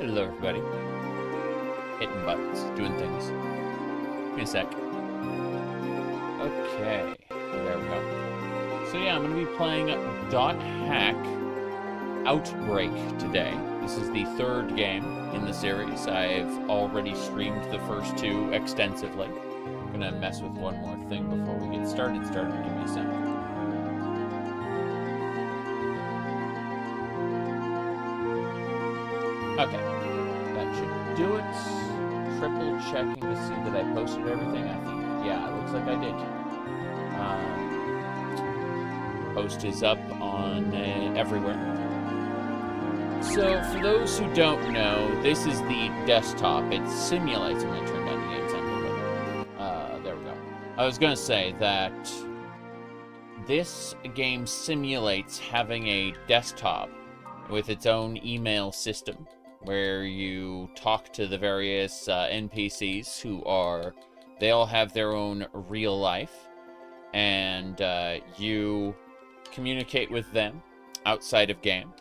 Hello, everybody. Hitting buttons, doing things. Give me a sec. Okay, there we go. So yeah, I'm going to be playing .hack Outbreak today. This is the third game in the series. I've already streamed the first two extensively. I'm going to mess with one more thing before we get started. Give me a sec. Okay, that should do it. Triple checking to see that I posted everything. I think, yeah, it looks like I did. Post is up on everywhere. So, for those who don't know, this is the desktop. It simulates. I'm going to turn down the game sound a little bit. There we go. I was going to say that this game simulates having a desktop with its own email system, where you talk to the various NPCs who they all have their own real life, and you communicate with them outside of game.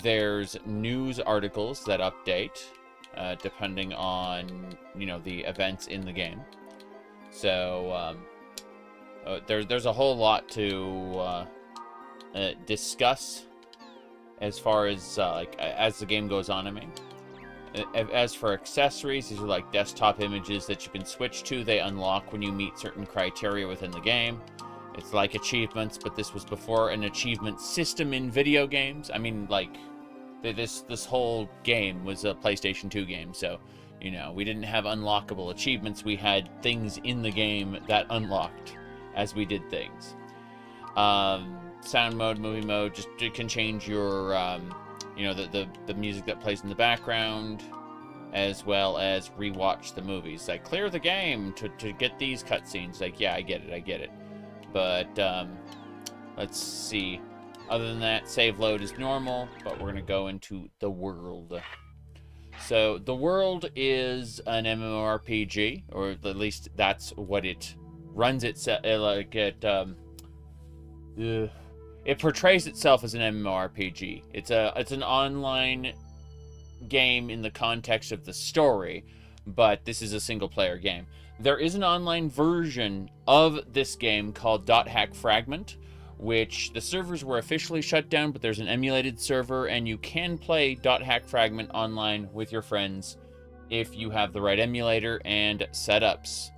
There's news articles that update depending on, the events in the game. So there's a whole lot to discuss as far as as the game goes on. I mean, as for accessories, these are like desktop images that you can switch to. They unlock when you meet certain criteria within the game. It's like achievements, but this was before an achievement system in video games. I mean, like, this whole game was a PlayStation 2 game, so, we didn't have unlockable achievements. We had things in the game that unlocked as we did things. Sound mode, movie mode, just it can change your, the music that plays in the background, as well as rewatch the movies. Like, clear the game to get these cutscenes. Like, yeah, I get it. But, let's see. Other than that, save load is normal, but we're going to go into the world. So, the world is an MMORPG, or at least that's what it runs itself, it portrays itself as an MMORPG. It's an online game in the context of the story, but this is a single-player game. There is an online version of this game called .hack Fragment, which the servers were officially shut down, but there's an emulated server, and you can play .hack Fragment online with your friends if you have the right emulator and setups.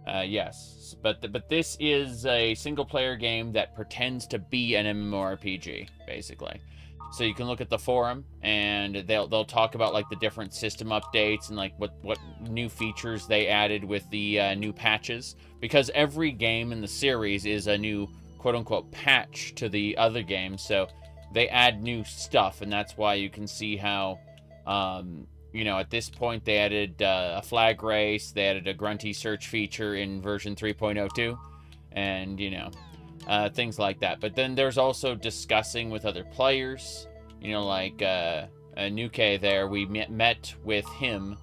Yes, but this is a single-player game that pretends to be an MMORPG, basically. So you can look at the forum, and they'll talk about like the different system updates and like what new features they added with the new patches. Because every game in the series is a new quote-unquote patch to the other games, so they add new stuff, and that's why you can see how, at this point they added a flag race, they added a grunty search feature in version 3.02, and things like that. But then there's also discussing with other players, like Nuke there. We met with him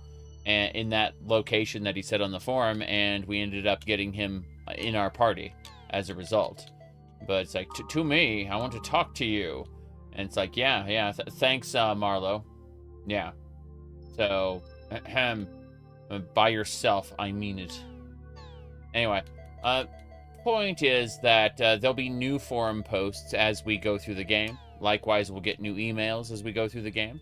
in that location that he said on the forum, and we ended up getting him in our party as a result. But it's like, to me, I want to talk to you. And it's like, yeah, thanks, Marlo. Yeah. So, by yourself, I mean it. Anyway, point is that there'll be new forum posts as we go through the game. Likewise, we'll get new emails as we go through the game.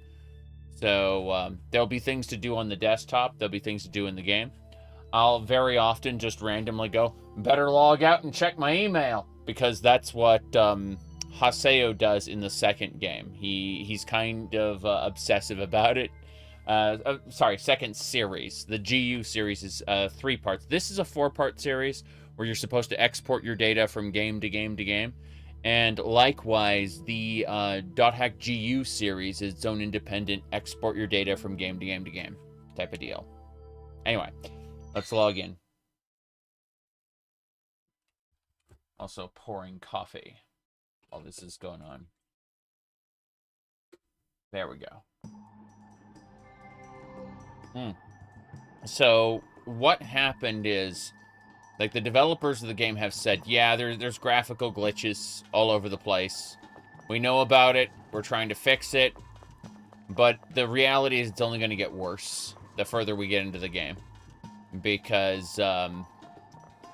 So there'll be things to do on the desktop. There'll be things to do in the game. I'll very often just randomly go, better log out and check my email, because that's what Haseo does in the second game. He's kind of obsessive about it. Second series. The GU series is 3 parts. This is a 4-part series where you're supposed to export your data from game to game to game. And likewise, the .hack GU series is its own independent export your data from game to game to game type of deal. Anyway, let's log in. Also pouring coffee while this is going on. There we go. So what happened is, like, the developers of the game have said, yeah, there's graphical glitches all over the place. We know about it. We're trying to fix it. But the reality is it's only going to get worse the further we get into the game. Because the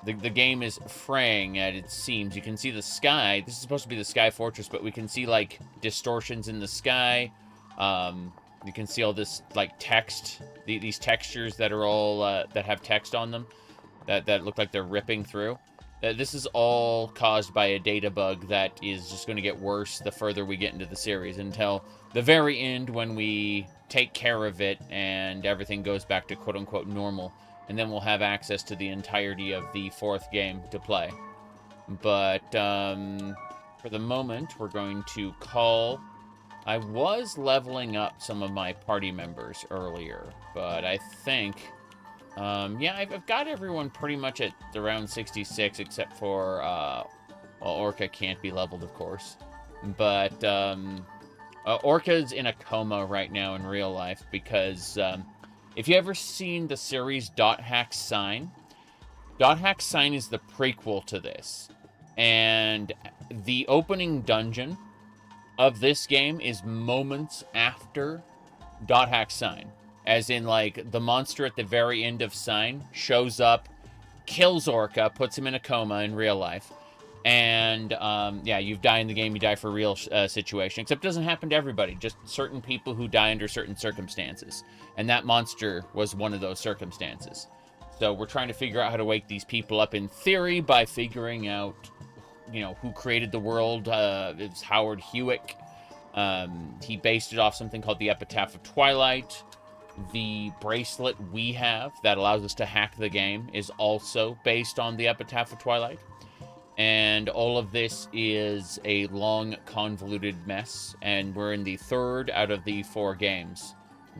game is fraying at its seams. You can see the sky. This is supposed to be the Sky Fortress, but we can see, like, distortions in the sky. You can see all this, like, text. These textures that are all, that have text on them. That look like they're ripping through. This is all caused by a data bug that is just going to get worse the further we get into the series, until the very end when we take care of it and everything goes back to quote-unquote normal. And then we'll have access to the entirety of the 4th game to play. But for the moment, we're going to call... I was leveling up some of my party members earlier, but I think... yeah, I've got everyone pretty much at around 66, except for... well, Orca can't be leveled, of course. But Orca's in a coma right now in real life because... if you ever seen the series Hack Sign is the prequel to this. And the opening dungeon of this game is moments after Hack Sign. As in, like, the monster at the very end of Sign shows up, kills Orca, puts him in a coma in real life. And, yeah, you die in the game, you die for a real situation. Except it doesn't happen to everybody, just certain people who die under certain circumstances. And that monster was one of those circumstances. So we're trying to figure out how to wake these people up in theory by figuring out, you know, who created the world. It's Howard Hewick. He based it off something called the Epitaph of Twilight. The bracelet we have that allows us to hack the game is also based on the Epitaph of Twilight. And all of this is a long, convoluted mess, and we're in the 3rd out of the 4 games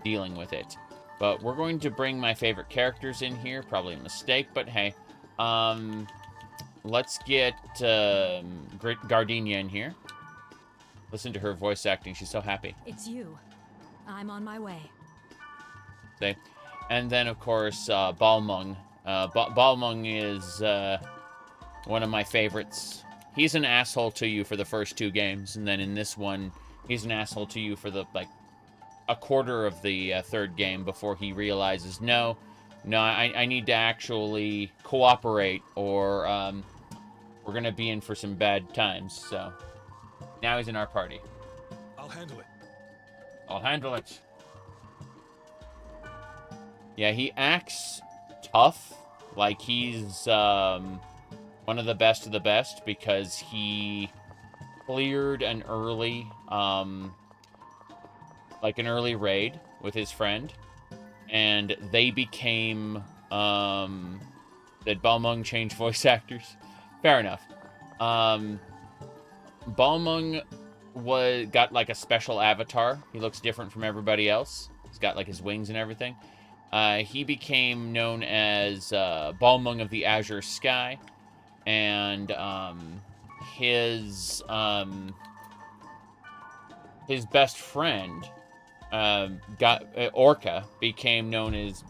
dealing with it. But we're going to bring my favorite characters in here. Probably a mistake, but hey. Let's get Gardenia in here. Listen to her voice acting. She's so happy. It's you. I'm on my way. See? And then, of course, Balmung. Balmung is... one of my favorites. He's an asshole to you for the first 2 games, and then in this one, he's an asshole to you for the, like, a quarter of the 3rd game before he realizes, no, I need to actually cooperate, or we're gonna be in for some bad times, so now he's in our party. I'll handle it. I'll handle it. Yeah, he acts tough, like he's, one of the best because he cleared an early, like an early raid with his friend, and they became, did Balmung change voice actors? Fair enough. Balmung got like a special avatar. He looks different from everybody else. He's got like his wings and everything. He became known as Balmung of the Azure Sky. And his best friend Orca became known as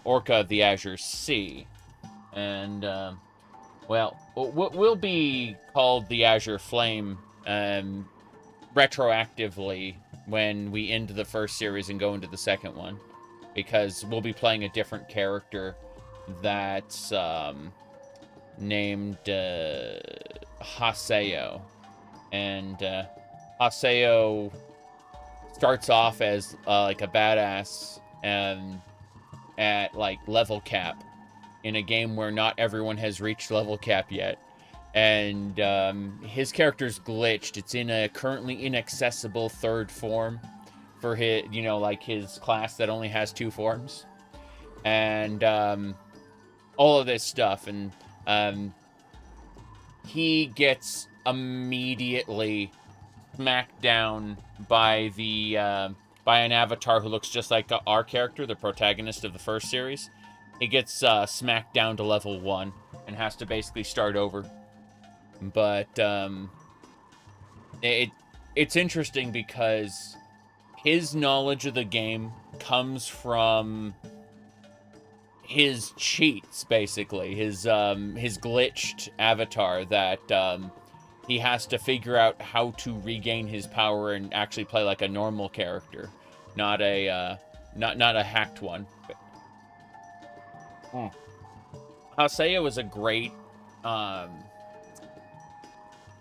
Orca of the Azure Sea, and well, we'll be called the Azure Flame retroactively when we end the 1st series and go into the 2nd one, because we'll be playing a different character that's named Haseo, and Haseo starts off as like a badass at like level cap in a game where not everyone has reached level cap yet, and his character's glitched. It's in a currently inaccessible 3rd form for his, you know, like his class that only has 2 forms, and all of this stuff, and he gets immediately smacked down by the by an avatar who looks just like our character, the protagonist of the 1st series. He gets smacked down to level 1 and has to basically start over. But it's interesting because his knowledge of the game comes from his cheats, basically. His glitched avatar that he has to figure out how to regain his power and actually play like a normal character. not a not a hacked one. Haseo was a great kind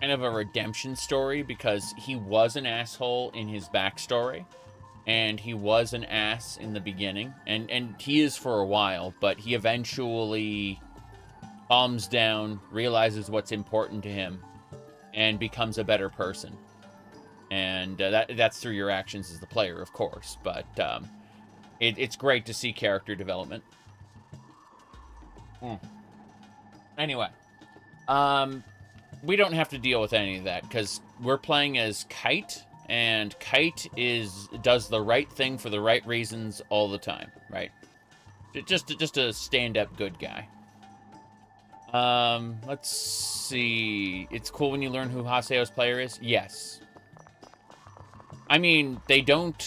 of a redemption story because he was an asshole in his backstory, and he was an ass in the beginning, and he is for a while, but he eventually calms down, realizes what's important to him, and becomes a better person. And that's through your actions as the player, of course, but it's great to see character development. Anyway, we don't have to deal with any of that because we're playing as Kite, and Kite does the right thing for the right reasons all the time, right? Just a stand-up good guy. Let's see. It's cool when you learn who Haseo's player is. Yes. I mean, they don't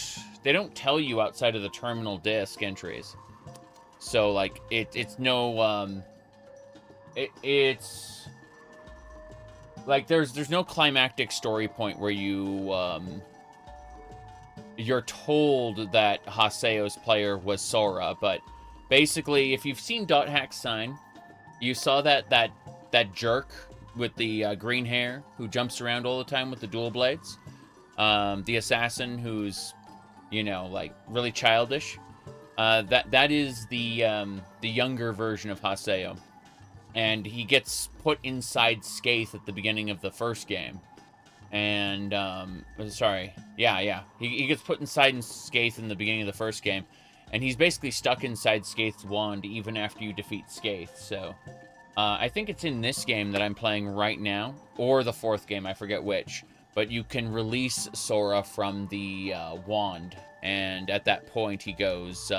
tell you outside of the terminal disc entries. So like it's no it's like there's no climactic story point where you're told that Haseo's player was Sora, but basically if you've seen Dot Hack's sign, you saw that jerk with the green hair who jumps around all the time with the dual blades. The assassin who's, you know, like really childish. That is the younger version of Haseo, and he gets put inside Skaith at the beginning of the first game. And sorry, yeah, he gets put inside Skaith in the beginning of the first game, and he's basically stuck inside Skaith's wand even after you defeat Skaith. So I think it's in this game that I'm playing right now, or the fourth game, I forget which. But you can release Sora from the wand, and at that point he goes,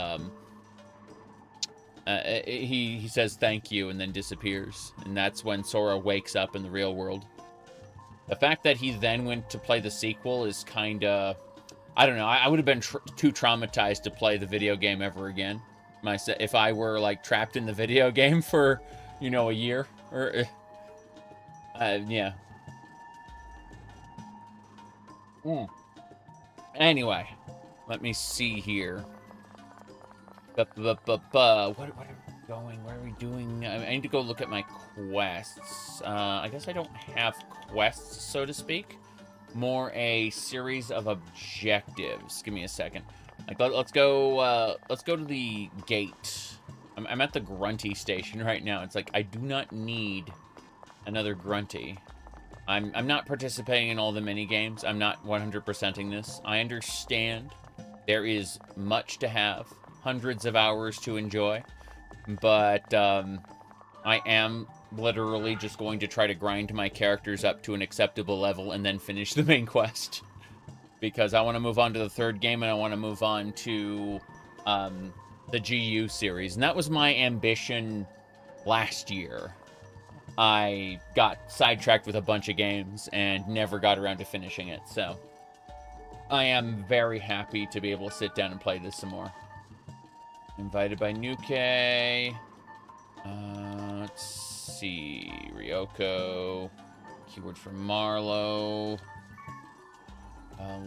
he says thank you and then disappears, and that's when Sora wakes up in the real world. The fact that he then went to play the sequel is kind of, I don't know, I would have been too traumatized to play the video game ever again. If I were like trapped in the video game for, you know, a year, or yeah. Anyway, let me see here. What are we going? What are we doing? I need to go look at my quests. I guess I don't have quests, so to speak. More a series of objectives. Give me a second. Like, let's go to the gate. I'm at the Grunty station right now. It's like I do not need another Grunty. I'm not participating in all the mini games. I'm not 100%ing this. I understand there is much to have, hundreds of hours to enjoy, but I am literally just going to try to grind my characters up to an acceptable level and then finish the main quest, because I want to move on to the third game, and I want to move on to the GU series, and that was my ambition last year. I got sidetracked with a bunch of games and never got around to finishing it, so I am very happy to be able to sit down and play this some more. Invited by Nuke. Let's see. Ryoko. Keyword for Marlowe.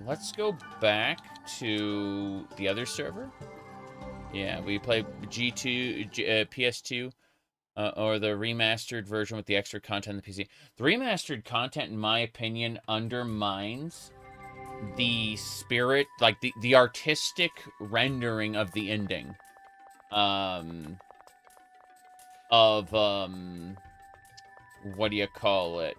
Let's go back to the other server. Yeah, we play G2, PS2. Or the remastered version with the extra content on the PC. The remastered content, in my opinion, undermines the spirit, like the artistic rendering of the ending. What do you call it?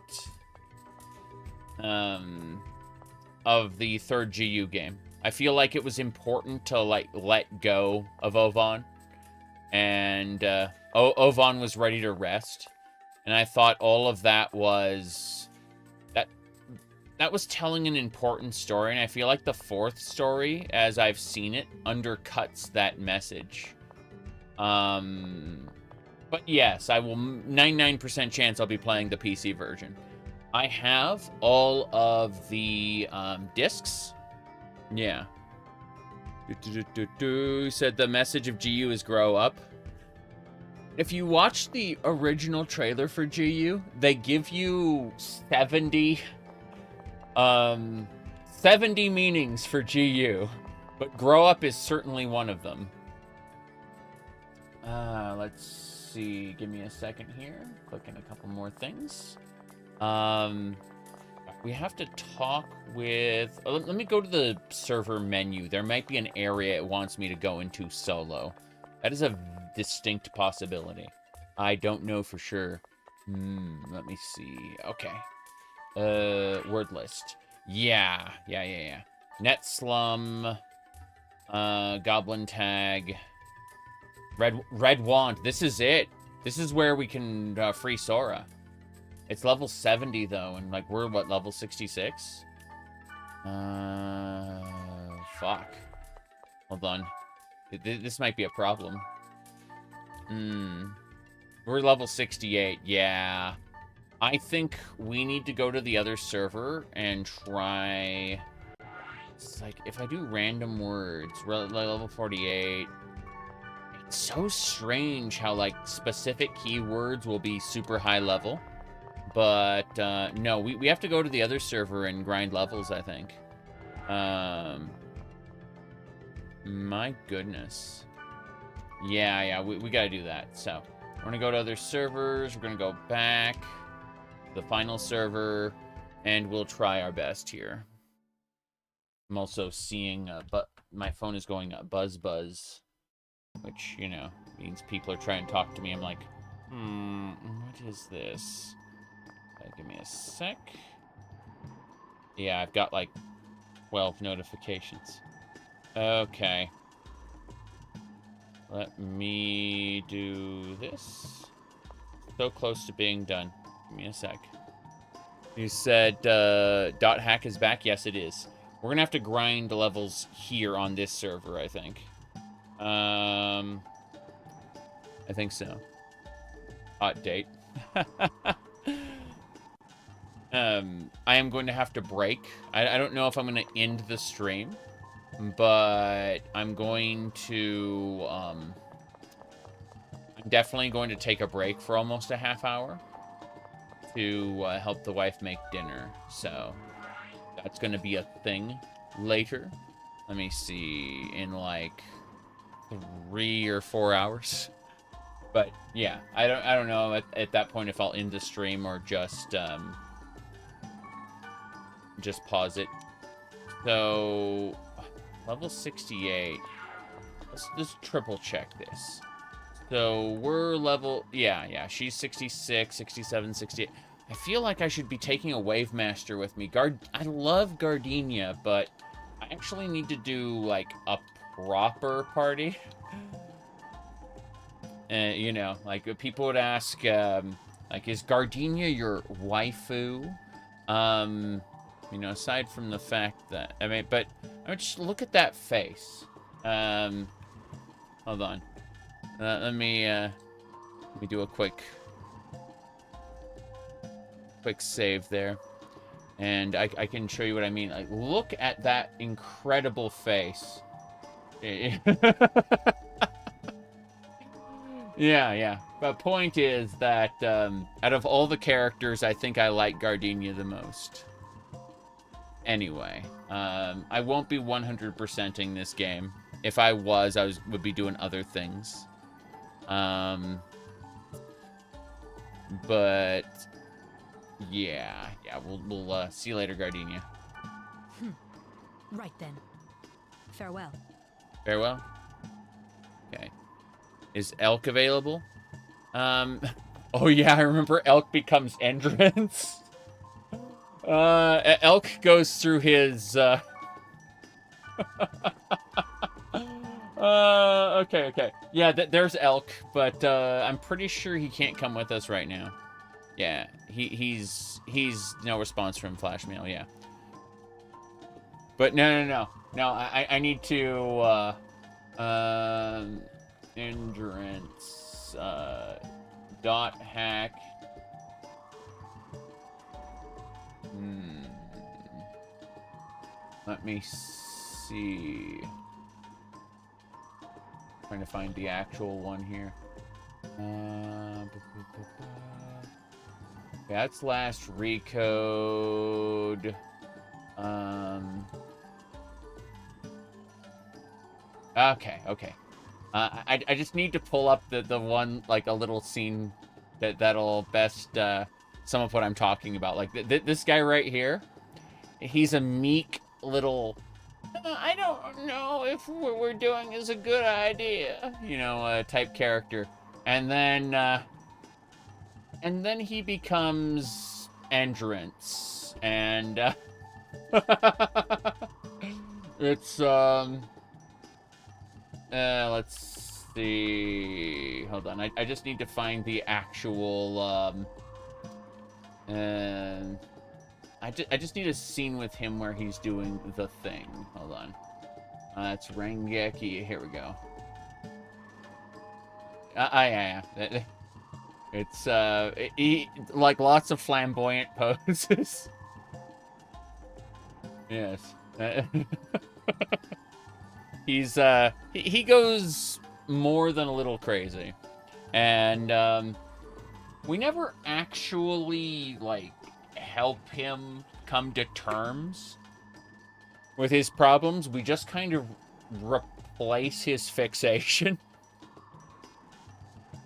Of the third GU game. I feel like it was important to, like, let go of Ovan. And, Ovan was ready to rest, and I thought all of that was that was telling an important story, and I feel like the fourth story, as I've seen it, undercuts that message. But yes, I will 99% chance I'll be playing the PC version. I have all of the discs. Yeah. Said the message of GU is grow up. If you watch the original trailer for GU, they give you 70 meanings for GU, But grow up is certainly one of them. Let's see. Give me a second here. Clicking a couple more things. We have to talk with... let me go to the server menu. There might be an area it wants me to go into solo. That is a distinct possibility. I don't know for sure. Let me see. Okay. Word list. Yeah. Net Slum. Goblin Tag. Red Wand. This is it. This is where we can free Sora. It's level 70 though, and like we're what, level 66? Fuck. Hold on. This might be a problem. We're level 68. Yeah. I think we need to go to the other server and try... It's like, if I do random words, level 48... It's so strange how, like, specific keywords will be super high level. But, no, we have to go to the other server and grind levels, I think. My goodness. Yeah, we gotta do that. So, we're gonna go to other servers. We're gonna go back to the final server, and we'll try our best here. I'm also seeing, but my phone is going buzz, which, you know, means people are trying to talk to me. I'm like, what is this? Give me a sec. Yeah, I've got like 12 notifications. Okay. Let me do this. So close to being done. Give me a sec. You said dot hack is back? Yes, it is. We're gonna have to grind the levels here on this server, I think. I think so. Hot date. I am going to have to break. I don't know if I'm going to end the stream, but I'm going to, I'm definitely going to take a break for almost a half hour to help the wife make dinner. So that's going to be a thing later. Let me see, in like 3 or 4 hours. But yeah, I don't know at that point if I'll end the stream or just pause it. So level 68. Let's triple check this. So we're level, yeah, she's 66, 67, 68. I feel like I should be taking a Wave Master with me. I love Gardenia, but I actually need to do like a proper party. You know, like people would ask, like, is Gardenia your waifu? You know, aside from the fact that, I mean, but I mean, just look at that face. Hold on. Let me do a quick save there. And I can show you what I mean. Like, look at that incredible face. Yeah. But point is that out of all the characters, I think I like Gardenia the most. Anyway, I won't be 100%ing this game. If I was, would be doing other things. But yeah, we'll see you later, Gardenia. Right then. Farewell. Farewell? Okay. Is Elk available? Oh yeah, I remember Elk becomes Endurance. Elk goes through his, okay. Yeah, there's Elk, but, I'm pretty sure he can't come with us right now. Yeah, he's no response from Flash Mail, yeah. But no, I need to, Endurance, dot hack. Let me see. Trying to find the actual one here. That's last recode. Okay, okay. I just need to pull up the one, like, a little scene that'll best sum up what I'm talking about. Like, this guy right here, he's a meek little, I don't know if what we're doing is a good idea, you know, type character. And then he becomes Endurance, and it's let's see. Hold on. I just need to find the actual I just need a scene with him where he's doing the thing. Hold on. It's Rengeki. Here we go. Yeah. It's he, like, lots of flamboyant poses. Yes. He goes more than a little crazy. And we never actually, like, help him come to terms with his problems. We just kind of replace his fixation.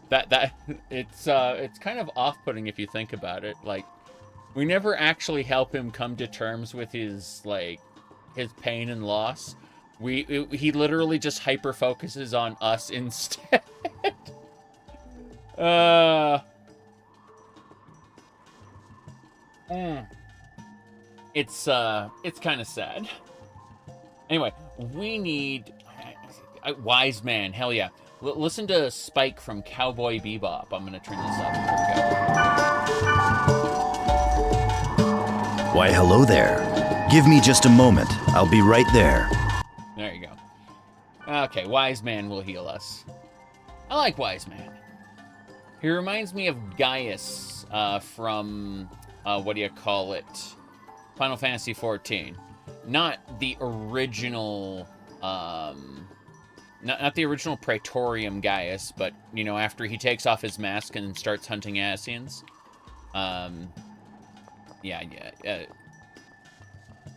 That it's kind of off-putting if you think about it. Like, we never actually help him come to terms with his, like, his pain and loss. He literally just hyper focuses on us instead. It's kind of sad. Anyway, we need a wise man. Hell yeah. Listen to Spike from Cowboy Bebop. I'm gonna turn this up. Here we go. Why, hello there. Give me just a moment. I'll be right there. There you go. Okay, Wise Man will heal us. I like Wise Man. He reminds me of Gaius from, what do you call it? Final Fantasy XIV. Not the original, not the original Praetorium Gaius, but, you know, after he takes off his mask and starts hunting Ascians.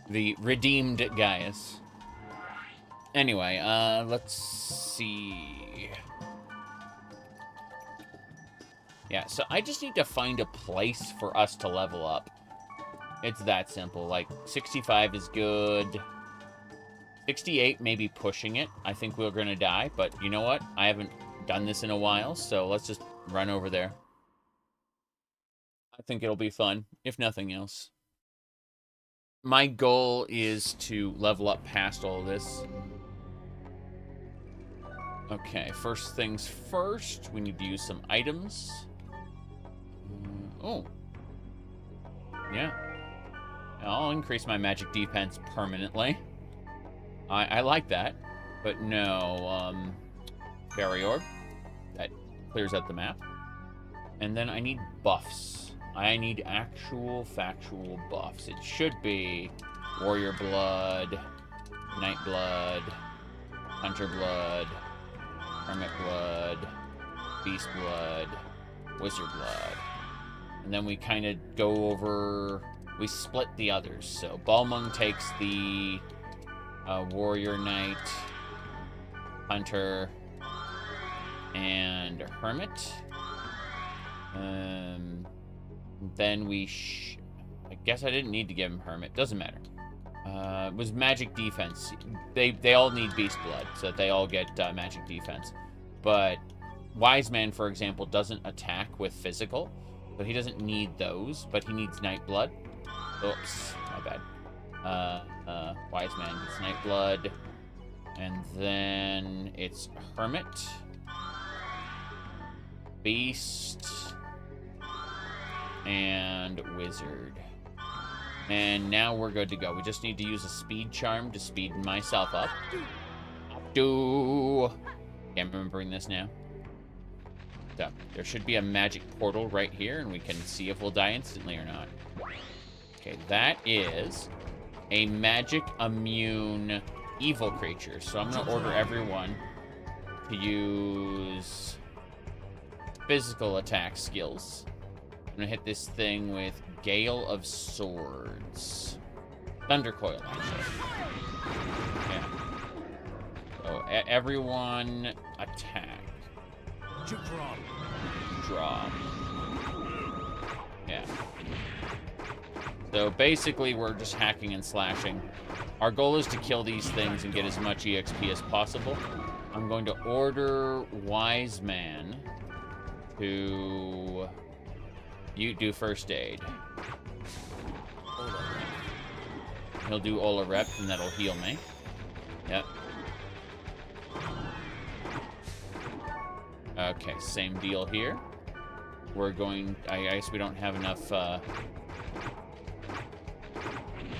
The redeemed Gaius. Anyway, let's see. Yeah, so I just need to find a place for us to level up. It's that simple. Like, 65 is good. 68, maybe pushing it. I think we're gonna die, but you know what? I haven't done this in a while, so let's just run over there. I think it'll be fun, if nothing else. My goal is to level up past all this. Okay, first things first, we need to use some items. Oh. Yeah. I'll increase my magic defense permanently. I like that. But no, Fairy Orb. That clears out the map. And then I need buffs. I need actual factual buffs. It should be Warrior Blood, Night Blood, Hunter Blood, Hermit Blood, Beast Blood, Wizard Blood. And then we kind of go over... We split the others. So Balmung takes the Warrior, Knight, Hunter, and Hermit. Then we... I guess I didn't need to give him Hermit. Doesn't matter. It was magic defense. They all need Beast Blood, so they all get magic defense. But Wise Man, for example, doesn't attack with physical, so he doesn't need those, but he needs Night Blood. Oops, my bad. Wise Man gets Night Blood, and then it's Hermit, Beast, and Wizard. And now we're good to go. We just need to use a speed charm to speed myself up. Okay, I'm remembering this now. So, there should be a magic portal right here, and we can see if we'll die instantly or not. Okay, that is a magic immune evil creature. So I'm going to order everyone to use physical attack skills. I'm going to hit this thing with Gale of Swords. Thundercoil, actually. Yeah. So everyone attack. Draw. Yeah. So basically, we're just hacking and slashing. Our goal is to kill these things and get as much EXP as possible. I'm going to order Wise Man to do first aid. He'll do Ola Rep, and that'll heal me. Yep. Okay, same deal here. We're going... I guess we don't have enough...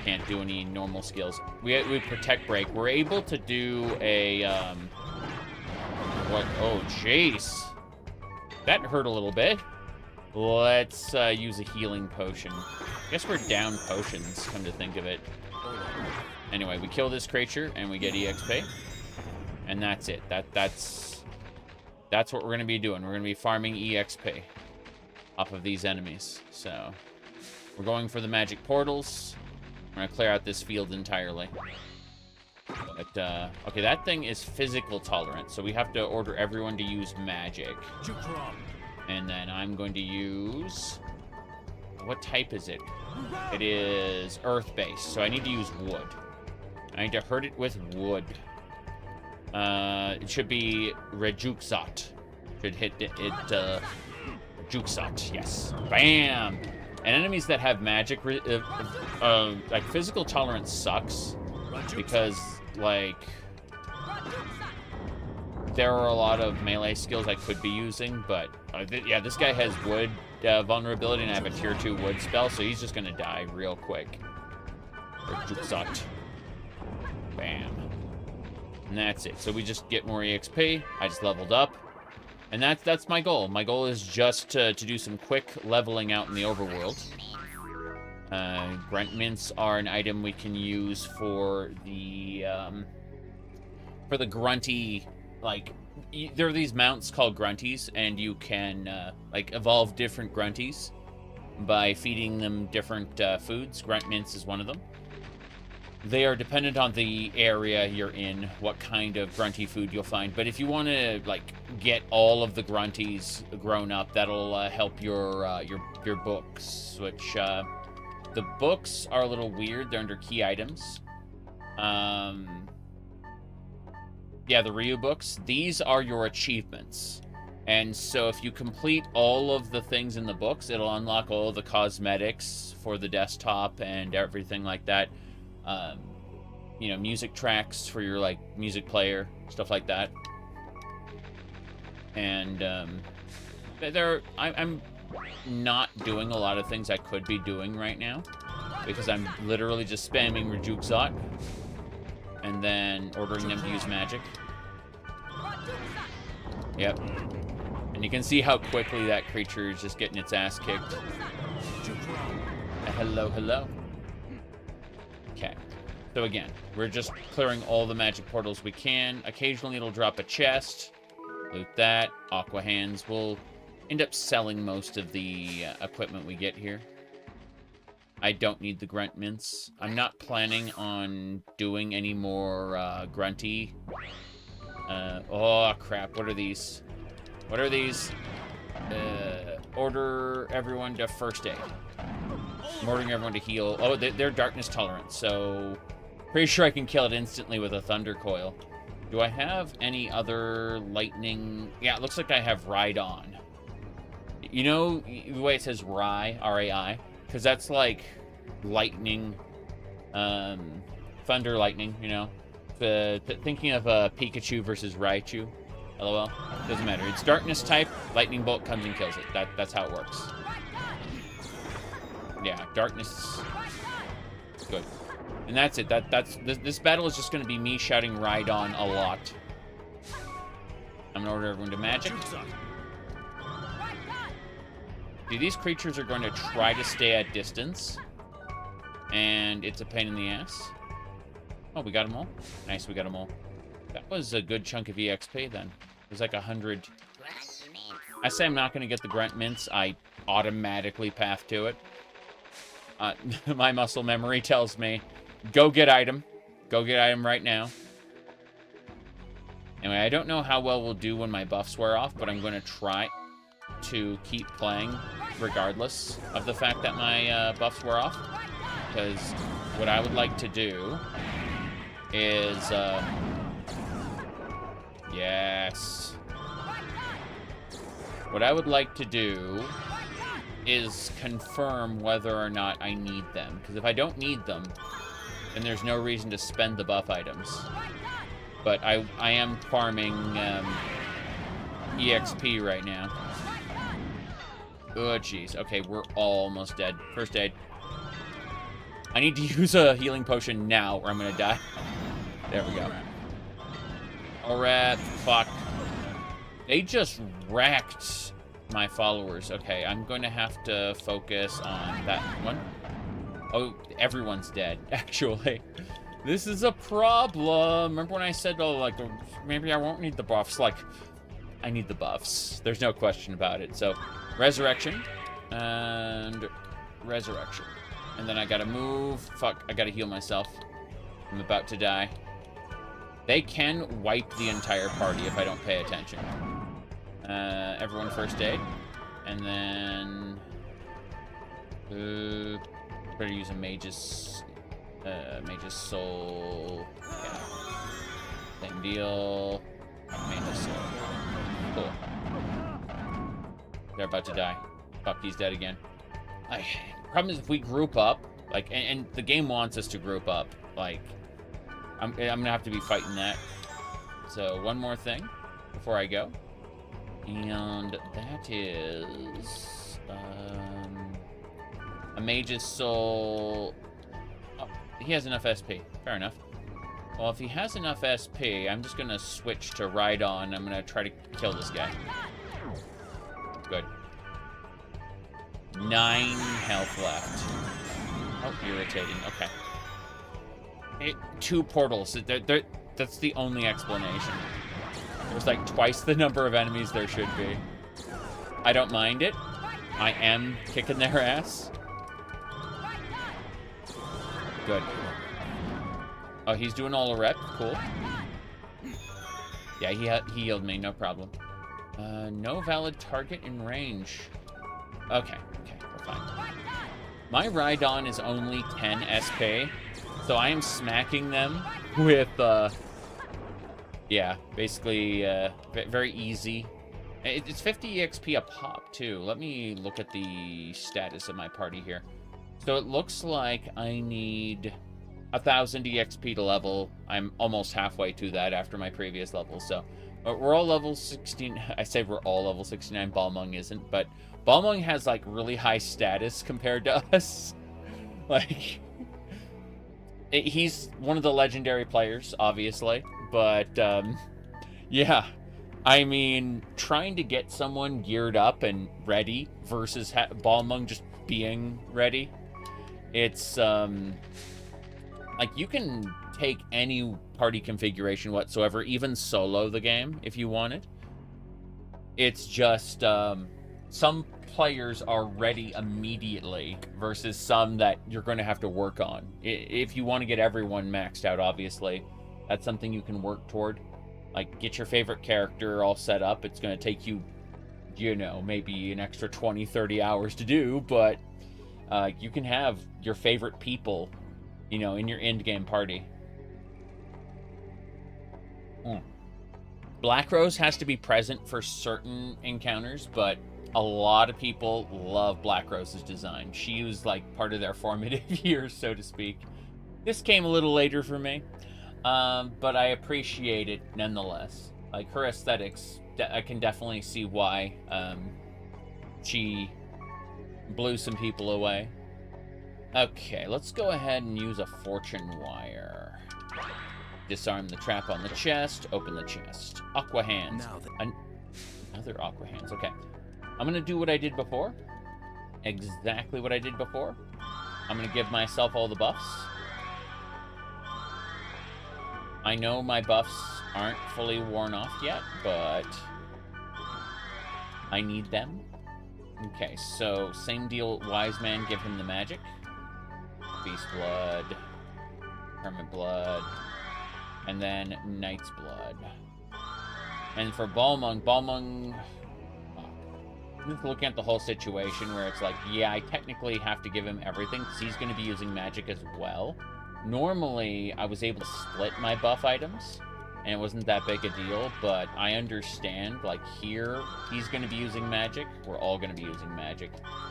can't do any normal skills. We Protect Break. We're able to do a... what? Oh, jeez. That hurt a little bit. Let's use a healing potion. I guess we're down potions, come to think of it. Anyway, we kill this creature, and we get EXP. And that's it. That's what we're going to be doing. We're going to be farming EXP off of these enemies. So, we're going for the magic portals. We're going to clear out this field entirely. But, okay, that thing is physical tolerant, so we have to order everyone to use magic. And then I'm going to use... What type is it? It is earth-based, so I need to use wood. I need to hurt it with wood. It should be Rejuxot. Should hit it, Rejuxot, yes. Bam! And enemies that have magic, like, physical tolerance sucks. Because, like, there are a lot of melee skills I could be using, but, yeah, this guy has wood vulnerability, and I have a tier 2 wood spell, so he's just gonna die real quick. Rejuxot. Bam. And that's it. So we just get more EXP. I just leveled up. And that's my goal. My goal is just to do some quick leveling out in the overworld. Grunt mints are an item we can use for the grunty, like, there are these mounts called grunties, and you can, like, evolve different grunties by feeding them different foods. Grunt mints is one of them. They are dependent on the area you're in, what kind of grunty food you'll find. But if you want to, like, get all of the grunties grown up, that'll help your books, which, the books are a little weird. They're under key items. Yeah, the Ryu books. These are your achievements. And so if you complete all of the things in the books, it'll unlock all of the cosmetics for the desktop and everything like that. You know, music tracks for your, like, music player, stuff like that. And, I'm not doing a lot of things I could be doing right now, because I'm literally just spamming Rejuxot, and then ordering them to use magic. Yep. And you can see how quickly that creature is just getting its ass kicked. Hello, hello. Okay. So again, we're just clearing all the magic portals we can. Occasionally it'll drop a chest. Loot that. Aqua Hands. We'll end up selling most of the equipment we get here. I don't need the grunt mints. I'm not planning on doing any more grunty. Oh, crap. What are these? What are these? Order everyone to first aid. I'm ordering everyone to heal. Oh, they're darkness tolerant, so... Pretty sure I can kill it instantly with a thunder coil. Do I have any other lightning? Yeah, it looks like I have Ride On. You know the way it says Rai, R-A-I? Because that's like lightning, thunder lightning, you know? Thinking of Pikachu versus Raichu. LOL. Doesn't matter. It's darkness type. Lightning bolt comes and kills it. That's how it works. Yeah, darkness. Good. And that's it. This battle is just going to be me shouting Ride On a lot. I'm going to order everyone to magic. Dude, these creatures are going to try to stay at distance. And it's a pain in the ass. Oh, we got them all? Nice, we got them all. That was a good chunk of EXP then. It was like 100. I say I'm not going to get the grunt mints. I automatically path to it. My muscle memory tells me, go get item. Go get item right now. Anyway, I don't know how well we'll do when my buffs wear off, but I'm going to try to keep playing regardless of the fact that my buffs wear off. Because what I would like to do is... yes. What I would like to do is confirm whether or not I need them. Because if I don't need them, then there's no reason to spend the buff items. But I am farming EXP right now. Oh, jeez. Okay, we're almost dead. First aid. I need to use a healing potion now or I'm going to die. There we go. Alright, fuck. They just wrecked my followers. Okay, I'm going to have to focus on that one. Oh, everyone's dead, actually. This is a problem. Remember when I said, oh, like, maybe I won't need the buffs? Like, I need the buffs. There's no question about it. So, resurrection. And resurrection. And then I gotta move. Fuck, I gotta heal myself. I'm about to die. They can wipe the entire party if I don't pay attention. Everyone first aid. And then... better use a mage's soul. Yeah. Same deal. Mage's soul. Cool. They're about to die. Fuck, he's dead again. Problem is, if we group up, like, and the game wants us to group up, like, I'm gonna have to be fighting that. So, one more thing before I go. And that is, a mage's soul. Oh, he has enough SP. Fair enough. Well, if he has enough SP, I'm just gonna switch to Ride On. I'm gonna try to kill this guy. Good. 9 health left. Oh, irritating. Okay. 2 portals. That's the only explanation. There's like twice the number of enemies there should be. I don't mind it. I am kicking their ass. Good. Oh, he's doing all a rep. Cool. Yeah, he healed me. No problem. No valid target in range. Okay, we're fine. My Rhydon is only 10 SP, so I am smacking them with, yeah, basically, very easy. It's 50 EXP a pop, too. Let me look at the status of my party here. So it looks like I need 1,000 EXP to level. I'm almost halfway to that after my previous level, so... we're all level 16. I say we're all level 69. Balmung isn't, but Balmung has like really high status compared to us. Like, he's one of the legendary players, obviously, but yeah. I mean, trying to get someone geared up and ready versus Balmung just being ready, it's like you can take any party configuration whatsoever, even solo the game if you wanted. It's just some players are ready immediately versus some that you're going to have to work on. If you want to get everyone maxed out, obviously, that's something you can work toward. Like, get your favorite character all set up. It's going to take you, you know, maybe an extra 20, 30 hours to do, but you can have your favorite people, you know, in your end game party. Black Rose has to be present for certain encounters, but a lot of people love Black Rose's design. She was like part of their formative years, so to speak. This came a little later for me, but I appreciate it nonetheless. Like, her aesthetics, I can definitely see why she blew some people away. Okay, let's go ahead and use a fortune wire. Disarm the trap on the chest. Open the chest. Aqua hands. Another aqua hands. Okay. I'm going to do what I did before. Exactly what I did before. I'm going to give myself all the buffs. I know my buffs aren't fully worn off yet, but I need them. Okay, so same deal. Wise Man, give him the magic. Beast blood. Hermit blood. And then Knight's blood. And for Balmung, I'm just looking at the whole situation where it's like, yeah, I technically have to give him everything because he's going to be using magic as well. Normally, I was able to split my buff items, and it wasn't that big a deal, but I understand, like, here, he's going to be using magic. We're all going to be using magic.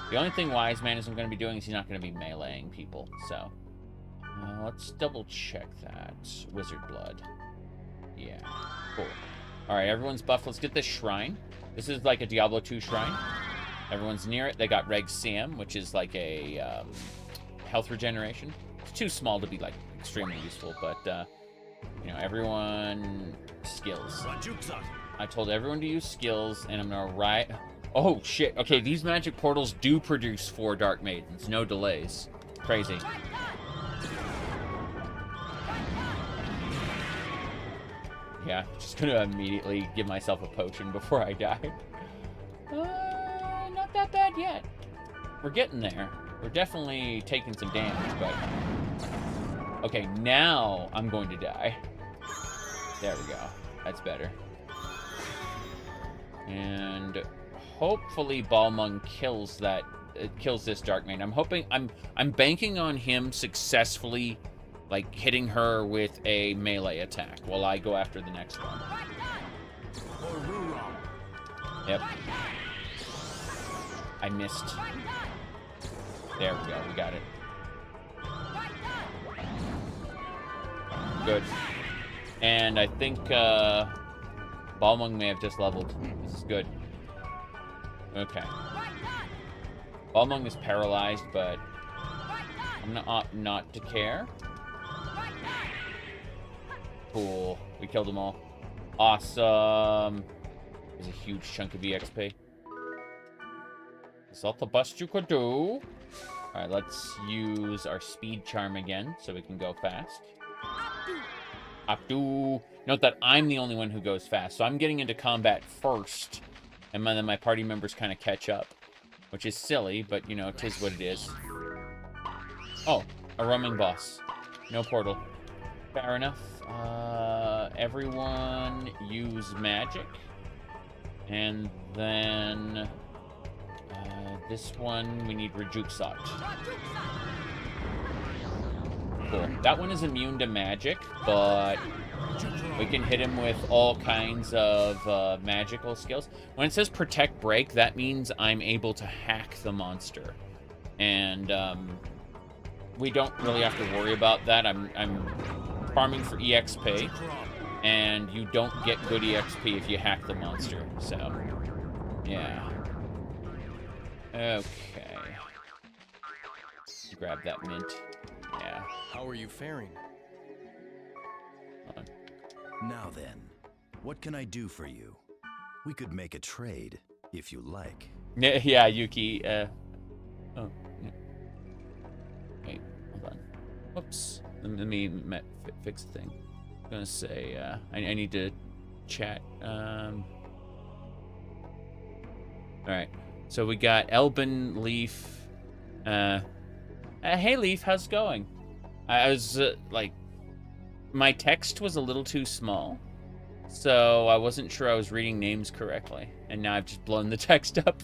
The only thing Wise Man isn't going to be doing is he's not going to be meleeing people, so... let's double-check that. Wizard Blood. Yeah, cool. Alright, everyone's buffed. Let's get this shrine. This is like a Diablo 2 shrine. Everyone's near it. They got Reg Sam, which is like a health regeneration. It's too small to be like extremely useful, but you know, everyone skills. I told everyone to use skills, and I'm gonna write. Oh shit! Okay, these magic portals do produce 4 Dark Maidens, no delays. Crazy. Yeah, just gonna immediately give myself a potion before I die. Not that bad yet. We're getting there. We're definitely taking some damage, but... Okay, now I'm going to die. There we go. That's better. And hopefully Balmung kills that... kills this Dark Maiden. I'm hoping... I'm banking on him successfully... like, hitting her with a melee attack while I go after the next one. Yep. I missed. There we go. We got it. Good. And I think, Balmung may have just leveled. This is good. Okay. Balmung is paralyzed, but I'm not to care. Cool. We killed them all. Awesome. There's a huge chunk of EXP. That's all the best you could do. Alright, let's use our speed charm again so we can go fast. Abdu. Note that I'm the only one who goes fast, so I'm getting into combat first, and then my party members kind of catch up, which is silly, but, you know, 'tis what it is. Oh, a roaming boss. No portal. Fair enough. Everyone use magic. And then... this one, we need Rejuxot. Cool. That one is immune to magic, but we can hit him with all kinds of magical skills. When it says Protect Break, that means I'm able to hack the monster. And we don't really have to worry about that. I'm farming for EXP, and you don't get good EXP if you hack the monster. So, yeah. Okay. Grab that mint. Yeah. How are you faring? Now then, what can I do for you? We could make a trade, if you like. Yeah, Yuki. Oh. Yeah. Wait, hold on. Whoops. Let me fix the thing. I'm gonna say, I need to chat. Alright. So we got Elbin, Leaf. Hey, Leaf, how's it going? I was, like... My text was a little too small, so I wasn't sure I was reading names correctly. And now I've just blown the text up.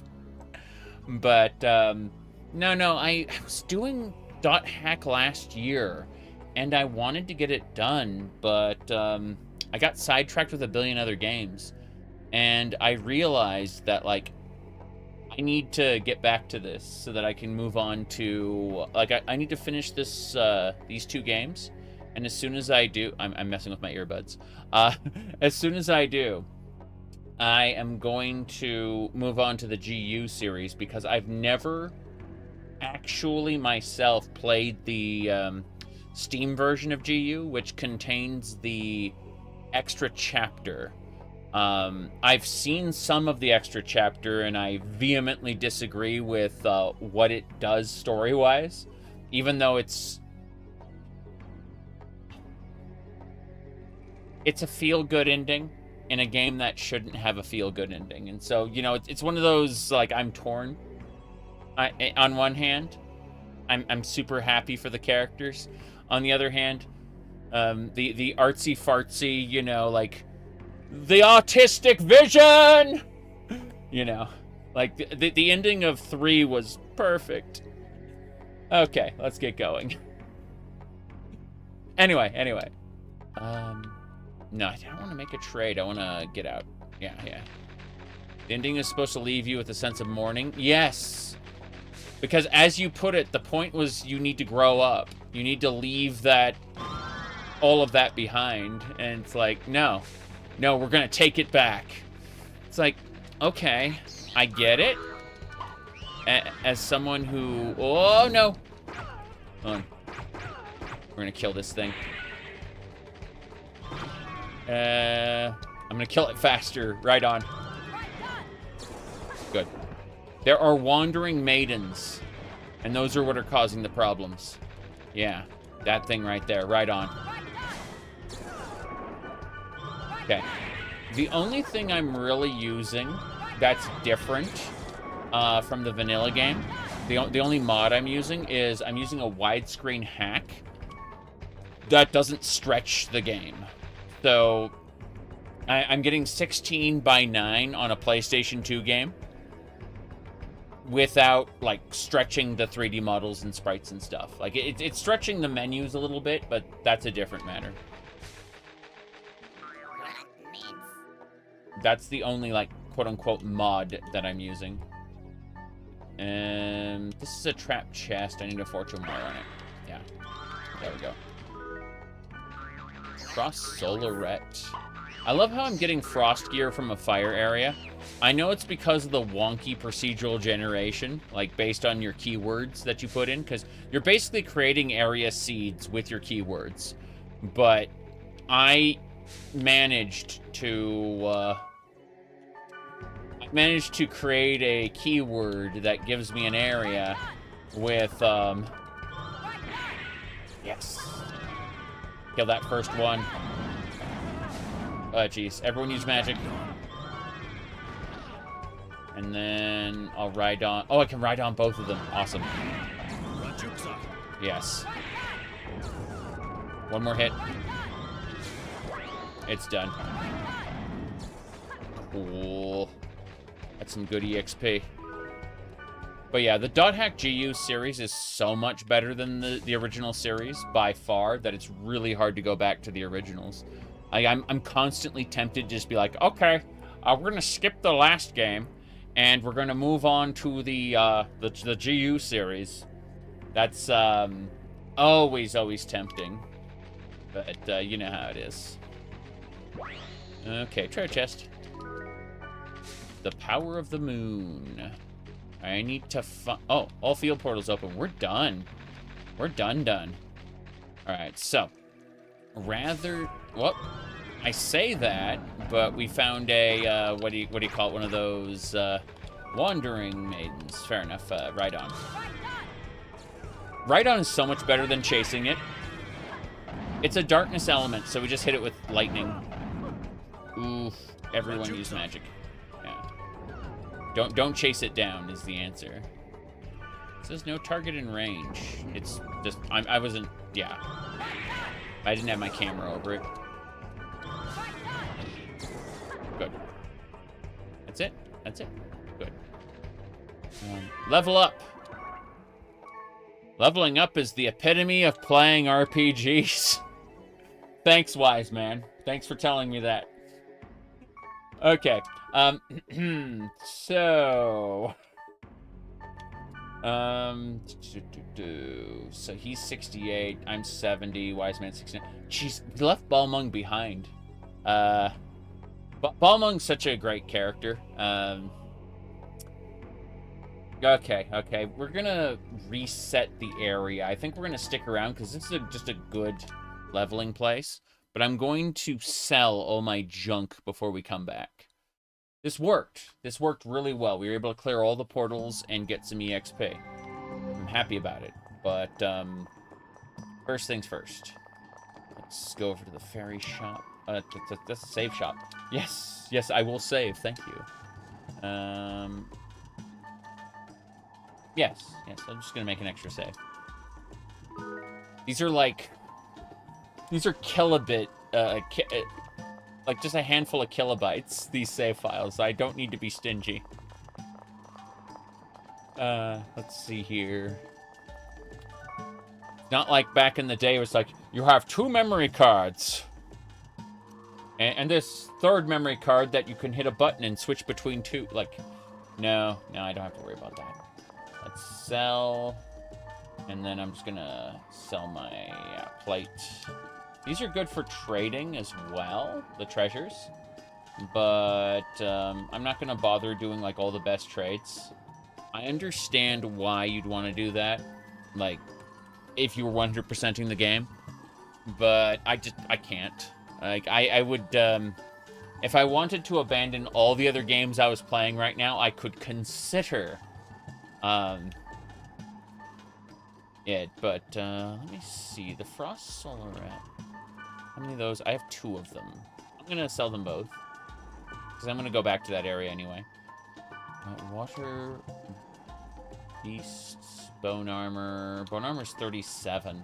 But, no, I was doing .hack last year, and I wanted to get it done, but I got sidetracked with a billion other games. And I realized that, like, I need to get back to this so that I can move on to... Like, I need to finish this these 2 games. And as soon as I do, I'm messing with my earbuds. As soon as I do, I am going to move on to the GU series because I've never actually myself played the Steam version of GU, which contains the extra chapter. I've seen some of the extra chapter, and I vehemently disagree with what it does story-wise, even though it's a feel-good ending in a game that shouldn't have a feel-good ending. And so, you know, it's one of those, like, I'm torn. On one hand, I'm super happy for the characters. On the other hand, the artsy-fartsy, you know, like, the autistic vision! You know, like, the ending of 3 was perfect. Okay, let's get going. Anyway. No, I don't want to make a trade. I want to get out. Yeah. The ending is supposed to leave you with a sense of mourning. Yes! Because as you put it, the point was you need to grow up. You need to leave that, all of that behind. And it's like, no, we're going to take it back. It's like, okay, I get it. As someone who, oh no. Hold on. We're going to kill this thing. I'm going to kill it faster. Right on. Good. There are wandering maidens, and those are what are causing the problems. Yeah, that thing right there, right on. Okay. The only thing I'm really using that's different from the vanilla game, the only mod I'm using is I'm using a widescreen hack that doesn't stretch the game. So I'm getting 16 by 9 on a PlayStation 2 game, without, like, stretching the 3D models and sprites and stuff. Like, it's stretching the menus a little bit, but that's a different matter. That's the only, like, quote-unquote mod that I'm using. And this is a trap chest. I need a fortune more on it. Yeah. There we go. Frost Solarette. I love how I'm getting frost gear from a fire area. I know it's because of the wonky procedural generation, like based on your keywords that you put in, because you're basically creating area seeds with your keywords. But I managed to create a keyword that gives me an area with yes. Kill that first one. Oh, jeez. Everyone use magic. And then I'll ride on... Oh, I can ride on both of them. Awesome. Yes. One more hit. It's done. Cool. That's some good EXP. But yeah, the Dot Hack GU series is so much better than the original series, by far, that it's really hard to go back to the originals. I'm constantly tempted to just be like, okay, we're going to skip the last game, and we're going to move on to the GU series. That's always tempting. But you know how it is. Okay, treasure chest. The power of the moon. I need to find... Oh, all field portals open. We're done. We're done. Alright, so. Rather... Well, I say that, but we found a, what do you call it? One of those, wandering maidens. Fair enough. Ride on. Ride on is so much better than chasing it. It's a darkness element, so we just hit it with lightning. Oof. Everyone use magic. Yeah. Don't chase it down is the answer. It says no target in range. It's just... I wasn't... Yeah. I didn't have my camera over it. Good. That's it. Good. Level up. Leveling up is the epitome of playing RPGs. Thanks, wise man. Thanks for telling me that. Okay. So... So he's 68, I'm 70, Wise Man 69. Jeez, we left Balmung behind. Balmung's such a great character. Okay, we're gonna reset the area. I think we're gonna stick around because this is just a good leveling place. But I'm going to sell all my junk before we come back. This worked. This worked really well. We were able to clear all the portals and get some EXP. I'm happy about it. But, first things first. Let's go over to the ferry shop. That's a save shop. Yes, I will save. Thank you. Yes, I'm just gonna make an extra save. These are kilobit, like, just a handful of kilobytes, these save files. I don't need to be stingy. Let's see here. It's not like back in the day, it was like, you have 2 memory cards. And this 3rd memory card that you can hit a button and switch between 2. Like, no, I don't have to worry about that. Let's sell. And then I'm just gonna sell my plate. These are good for trading as well, the treasures. But I'm not gonna bother doing, like, all the best trades. I understand why you'd want to do that. Like, if you were 100%ing the game. But I can't. Like, I would, if I wanted to abandon all the other games I was playing right now, I could consider, it, but, let me see, the Frost Solaret, how many of those? I have 2 of them. I'm gonna sell them both, because I'm gonna go back to that area anyway. Water, Beasts, Bone Armor. Bone Armor's 37.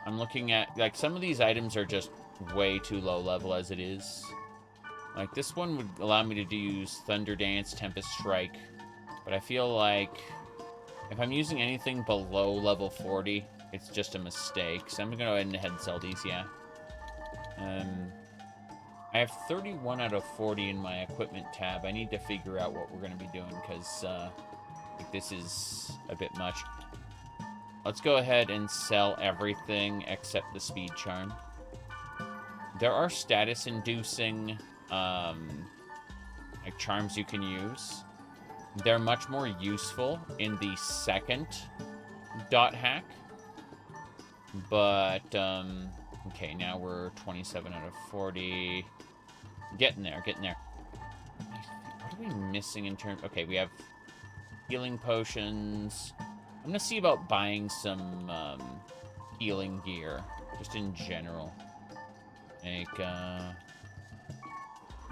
I'm looking at, like, some of these items are just way too low level as it is. Like, this one would allow me to use Thunder Dance, Tempest Strike. But I feel like if I'm using anything below level 40, it's just a mistake. So I'm going to go ahead and sell these, yeah. I have 31 out of 40 in my equipment tab. I need to figure out what we're going to be doing, because like, this is a bit much. Let's go ahead and sell everything except the speed charm. There are status-inducing, like, charms you can use. They're much more useful in the 2nd dot hack. But, okay, now we're 27 out of 40. Getting there, getting there. What are we missing in terms... Okay, we have healing potions. I'm gonna see about buying some healing gear, just in general. Like, let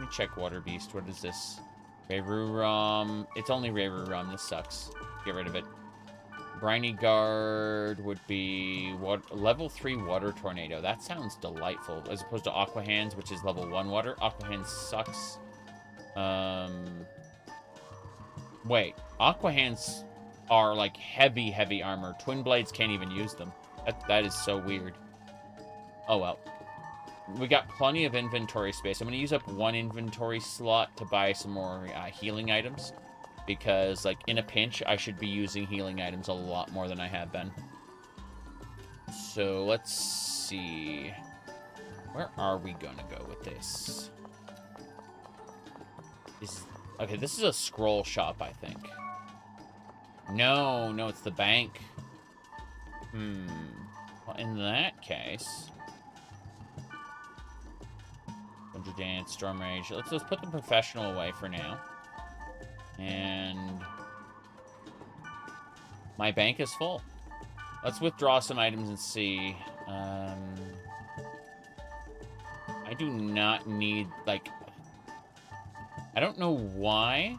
me check Water Beast. What is this? Reru-Rom. It's only Reru-Rom. This sucks. Get rid of it. Briny Guard would be level 3 Water Tornado. That sounds delightful, as opposed to Aqua Hands, which is level 1 Water. Aqua Hands sucks. Wait. Aqua Hands are, like, heavy armor. Twin Blades can't even use them. That is so weird. Oh, well. We got plenty of inventory space. I'm going to use up 1 inventory slot to buy some more healing items. Because, like, in a pinch, I should be using healing items a lot more than I have been. So, let's see. Where are we going to go with this? Okay, this is a scroll shop, I think. No, it's the bank. Well, in that case... Thunder Dance, Storm Rage. Let's put the professional away for now. And... my bank is full. Let's withdraw some items and see. I do not need, like... I don't know why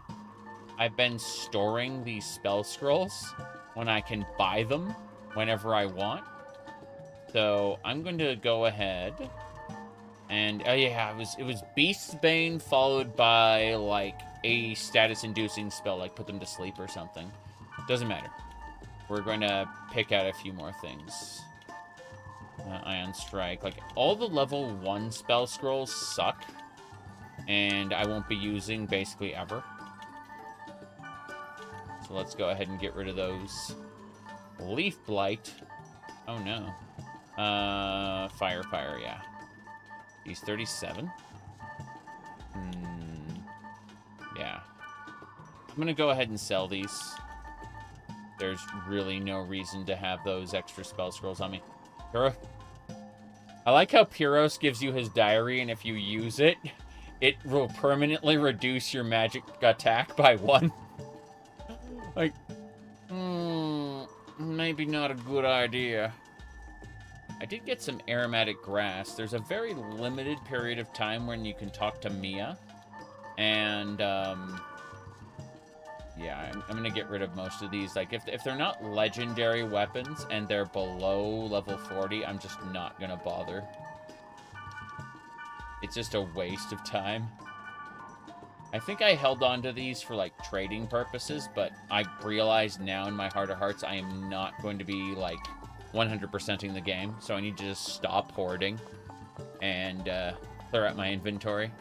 I've been storing these spell scrolls when I can buy them whenever I want. So I'm going to go ahead and oh yeah, it was Beast's Bane followed by like a status-inducing spell, like put them to sleep or something. Doesn't matter. We're going to pick out a few more things. Ion Strike. Like all the level 1 spell scrolls suck, and I won't be using basically ever. So let's go ahead and get rid of those. Leaf Blight. Oh no. Fire, yeah. He's 37. Yeah. I'm gonna go ahead and sell these. There's really no reason to have those extra spell scrolls on me. I like how Pyros gives you his diary, and if you use it, it will permanently reduce your magic attack by 1. Like, maybe not a good idea. I did get some aromatic grass. There's a very limited period of time when you can talk to Mia. And, yeah, I'm going to get rid of most of these. Like, if they're not legendary weapons and they're below level 40, I'm just not going to bother. It's just a waste of time. I think I held on to these for, like, trading purposes, but I realize now in my heart of hearts I am not going to be, like, 100%ing the game, so I need to just stop hoarding and clear out my inventory.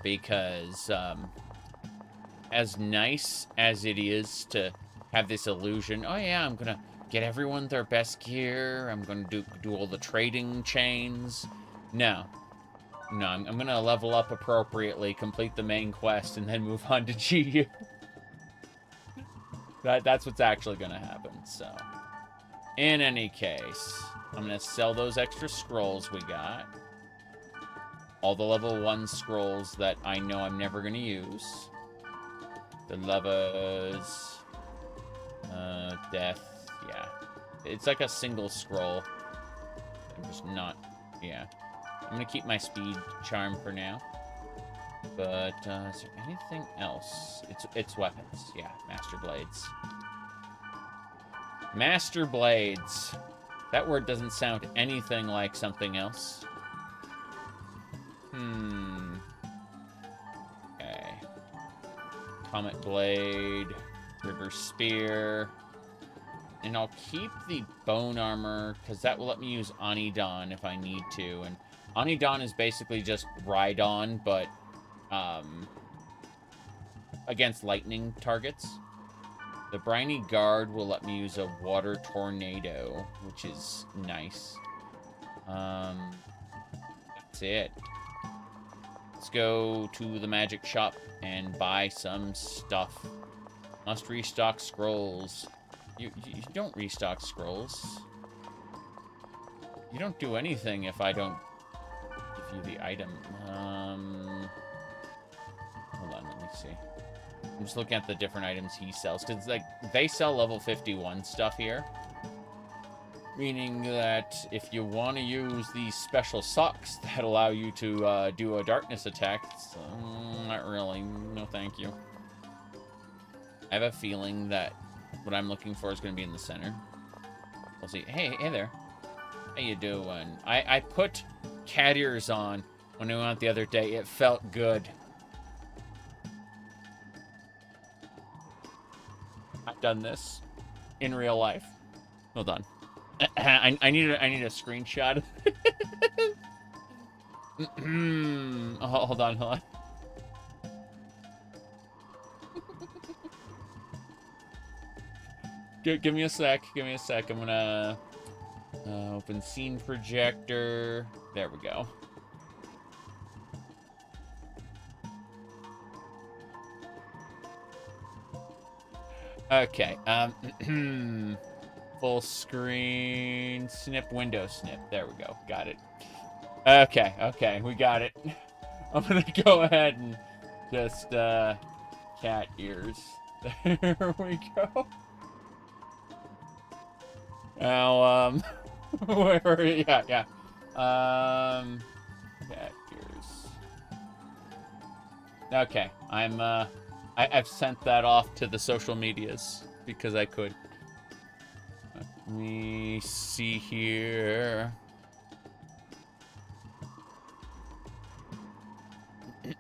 Because, as nice as it is to have this illusion, oh yeah, I'm gonna get everyone their best gear, I'm gonna do all the trading chains. No, I'm gonna level up appropriately, complete the main quest, and then move on to GU. That's what's actually gonna happen, so. In any case, I'm gonna sell those extra scrolls we got. All the level 1 scrolls that I know I'm never gonna use. The lovers. Death. Yeah. It's like a single scroll. I'm just not... Yeah. I'm gonna keep my speed charm for now. But, is there anything else? It's weapons. Yeah, Master Blades. Master Blades. That word doesn't sound anything like something else. Okay. Comet Blade. River Spear. And I'll keep the Bone Armor, because that will let me use Onidon if I need to. And Onidon is basically just Rhydon, but against lightning targets. The Briny Guard will let me use a Water Tornado, which is nice. That's it. Let's go to the magic shop and buy some stuff. Must restock scrolls. You don't restock scrolls. You don't do anything if I don't give you the item. Hold on, let me see. I'm just looking at the different items he sells. Because, like, they sell level 51 stuff here. Meaning that if you want to use these special socks that allow you to do a darkness attack, not really. No, thank you. I have a feeling that what I'm looking for is going to be in the center. We'll see. Hey there. How you doing? I put cat ears on when I went out the other day. It felt good. I've done this in real life. Hold on. I need a screenshot. Hold on. Give me a sec. I'm gonna open scene projector. There we go. Okay. Full screen snip, window snip. There we go. Got it. Okay, we got it. I'm gonna go ahead and just cat ears. There we go. Now, where? Yeah. Cat ears. Okay, I've sent that off to the social medias because I could. Let me see here.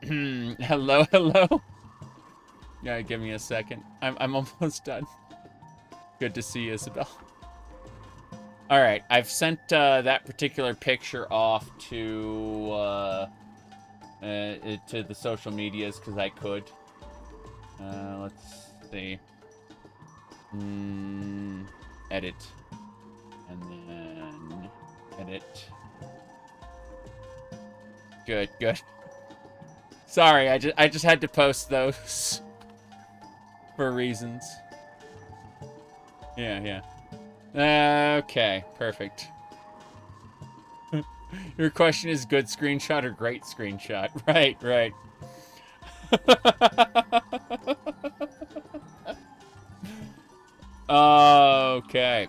Hello. Yeah, give me a second. I'm almost done. Good to see you, Isabel. All right, I've sent that particular picture off to the social medias because I could. Let's see. Edit. And then edit. Good. Sorry, I just had to post those for reasons. Yeah. Okay, perfect. Your question is good screenshot or great screenshot? Right. Okay.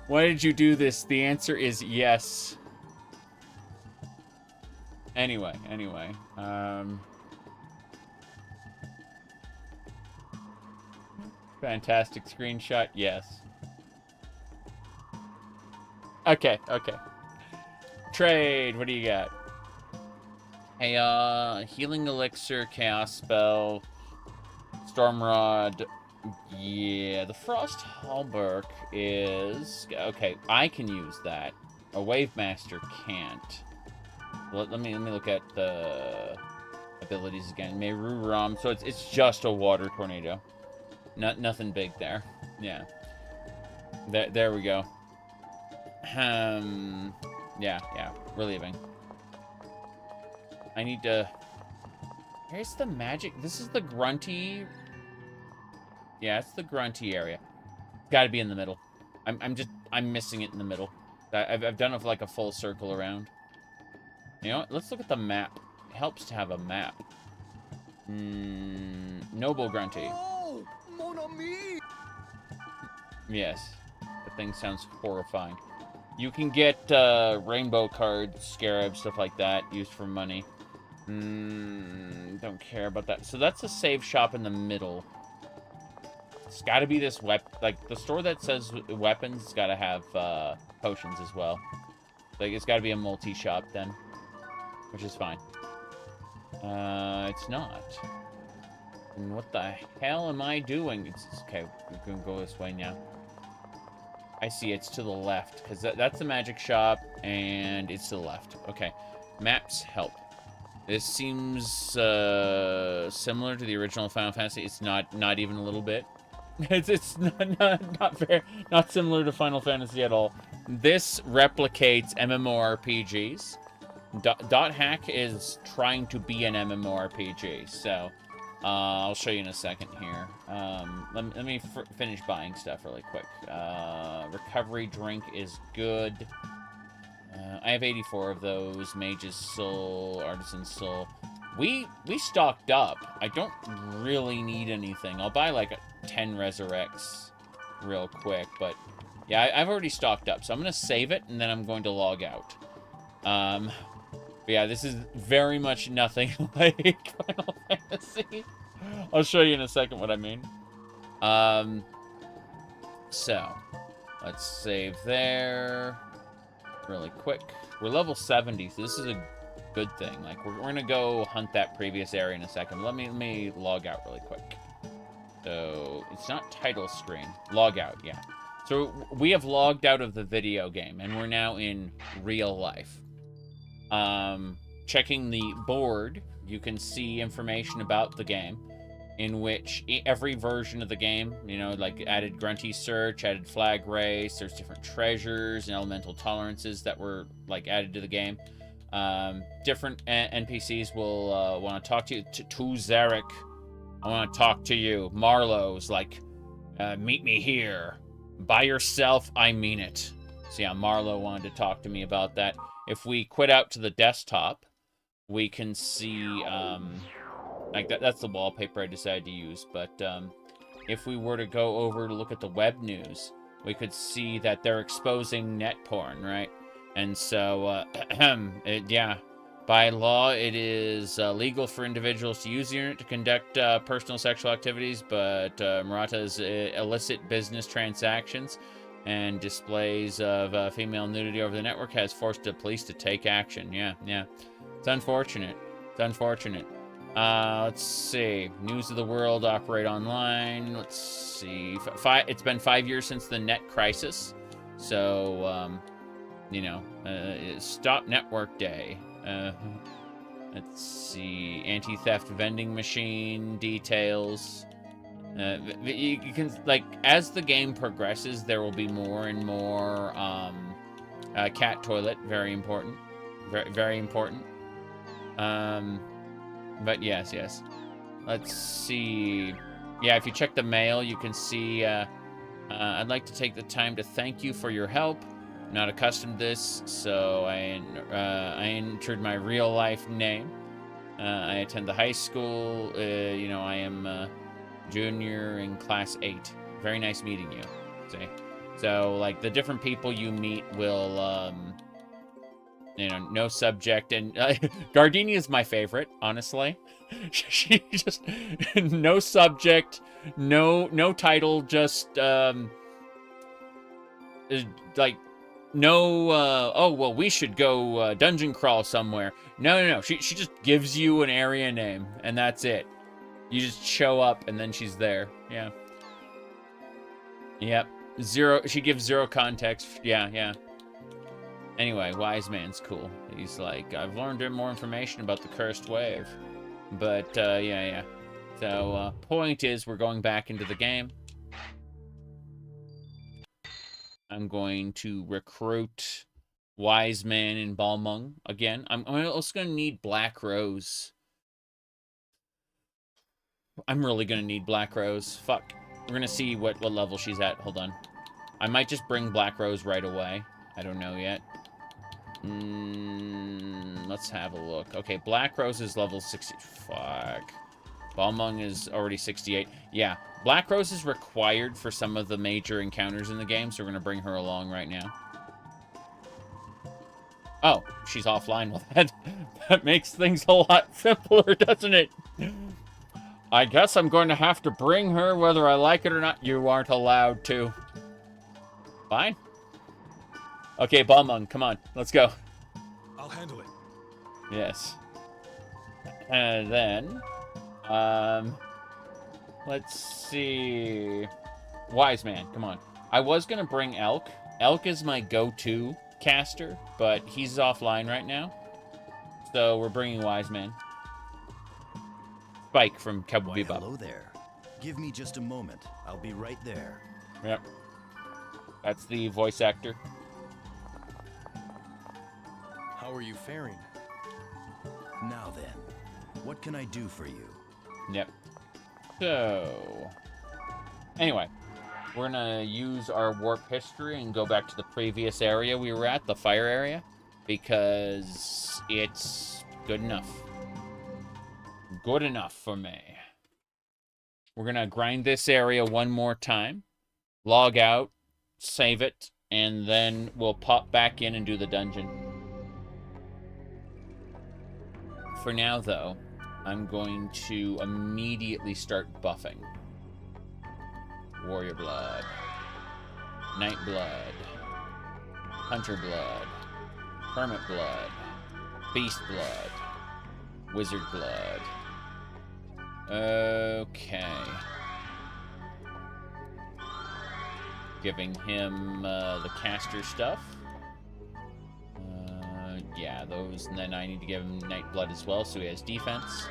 Why did you do this? The answer is yes. Anyway. Fantastic screenshot, yes. Okay, okay. Trade, what do you got? Hey, healing elixir, chaos spell, storm rod. Yeah, the frost halberg is okay. I can use that. A wave master can't. Let me look at the abilities again. Meru Ram. So it's just a water tornado. Nothing big there. Yeah. There we go. Yeah, we're leaving. I need to... Here's the magic... This is the grunty... Yeah, it's the grunty area. It's gotta be in the middle. I'm missing it in the middle. I've done it like a full circle around. You know what? Let's look at the map. It helps to have a map. Noble grunty. Oh, mon ami! Yes. The thing sounds horrifying. You can get rainbow cards, scarabs, stuff like that, used for money. Don't care about that. So that's a save shop in the middle. It's got to be this like the store that says weapons. It's got to have potions as well. Like it's got to be a multi-shop then, which is fine. It's not. And what the hell am I doing? It's okay. We can go this way now. I see it's to the left, because that's the magic shop, and it's to the left. Okay. Maps help. This seems similar to the original Final Fantasy. It's not even a little bit. It's not fair. Not similar to Final Fantasy at all. This replicates MMORPGs. Dot Hack is trying to be an MMORPG, so... I'll show you in a second here. Let me finish buying stuff really quick. Recovery drink is good. I have 84 of those. Mage's Soul, Artisan Soul. We stocked up. I don't really need anything. I'll buy like 10 Resurrects real quick, but yeah, I've already stocked up. So I'm going to save it, and then I'm going to log out. But yeah, this is very much nothing like Final Fantasy. I'll show you in a second what I mean. So, let's save there really quick. We're level 70, so this is a good thing. Like, we're going to go hunt that previous area in a second. Let me log out really quick. So, it's not title screen. Log out, yeah. So, we have logged out of the video game, and we're now in real life. Checking the board, you can see information about the game, in which every version of the game, you know, like added Grunty Search, added Flag Race, there's different treasures and elemental tolerances that were, like, added to the game. Different NPCs will want to talk to you. To Zarek, I want to talk to you. Marlowe's like, meet me here. By yourself, I mean it. So yeah, Marlowe wanted to talk to me about that. If we quit out to the desktop, we can see, like that's the wallpaper I decided to use, but if we were to go over to look at the web news, we could see that they're exposing net porn, right? And so, yeah, by law, it is legal for individuals to use the internet to conduct personal sexual activities, but Murata's illicit business transactions and displays of female nudity over the network has forced the police to take action. Yeah. It's unfortunate. It's unfortunate. Let's see. News of the World operate online. Let's see. It's been 5 years since the net crisis. So, you know, stop network day. Let's see. Anti-theft vending machine details. You can, like, as the game progresses, there will be more and more cat toilet. Very important. Very, very important. But yes. Let's see. Yeah, if you check the mail, you can see, I'd like to take the time to thank you for your help. I'm not accustomed to this, so I entered my real life name. I attend the high school. You know, I am junior in class 8. Very nice meeting you. See? So, like, the different people you meet will, you know, no subject, and Gardenia is my favorite, honestly. She just no subject, no title, just like no, oh, well, we should go dungeon crawl somewhere. No. She just gives you an area name, and that's it. You just show up, and then she's there. Yeah. Yep. She gives zero context. Yeah. Anyway, Wise Man's cool. He's like, I've learned more information about the Cursed Wave. But, yeah. So, point is, we're going back into the game. I'm going to recruit Wise Man and Balmung again. I'm also going to need Black Rose. I'm really going to need Black Rose. Fuck. We're going to see what level she's at. Hold on. I might just bring Black Rose right away. I don't know yet. Let's have a look. Okay, Black Rose is level 60. Fuck. Balmung is already 68. Yeah, Black Rose is required for some of the major encounters in the game, so we're going to bring her along right now. Oh, she's offline. Well, that makes things a lot simpler, doesn't it? I guess I'm going to have to bring her whether I like it or not. You aren't allowed to. Fine. Okay, Balmung, come on. Let's go. I'll handle it. Yes. And then... let's see. Wise Man, come on. I was gonna bring Elk. Elk is my go-to caster, but he's offline right now. So we're bringing Wise Man. Spike from Cowboy Why, Bebop. hello there. Give me just a moment. I'll be right there. Yep. That's the voice actor. How are you faring? Now then, what can I do for you? Yep. So, anyway, we're gonna use our warp history and go back to the previous area we were at, the fire area, because it's good enough. Good enough for me. We're gonna grind this area one more time, log out, save it, and then we'll pop back in and do the dungeon. For now, though, I'm going to immediately start buffing. Warrior Blood. Night Blood. Hunter Blood. Hermit Blood. Beast Blood. Wizard Blood. Okay. Giving him the caster stuff. Yeah, those, and then I need to give him Night Blood as well, so he has defense.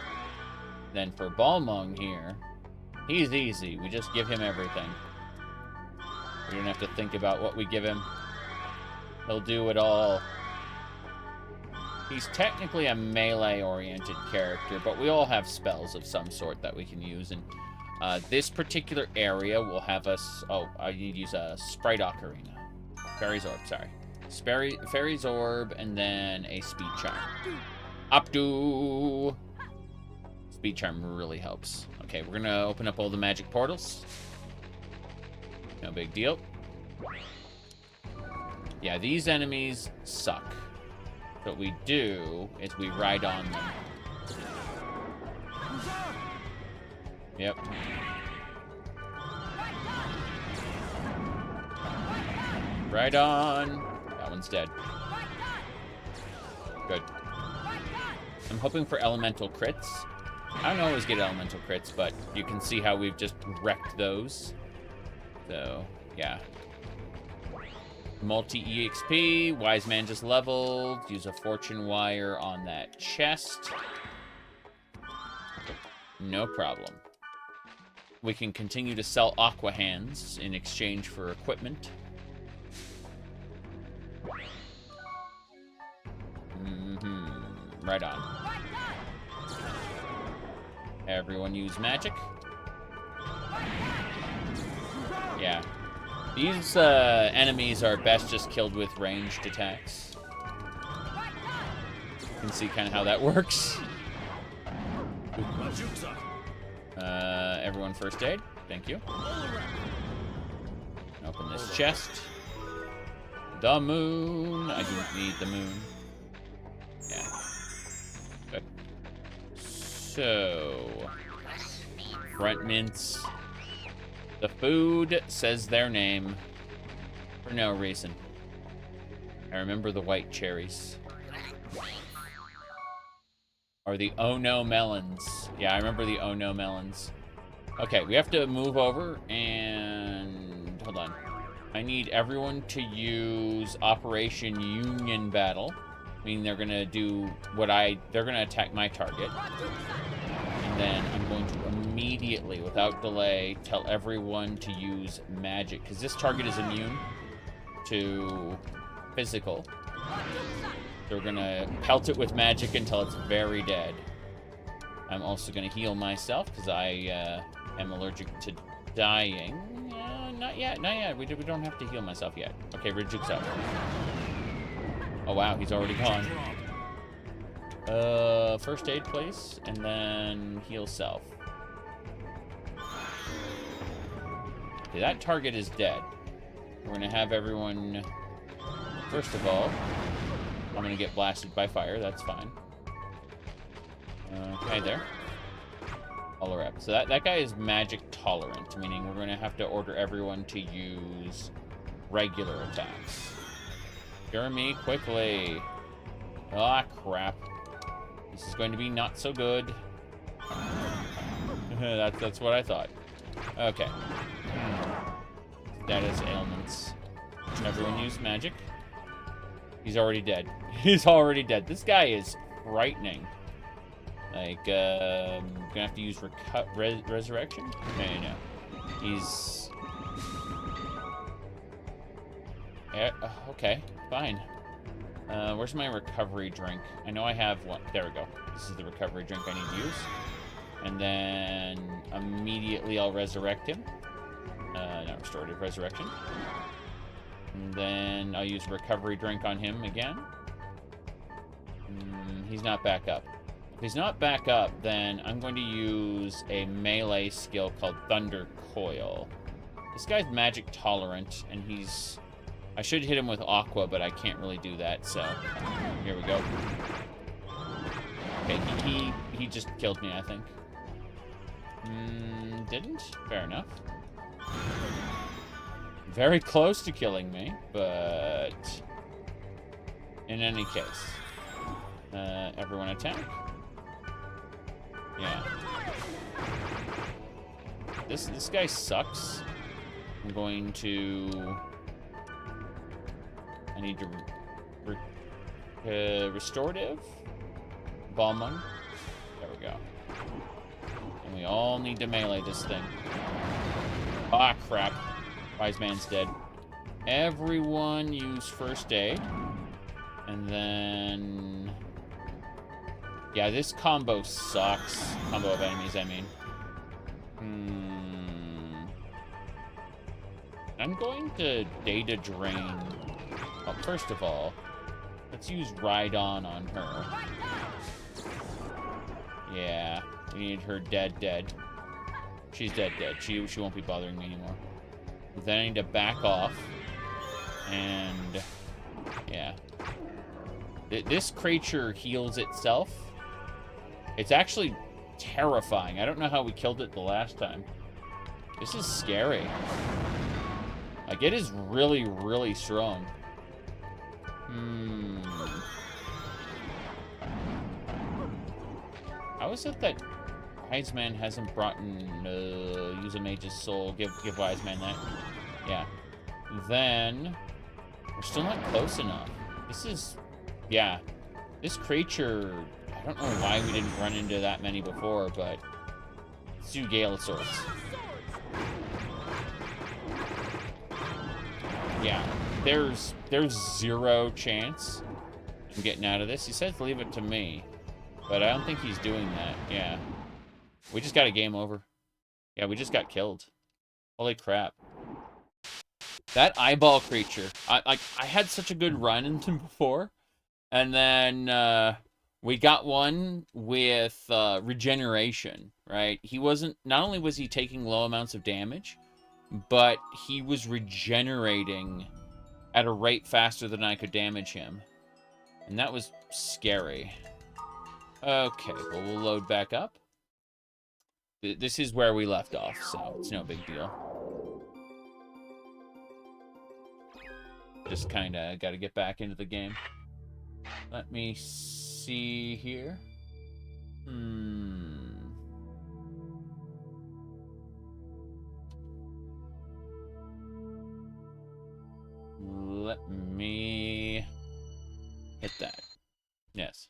Then for Balmung here, he's easy. We just give him everything. We don't have to think about what we give him. He'll do it all. He's technically a melee-oriented character, but we all have spells of some sort that we can use, and this particular area will have us... Oh, I need to use a Sprite Ocarina. Fairy's Orb, sorry. Fairy's Orb, and then a Speed Charm. Updo! Speed Charm really helps. Okay, we're gonna open up all the magic portals. No big deal. Yeah, these enemies suck. What we do is we ride on them. Yep. Right on. That one's dead. Good. I'm hoping for elemental crits. I don't always get elemental crits, but you can see how we've just wrecked those. So, yeah. Multi-EXP. Wise Man just leveled. Use a fortune wire on that chest. No problem. We can continue to sell Aqua Hands in exchange for equipment. Right on. Everyone use magic. Yeah. These enemies are best just killed with ranged attacks. You can see kind of how that works. Everyone first aid. Thank you. Open this chest. The moon. I don't need the moon. Yeah. Good. So, front mints. The food says their name for no reason. I remember the white cherries. Or the oh no melons. Yeah, I remember the oh no melons. Okay, we have to move over and... Hold on. I need everyone to use Operation Union Battle. Meaning they're gonna do what they're gonna attack my target. And then I'm going to immediately, without delay, tell everyone to use magic. Because this target is immune to physical. They're gonna pelt it with magic until it's very dead. I'm also gonna heal myself because I am allergic to dying. Not yet, not yet. We don't have to heal myself yet. Okay, Ridguk's up. Oh wow, he's already gone. First aid, please, and then heal self. Okay, that target is dead. We're gonna have everyone. First of all, I'm gonna get blasted by fire. That's fine. Hi there. Color up. So that guy is magic tolerant, meaning we're gonna have to order everyone to use regular attacks. Cure me quickly. Ah, crap. This is going to be not so good. That's what I thought. Okay. Status ailments. Everyone use magic. He's already dead. He's already dead. This guy is frightening. Like, I'm gonna have to use resurrection? No. He's... Yeah, okay, fine. Where's my recovery drink? I know I have one. There we go. This is the recovery drink I need to use. And then immediately I'll resurrect him. Not restorative, resurrection. And then I'll use recovery drink on him again. He's not back up. If he's not back up, then I'm going to use a melee skill called Thunder Coil. This guy's magic tolerant, and he's... I should hit him with Aqua, but I can't really do that, so... Here we go. Okay, he just killed me, I think. Didn't? Fair enough. Very close to killing me, but... In any case. Everyone attack. Yeah. This guy sucks. I'm going to... I need to... restorative? Balmung. There we go. And we all need to melee this thing. Ah, crap. Wise man's dead. Everyone use first aid. And then... Yeah, this combo sucks. Combo of enemies, I mean. I'm going to data drain. Well, first of all, let's use Ride-On on her. Yeah, we need her dead. She's dead. She won't be bothering me anymore. Then I need to back off. And... yeah. This creature heals itself. It's actually terrifying. I don't know how we killed it the last time. This is scary. Like, it is really, really strong. How is it that Wise Man hasn't brought in use a mage's soul? Give Wise Man that. Yeah. Then we're still not close enough. This is, yeah. This creature, I don't know why we didn't run into that many before, but let's do Gale of Swords. Yeah, there's zero chance I'm getting out of this. He says leave it to me, but I don't think he's doing that. Yeah, we just got a game over. Yeah, we just got killed. Holy crap. That eyeball creature, I had such a good run into him before, and then we got one with regeneration, right? He wasn't, not only was he taking low amounts of damage, but he was regenerating at a rate faster than I could damage him. And that was scary. Okay, well, we'll load back up. This is where we left off, so it's no big deal. Just kind of got to get back into the game. Let me see here. Let me hit that. Yes.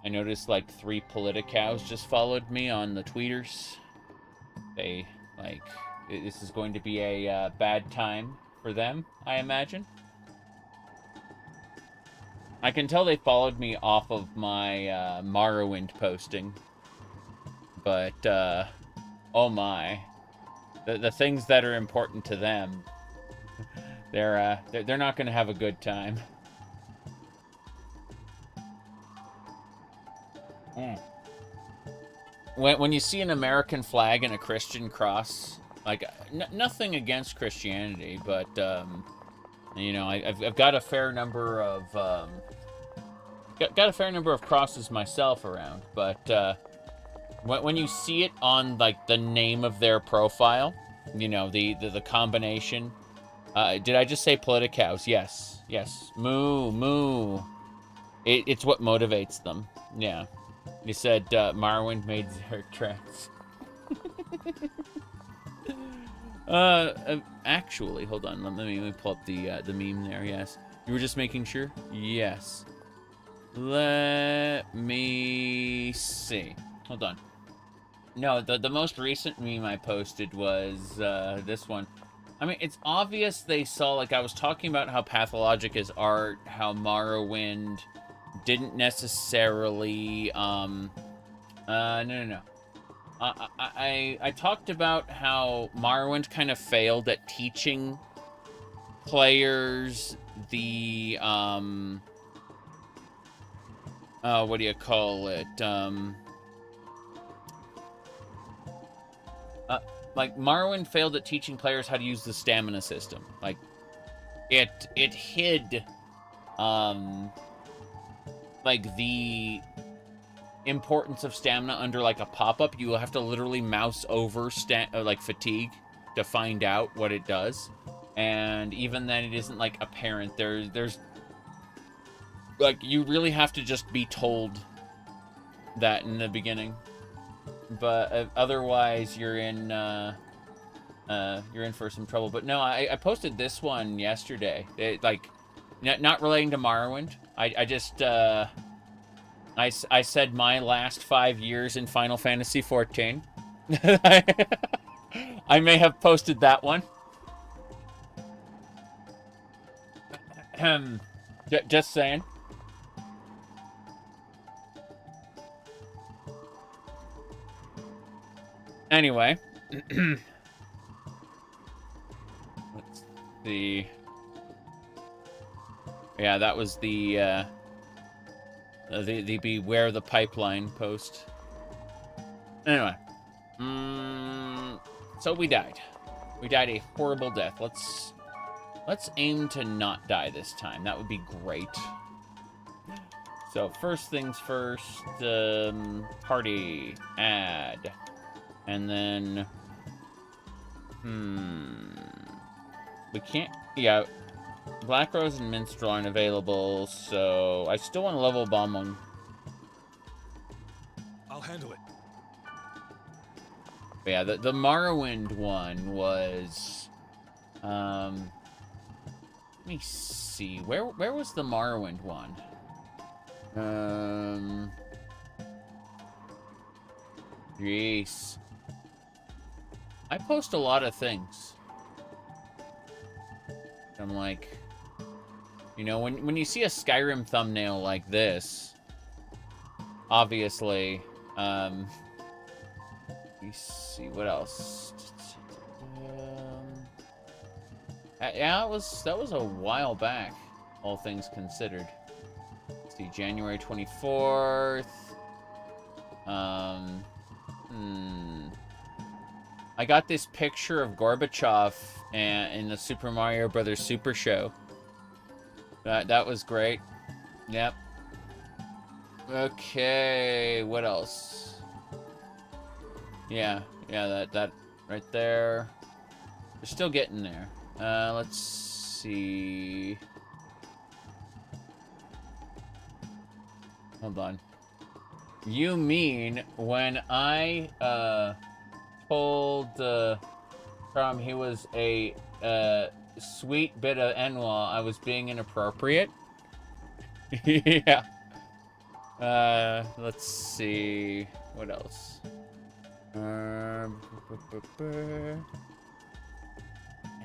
I noticed like 3 Politicows just followed me on the tweeters. They, like, this is going to be a bad time for them, I imagine. I can tell they followed me off of my Morrowind posting. But, oh my. The things that are important to them, they're not going to have a good time. When you see an American flag and a Christian cross, like, nothing against Christianity, but, you know, I've got a fair number of, got a fair number of crosses myself around, but, when you see it on, like, the name of their profile, you know, the combination, did I just say Politicows? Yes, yes. Moo, moo. It's what motivates them, yeah. You said Morrowind made their tracks. Actually, hold on. Let me pull up the meme there. Yes, you were just making sure. Yes. Let me see. Hold on. No, the most recent meme I posted was this one. I mean, it's obvious they saw, like, I was talking about how pathologic is art, how Morrowind didn't necessarily, no. I talked about how Morrowind kind of failed at teaching players the, what do you call it, like, Morrowind failed at teaching players how to use the stamina system. Like, it hid, like, the importance of stamina under, like, a pop-up. You will have to literally mouse over, like, fatigue to find out what it does. And even then, it isn't, like, apparent. There's, like, you really have to just be told that in the beginning. But otherwise, you're in for some trouble. But no, I posted this one yesterday. Like, not relating to Morrowind. I just, I said my last 5 years in Final Fantasy XIV. I may have posted that one. Just saying. Anyway. Let's see. Yeah, that was the Beware the Pipeline post. Anyway. So we died. We died a horrible death. Let's aim to not die this time. That would be great. So first things first, party, add. And then, we can't, yeah, Black Rose and Minstrel aren't available, so I still want to level Bombing. I'll handle it. But yeah, the Morrowind one was, let me see, where was the Morrowind one? Jeez. I post a lot of things. I'm like, you know, when you see a Skyrim thumbnail like this, obviously, let me see, what else? Yeah, that was a while back, all things considered. Let's see, January 24th. I got this picture of Gorbachev in the Super Mario Brothers Super Show. That was great. Yep. Okay, what else? Yeah, that right there. We're still getting there. Let's see. Hold on. You mean when I told Tom he was a sweet bit of Enwa, I was being inappropriate? Yeah. Let's see. What else?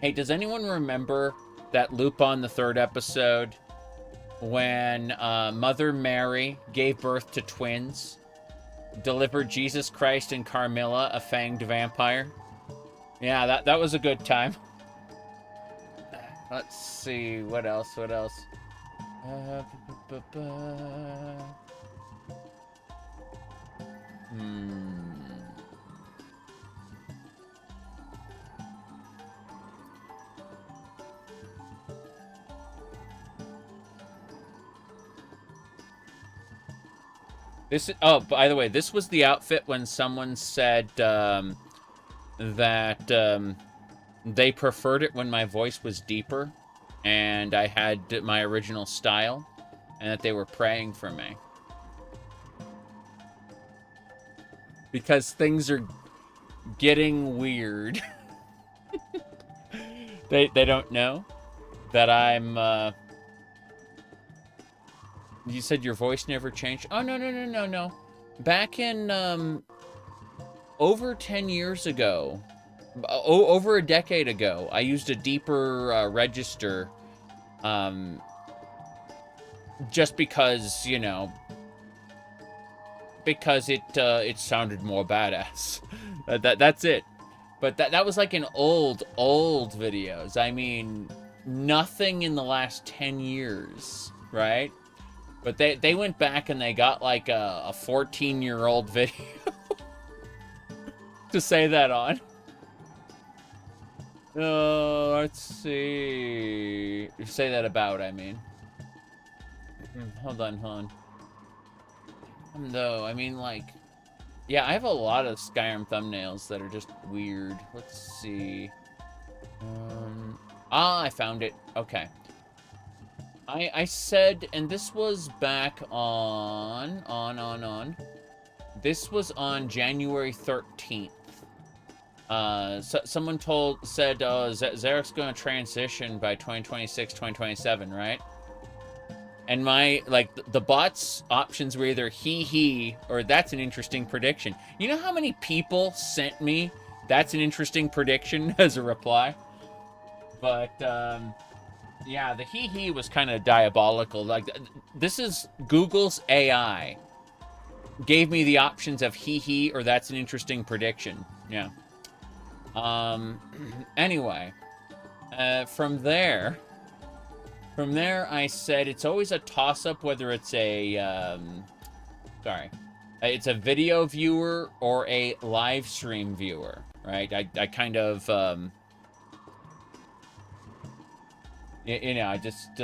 Hey, does anyone remember that Lupin the Third episode when Mother Mary gave birth to twins, delivered Jesus Christ and Carmilla, a fanged vampire? Yeah, that was a good time. Let's see, what else? This, oh, by the way, this was the outfit when someone said that they preferred it when my voice was deeper and I had my original style, and that they were praying for me. Because things are getting weird. They don't know that I'm You said your voice never changed? Oh, no. Back in, over 10 years ago, over a decade ago, I used a deeper register, just because, you know, because it sounded more badass. That's it. But that was like in old videos. I mean, nothing in the last 10 years, right? But they went back and they got like a 14-year-old video to say that on. Let's see. Say that about, I mean. Hold on. No, I mean, like, yeah, I have a lot of Skyrim thumbnails that are just weird. Let's see. I found it. Okay. I said, and this was back on. This was on January 13th. Someone said, Zarek's going to transition by 2026, 2027, right? And the bot's options were either he, or that's an interesting prediction. You know how many people sent me that's an interesting prediction as a reply? But, yeah, the he was kind of diabolical. Like, this is Google's AI. Gave me the options of he, or that's an interesting prediction. Yeah. Anyway. From there, I said it's always a toss-up whether it's a, it's a video viewer or a live stream viewer, right? I kind of, you know, I just,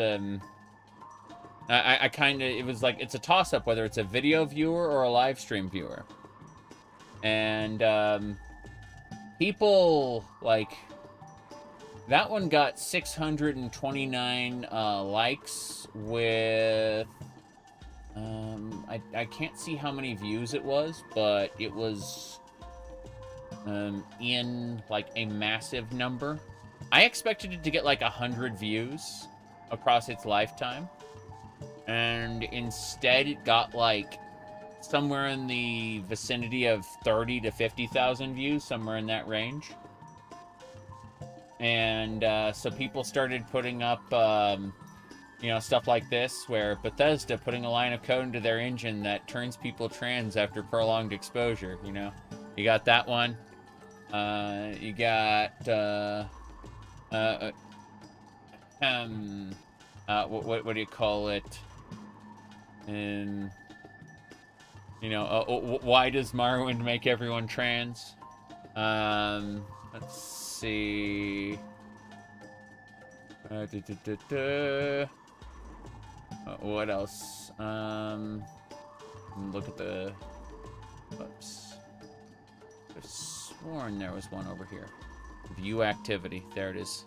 I kind of, it was like, it's a toss-up whether it's a video viewer or a live stream viewer. And, people, like, that one got 629 likes with, I can't see how many views it was, but it was, in, like, a massive number. I expected it to get like 100 views across its lifetime, and instead it got like somewhere in the vicinity of 30 to 50,000 views, somewhere in that range. And so people started putting up, you know, stuff like this, where Bethesda putting a line of code into their engine that turns people trans after prolonged exposure, you know. You got that one. You got, what do you call it? You know, why does Morrowind make everyone trans? Let's see. What else? Look at the... Whoops. I've sworn there was one over here. View activity. There it is.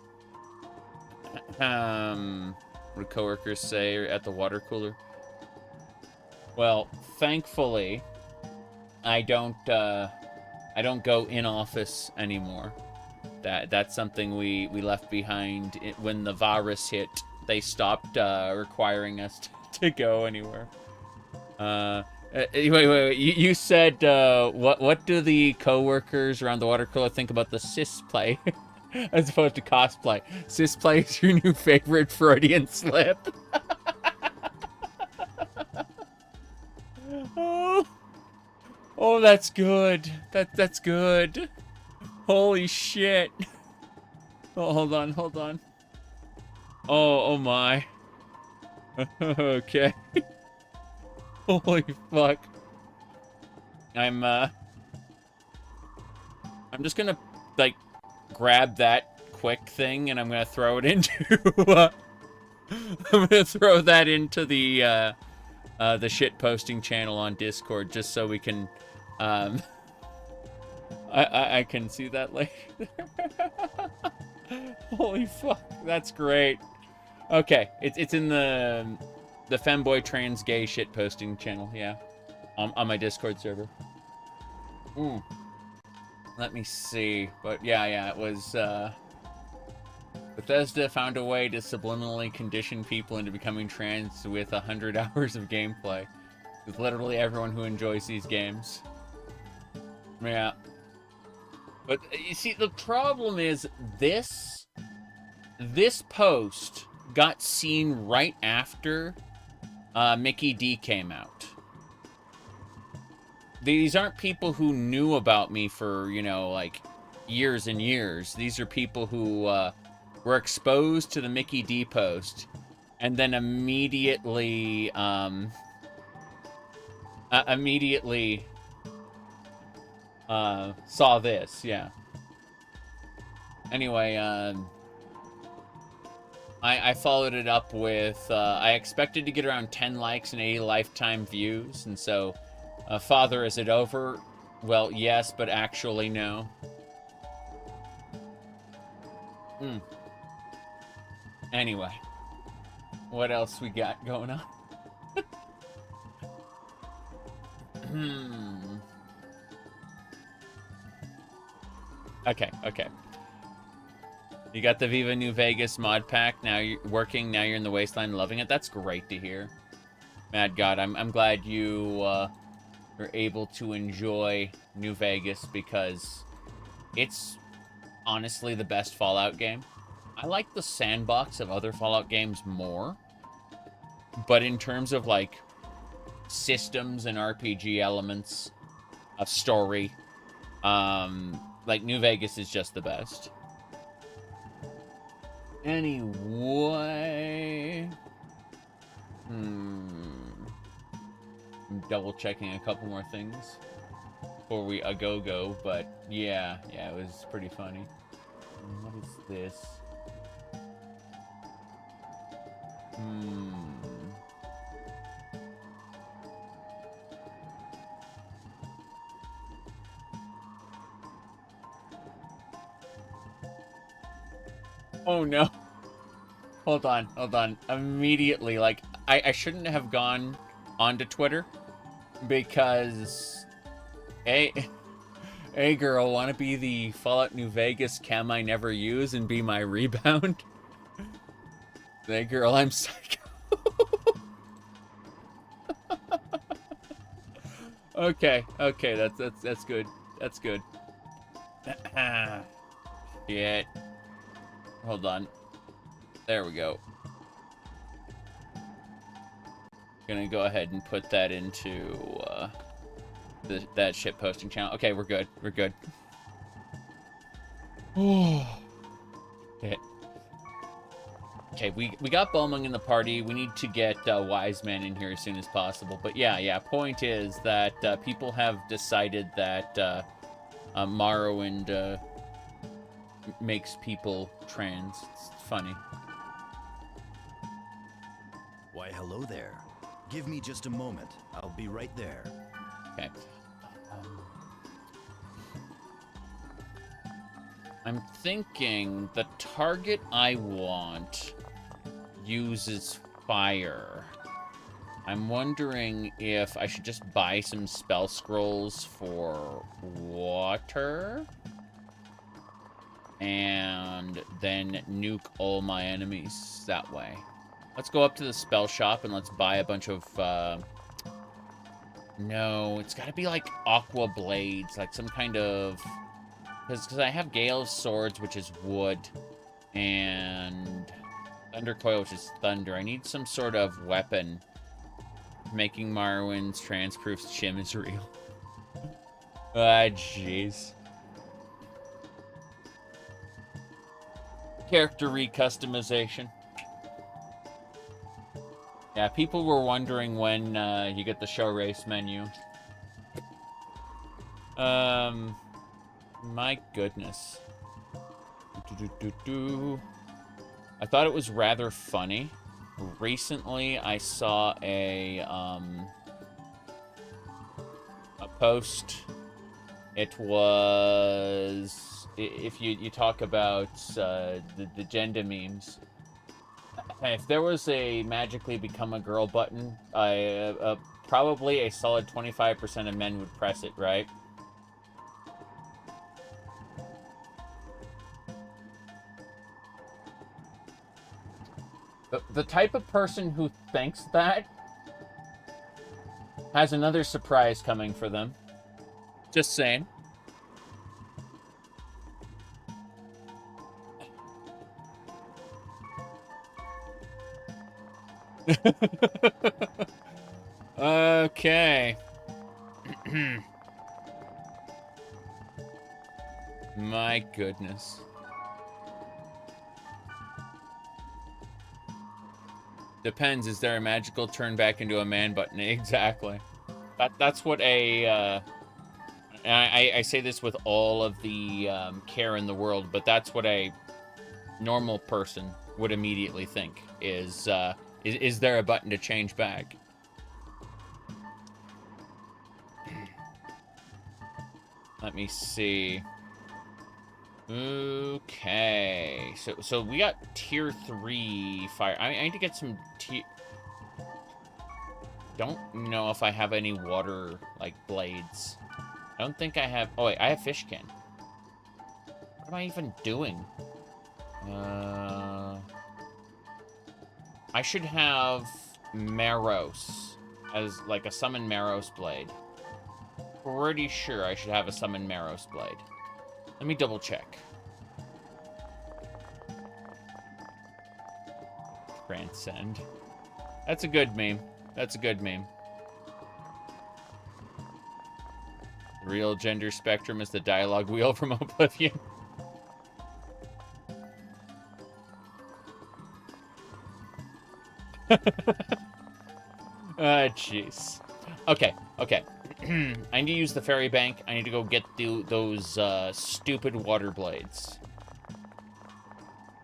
What do coworkers say at the water cooler? Well, thankfully, I don't go in office anymore. That's something we left behind when the virus hit. They stopped requiring us to go anywhere. Wait. You said what do the coworkers around the water cooler think about the cis play as opposed to cosplay? Cis play is your new favorite Freudian slip. Oh, that's good. That's good. Holy shit. Oh, hold on. Oh my. Okay. Holy fuck. I'm just gonna, like, grab that quick thing and I'm gonna throw it into, I'm gonna throw that into the shit posting channel on Discord just so we can, I can see that later. Holy fuck, that's great. Okay, it's in the femboy trans gay shit posting channel, yeah, on my Discord server. Let me see, but yeah, it was Bethesda found a way to subliminally condition people into becoming trans with 100 hours of gameplay. With literally everyone who enjoys these games. Yeah. But you see, the problem is this post got seen right after Mickey D came out. These aren't people who knew about me for, you know, like, years and years. These are people who were exposed to the Mickey D post and then immediately saw this, yeah. Anyway, I followed it up with, I expected to get around 10 likes and 80 lifetime views, and so, Father, is it over? Well, yes, but actually, no. Anyway, what else we got going on? Okay. You got the Viva New Vegas mod pack. Now you're working. Now you're in the wasteland, loving it. That's great to hear. Mad God, I'm glad you are able to enjoy New Vegas because it's honestly the best Fallout game. I like the sandbox of other Fallout games more, but in terms of like systems and RPG elements of story, like New Vegas is just the best. Anyway, I'm double checking a couple more things before we go, but yeah, it was pretty funny. What is this? Oh no. Hold on. Immediately, like, I shouldn't have gone onto Twitter because hey girl, wanna be the Fallout New Vegas chem I never use and be my rebound? Hey girl, I'm psycho. Okay, that's good. That's good. Shit. Hold on. There we go. Gonna go ahead and put that into that shit posting channel. Okay, we're good. Oh. Okay, we got Bowmung in the party. We need to get Wise Man in here as soon as possible. But yeah. Point is that people have decided that Morrowind makes people trans. It's funny. Why, hello there. Give me just a moment. I'll be right there. Okay. I'm thinking the target I want uses fire. I'm wondering if I should just buy some spell scrolls for water and then nuke all my enemies that way. Let's go up to the spell shop and let's buy a bunch of, no, it's gotta be like aqua blades, like some kind of, because I have Gale's swords, which is wood, and Thundercoil, which is thunder. I need some sort of weapon. Making Marwin's transproofs shim is real. Ah, jeez. Character recustomization. Yeah, people were wondering when you get the show race menu. My goodness. I thought it was rather funny. Recently, I saw a post. It was, if you talk about the gender memes, if there was a magically become a girl button, probably a solid 25% of men would press it, right? The type of person who thinks that has another surprise coming for them. Just saying. Okay. My goodness. Depends. Is there a magical turn back into a man button? Exactly. That's what a... I say this with all of the care in the world, but that's what a normal person would immediately think. Is there a button to change back? Let me see. Okay, so we got tier 3 fire. I need to get some don't know if I have any water like blades. I don't think I have. Oh wait, I have fishkin. What am I even doing? I should have Maros as like a summon Maros blade. Pretty sure I should have a summon Maros blade. Let me double check. Transcend. That's a good meme. That's a good meme. The real gender spectrum is the dialogue wheel from Oblivion. Jeez. Okay, okay. I need to use the ferry bank. I need to go get those stupid water blades.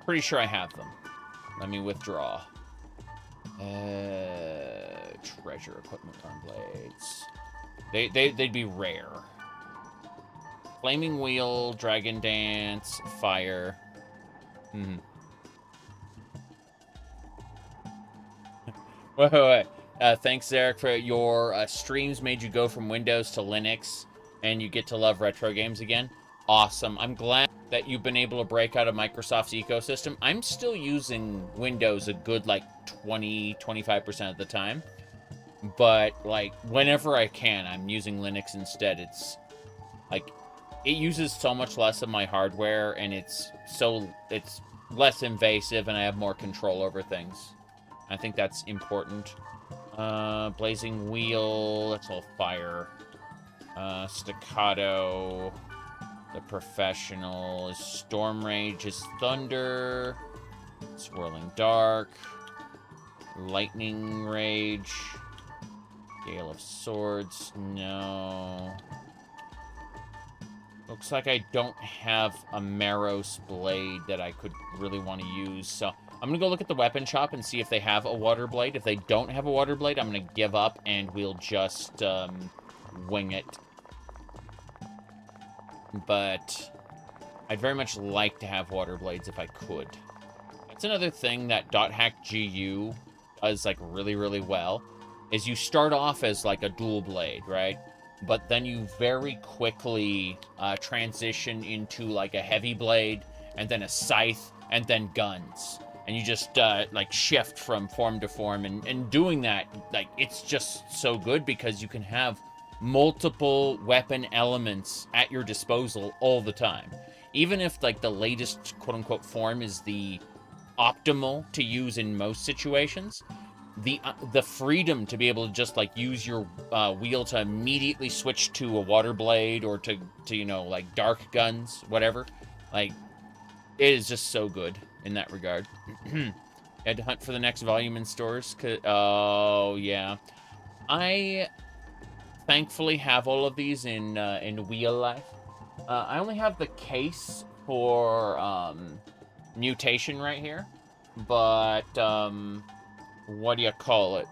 Pretty sure I have them. Let me withdraw. Treasure equipment on blades. They'd be rare. Flaming wheel, dragon dance, fire. Wait. Thanks, Eric, for your streams made you go from Windows to Linux, and you get to love retro games again. Awesome. I'm glad that you've been able to break out of Microsoft's ecosystem. I'm still using Windows a good, like, 20-25% of the time. But, like, whenever I can, I'm using Linux instead. It's, like, it uses so much less of my hardware, and it's less invasive, and I have more control over things. I think that's important. Blazing Wheel, that's all fire. Staccato, the Professional is Storm Rage is Thunder. Swirling Dark. Lightning Rage. Gale of Swords, no. Looks like I don't have a Maros blade that I could really want to use, so I'm going to go look at the weapon shop and see if they have a water blade. If they don't have a water blade, I'm going to give up and we'll just wing it. But I'd very much like to have water blades if I could. That's another thing that .hack.gu does, like, really, really well, is you start off as, like, a dual blade, right? But then you very quickly transition into, like, a heavy blade, and then a scythe, and then guns. And you just, like, shift from form to form. And doing that, like, it's just so good because you can have multiple weapon elements at your disposal all the time. Even if, like, the latest quote-unquote form is the optimal to use in most situations, the freedom to be able to just, like, use your wheel to immediately switch to a water blade or to you know, like, dark guns, whatever, like, it is just so good in that regard. Had to hunt for the next volume in stores. Oh, yeah. I thankfully have all of these in real life. I only have the case for mutation right here, but what do you call it?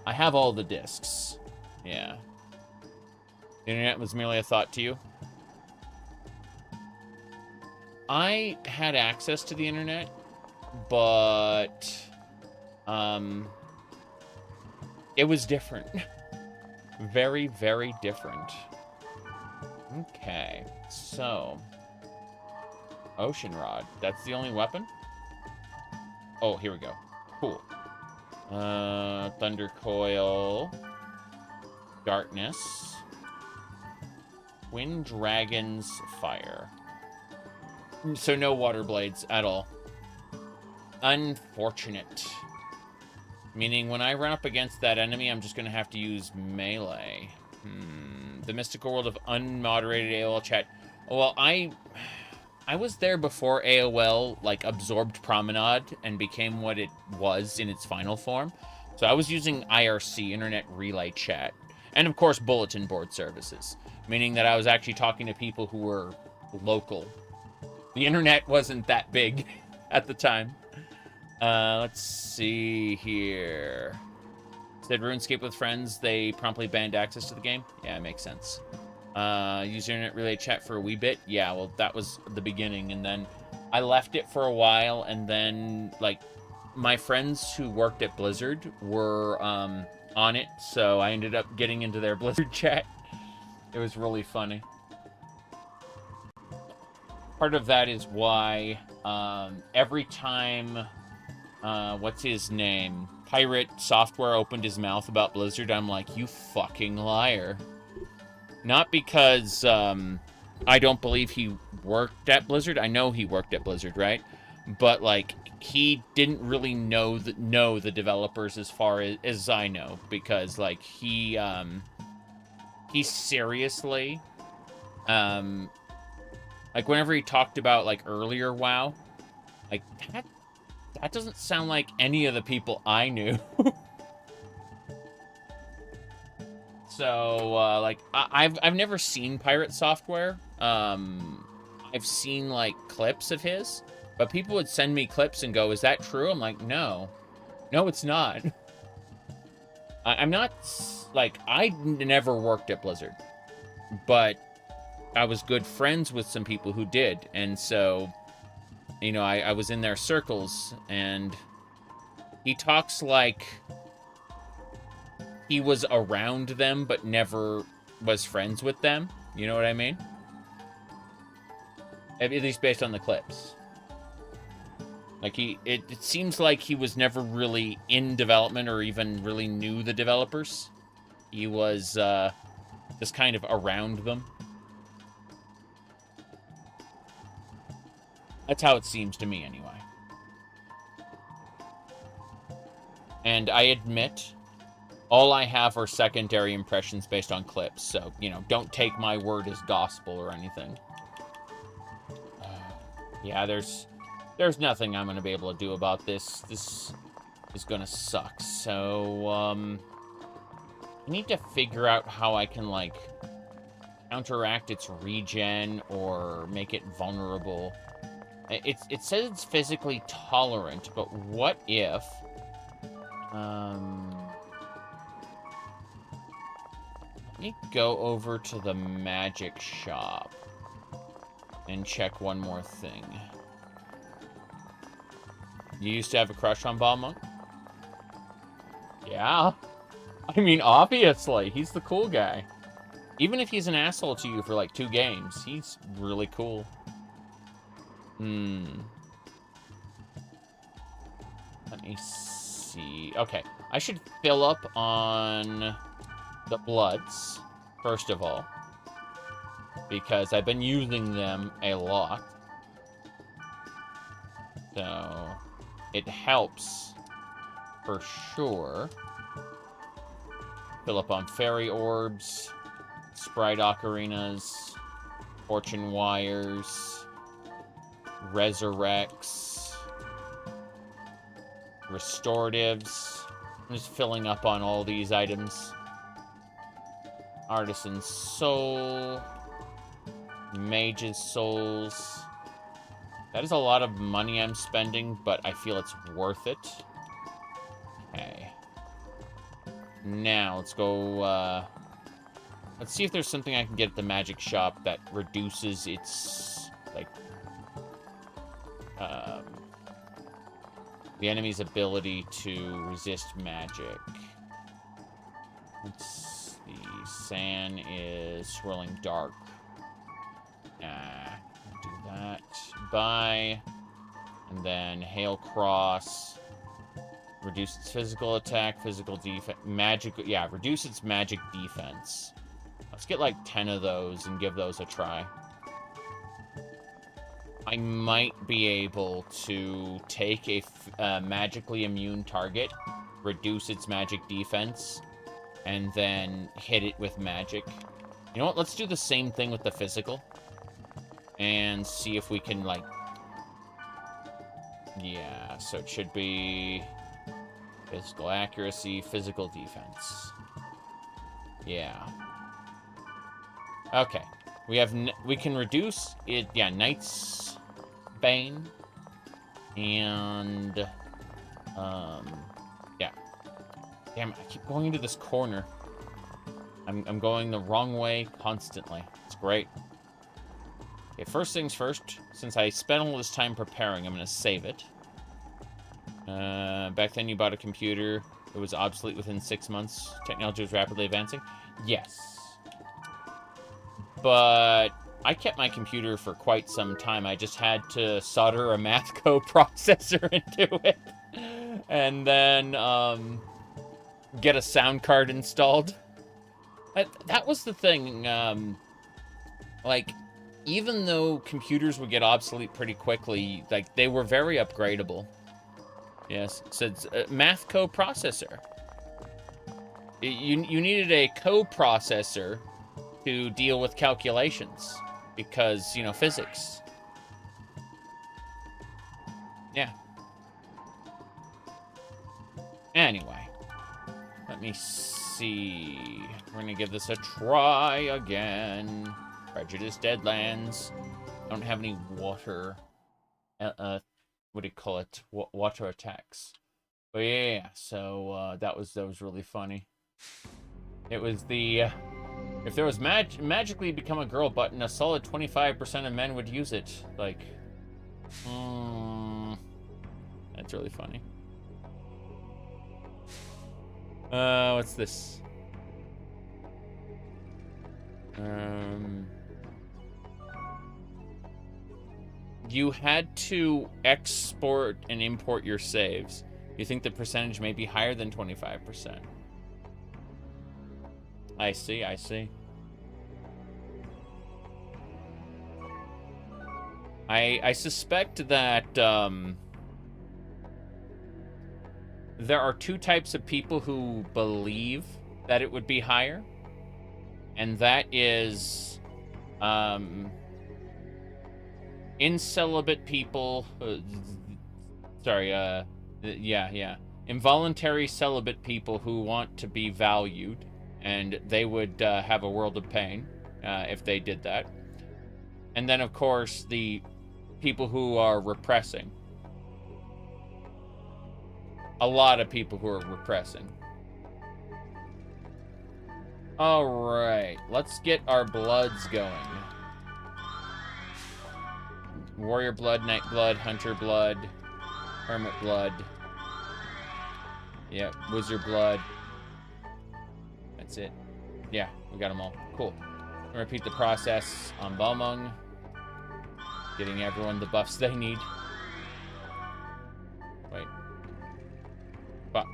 I have all the discs. Yeah. The internet was merely a thought to you. I had access to the internet, but it was different. Very, very different. Okay, so Ocean Rod. That's the only weapon? Oh, here we go. Cool. Thunder Coil. Darkness. Twin Dragon's Fire. So no water blades at all. Unfortunate. Meaning when I run up against that enemy, I'm just going to have to use melee. The mystical world of unmoderated AOL chat. Well, I was there before AOL, like, absorbed Promenade and became what it was in its final form. So I was using IRC, Internet Relay Chat. And, of course, bulletin board services. Meaning that I was actually talking to people who were local. The internet wasn't that big at the time. Let's see here. Said RuneScape with friends, they promptly banned access to the game. Yeah, it makes sense. Use Internet Relay Chat for a wee bit. Yeah, well, that was the beginning, and then I left it for a while, and then, like, my friends who worked at Blizzard were on it, so I ended up getting into their Blizzard chat. It was really funny. Part of that is why every time, what's his name? Pirate Software opened his mouth about Blizzard, I'm like, you fucking liar. Not because I don't believe he worked at Blizzard. I know he worked at Blizzard, right? But, like, he didn't really know the developers as far as I know. Because, like, he seriously... like, whenever he talked about, like, earlier WoW, like, that doesn't sound like any of the people I knew. So, like, I've never seen Pirate Software. I've seen, like, clips of his. But people would send me clips and go, is that true? I'm like, no. No, it's not. I'm not, like, I never worked at Blizzard. But I was good friends with some people who did, and so, you know, I was in their circles, and he talks like he was around them, but never was friends with them. You know what I mean? At least based on the clips. Like, it seems like he was never really in development or even really knew the developers. He was just kind of around them. That's how it seems to me, anyway. And I admit, all I have are secondary impressions based on clips, so, you know, don't take my word as gospel or anything. Yeah, there's nothing I'm going to be able to do about this. This is going to suck. So, I need to figure out how I can, like, counteract its regen or make it vulnerable. It says it's physically tolerant, but what if... Let me go over to the magic shop and check one more thing. You used to have a crush on Balmont? Yeah. I mean, obviously. He's the cool guy. Even if he's an asshole to you for like 2 games, he's really cool. Let me see. Okay, I should fill up on the bloods, first of all, because I've been using them a lot. So, it helps for sure. Fill up on fairy orbs, sprite ocarinas, fortune wires, resurrects, restoratives. I'm just filling up on all these items. Artisan soul, mage's souls. That is a lot of money I'm spending, but I feel it's worth it. Okay. Now, let's go, let's see if there's something I can get at the magic shop that reduces its, like, the enemy's ability to resist magic. Let's see. San is swirling dark. Do that. Buy. And then Hail Cross. Reduce its physical attack, physical defense, magic. Yeah, reduce its magic defense. Let's get like 10 of those and give those a try. I might be able to take a magically immune target, reduce its magic defense, and then hit it with magic. You know what? Let's do the same thing with the physical. And see if we can, like... Yeah, so it should be... Physical accuracy, physical defense. Yeah. Okay. We can reduce it, yeah, Knight's Bane. And, yeah. Damn it, I keep going into this corner. I'm going the wrong way constantly. It's great. Okay, first things first, since I spent all this time preparing, I'm gonna save it. Back then you bought a computer. It was obsolete within 6 months. Technology was rapidly advancing. Yes. But I kept my computer for quite some time. I just had to solder a math coprocessor into it. And then, get a sound card installed. That was the thing, like, even though computers would get obsolete pretty quickly, like, they were very upgradable. Yes, so it's a math coprocessor. You needed a coprocessor to deal with calculations because, you know, physics. Yeah. Anyway, let me see. We're gonna give this a try again. Prejudice Deadlands. Don't have any water. What do you call it? Water attacks. But yeah, so that was really funny. It was the if there was magically become a girl button, a solid 25% of men would use it. Like, that's really funny. What's this? You had to export and import your saves. You think the percentage may be higher than 25%. I see, I see. I suspect that there are 2 types of people who believe that it would be higher. And that is incelibate people, involuntary celibate people who want to be valued, and they would have a world of pain if they did that. And then, of course, the people who are repressing. A lot of people who are repressing. Alright, let's get our bloods going. Warrior blood, knight blood, hunter blood, hermit blood. Yeah, wizard blood. That's it. Yeah, we got them all. Cool. I'll repeat the process on Balmung. Getting everyone the buffs they need. Wait. Fuck.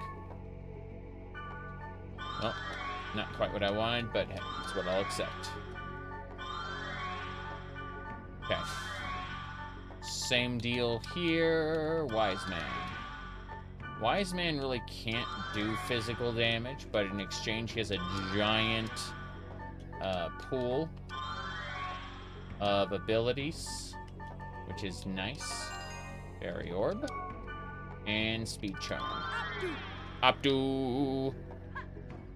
Well, not quite what I wanted, but it's what I'll accept. Okay. Same deal here. Wise Man. Wise Man really can't do physical damage, but in exchange he has a giant pool of abilities, which is nice. Fairy Orb. And Speed Charm. Abdu!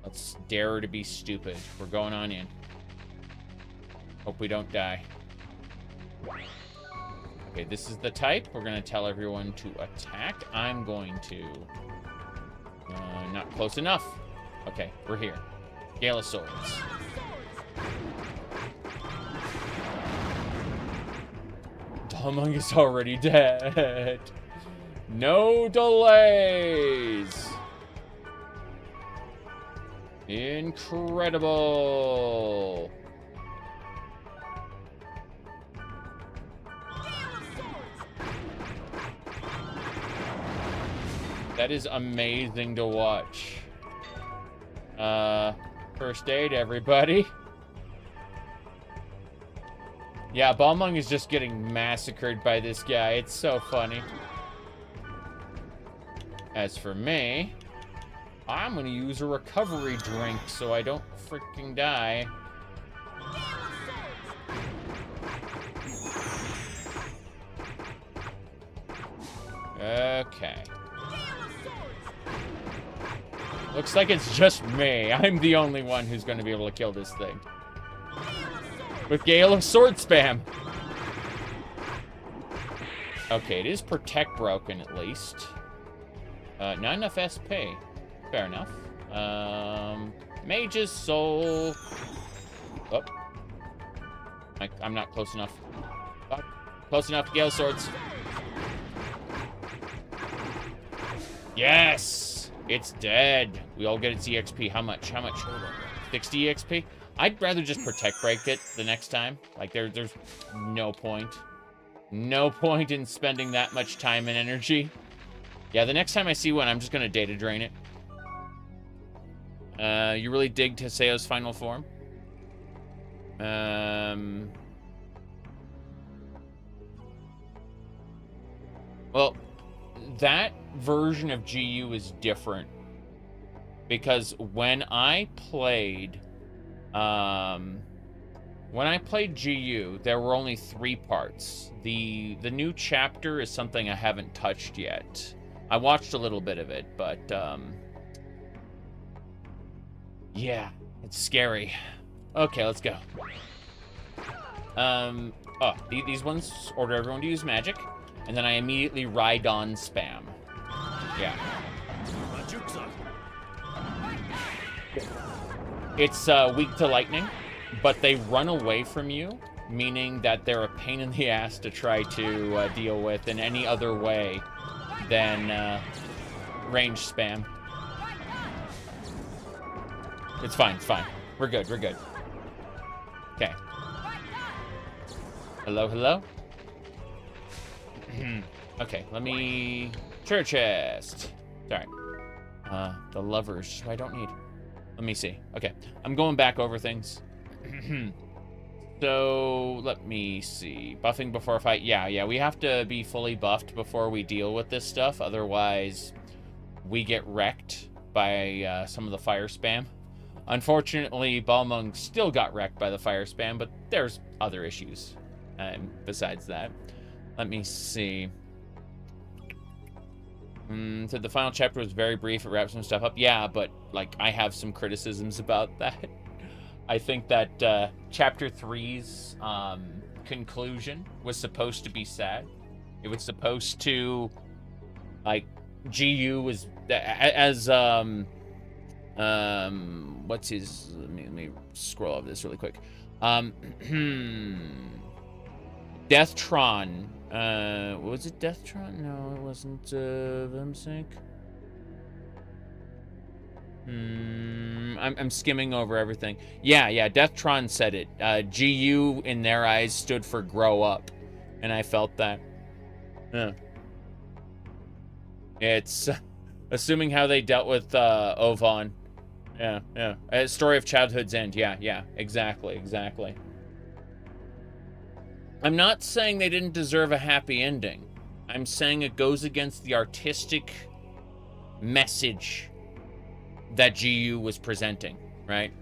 Let's dare to be stupid. We're going on in. Hope we don't die. Okay, this is the type. We're going to tell everyone to attack. I'm going to... not close enough. Okay, we're here. Gale of Swords. Balmung is already dead. No delays. Incredible. That is amazing to watch. First aid, everybody. Yeah, Balmung is just getting massacred by this guy. It's so funny. As for me, I'm gonna use a recovery drink so I don't freaking die. Okay. Looks like it's just me. I'm the only one who's gonna be able to kill this thing. With Gale of Sword spam. Okay, it is Protect broken at least. Not enough SP. Fair enough. Mage's Soul. Oh. I'm not close enough. Close enough. Gale Swords. Yes! It's dead. We all get its EXP. How much? How much? 60 EXP? I'd rather just Protect Break it the next time. Like, there's no point. No point in spending that much time and energy. Yeah, the next time I see one, I'm just gonna data drain it. You really dig Teseo's final form? Well, that version of GU is different. Because when I played GU, there were only 3 parts. The new chapter is something I haven't touched yet. I watched a little bit of it, but yeah, it's scary. Okay, let's go. These ones order everyone to use magic, and then I immediately ride on spam. Yeah. It's weak to lightning, but they run away from you, meaning that they're a pain in the ass to try to deal with in any other way than range spam. It's fine, it's fine. We're good, we're good. Okay. Hello, hello? Okay, let me... Treasure chest. Sorry. The lovers, I don't need... Let me see. Okay, I'm going back over things. So, let me see. Buffing before fight. Yeah, we have to be fully buffed before we deal with this stuff. Otherwise, we get wrecked by some of the fire spam. Unfortunately, Balmung still got wrecked by the fire spam, but there's other issues besides that. Let me see. So the final chapter was very brief. It wrapped some stuff up. Yeah, but, like, I have some criticisms about that. I think that Chapter 3's conclusion was supposed to be sad. It was supposed to, like, GU was as what's his? Let me scroll over this really quick. Deathtron. Was it Deathtron? No, it wasn't. Vimsync. I'm skimming over everything. Yeah. Deathtron said it. GU in their eyes stood for grow up, and I felt that. Yeah. It's assuming how they dealt with Ovan. Yeah. A story of childhood's end. Yeah. Exactly. I'm not saying they didn't deserve a happy ending. I'm saying it goes against the artistic message that GU was presenting, right?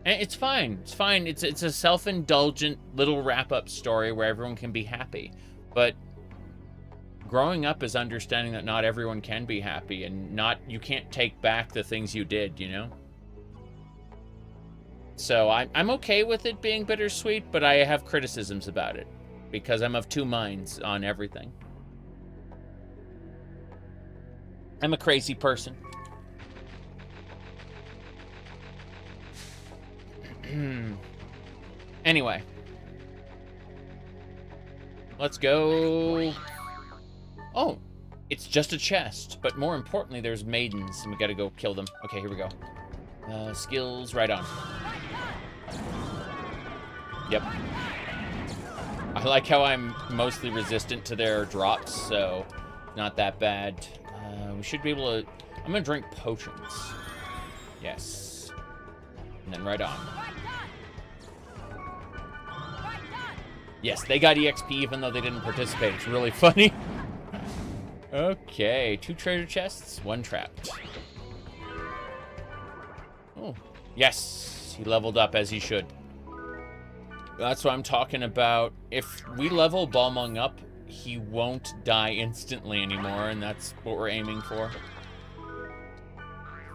And it's fine. It's a self-indulgent little wrap-up story where everyone can be happy. But growing up is understanding that not everyone can be happy, and you can't take back the things you did, you know? So I'm okay with it being bittersweet, but I have criticisms about it because I'm of two minds on everything. I'm a crazy person. Anyway, let's go. Oh, it's just a chest, but more importantly, there's maidens, and we gotta go kill them. Okay, here we go. Skills, right on. Yep. I like how I'm mostly resistant to their drops, so not that bad. We should be able to. I'm gonna drink potions. Yes. And then right on. Yes, they got EXP even though they didn't participate. It's really funny. Okay, 2 treasure chests, 1 trapped. Oh, yes, he leveled up as he should. That's what I'm talking about. If we level Balmung up, he won't die instantly anymore, and that's what we're aiming for.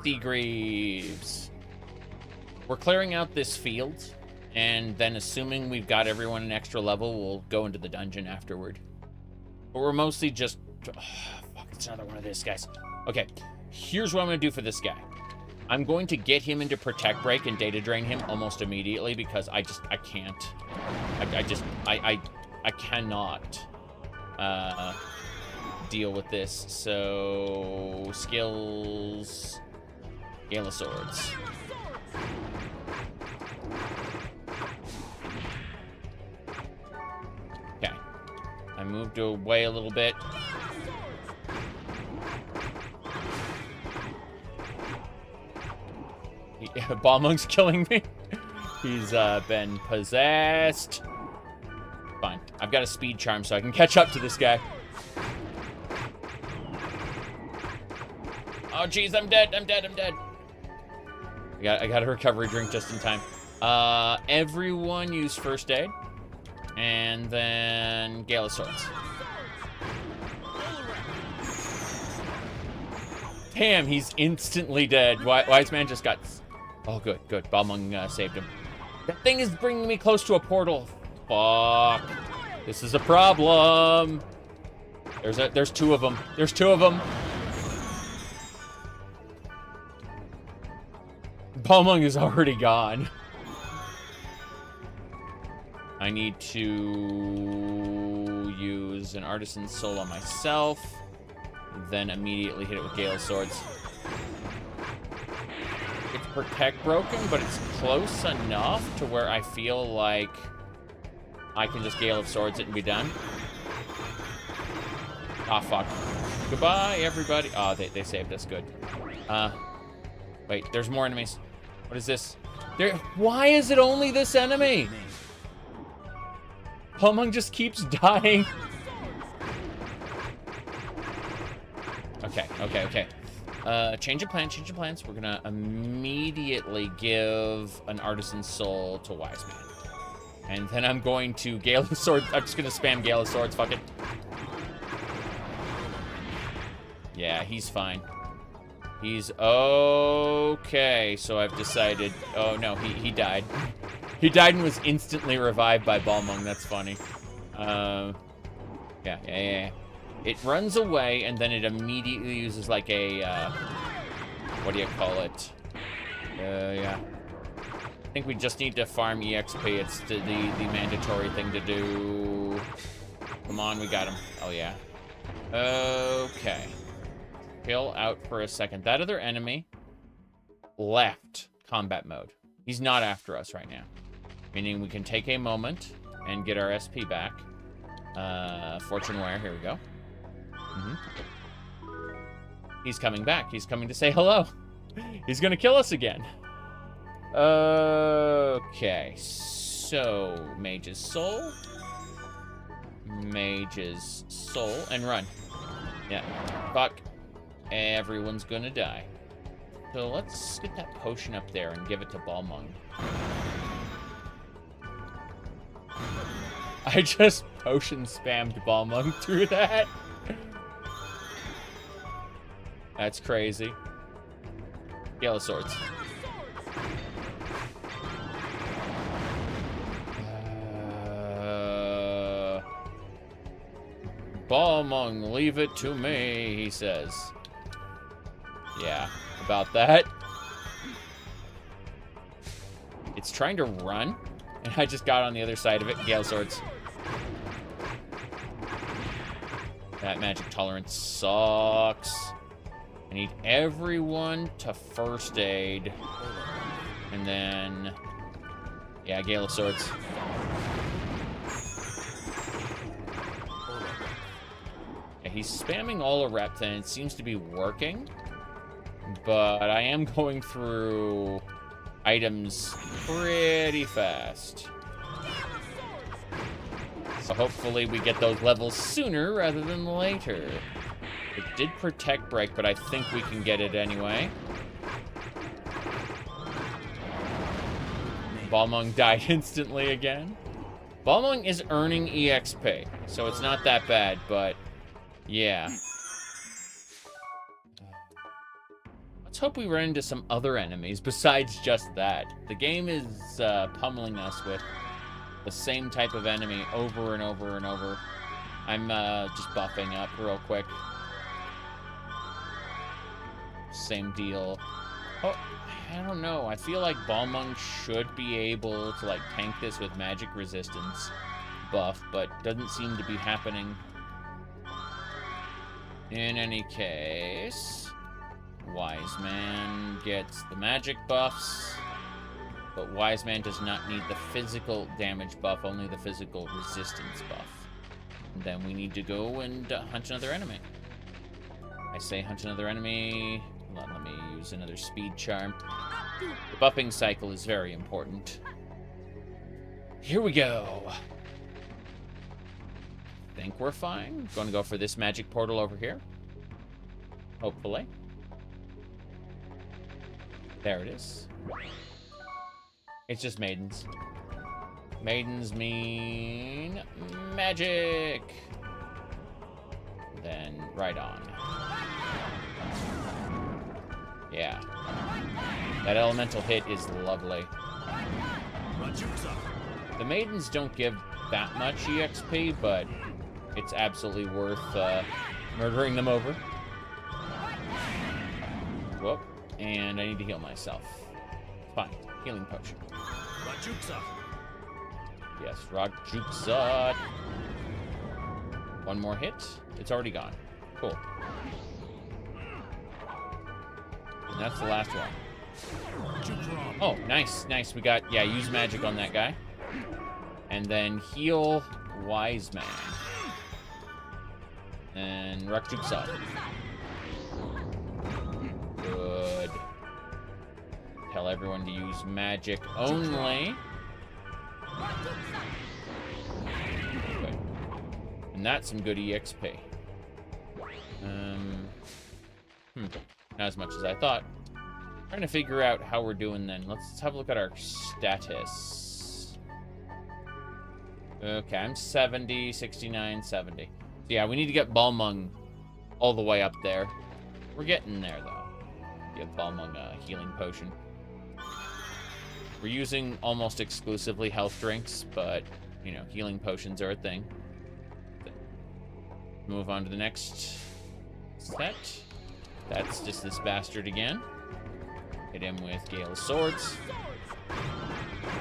Thieves. We're clearing out this field, and then assuming we've got everyone an extra level, we'll go into the dungeon afterward. But we're mostly just... Oh, fuck, it's another one of these guys. Okay, here's what I'm going to do for this guy. I'm going to get him into Protect Break and Data Drain him almost immediately because I can't. I cannot deal with this. So, skills... Gale of Swords. Okay. I moved away a little bit. Balmung's killing me. He's been possessed. Fine. I've got a speed charm so I can catch up to this guy. Oh, jeez, I'm dead. I got a recovery drink just in time. Everyone use first aid. And then Gale of Swords. Damn, he's instantly dead. Wise Man just got... Oh, good. Balmung saved him. That thing is bringing me close to a portal. Fuck. This is a problem. There's 2 of them. There's 2 of them. Balmung is already gone. I need to use an Artisan Soul on myself, then immediately hit it with Gale of Swords. It's Protect broken, but it's close enough to where I feel like I can just Gale of Swords it and be done. Ah, fuck. Goodbye, everybody. Oh, they saved us. Good. Wait, there's more enemies. What is this? Why is it only this enemy? Balmung just keeps dying. Okay. Change of plans. We're gonna immediately give an Artisan Soul to Wise Man. And then I'm going to Gale of Swords. I'm just gonna spam Gale of Swords, fuck it. Yeah, he's fine. He's okay, so I've decided... Oh, no, he died. He died and was instantly revived by Balmung. That's funny. Yeah. It runs away, and then it immediately uses, like, a, what do you call it? Yeah. I think we just need to farm EXP. It's the mandatory thing to do. Come on, we got him. Oh, yeah. Okay. Chill out for a second. That other enemy left combat mode. He's not after us right now. Meaning we can take a moment and get our SP back. Fortune Wear, here we go. He's coming back. He's coming to say hello. He's gonna kill us again. Okay, so Mage's Soul. Mage's Soul, and run. Yeah, fuck. Everyone's gonna die. So let's get that potion up there and give it to Balmung. I just potion spammed Balmung through that. That's crazy. Yellow swords. Balmung, leave it to me, he says. Yeah, about that. It's trying to run, and I just got on the other side of it. Gale swords. That magic tolerance sucks. I need everyone to first aid. And then... yeah, Gale of Swords. Yeah, he's spamming all reps, and it seems to be working. But I am going through items pretty fast. So hopefully we get those levels sooner rather than later. It did protect break, but I think we can get it anyway. Balmung died instantly again. Balmung is earning EXP, so it's not that bad, but yeah. Let's hope we run into some other enemies besides just that. The game is pummeling us with the same type of enemy over and over and over. I'm just buffing up real quick. Same deal. Oh, I don't know. I feel like Balmung should be able to, like, tank this with magic resistance buff, but doesn't seem to be happening. In any case, Wise Man gets the magic buffs, but Wise Man does not need the physical damage buff, only the physical resistance buff. And then we need to go and hunt another enemy. I say hunt another enemy. Let me use another speed charm. The buffing cycle is very important. Here we go. Think we're fine. Going to go for this magic portal over here. Hopefully. There it is. It's just maidens. Maidens mean magic. Then right on. Yeah. That elemental hit is lovely. The maidens don't give that much EXP, but it's absolutely worth murdering them over. Whoop. And I need to heal myself. Fine. Healing potion. Yes, Rajutza. One more hit. It's already gone. Cool. And that's the last one. Oh, nice, nice. We got, yeah, use magic on that guy. And then heal Wise Man. And Rakjuksa. Good. Tell everyone to use magic only. Good. And that's some good EXP. Not as much as I thought. Trying to figure out how we're doing then. Let's have a look at our status. Okay, I'm 70, 69, 70. Yeah, we need to get Balmung all the way up there. We're getting there, though. Give Balmung a healing potion. We're using almost exclusively health drinks, but, you know, healing potions are a thing. Move on to the next set. That's just this bastard again. Hit him with Gale of Swords.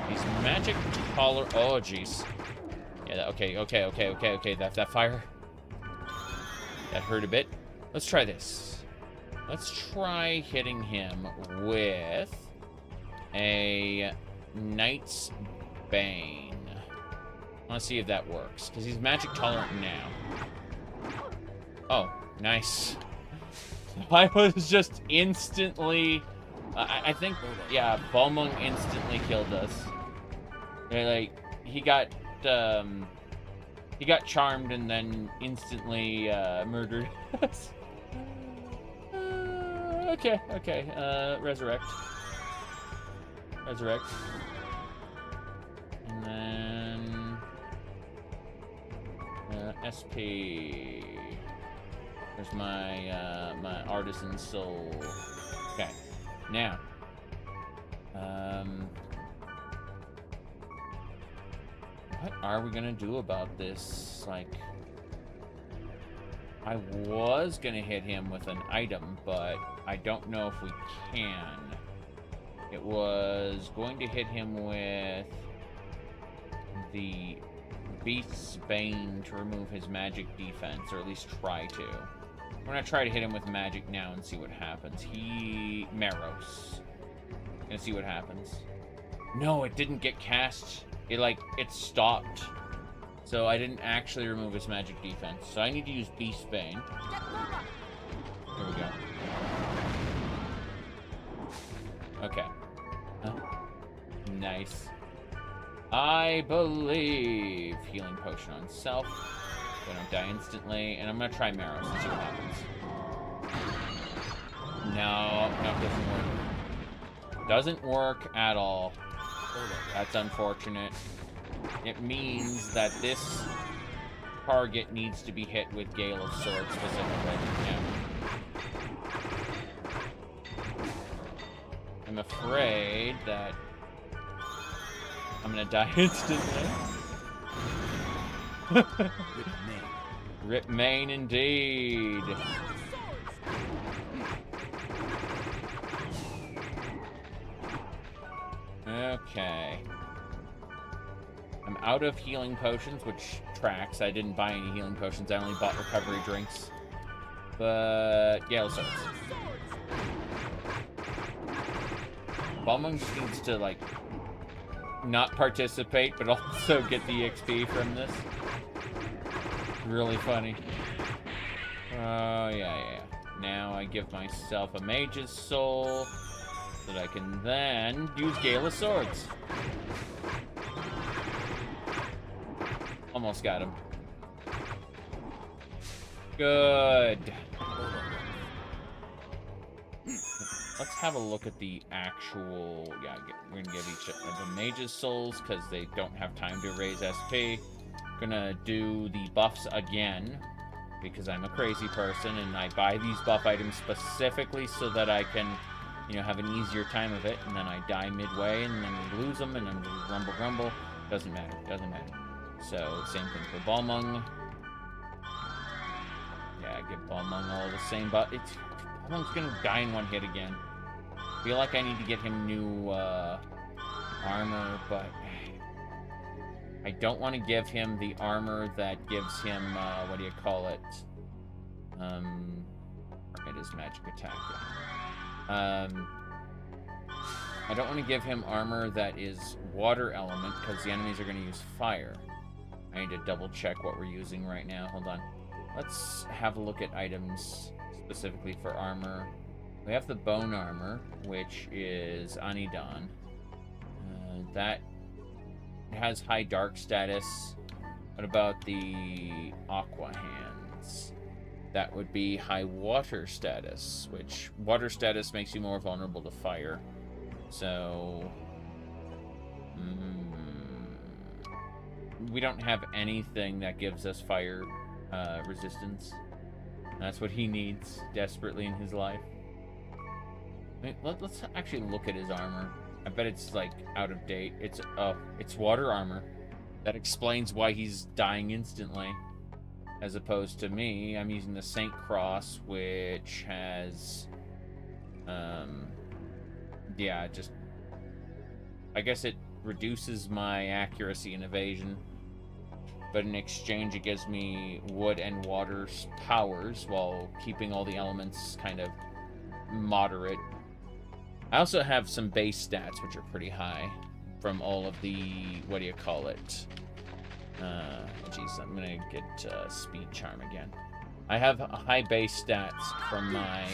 He's magic tolerant. Oh, jeez. Yeah, okay. That fire. That hurt a bit. Let's try this. Let's try hitting him with a Knight's Bane. I want to see if that works, because he's magic tolerant now. Oh, nice. I was just instantly... I think, yeah, Balmung instantly killed us. Like, he got charmed and then instantly murdered us. Okay. Resurrect. And then SP. There's my my artisan soul. Okay. Now, what are we gonna do about this? Like, I was gonna hit him with an item, but I don't know if we can. It was going to hit him with the Beast's Bane to remove his magic defense, or at least try to. We're gonna try to hit him with magic now and see what happens. Meros. Gonna see what happens. No, it didn't get cast. It stopped. So I didn't actually remove his magic defense. So I need to use Beast Bane. Here we go. Okay. Nice. I believe healing potion on self. They don't die instantly, and I'm gonna try Meros and see what happens. No, it doesn't work. Doesn't work at all. That's unfortunate. It means that this target needs to be hit with Gale of Swords specifically. Yeah. I'm afraid that I'm gonna die instantly. Rip main indeed. Okay. I'm out of healing potions, which tracks. I didn't buy any healing potions. I only bought recovery drinks. But Gale Swords. Balmung just needs to, like, not participate, but also get the XP from this. Really funny. Oh, yeah. Now I give myself a Mage's Soul so that I can then use Gale of Swords. Almost got him. Good. Let's have a look at the actual... Yeah, we're gonna give each of the Mage's Souls because they don't have time to raise SP. Gonna do the buffs again because I'm a crazy person and I buy these buff items specifically so that I can, you know, have an easier time of it, and then I die midway and then we lose them and then we grumble. Doesn't matter. So same thing for Balmung. Yeah, give Balmung all the same, but Balmung's gonna die in one hit again. I feel like I need to get him new armor, but I don't want to give him the armor that gives him, what do you call it? It is magic attack. Yeah. I don't want to give him armor that is water element, because the enemies are going to use fire. I need to double check what we're using right now. Hold on. Let's have a look at items specifically for armor. We have the bone armor, which is Anidan. That has high dark status. What about the aqua hands? That would be high water status, which water status makes you more vulnerable to fire. So we don't have anything that gives us fire resistance. That's what he needs desperately in his life. Let's actually look at his armor. I bet it's, like, out of date. It's water armor. That explains why he's dying instantly. As opposed to me, I'm using the Saint Cross, which has... yeah, just... I guess it reduces my accuracy and evasion. But in exchange, it gives me wood and water powers while keeping all the elements kind of moderate. I also have some base stats, which are pretty high from all of the, what do you call it? Geez, I'm gonna get speed charm again. I have high base stats from my,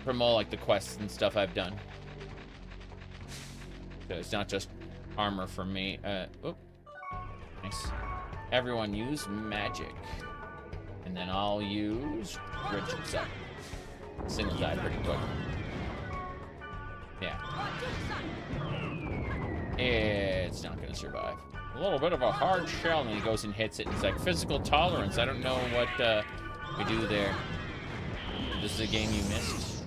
from all, like, the quests and stuff I've done. So it's not just armor for me. Oh, nice. Everyone use magic. And then I'll use Richard's up. Single die pretty quick. Yeah. It's not gonna survive. A little bit of a hard shell, and he goes and hits it. It's like physical tolerance. I don't know what we do there. This is a game you missed.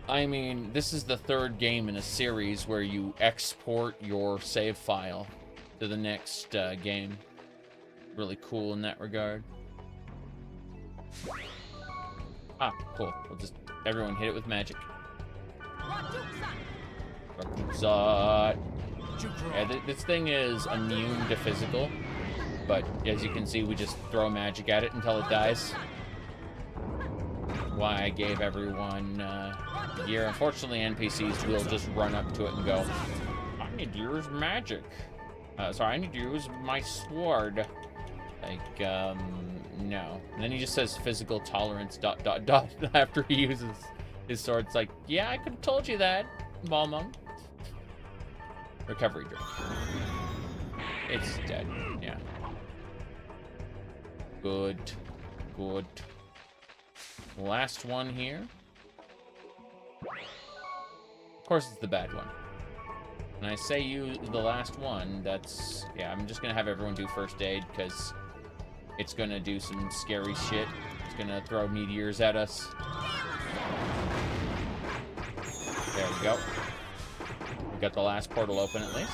I mean, this is the third game in a series where you export your save file to the next game. Really cool in that regard. Ah, cool. We'll just everyone hit it with magic. Yeah, this thing is immune to physical, but as you can see, we just throw magic at it until it dies. Why I gave everyone gear. Unfortunately, NPCs will just run up to it and go, I need to use magic. Sorry, I need to use my sword. Like, no. And then he just says physical tolerance ... after he uses his sword. It's like, yeah, I could have told you that, Balmung. Recovery drink. It's dead. Yeah. Good. Good. Last one here. Of course, it's the bad one. When I say you the last one, that's... Yeah, I'm just gonna have everyone do first aid, because it's gonna do some scary shit. It's gonna throw meteors at us. There we go. We got the last portal open at least.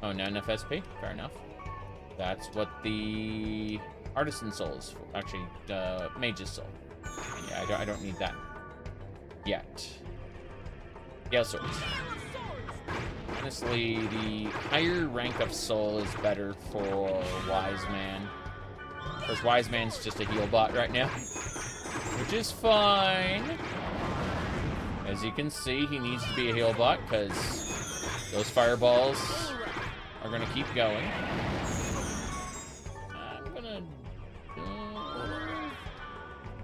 Oh, not enough SP? Fair enough. That's what the Artisan Soul is for. Actually, Mage's Soul. Yeah, I don't need that yet. Gale Swords. Honestly, the higher rank of Soul is better for Wise Man. Because Wise Man's just a heal bot right now. Which is fine. As you can see, he needs to be a heal bot, because those fireballs are going to keep going. I'm going to...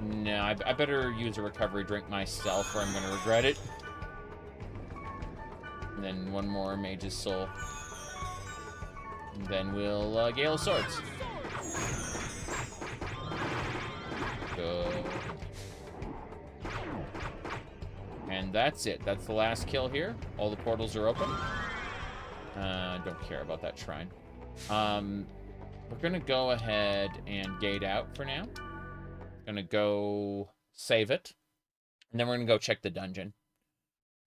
No, I better use a recovery drink myself, or I'm going to regret it. And then one more Mage's Soul. And then we'll Gale of Swords. Good. And that's it. That's the last kill here. All the portals are open. Don't care about that shrine. We're going to go ahead and gate out for now. Going to go save it. And then we're going to go check the dungeon.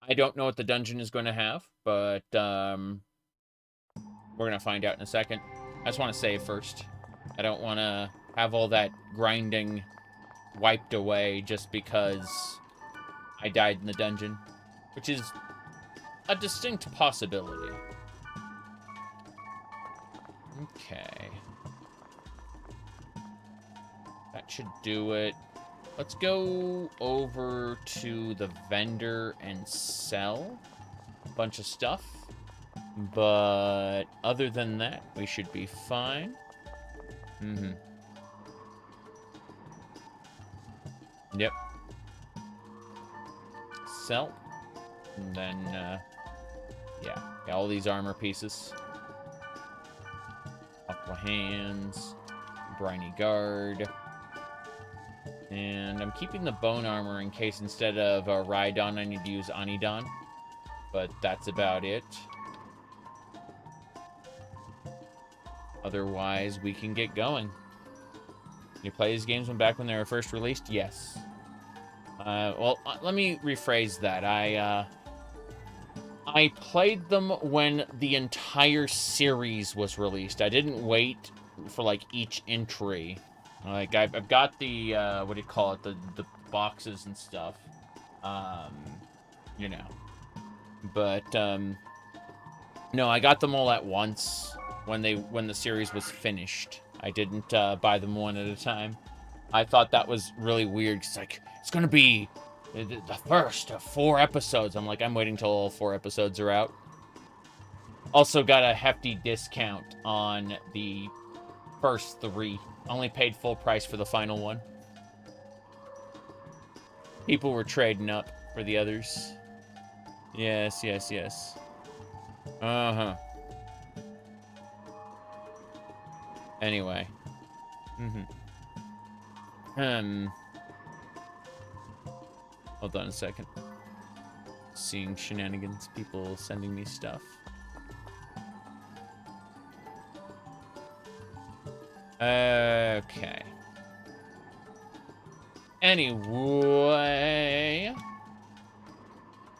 I don't know what the dungeon is going to have, but we're going to find out in a second. I just want to save first. I don't want to have all that grinding wiped away just because I died in the dungeon, which is a distinct possibility. Okay. That should do it. Let's go over to the vendor and sell a bunch of stuff. But other than that, we should be fine. Yep. Sell. And then, yeah, all these armor pieces. Aqua Hands. Briny Guard. And I'm keeping the bone armor in case instead of Rhydon, I need to use Anidon. But that's about it. Otherwise, we can get going. You play these games back when they were first released? Yes. Well, let me rephrase that. I played them when the entire series was released. I didn't wait for, like, each entry. Like, I've got the, what do you call it? The boxes and stuff. You know. But, no, I got them all at once when the series was finished. I didn't, buy them one at a time. I thought that was really weird, because, like, it's gonna be the first of 4 episodes. I'm like, I'm waiting till all 4 episodes are out. Also got a hefty discount on the first 3. Only paid full price for the final one. People were trading up for the others. Yes, yes, yes. Uh-huh. Anyway. Hold on a second. Seeing shenanigans, people sending me stuff. Okay. Anyway,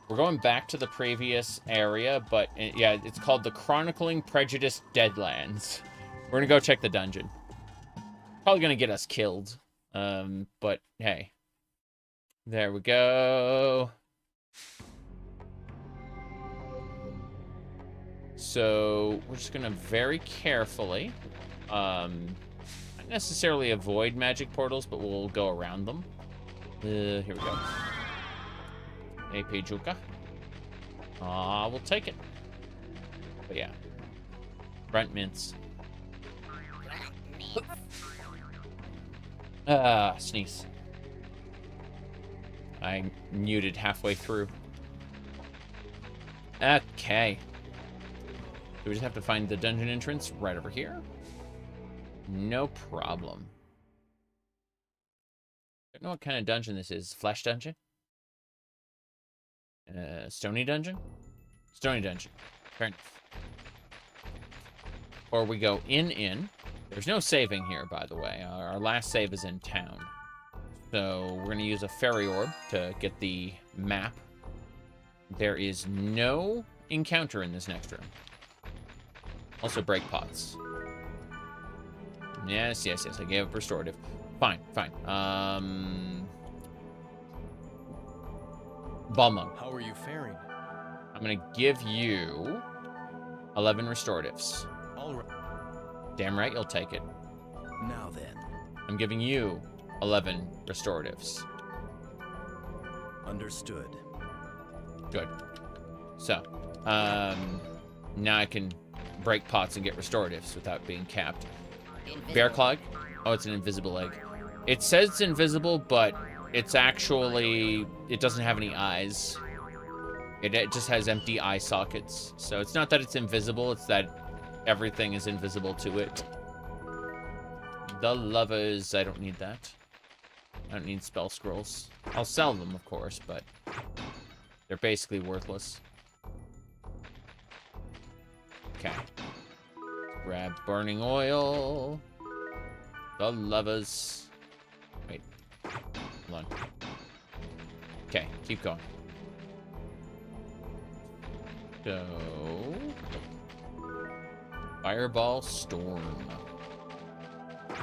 we're going back to the previous area, but yeah, it's called the Chronicling Prejudiced Deadlands. We're gonna go check the dungeon. Probably gonna get us killed. But hey. There we go. So we're just gonna very carefully, not necessarily avoid magic portals, but we'll go around them. Here we go. AP Juka. We'll take it. But yeah. Brent mints. Sneeze. I muted halfway through. Okay. Do we just have to find the dungeon entrance right over here? No problem. I don't know what kind of dungeon this is. Flesh dungeon? Stony dungeon? Stony dungeon. Fair enough. Or we go in. There's no saving here, by the way. Our last save is in town. So we're going to use a fairy orb to get the map. There is no encounter in this next room. Also break pots. Yes, yes, yes. I gave up restorative. Fine, fine. Balmung. How are you faring? I'm going to give you 11 restoratives. All right. Damn right you'll take it. Now then. I'm giving you 11 restoratives. Understood. Good. So, now I can break pots and get restoratives without being capped. Bear Clog? Oh, it's an invisible egg. It says it's invisible, but it's actually... It doesn't have any eyes. It just has empty eye sockets. So it's not that it's invisible, it's that everything is invisible to it. The lovers, I don't need that. I don't need spell scrolls. I'll sell them, of course, but they're basically worthless. Okay. Grab burning oil. The lovers. Wait. Hold on. Okay, keep going. So... Fireball Storm.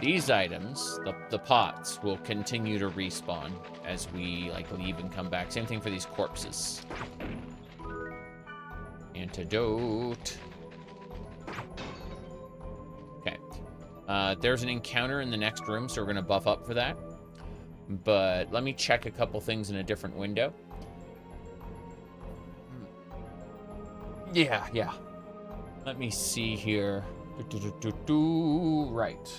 These items, the pots, will continue to respawn as we, like, leave and come back. Same thing for these corpses. Antidote. Okay. There's an encounter in the next room, so we're going to buff up for that. But let me check a couple things in a different window. Yeah, yeah. Let me see here. Right.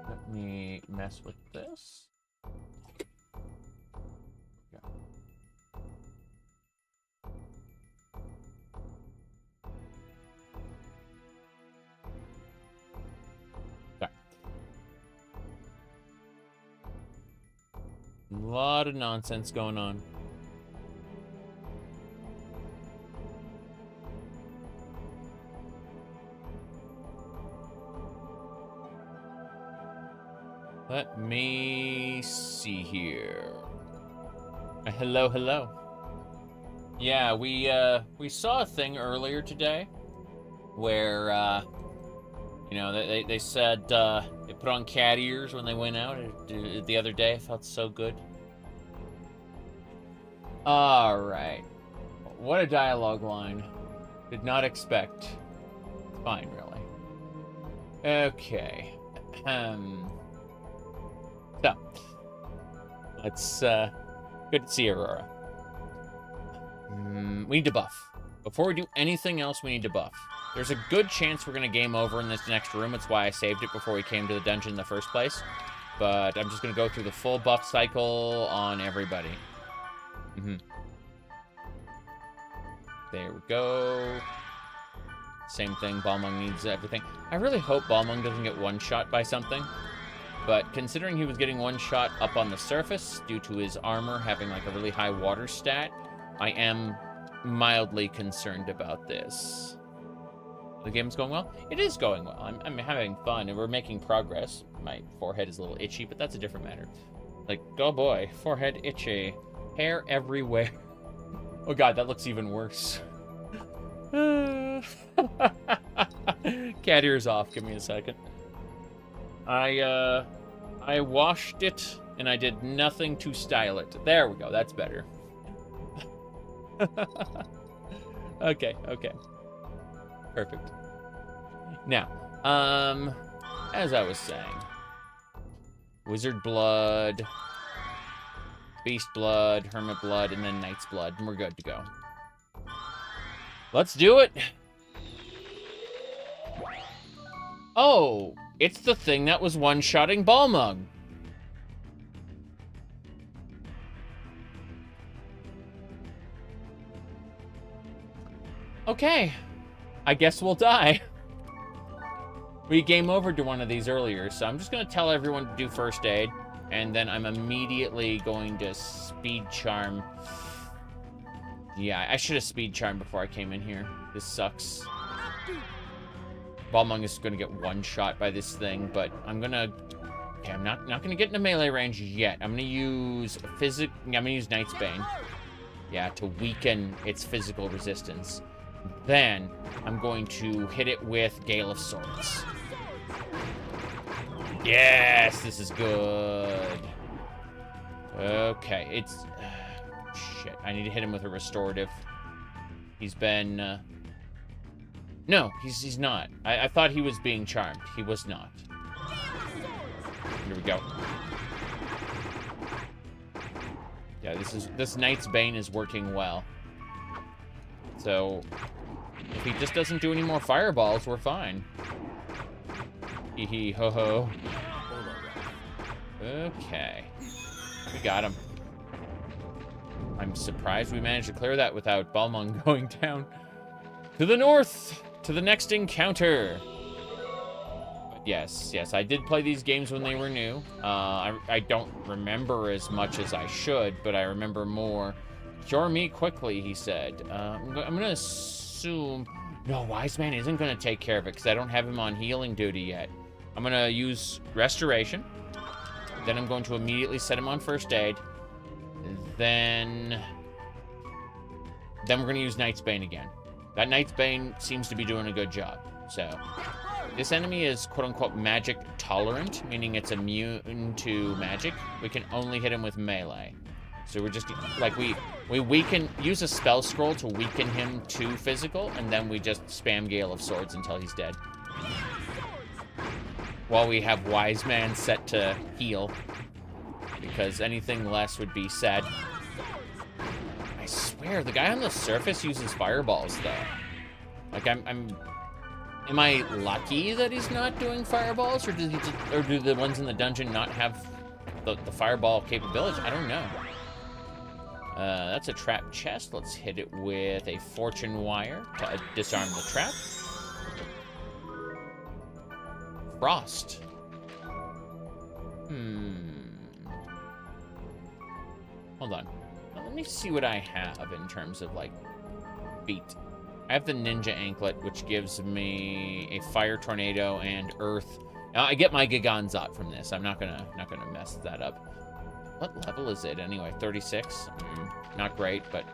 Let me mess with this. Yeah. Okay. A lot of nonsense going on. Let me see here. Hello, hello. Yeah, we saw a thing earlier today where, you know, they said they put on cat ears when they went out the other day. It felt so good. All right. What a dialogue line. Did not expect. Fine, really. Okay. So, let's, good to see Aurora. We need to buff. Before we do anything else, we need to buff. There's a good chance we're going to game over in this next room. That's why I saved it before we came to the dungeon in the first place. But I'm just going to go through the full buff cycle on everybody. There we go. Same thing, Balmung needs everything. I really hope Balmung doesn't get one-shot by something. But considering he was getting one-shot up on the surface due to his armor having like a really high water stat, I am mildly concerned about this. The game's going well? It is going well. I'm having fun and we're making progress. My forehead is a little itchy, but that's a different matter. Like, oh boy, forehead itchy. Hair everywhere. Oh god, that looks even worse. Cat ears off, give me a second. I washed it and I did nothing to style it. There we go, that's better. Okay. Perfect. Now, as I was saying, Wizard Blood, Beast Blood, Hermit Blood, and then Knight's Blood, and we're good to go. Let's do it! Oh, it's the thing that was one-shotting Balmung. Okay, I guess we'll die. We game over to one of these earlier, so I'm just gonna tell everyone to do first aid, and then I'm immediately going to speed charm. Yeah, I should have speed charmed before I came in here. This sucks. Balmung is gonna get one shot by this thing, but I'm gonna... Okay, I'm not gonna get into melee range yet. I'm gonna use Knight's Bane. Yeah, to weaken its physical resistance. Then, I'm going to hit it with Gale of Swords. Yes, this is good. Okay, it's... shit, I need to hit him with a restorative. He's been... No, he's not. I thought he was being charmed. He was not. Here we go. Yeah, this Knight's Bane is working well. So, if he just doesn't do any more fireballs, we're fine. Hee hee ho ho. Okay. We got him. I'm surprised we managed to clear that without Balmung going down. To the north! To the next encounter! But yes, I did play these games when they were new. I don't remember as much as I should, but I remember more. Cure me quickly, he said. I'm gonna assume... No, Wise Man isn't gonna take care of it, because I don't have him on healing duty yet. I'm gonna use Restoration. Then I'm going to immediately set him on First Aid. Then we're gonna use Knight's Bane again. That Knight's Bane seems to be doing a good job. So, this enemy is quote-unquote magic tolerant, meaning it's immune to magic. We can only hit him with melee. So we're just, like, we use a spell scroll to weaken him to physical, and then we just spam Gale of Swords until he's dead. While we have Wise Man set to heal, because anything less would be sad. I swear, the guy on the surface uses fireballs, though. Like, am I lucky that he's not doing fireballs, or do the ones in the dungeon not have the fireball capability? I don't know. That's a trap chest. Let's hit it with a fortune wire to disarm the trap. Frost. Hold on. Now, let me see what I have in terms of, like, feet. I have the Ninja Anklet, which gives me a Fire Tornado and Earth Now, I get my Giganzot from this. I'm not gonna mess that up. What level is it anyway? 36? Not great, but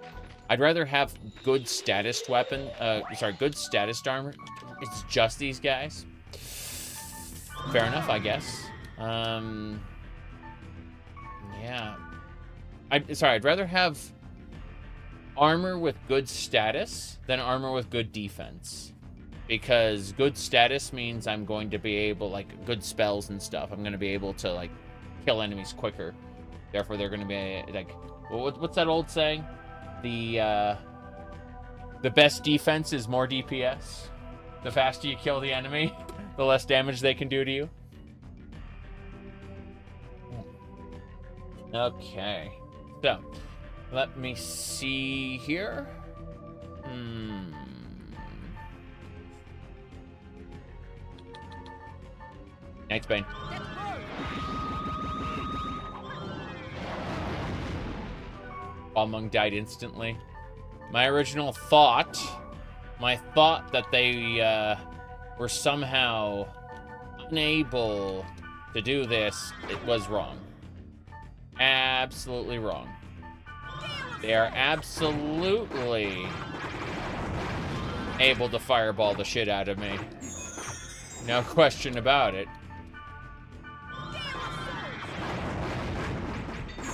I'd rather have good status weapon. Good status armor. It's just these guys. Fair enough, I guess. Yeah. I'd rather have armor with good status than armor with good defense. Because good status means I'm going to be able, like, good spells and stuff. I'm going to be able to, like, kill enemies quicker. Therefore, they're going to be, like, what's that old saying? The best defense is more DPS. The faster you kill the enemy, the less damage they can do to you. Okay. So, let me see here. Knight's Bane. Balmung died instantly. My original thought, that they were somehow unable to do this, it was wrong. Absolutely wrong. They are absolutely able to fireball the shit out of me. No question about it.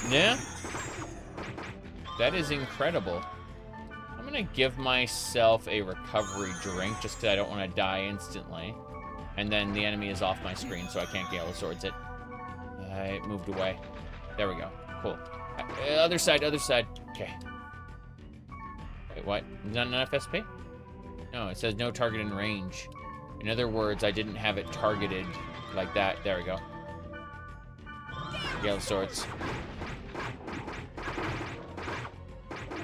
Yeah. That is incredible. I'm gonna give myself a recovery drink just because I don't want to die instantly. And then the enemy is off my screen, so I can't Gale of Swords it. I moved away. There we go. Cool. Other side, other side. Okay. Wait, what? Not enough SP? No, it says no target in range. In other words, I didn't have it targeted like that. There we go. Gale of Swords.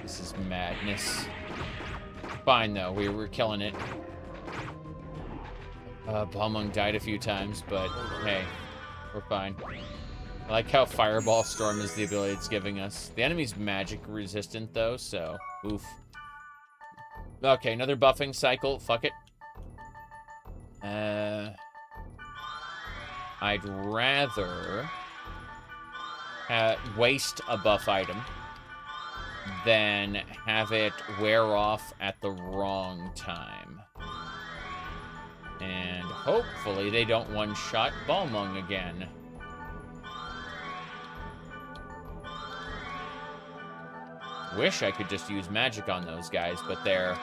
This is madness. Fine, though. We were killing it. Balmung died a few times, but hey, we're fine. I like how Fireball Storm is the ability it's giving us. The enemy's magic resistant, though, so oof. Okay, another buffing cycle. Fuck it. I'd rather waste a buff item than have it wear off at the wrong time. And hopefully they don't one-shot Balmung again. Wish I could just use magic on those guys, but they're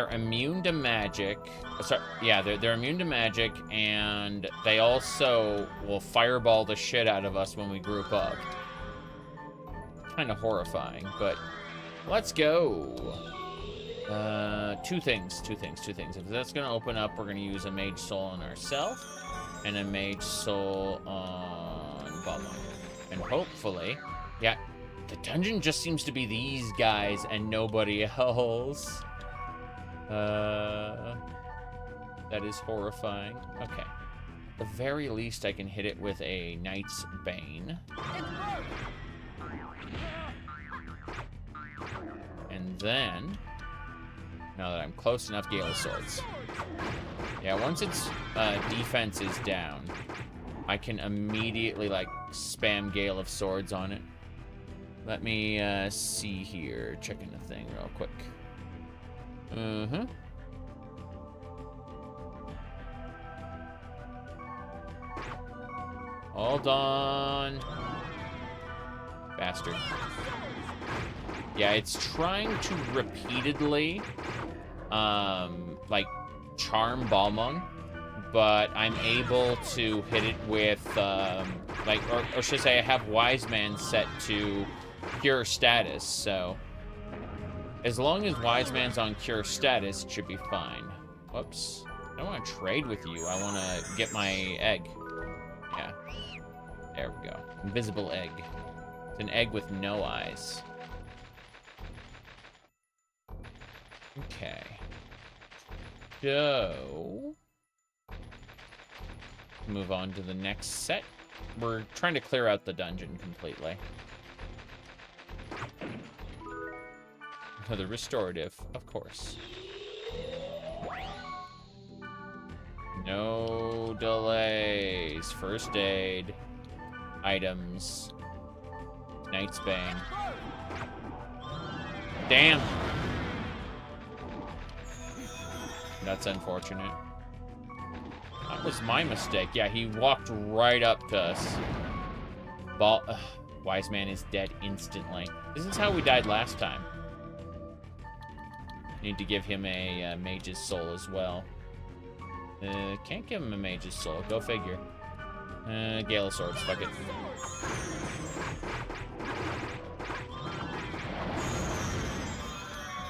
immune to magic. Sorry, yeah, they're immune to magic, and they also will fireball the shit out of us when we group up. Kind of horrifying, but let's go. Two things. If that's gonna open up, we're gonna use a Mage Soul on ourselves and a Mage Soul on Balmung. And hopefully, yeah, the dungeon just seems to be these guys and nobody else. That is horrifying. Okay. At the very least, I can hit it with a Knight's Bane. And then, now that I'm close enough, Gale of Swords. Yeah, once its defense is down, I can immediately, like, spam Gale of Swords on it. Let me see here. Checking the thing real quick. Hold on. Bastard. Yeah, it's trying to repeatedly, like, charm Balmung, but I'm able to hit it with, like, or should I say I have Wise Man set to Cure status, so as long as Wise Man's on Cure status, it should be fine. Whoops. I don't want to trade with you. I want to get my egg. Yeah. There we go. Invisible egg. It's an egg with no eyes. Okay. So, move on to the next set. We're trying to clear out the dungeon completely. Another restorative, of course. No delays. First aid. Items. Knight's Bane. Damn. That's unfortunate. That was my mistake. Yeah, he walked right up to us. Wise Man is dead instantly. This is how we died last time. Need to give him a Mage's Soul as well. Can't give him a Mage's Soul. Go figure. Gale of Swords. Fuck it.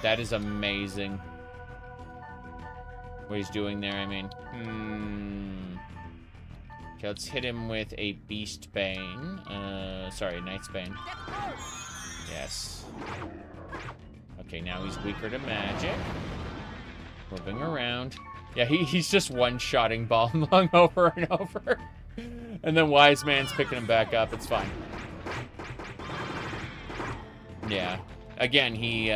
That is amazing. What he's doing there, I mean. Okay, let's hit him with a Beast Bane. Sorry, Knight's Bane. Yes. Okay, now he's weaker to magic. Moving around. Yeah, he's just one-shotting Balmung over and over. And then Wise Man's picking him back up. It's fine. Yeah. Again, he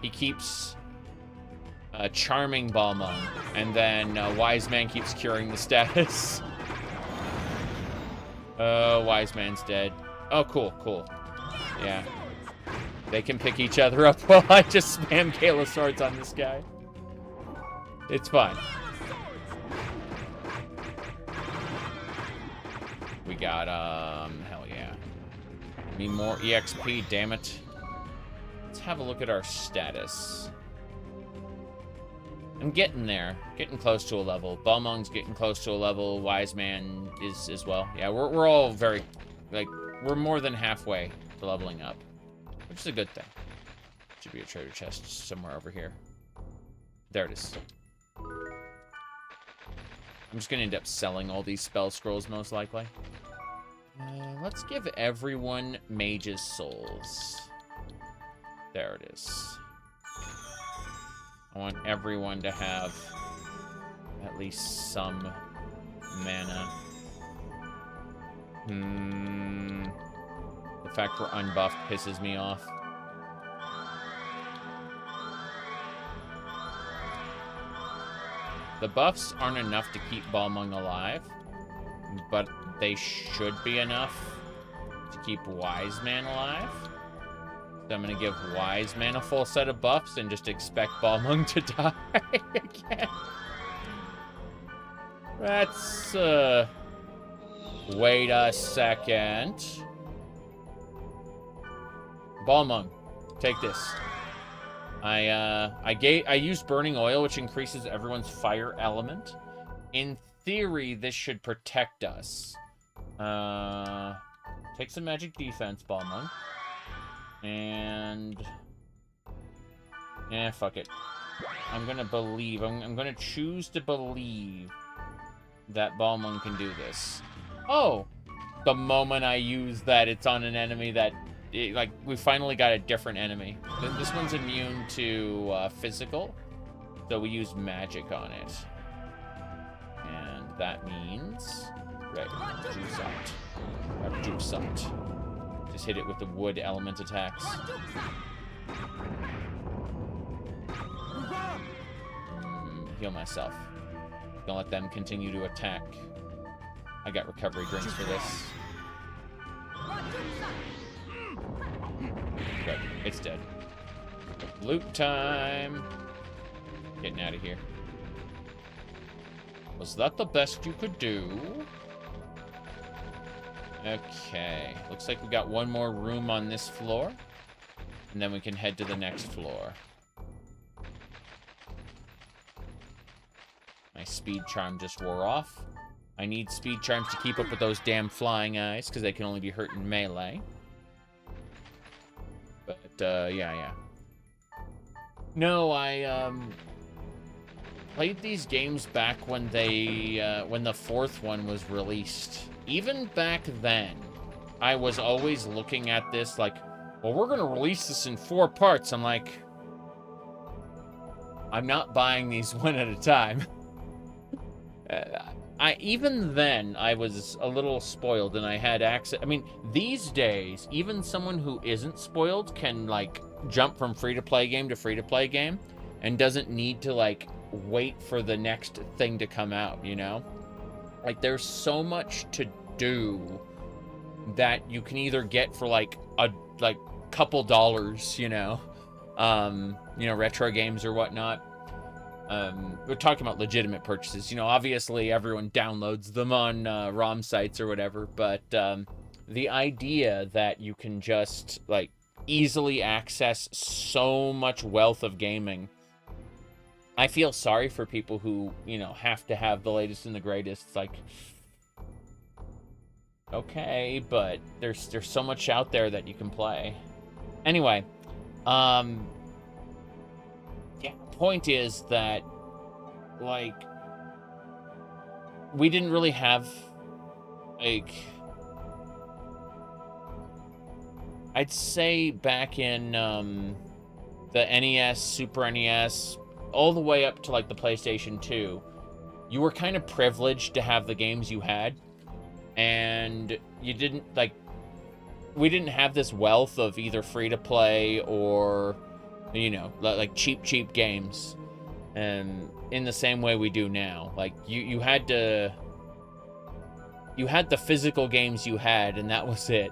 keeps charming Balmung, and then Wise Man keeps curing the status. Wise Man's dead. Oh, cool, cool. Yeah. They can pick each other up while I just spam Gale of Swords on this guy. It's fine. We got, hell yeah. Need more EXP, damn it. Let's have a look at our status. I'm getting there. Getting close to a level. Balmung's getting close to a level. Wise Man is as well. Yeah, we're all very, like, we're more than halfway to leveling up. Which is a good thing. Should be a treasure chest somewhere over here. There it is. I'm just gonna end up selling all these spell scrolls, most likely. Let's give everyone Mage's Souls. There it is. I want everyone to have at least some mana. The fact we're unbuffed pisses me off. The buffs aren't enough to keep Balmung alive, but they should be enough to keep Wise Man alive. So I'm gonna give Wise Man a full set of buffs and just expect Balmung to die again. That's, wait a second. Balmung, take this. I used burning oil, which increases everyone's fire element. In theory, this should protect us. Take some magic defense, Balmung. And yeah, fuck it. I'm gonna believe. I'm gonna choose to believe that Balmung can do this. Oh, the moment I use that, it's on an enemy that, like, we finally got a different enemy. This one's immune to physical, so we use magic on it. And that means... Right, Jusant. Just hit it with the wood element attacks. Heal myself. Gonna let them continue to attack. I got recovery drinks for this. Good. It's dead. Loot time. Getting out of here. Was that the best you could do? Okay. Looks like we got one more room on this floor. And then we can head to the next floor. My speed charm just wore off. I need speed charms to keep up with those damn flying eyes, because they can only be hurt in melee. But, yeah. No, I, played these games back when they, when the fourth one was released. Even back then, I was always looking at this like, well, we're gonna release this in 4 parts. I'm like, I'm not buying these one at a time. Even then, I was a little spoiled and I had access. I mean, these days, even someone who isn't spoiled can, like, jump from free-to-play game to free-to-play game and doesn't need to, like, wait for the next thing to come out, you know? Like, there's so much to do that you can either get for like a couple dollars, retro games or whatnot. We're talking about legitimate purchases. Obviously everyone downloads them on ROM sites or whatever, but the idea that you can just like easily access so much wealth of gaming. I feel sorry for people who, have to have the latest and the greatest. It's like, okay, but there's so much out there that you can play. Anyway, point is that, like, we didn't really have, like, I'd say back in the NES, Super NES, all the way up to like the PlayStation 2, you were kind of privileged to have the games you had, and you didn't, like, we didn't have this wealth of either free to play or, like cheap games, and in the same way we do now. Like, you had the physical games you had, and that was it,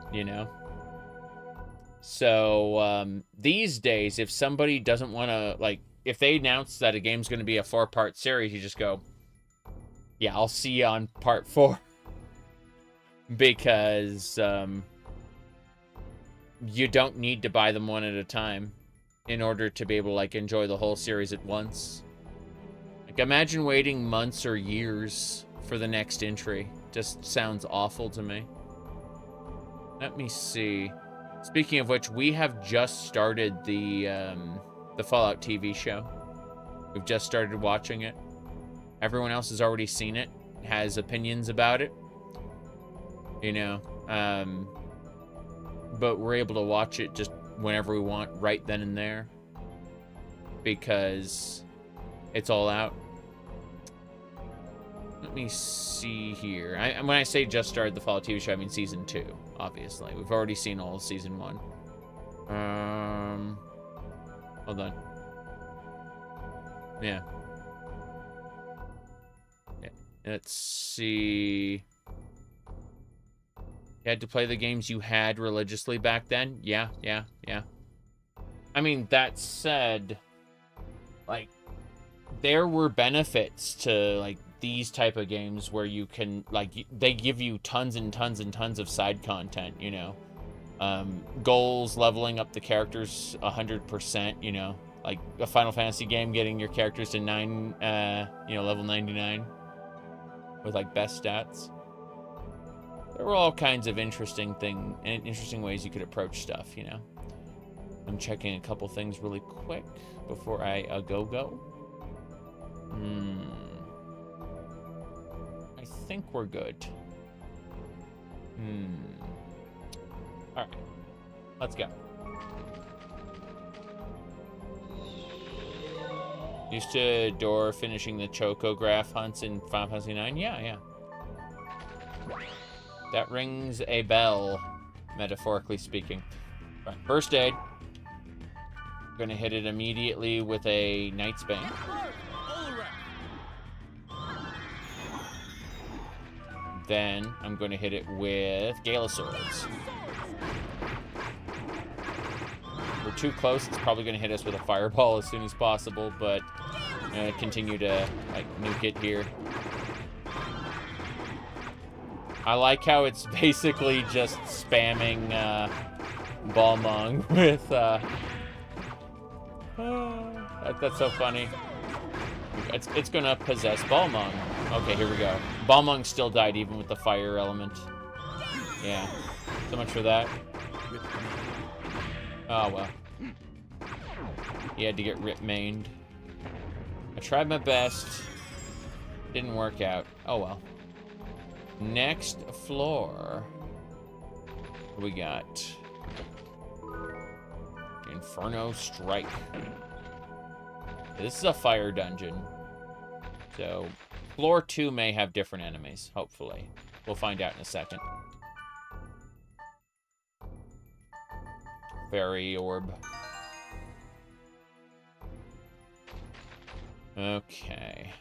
So these days, if somebody doesn't want to, like, if they announce that a game's going to be a 4-part series, you just go, yeah, I'll see you on part 4. Because you don't need to buy them one at a time in order to be able to, like, enjoy the whole series at once. Like, imagine waiting months or years for the next entry. Just sounds awful to me. Let me see. Speaking of which, we have just started the Fallout TV show. We've just started watching it. Everyone else has already seen it, has opinions about it. But we're able to watch it just whenever we want, right then and there, because it's all out. Let me see here. When I say just started the Fallout TV show, I mean season 2, obviously. We've already seen all of season 1. Hold on. Yeah. Let's see. You had to play the games you had religiously back then? Yeah. I mean, that said, like, there were benefits to, like, these type of games where you can, like, they give you tons and tons and tons of side content, goals, leveling up the characters 100%, like a Final Fantasy game, getting your characters to level 99 with, like, best stats. There were all kinds of interesting ways you could approach stuff, I'm checking a couple things really quick before I go. I think we're good. Alright. Let's go. Used to adore finishing the Chocograph hunts in Final Fantasy 9? Yeah. That rings a bell, metaphorically speaking. All right, first aid. Gonna hit it immediately with a Knight's Bane. Then I'm gonna hit it with Gala Swords. We're too close. It's probably gonna hit us with a fireball as soon as possible, but I'm gonna continue to, like, nuke it here. I like how it's basically just spamming Balmung with that's so funny. It's gonna possess Balmung. Okay, here we go. Balmung still died even with the fire element. Yeah. So much for that. Oh well. He had to get rip-mained. I tried my best. Didn't work out. Oh well. Next floor. What do we got? Inferno Strike. This is a fire dungeon. So, floor 2 may have different enemies, hopefully. We'll find out in a second. Fairy Orb. Okay.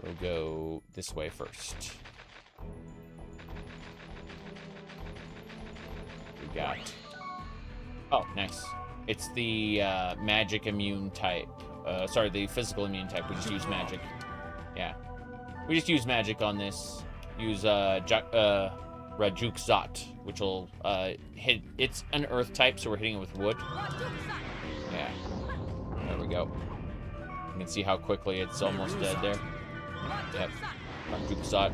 We'll go this way first. We got... Oh, nice. It's the magic immune type. Sorry, the physical immune type. We just use magic. Yeah. We just use magic on this. Use Rajukzat, which will hit... It's an earth type, so we're hitting it with wood. Yeah. There we go. You can see how quickly it's almost dead there. Yep. Rajukzat.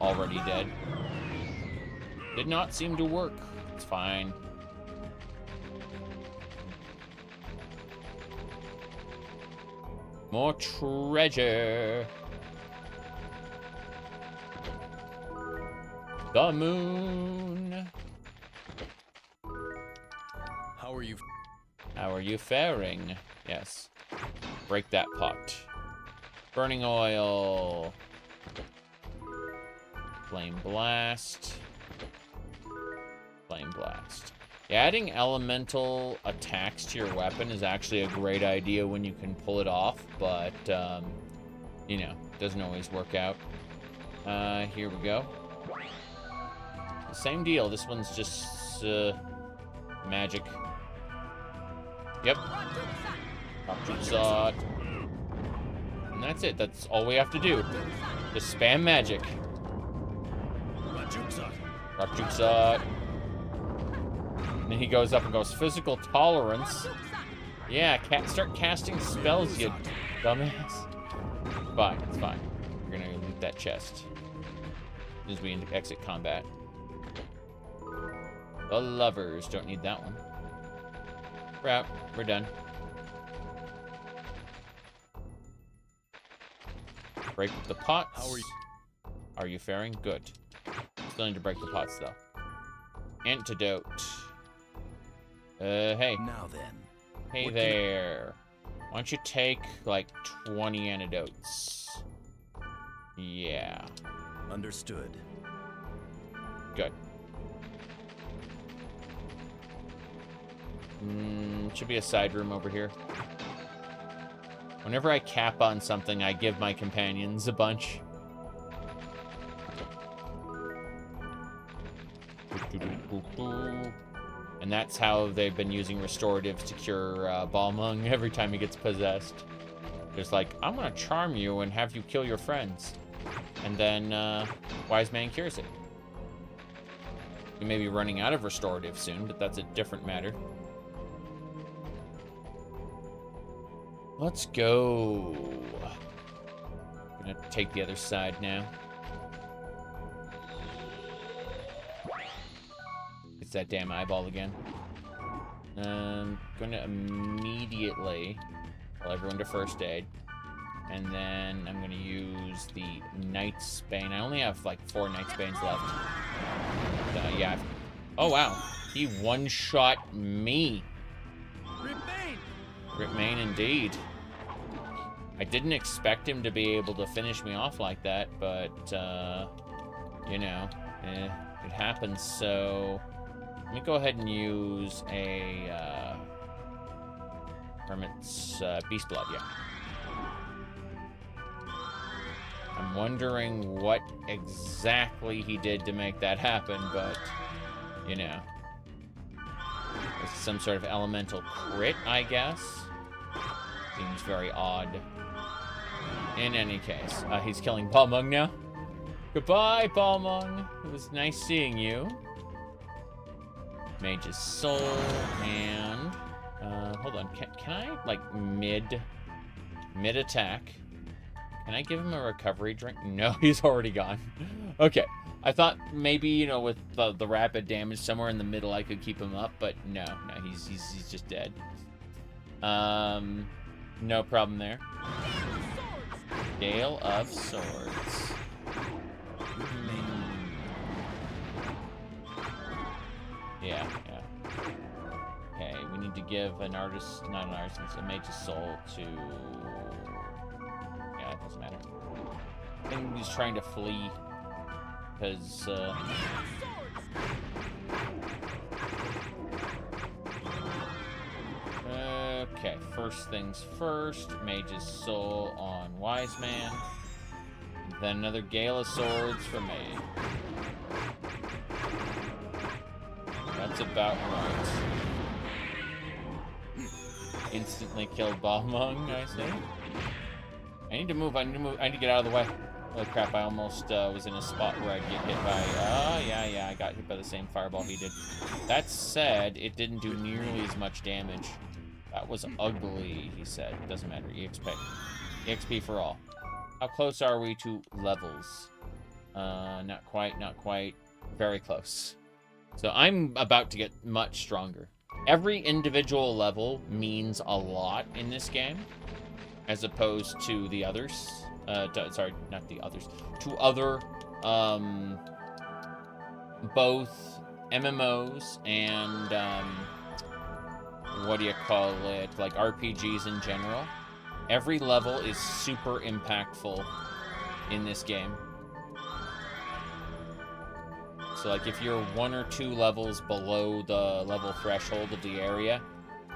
Already dead. Did not seem to work. It's fine. More treasure. The moon. How are you? How are you faring? Yes. Break that pot. Burning oil. Flame blast. Flame blast. Yeah, adding elemental attacks to your weapon is actually a great idea when you can pull it off, but, you know, doesn't always work out. Here we go. Same deal. This one's just, magic. Yep. Rajukzat. And that's it. That's all we have to do. Just spam magic. Rajukzat. And then he goes up and goes, physical tolerance. Yeah, start casting spells, you dumbass. Fine, it's fine. We're gonna loot that chest as we exit combat. The lovers, don't need that one. We're out, we're done. Break the pots. How are you? Are you faring? Good. Still need to break the pots though. Antidote. Hey. Now then. Hey What there. Why don't you take, like, 20 antidotes? Yeah. Understood. Good. Should be a side room over here. Whenever I cap on something, I give my companions a bunch. And that's how they've been using restoratives to cure Balmung every time he gets possessed. Just like, I'm gonna charm you and have you kill your friends. And then Wise Man cures it. We may be running out of restorative soon, but that's a different matter. Let's go. Gonna take the other side now. It's that damn eyeball again. Gonna immediately tell everyone to first aid. And then I'm gonna use the Knight's Bane. I only have like 4 Knight's Banes left. Yeah. Oh wow. He one-shot me. Ripmane indeed. I didn't expect him to be able to finish me off like that, but, you know, it happens. So, let me go ahead and use a, Hermit's, Beast Blood, yeah. I'm wondering what exactly he did to make that happen, but, you know. It's some sort of elemental crit, I guess. Seems very odd. In any case, he's killing Balmung now. Goodbye, Balmung. It was nice seeing you. Mage's Soul, and... hold on. Can I, like, mid-attack? Can I give him a recovery drink? No, he's already gone. Okay. I thought maybe, you know, with the rapid damage somewhere in the middle I could keep him up, but no, he's just dead. No problem there. Gale of Swords. Yeah. Okay, we need to give an artist, not an artist, a Mage's Soul to... Yeah, it doesn't matter. I think he's trying to flee. Because, Okay, first things first. Mage's Soul on Wise Man. Then another Gale of Swords for me. That's about right. Instantly killed Balmung, I see. I need to move, I need to get out of the way. Holy crap, I almost was in a spot where I'd get hit by... yeah, I got hit by the same fireball he did. That said, it didn't do nearly as much damage. That was ugly, he said. Doesn't matter, EXP. EXP for all. How close are we to levels? Not quite. Very close. So I'm about to get much stronger. Every individual level means a lot in this game, as opposed to the others. Sorry, not the others. To other, both MMOs and, what do you call it? Like RPGs in general. Every level is super impactful in this game. So, like, if you're 1 or 2 levels below the level threshold of the area,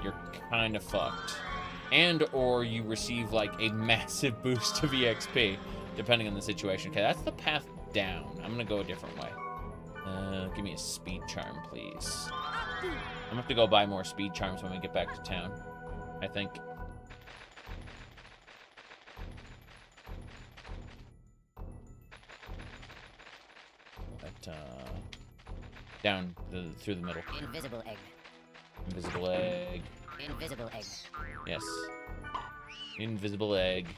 you're kind of fucked. And, or you receive, like, a massive boost of EXP, depending on the situation. Okay, that's the path down. I'm gonna go a different way. Give me a speed charm, please. I'm gonna have to go buy more speed charms when we get back to town, I think. But, down through the middle. Invisible egg. Invisible egg. Invisible egg. Yes. Invisible egg.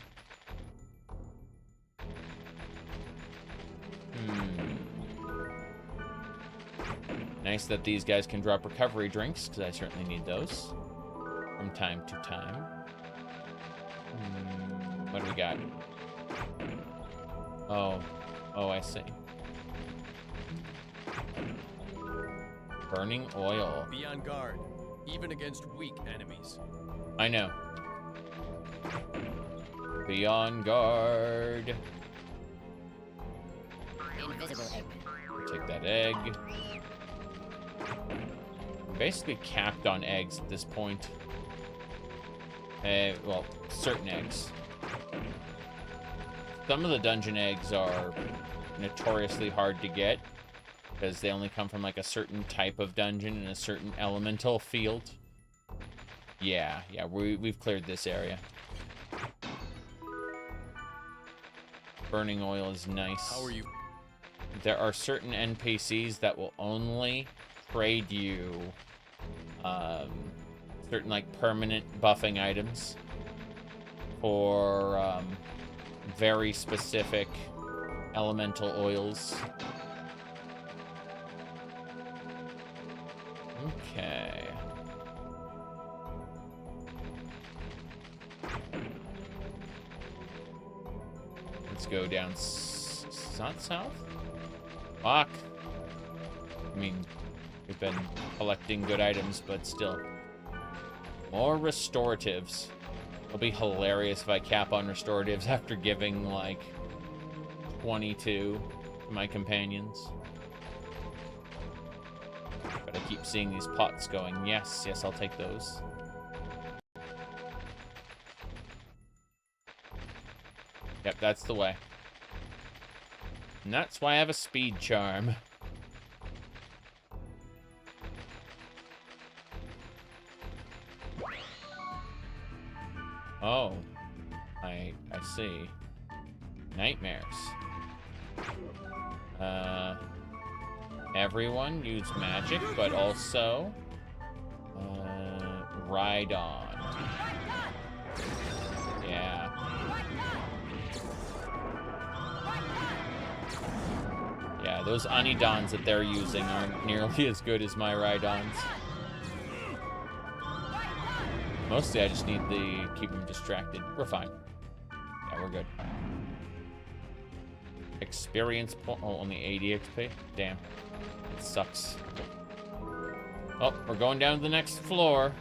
Nice that these guys can drop recovery drinks, because I certainly need those from time to time. What do we got? Oh, I see. Burning oil. Be on guard, even against weak enemies. I know. Be on guard. Invisible egg. Take that egg. I'm basically capped on eggs at this point. Well, certain eggs. Some of the dungeon eggs are notoriously hard to get, because they only come from like a certain type of dungeon in a certain elemental field. Yeah, we've cleared this area. Burning oil is nice. How are you? There are certain NPCs that will only trade you certain like permanent buffing items for very specific elemental oils. Okay. Let's go down. Not south? Fuck. I mean, we've been collecting good items, but still. More restoratives. It'll be hilarious if I cap on restoratives after giving, like, 22 to my companions. But I keep seeing these pots going. Yes, I'll take those. Yep, that's the way. And that's why I have a speed charm. Oh, I see. Nightmares. Everyone use magic, but also ride on. Yeah. Yeah, those Anidons that they're using aren't nearly as good as my Rhydons. Mostly I just need to keep them distracted. We're fine. Yeah, we're good. Experience point. Oh, only 80 XP? Damn. It sucks. Oh, we're going down to the next floor.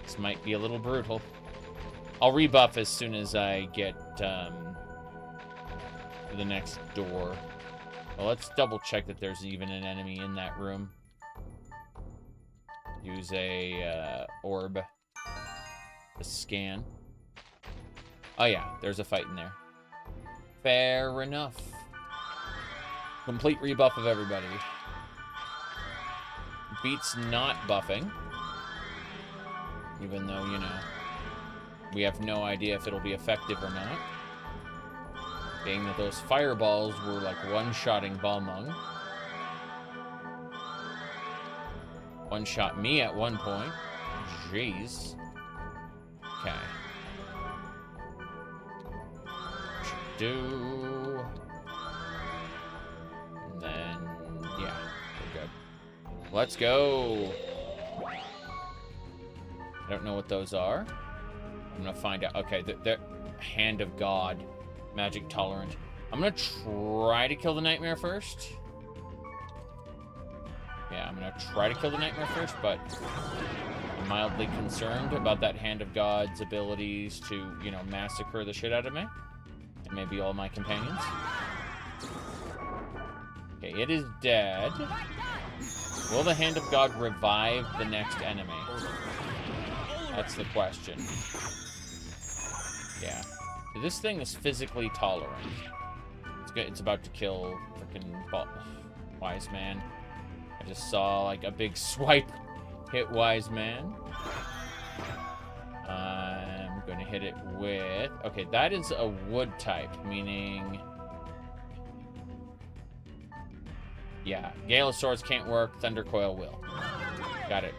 This might be a little brutal. I'll rebuff as soon as I get to the next door. Well, let's double check that there's even an enemy in that room. Use a orb. The scan. Oh yeah, there's a fight in there. Fair enough. Complete rebuff of everybody. Beats not buffing. Even though, you know, we have no idea if it'll be effective or not. Being that those fireballs were like one-shotting Balmung. One-shot me at one point. Jeez. Okay. Do. And then, yeah, we're good. Let's go. I don't know what those are. I'm gonna find out. Okay, the Hand of God, magic tolerant. I'm gonna try to kill the nightmare first. Yeah, I'm gonna try to kill the nightmare first, but I'm mildly concerned about that Hand of God's abilities to, you know, massacre the shit out of me. And maybe all my companions. Okay, it is dead. Will the Hand of God revive the next enemy? That's the question. Yeah. This thing is physically tolerant. It's good. It's about to kill frickin' Wise Man. I just saw like a big swipe hit Wise Man. I'm going to hit it with... Okay, that is a wood type, meaning... Yeah, Gale of Swords can't work. Thunder Coil will. Got it.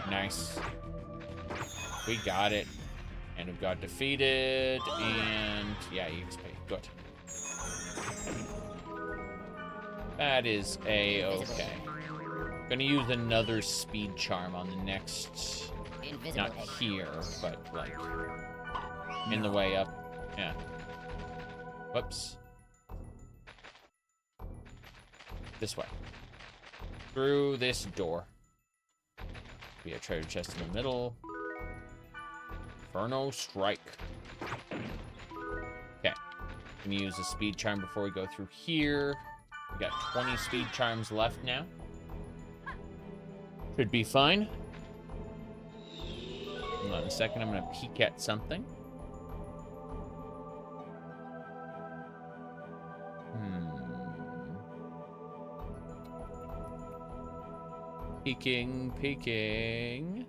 Nice. We got it. Hand of God defeated. And yeah, EXP. Good. That is a-okay. Gonna use another speed charm on the next... Not here, but like... in the way up. Yeah. Whoops. This way. Through this door. Be a treasure chest in the middle. Inferno Strike. Okay. Gonna use a speed charm before we go through here. We got 20 speed charms left now. Should be fine. Hold on a second, I'm gonna peek at something. Peeking.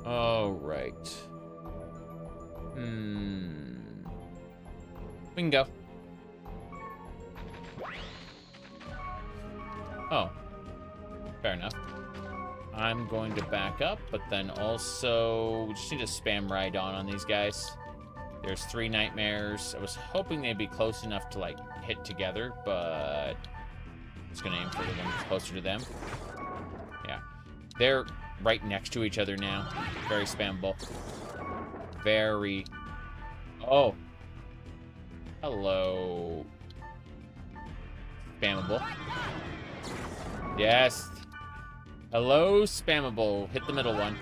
All right. We can go. Oh. Fair enough. I'm going to back up, but then also we just need to spam right on these guys. There's 3 nightmares. I was hoping they'd be close enough to like hit together, but I'm just gonna aim for the one that's closer to them. Yeah. They're right next to each other now. Very spammable. Very... Oh. Hello. Spammable. Yes. Hello, spammable. Hit the middle one.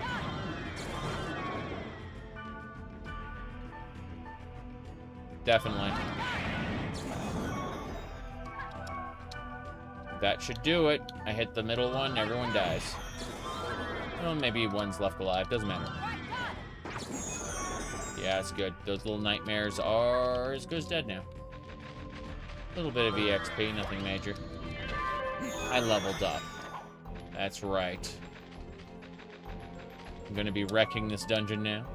Definitely. That should do it. I hit the middle one, everyone dies. Well, maybe one's left alive. Doesn't matter. Yeah, it's good. Those little nightmares are as good as dead now. A little bit of EXP, nothing major. I leveled up. That's right. I'm gonna be wrecking this dungeon now.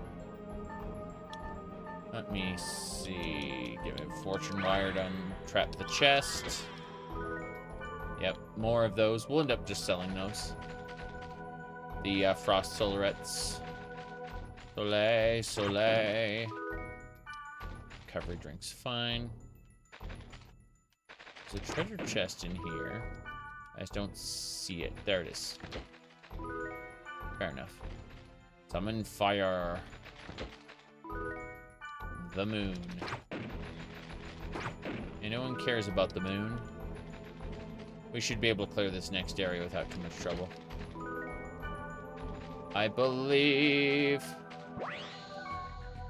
Let me see. Give me a fortune wire to untrap the chest. Yep, more of those. We'll end up just selling those. The frost solarettes. Soleil. Recovery drink's fine. There's a treasure chest in here. I just don't see it. There it is. Fair enough. Summon fire. The moon. And no one cares about the moon. We should be able to clear this next area without too much trouble. I believe...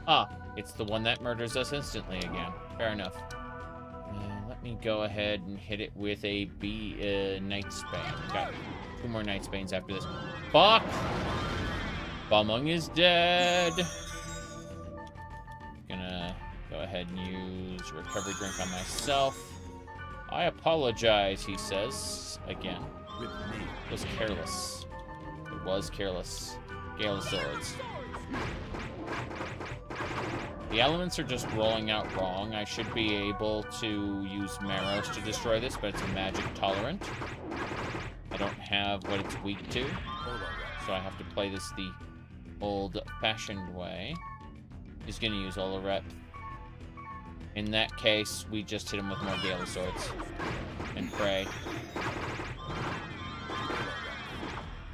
Ah, it's the one that murders us instantly again. Fair enough. Let me go ahead and hit it with a Night's Bane. Got 2 more Night's Banes after this. Fuck! Balmung is dead. Gonna go ahead and use recovery drink on myself. I apologize, he says again. With me. It was careless. It was careless. Gale of Swords. The elements are just rolling out wrong. I should be able to use Maros to destroy this, but it's a magic tolerant. I don't have what it's weak to, so I have to play this the old-fashioned way. He's gonna use Olaret. In that case, we just hit him with more Gale of Swords. And pray.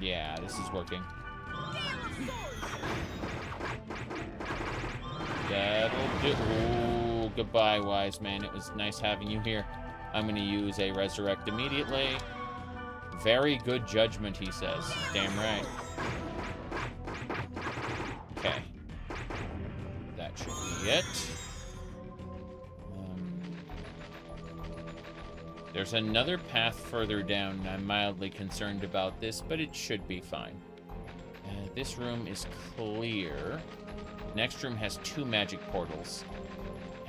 Yeah, this is working. That'll do. Ooh, goodbye, wise man. It was nice having you here. I'm gonna use a resurrect immediately. Very good judgment, he says. Damn right. Okay. That should be it. There's another path further down. I'm mildly concerned about this, but it should be fine. This room is clear. Next room has 2 magic portals.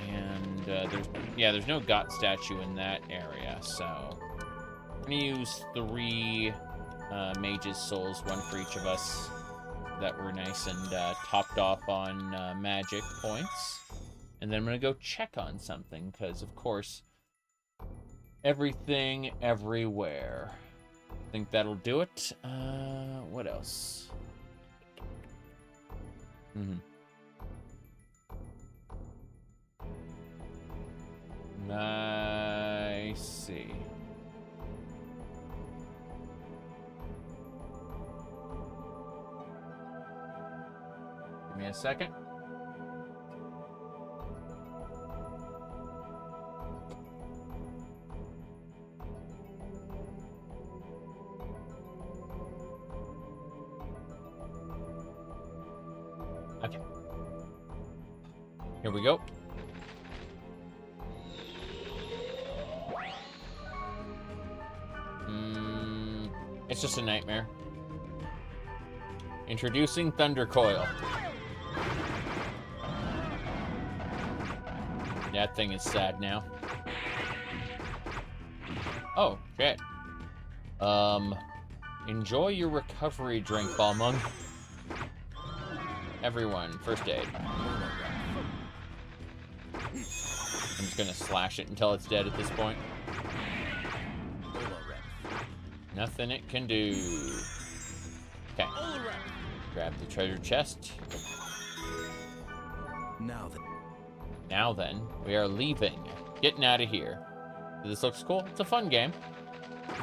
And there's no God statue in that area, so I'm gonna use 3 mages' souls, 1 for each of us, that were nice and topped off on magic points. And then I'm gonna go check on something, because of course, everything, everywhere. I think that'll do it. What else? I see. Give me a second. Okay. Here we go. It's just a nightmare. Introducing Thunder Coil. That thing is sad now. Oh, shit. Enjoy your recovery drink, Balmung. Everyone, first aid. I'm just gonna slash it until it's dead at this point. Nothing it can do. Okay. Grab the treasure chest. Now then, we are leaving. Getting out of here. This looks cool. It's a fun game.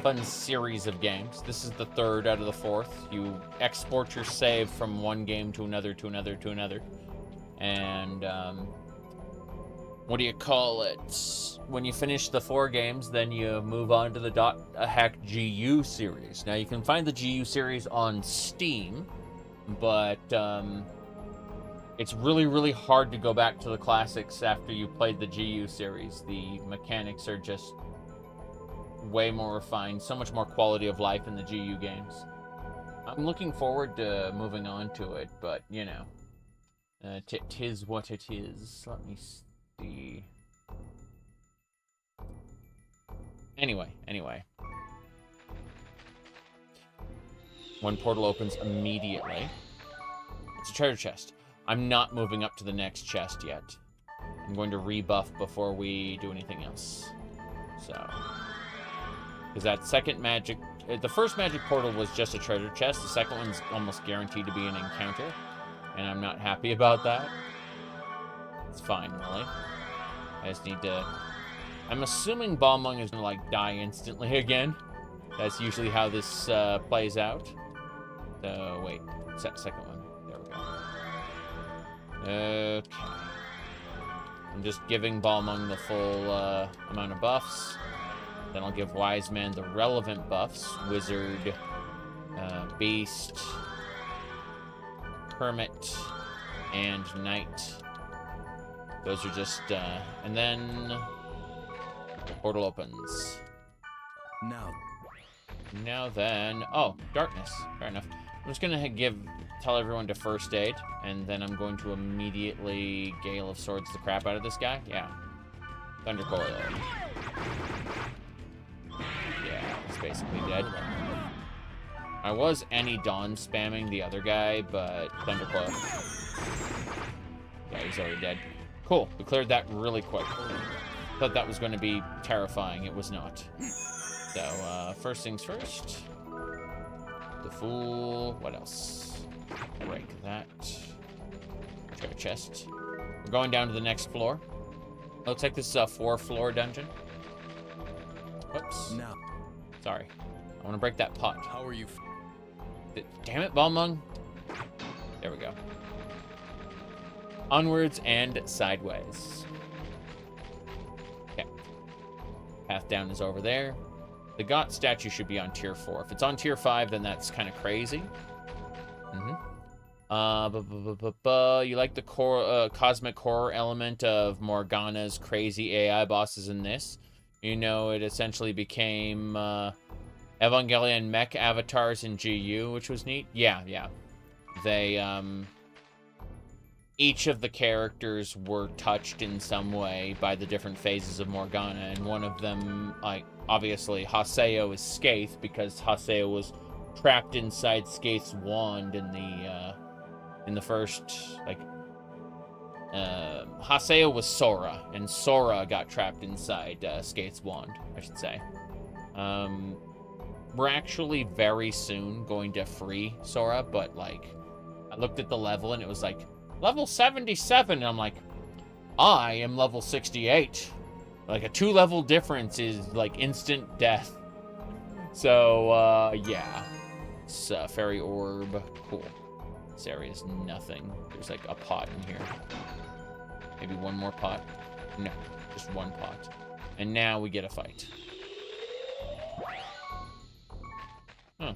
Fun series of games. This is the 3rd out of the 4th. You export your save from one game to another, to another, to another. And, what do you call it? When you finish the 4 games, then you move on to the .hack GU series. Now, you can find the GU series on Steam, but it's really, really hard to go back to the classics after you played the GU series. The mechanics are just way more refined, so much more quality of life in the GU games. I'm looking forward to moving on to it, but, you know, tis what it is. Let me see. Anyway. One portal opens immediately. It's a treasure chest. I'm not moving up to the next chest yet. I'm going to rebuff before we do anything else. So, because that second magic... The first magic portal was just a treasure chest. The second one's almost guaranteed to be an encounter. And I'm not happy about that. It's fine, really. I just need to... I'm assuming Balmung is going to, like, die instantly again. That's usually how this plays out. So, wait. Second one. There we go. Okay. I'm just giving Balmung the full amount of buffs. Then I'll give Wise Man the relevant buffs. Wizard, Beast, Hermit, and Knight. Those are just, and then Portal opens. Now, then... Oh, darkness. Fair enough. I'm just gonna tell everyone to first aid, and then I'm going to immediately Gale of Swords the crap out of this guy. Yeah. Thundercoil. Yeah, he's basically dead. I was any Dawn spamming the other guy, but Thundercoil. Yeah, he's already dead. Cool. We cleared that really quick. Thought that was going to be terrifying. It was not. So, first things first. The Fool. What else? Break that. Treasure chest. We're going down to the next floor. Looks like this is a 4-floor dungeon. Whoops. now, Sorry. I want to break that pot. How are you? Damn it, Balmung. There we go. Onwards and sideways. Okay. Path down is over there. The Got statue should be on tier 4. If it's on tier 5, then that's kind of crazy. You like the core, cosmic horror element of Morgana's crazy AI bosses in this? You know, it essentially became Evangelion mech avatars in GU, which was neat. Yeah. They, each of the characters were touched in some way by the different phases of Morgana, and one of them, like, obviously, Haseo is Skaith, because Haseo was trapped inside Skaith's wand in the first, like, Haseo was Sora, and Sora got trapped inside Skaith's wand, I should say. We're actually very soon going to free Sora, but, like, I looked at the level, and it was, like, level 77, and I'm like, I am level 68. Like, a 2-level difference is, like, instant death. So, yeah. It's Fairy Orb. Cool. This area is nothing. There's, like, a pot in here. Maybe one more pot? No, just one pot. And now we get a fight. Huh.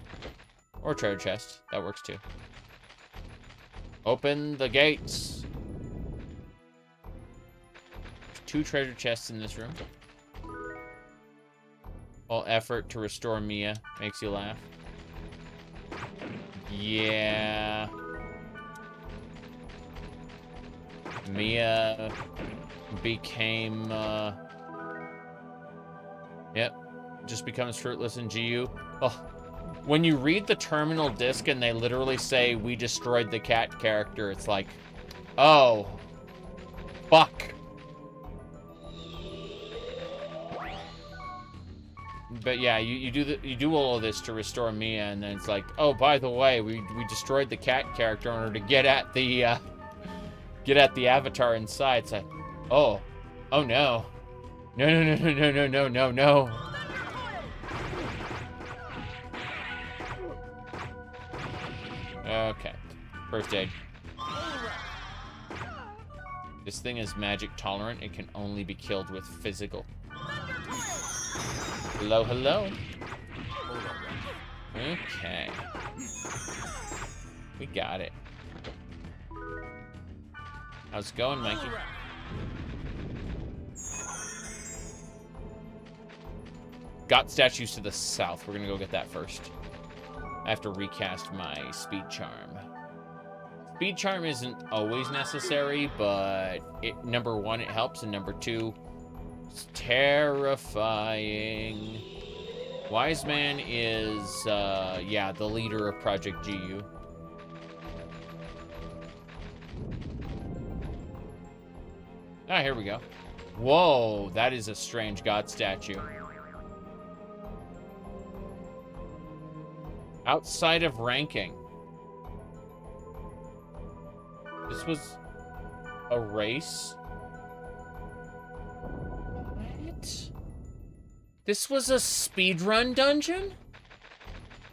Or treasure chest. That works, too. Open the gates. There's 2 treasure chests in this room. All effort to restore Mia makes you laugh. Yeah. Mia became, yep. Just becomes fruitless in GU. Oh. When you read the terminal disc and they literally say, we destroyed the cat character, it's like, oh, fuck. But yeah, you do all of this to restore Mia, and then it's like, oh, by the way, we destroyed the cat character in order to get at the avatar inside. It's like, oh no. No. Okay. First aid. This thing is magic tolerant. It can only be killed with physical. Hello. Okay. We got it. How's it going, Mikey? Got statues to the south. We're gonna go get that first. I have to recast my speed charm. Speed charm isn't always necessary, but number 1, it helps, and number 2, it's terrifying. Wise Man is, yeah, the leader of Project GU. Ah, here we go. Whoa, that is a strange god statue. Outside of ranking. This was a race? What? This was a speedrun dungeon?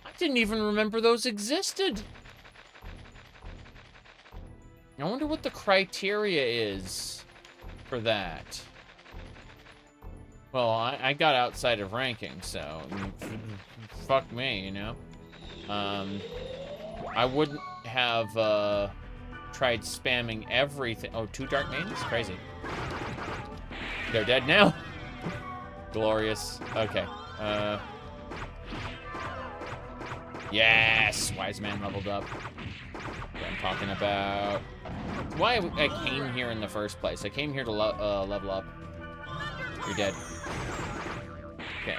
I didn't even remember those existed. I wonder what the criteria is for that. Well, I got outside of ranking, so fuck me, you know? I wouldn't have tried spamming everything. Oh, 2 Dark Maidens? Crazy. They're dead now. Glorious. Okay. Yes! Wise man leveled up. What I'm talking about. Why I came here in the first place. I came here to level up. You're dead. Okay.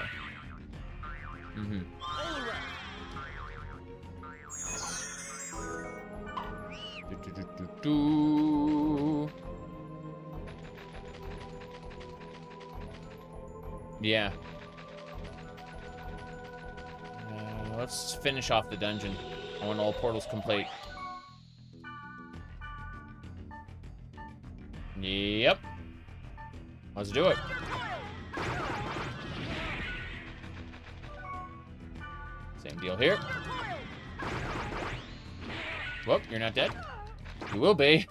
Mm-hmm. Yeah. Let's finish off the dungeon. I want all portals complete. Yep. Let's do it. Same deal here. Whoop, you're not dead. You will be.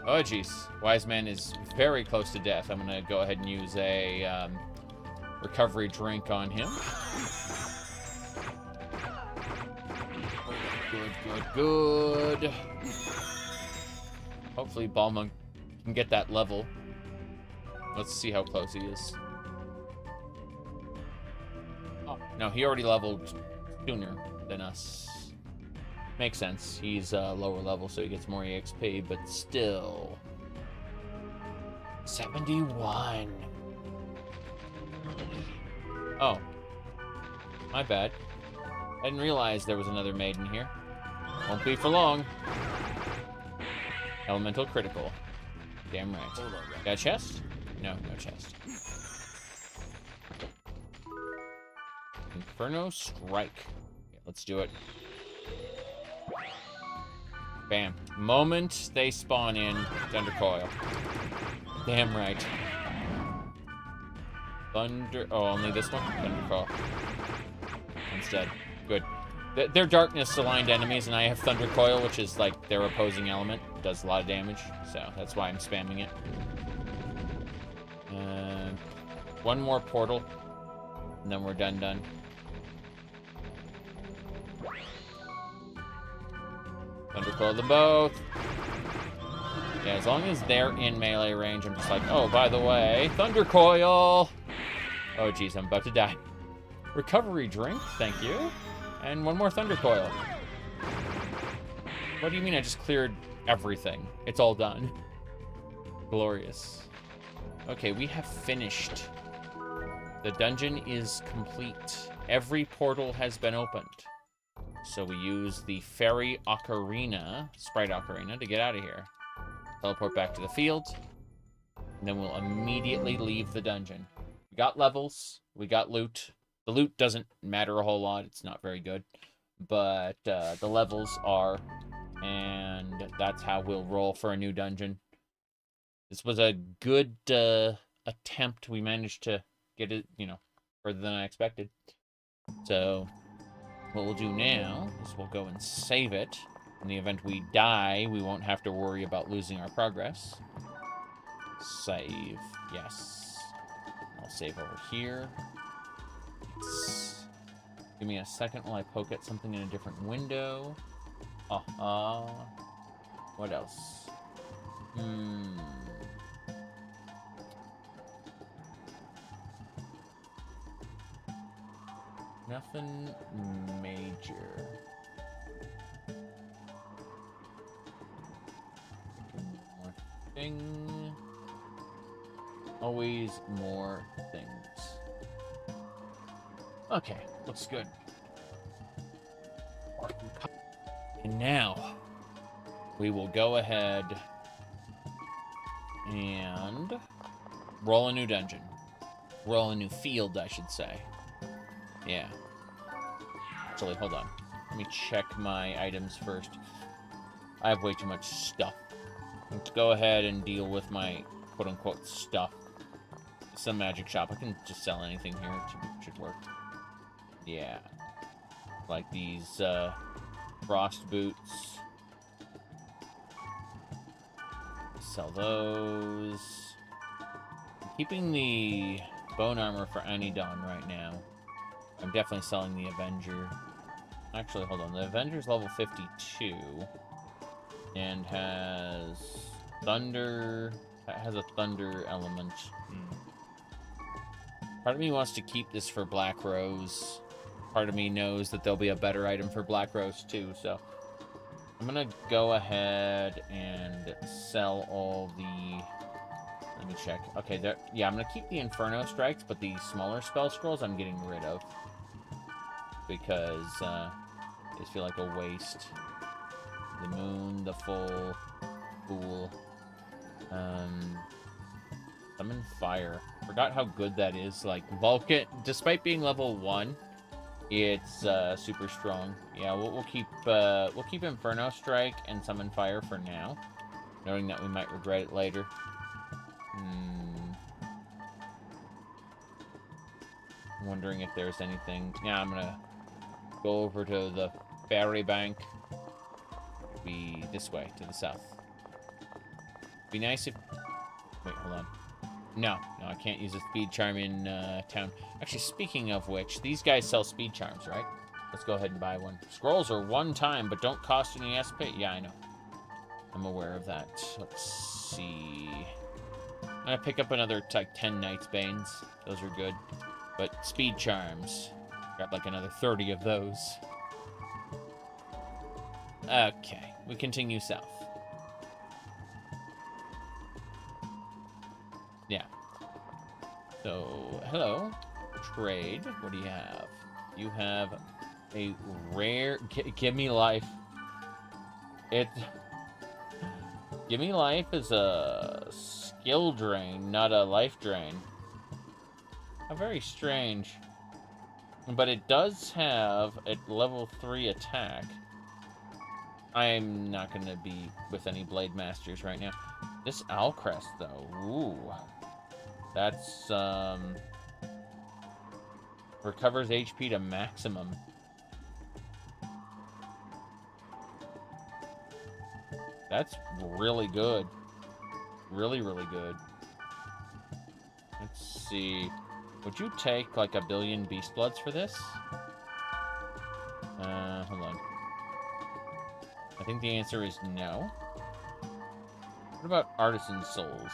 Oh, jeez. Wise man is very close to death. I'm gonna go ahead and use a recovery drink on him. Good. Hopefully Balmung can get that level. Let's see how close he is. Oh, no, he already leveled sooner than us. Makes sense. He's lower level, so he gets more EXP, but still. 71. Oh. My bad. I didn't realize there was another maiden here. Won't be for long. Elemental critical. Damn right. Got a chest? No, no chest. Inferno Strike. Yeah, let's do it. Bam. Moment they spawn in, Thunder Coil. Damn right. Thunder... Oh, only this one? Thunder Coil. Instead. Good. They're darkness-aligned enemies, and I have Thunder Coil, which is, like, their opposing element. It does a lot of damage, so that's why I'm spamming it. One more portal, and then we're done. Thunder Coil them both. Yeah, as long as they're in melee range, I'm just like, oh, by the way, Thunder Coil! Oh, geez, I'm about to die. Recovery drink, thank you. And one more Thunder Coil. What do you mean I just cleared everything? It's all done. Glorious. Okay, we have finished. The dungeon is complete. Every portal has been opened. So we use the fairy ocarina, sprite ocarina, to get out of here. Teleport back to the field. And then we'll immediately leave the dungeon. We got levels. We got loot. The loot doesn't matter a whole lot. It's not very good. But the levels are. And that's how we'll roll for a new dungeon. This was a good attempt. We managed to get it, further than I expected. So what we'll do now is we'll go and save it. In the event we die, we won't have to worry about losing our progress. Save. Yes. I'll save over here. Give me a second while I poke at something in a different window. What else? Nothing major. More thing. Always more things. Okay, looks good. And now, we will go ahead and roll a new dungeon. Roll a new field, I should say. Yeah. Actually, hold on. Let me check my items first. I have way too much stuff. Let's go ahead and deal with my quote-unquote stuff. Some magic shop. I can just sell anything here. It should work. Yeah. Like these, frost boots. Sell those. I'm keeping the bone armor for Anidon right now. I'm definitely selling the Avenger. Actually, hold on. The Avenger's level 52. And has Thunder That has a thunder element. Part of me wants to keep this for Black Rose. Part of me knows that there'll be a better item for Black Rose too, so I'm gonna go ahead and sell all the... Let me check. Okay, there. Yeah, I'm gonna keep the Inferno Strikes, but the smaller spell scrolls I'm getting rid of. Because, they just feel like a waste. The moon, the full, fool. Summon fire. Forgot how good that is. Like, Vulcan, despite being level 1, it's, super strong. Yeah, we'll keep Inferno Strike and Summon Fire for now. Knowing that we might regret it later. I'm wondering if there's anything. Yeah, I'm gonna go over to the ferry bank. Be this way, to the south. Be nice if... Wait, hold on. No, I can't use a speed charm in town. Actually, speaking of which, these guys sell speed charms, right? Let's go ahead and buy one. Scrolls are one time, but don't cost any SP. Yeah, I know. I'm aware of that. Let's see. I'm gonna pick up another, like, 10 Knight's Banes. Those are good. But speed charms. Grab, like, another 30 of those. Okay, we continue south. Yeah. So, hello. Trade. What do you have? You have a rare... Give me life. Give me life is a skill drain, not a life drain. How very strange. But it does have a level 3 attack. I'm not going to be with any Blade Masters right now. This Owl Crest, though. Ooh. That's, recovers HP to maximum. That's really good. Really, really good. Let's see. Would you take, like, 1 billion Beast Bloods for this? Hold on. I think the answer is no. What about Artisan Souls?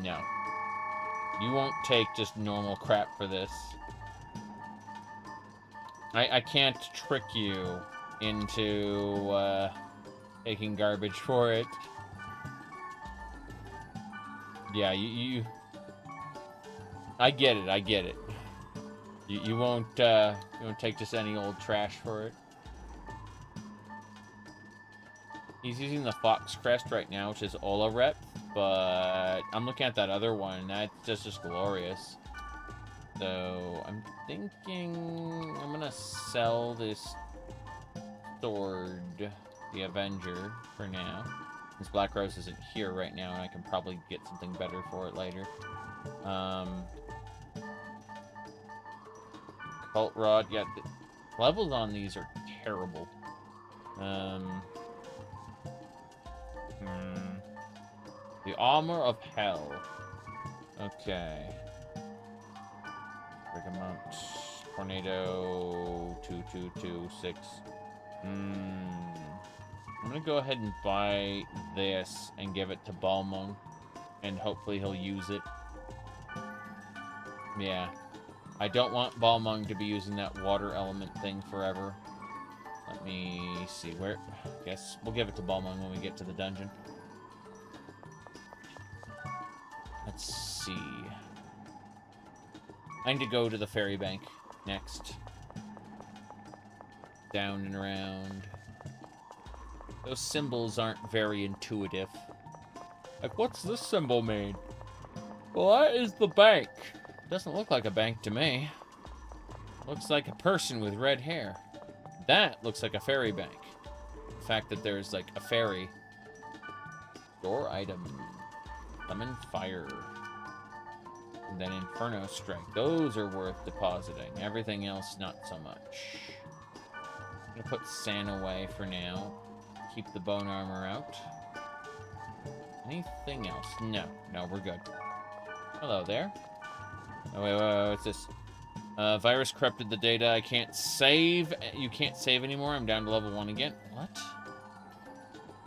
No. You won't take just normal crap for this. I can't trick you into, taking garbage for it. Yeah, you... I get it. You won't take just any old trash for it. He's using the Fox Crest right now, which is Ola Rep, but I'm looking at that other one, that's just glorious. So, I'm thinking I'm gonna sell this sword, the Avenger, for now. Since Black Rose isn't here right now, and I can probably get something better for it later. Cult Rod, yeah, the levels on these are terrible. The Armor of Hell. Okay. Bergamot. Tornado. 2226. I'm gonna go ahead and buy this and give it to Balmung. And hopefully he'll use it. Yeah. I don't want Balmung to be using that water element thing forever. Let me see where... I guess we'll give it to Balmung when we get to the dungeon. Let's see. I need to go to the ferry bank next. Down and around. Those symbols aren't very intuitive. Like, what's this symbol mean? Well, that is the bank. Doesn't look like a bank to me. Looks like a person with red hair. That looks like a ferry bank. The fact that there's, like, a ferry. Door item. Summon fire. And then Inferno Strike. Those are worth depositing. Everything else, not so much. I'm gonna put San away for now. Keep the bone armor out. Anything else? No, we're good. Hello there. Oh, wait, what's this? Virus corrupted the data. I can't save. You can't save anymore. I'm down to level 1 again. What?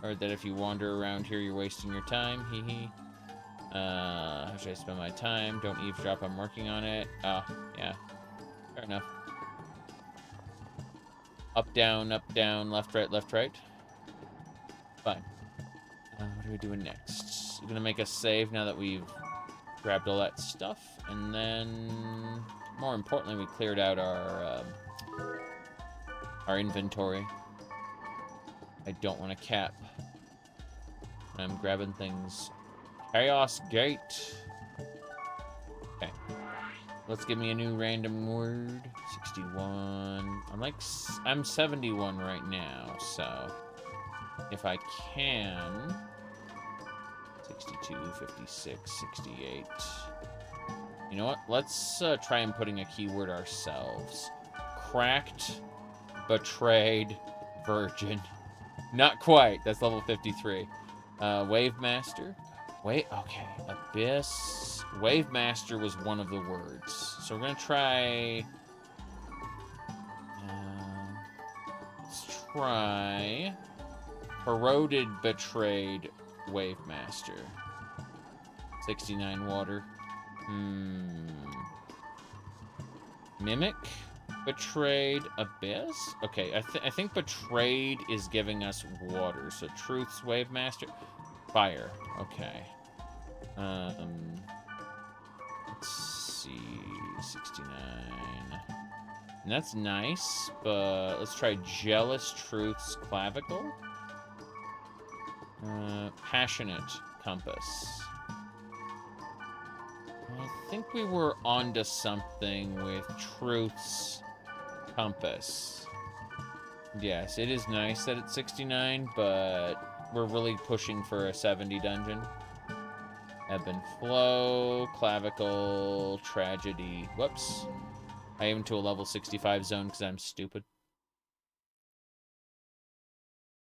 Or that if you wander around here, you're wasting your time. Hee hee. How should I spend my time? Don't eavesdrop, I'm working on it. Oh, yeah. Fair enough. Up, down, left, right. Fine. What are we doing next? We're gonna make a save now that we've grabbed all that stuff. And then, more importantly, we cleared out our inventory. I don't want to cap. I'm grabbing things. Chaos Gate. Okay. Let's give me a new random word. 61. I'm 71 right now, so if I can. 62, 56, 68. You know what? Let's try and putting a keyword ourselves. Cracked, betrayed, virgin. Not quite. That's level 53. Wave Master. Okay. Abyss. Wave Master was one of the words. So we're going to try... let's try... Corroded, betrayed, Wave Master. 69 water. Mimic? Betrayed, abyss? Okay, I think betrayed is giving us water. So truth's Wave Master. Fire. Okay. Let's see. 69. And that's nice, but let's try jealous truth's clavicle. Passionate compass. I think we were onto something with truth's compass. Yes, it is nice that it's 69, but we're really pushing for a 70 dungeon. Ebb and flow, clavicle, tragedy. Whoops. I am to a level 65 zone because I'm stupid.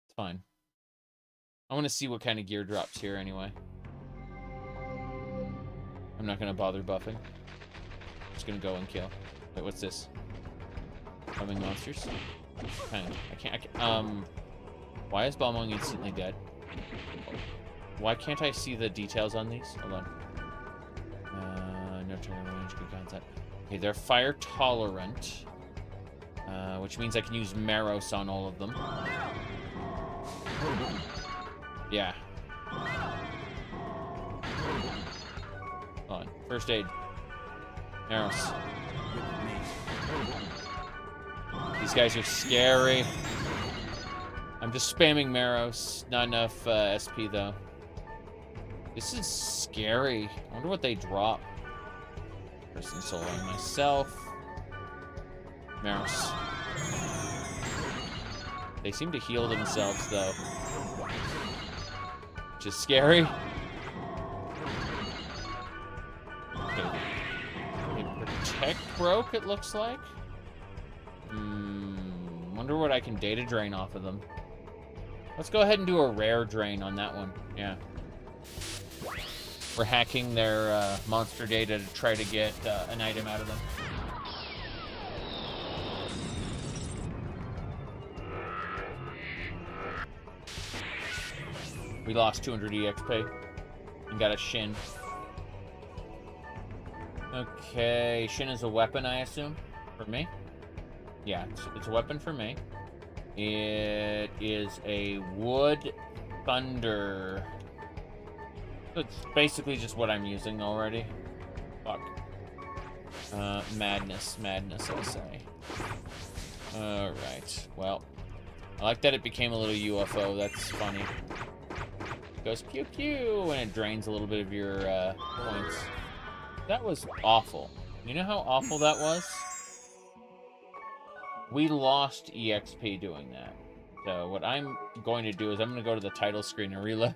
It's fine. I want to see what kind of gear drops here anyway. I'm not going to bother buffing. I'm just going to go and kill. Wait, what's this? Coming monsters? I can't. Why is Balmung instantly dead? Why can't I see the details on these? Hold on. No turn range, good concept. Okay, they're fire tolerant. Which means I can use Maros on all of them. Yeah. Hold on. First aid. Maros. These guys are scary. I'm just spamming Maros. Not enough SP, though. This is scary. I wonder what they drop. Person soul on myself. Maros. They seem to heal themselves, though. Which is scary. Okay. Protect broke, it looks like. Wonder what I can data drain off of them. Let's go ahead and do a rare drain on that one. Yeah. We're hacking their monster data to try to get an item out of them. We lost 200 EXP and got a Shin. Okay, Shin is a weapon, I assume, for me. Yeah, it's a weapon for me. It is a wood thunder. It's basically just what I'm using already. Fuck. Madness, I'll say. Alright, well. I like that it became a little UFO, that's funny. It goes pew pew, and it drains a little bit of your points. That was awful. You know how awful that was? We lost EXP doing that. So what I'm going to do is I'm going to go to the title screen and reload.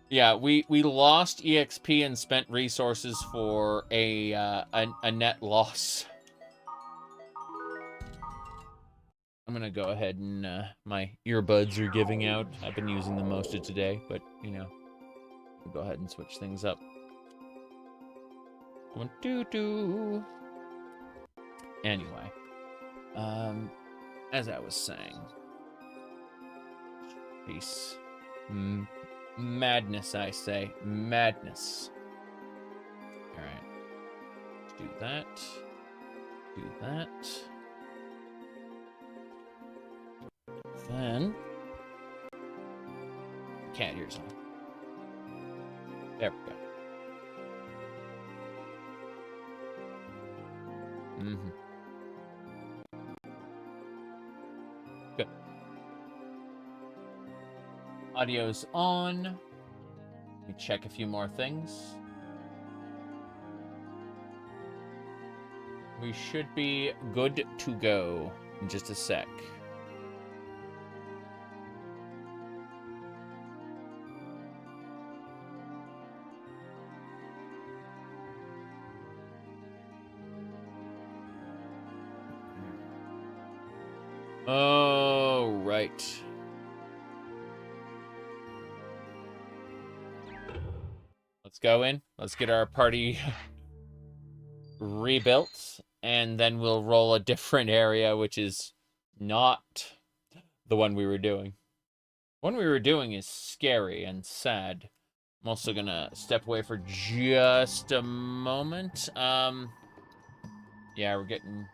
Yeah, we lost EXP and spent resources for a net loss. I'm going to go ahead and my earbuds are giving out. I've been using them most of today, but, you know, we'll go ahead and switch things up. Anyway, as I was saying, Peace. Madness, I say. Madness. Alright. Do that. Do that. Then... Cat ears on. There we go. Good. Audio's on. Let me check a few more things. We should be good to go in just a sec. Oh, right. Let's go in. Let's get our party rebuilt, and then we'll roll a different area, which is not the one we were doing. The one we were doing is scary and sad. I'm also gonna step away for just a moment. Yeah, we're getting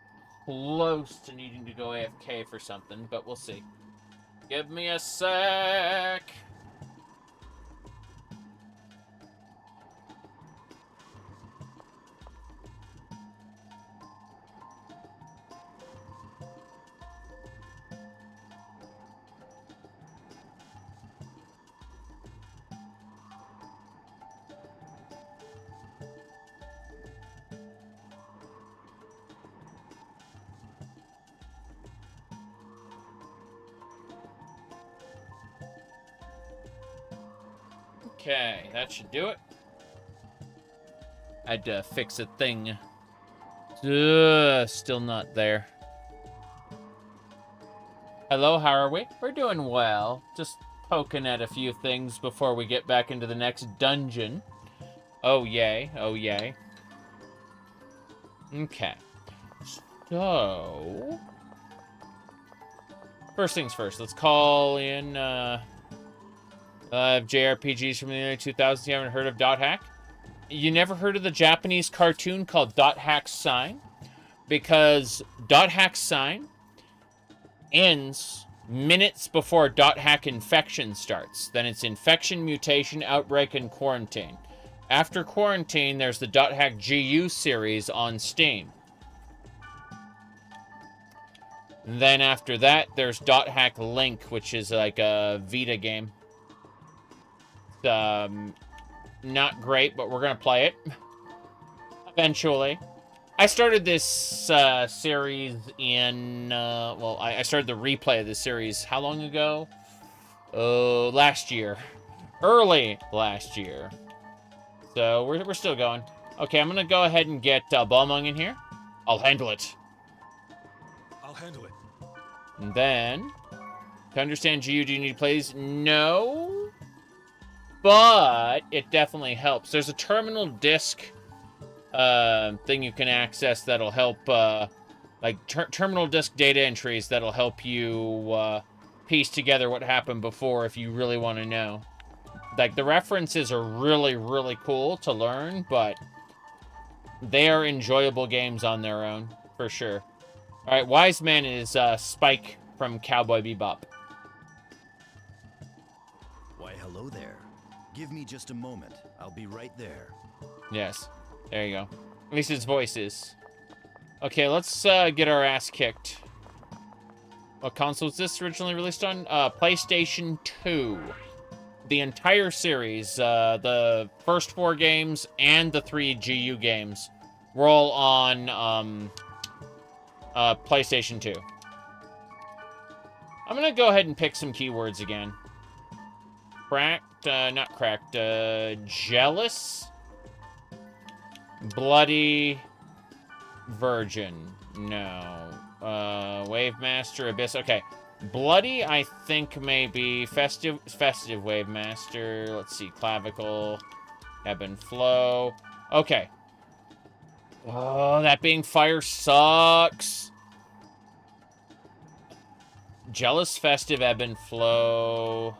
close to needing to go AFK for something, but we'll see. Give me a sec. Okay, that should do it. I had to fix a thing. Still not there. Hello, how are we? We're doing well. Just poking at a few things before we get back into the next dungeon. Oh, yay. Oh, yay. Okay. So... First things first, let's call in, JRPGs from the early 2000s. You haven't heard of Dot Hack? You never heard of the Japanese cartoon called Dot Hack Sign? Because Dot Hack Sign ends minutes before Dot Hack Infection starts. Then it's Infection, Mutation, Outbreak, and Quarantine. After Quarantine, there's the Dot Hack GU series on Steam. And then after that, there's Dot Hack Link, which is like a Vita game. Not great, but we're gonna play it eventually. I started this series in well, I started the replay of this series how long ago? Last year, early last year. So we're still going. Okay, I'm gonna go ahead and get Balmung in here. I'll handle it. I'll handle it. And then, to understand GU, do you need to play these? No. But it definitely helps. There's a terminal disk thing you can access that'll help, like terminal disk data entries that'll help you piece together what happened before if you really want to know. Like, the references are really, really cool to learn, but they are enjoyable games on their own, for sure. All right, Wise Man is Spike from Cowboy Bebop. Why, hello there. Give me just a moment. I'll be right there. Yes, there you go. At least his voice is. Okay, let's get our ass kicked. What console was this originally released on? PlayStation 2. The entire series, the first 4 games and the 3 GU games, were all on PlayStation 2. I'm gonna go ahead and pick some keywords again. Cracked, not cracked, jealous, bloody, virgin, no, Wave Master, Abyss, okay. Bloody, I think maybe festive Wave Master, let's see, clavicle, ebb and flow, okay. Oh, that being fire sucks. Jealous Festive Ebb and Flow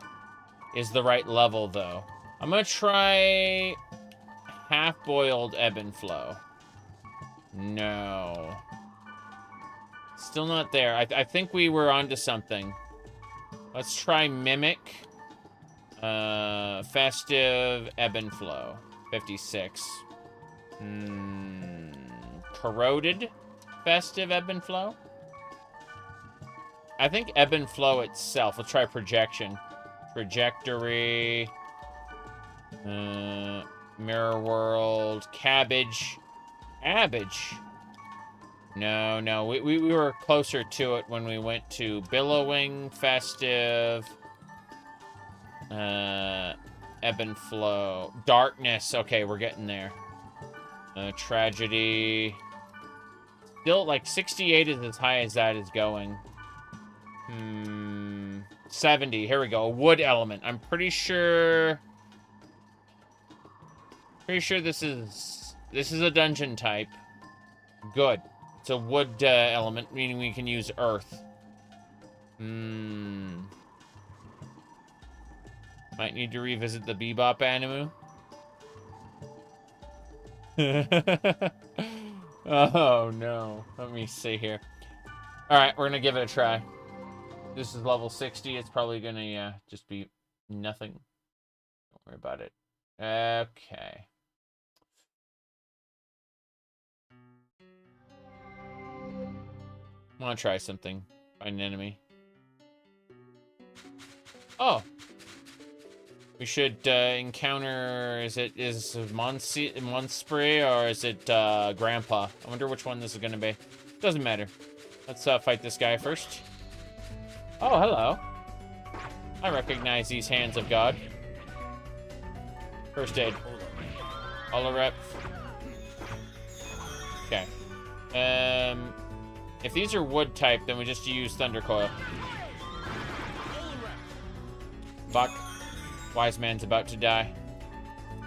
is the right level, though. I'm gonna try Half-Boiled Ebb and Flow. No. Still not there. I think we were onto something. Let's try Mimic. Festive Ebb and Flow. 56. Corroded Festive Ebb and Flow? I think Ebb and Flow itself. Let's try Projection. Trajectory. Mirror World. Cabbage. Cabbage. No. We were closer to it when we went to Billowing, Festive, Ebb and Flow. Darkness. Okay, we're getting there. Tragedy. Still, like, 68 is as high as that is going. 70. Here we go. Wood element. I'm pretty sure... this is a dungeon type. Good. It's a wood element, meaning we can use earth. Might need to revisit the Bebop anime. Oh, no. Let me see here. Alright, we're gonna give it a try. This is level 60. It's probably gonna, just be nothing. Don't worry about it. Okay. I want to try something. Find an enemy. Oh. We should encounter... Is it Monspre or is it Grandpa? I wonder which one this is going to be. Doesn't matter. Let's fight this guy first. Oh, hello. I recognize these hands of God. First aid. Holorep. Okay. If these are wood type, then we just use Thunder Coil. Fuck. Wise man's about to die.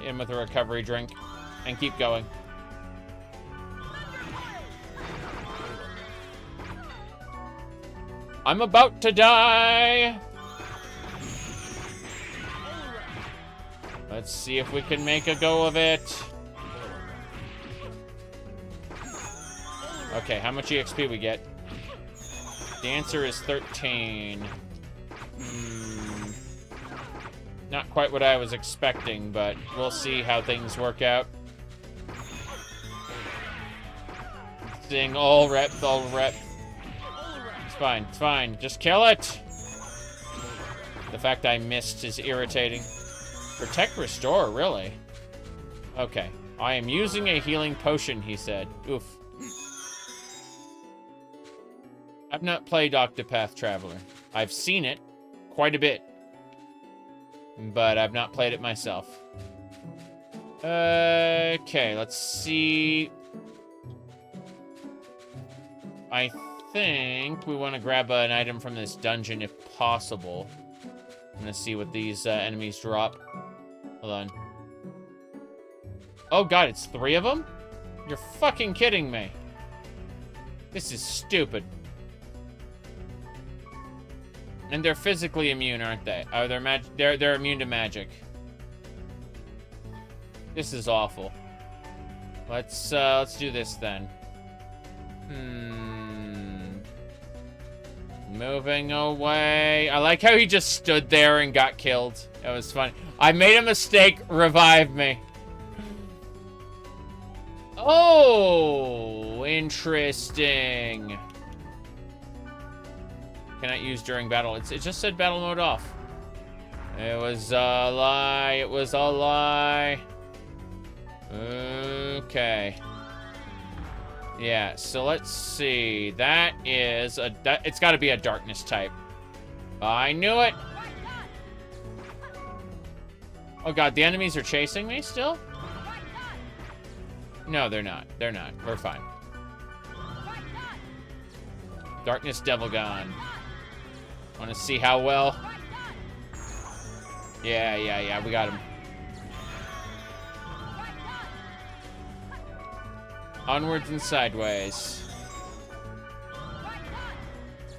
In with a recovery drink. And keep going. I'm about to die! Let's see if we can make a go of it. Okay, how much EXP we get? The answer is 13. Not quite what I was expecting, but we'll see how things work out. Seeing all rep. It's fine. Just kill it! The fact I missed is irritating. Protect Restore, really? Okay. I am using a healing potion, he said. Oof. I've not played Octopath Traveler. I've seen it quite a bit, but I've not played it myself. Okay, let's see. I think we want to grab an item from this dungeon if possible. I'm gonna see what these enemies drop. Hold on. Oh god, it's 3 of them? You're fucking kidding me. This is stupid. And they're physically immune, aren't they? Oh, they're immune to magic. This is awful. Let's do this then. Moving away. I like how he just stood there and got killed. It was funny. I made a mistake. Revive me. Oh, interesting. Cannot use during battle. It just said battle mode off. It was a lie. It was a lie. Okay. Yeah, so let's see. That is a... it's got to be a darkness type. I knew it. Oh god, the enemies are chasing me still? No, they're not. They're not. We're fine. Darkness Devil Gone. Want to see how well? Yeah. We got him. Onwards and sideways.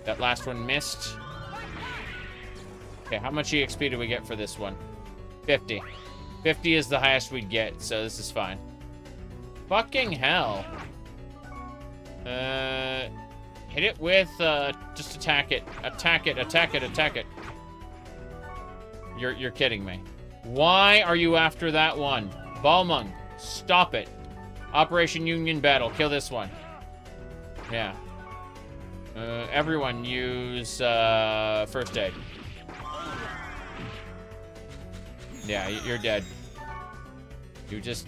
That last one missed. Okay, how much EXP do we get for this one? 50. 50 is the highest we'd get, so this is fine. Fucking hell. Hit it with, just attack it. Attack it, attack it, attack it. You're kidding me. Why are you after that one? Balmung, stop it. Operation Union Battle, kill this one. Yeah. Everyone use, first aid. Yeah, you're dead. You just...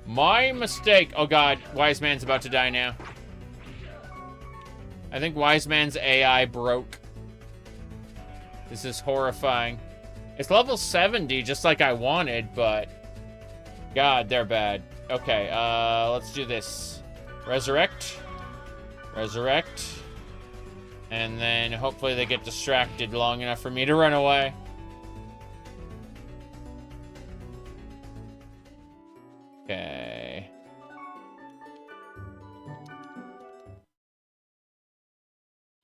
My mistake. Oh god, Wise Man's about to die now. I think Wise Man's AI broke. This is horrifying. It's level 70, just like I wanted, but... God, they're bad. Okay, let's do this. Resurrect. Resurrect. And then hopefully they get distracted long enough for me to run away. Okay.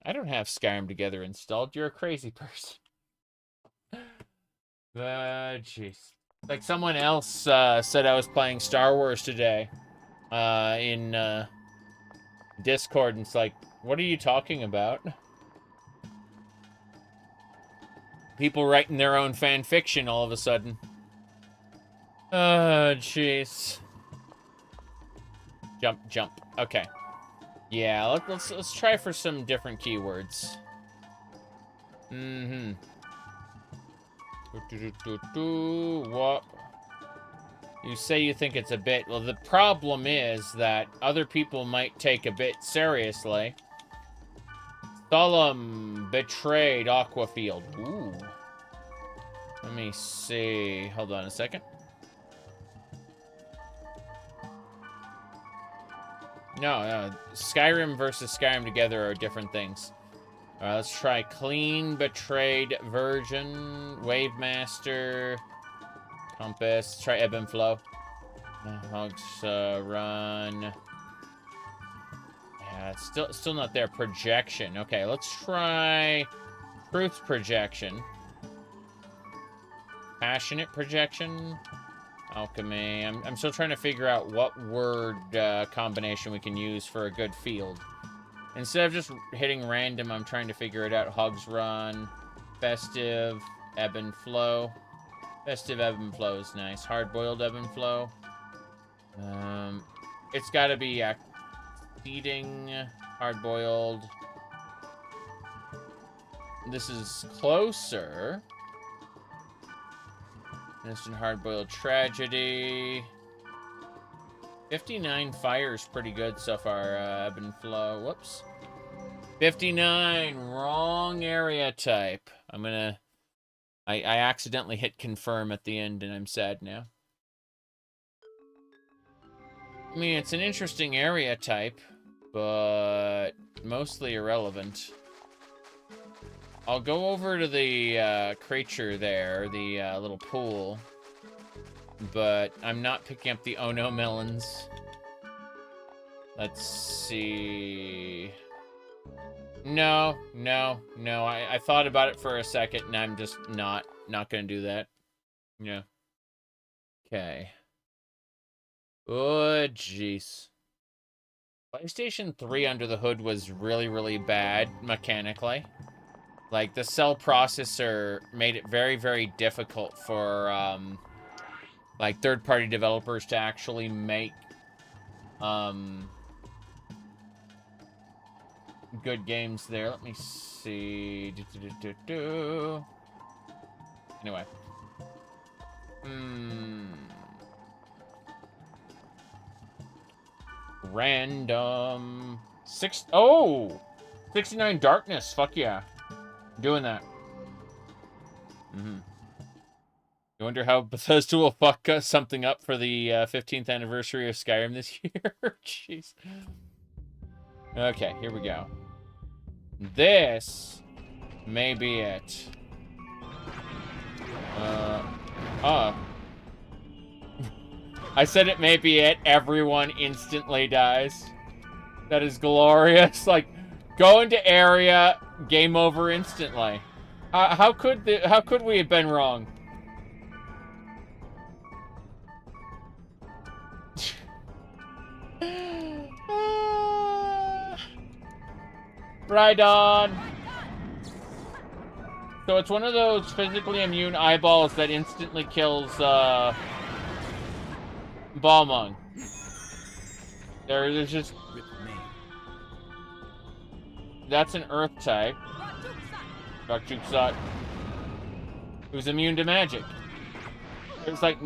I don't have Skyrim Together installed. You're a crazy person. Jeez. Like someone else said I was playing Star Wars today in Discord, and it's like, what are you talking about? People writing their own fan fiction all of a sudden. Jeez. Jump, jump. Okay. Yeah, let's try for some different keywords. Mm-hmm. What? You say you think it's a bit. Well, the problem is that other people might take a bit seriously. Solemn betrayed Aquafield. Ooh. Let me see. Hold on a second. No, Skyrim versus Skyrim Together are different things. Alright, let's try Clean Betrayed Version, Wave Master, Compass, try Ebb and Flow. Hogs Run. Yeah, it's still not there. Projection. Okay, let's try Truth Projection. Passionate Projection. Alchemy. I'm still trying to figure out what word combination we can use for a good field. Instead of just hitting random, I'm trying to figure it out. Hogs Run, Festive, Ebb and Flow. Festive Ebb and Flow is nice. Hard-boiled Ebb and Flow. It's got to be Eating, hard-boiled. This is closer. Instant hard-boiled tragedy. 59 fire's pretty good so far. Ebb and Flow. Whoops. 59. Wrong area type. I accidentally hit confirm at the end, and I'm sad now. I mean, it's an interesting area type, but mostly irrelevant. I'll go over to the creature there, the little pool, but I'm not picking up the Oh No melons. Let's see. No. I thought about it for a second, and I'm just not gonna do that. Yeah. Okay. Oh, jeez. PlayStation 3 under the hood was really, really bad mechanically. Like, the cell processor made it very, very difficult for, like, third-party developers to actually make, good games there. Let me see. Anyway. Random. 69 darkness. Fuck yeah. Doing that. You wonder how Bethesda will fuck something up for the 15th anniversary of Skyrim this year? Jeez. Okay, here we go. This may be it. I said it may be it. Everyone instantly dies. That is glorious. Like, go into area, game over instantly. How could we have been wrong? Right on. So it's one of those physically immune eyeballs that instantly kills Balmung. There's just that's an Earth type. Dark Juksat. Who's immune to magic. It's like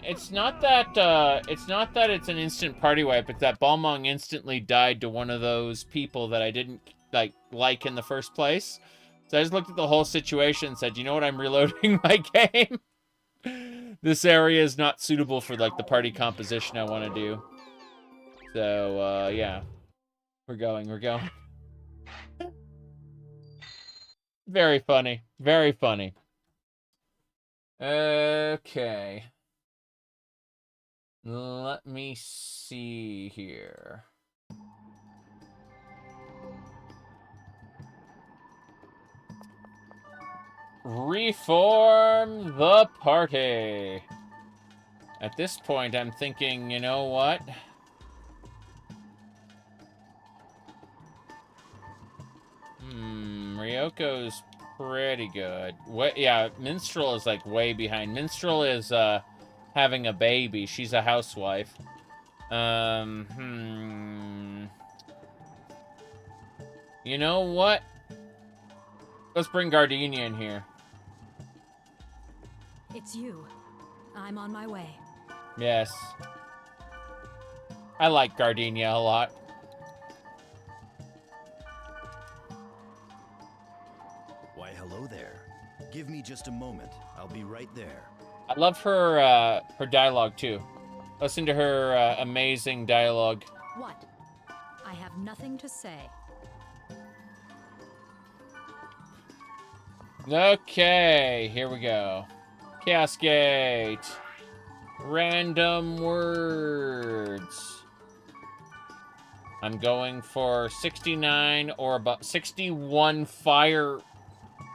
it's not that it's an instant party wipe. It's that Balmung instantly died to one of those people that I didn't like in the first place. So I just looked at the whole situation and said, you know what, I'm reloading my game. This area is not suitable for like the party composition I want to do. So yeah. We're going. Very funny. Very funny. Okay. Let me see here. Reform the party. At this point, I'm thinking, you know what? Ryoko's pretty good. Yeah, Minstrel is like way behind. Minstrel is having a baby. She's a housewife. You know what? Let's bring Gardenia in here. It's you. I'm on my way. Yes. I like Gardenia a lot. Why, hello there. Give me just a moment. I'll be right there. I love her her dialogue too. Listen to her amazing dialogue. What? I have nothing to say. Okay, here we go. Chaos Gate. Random words. I'm going for 69 or about 61 fire.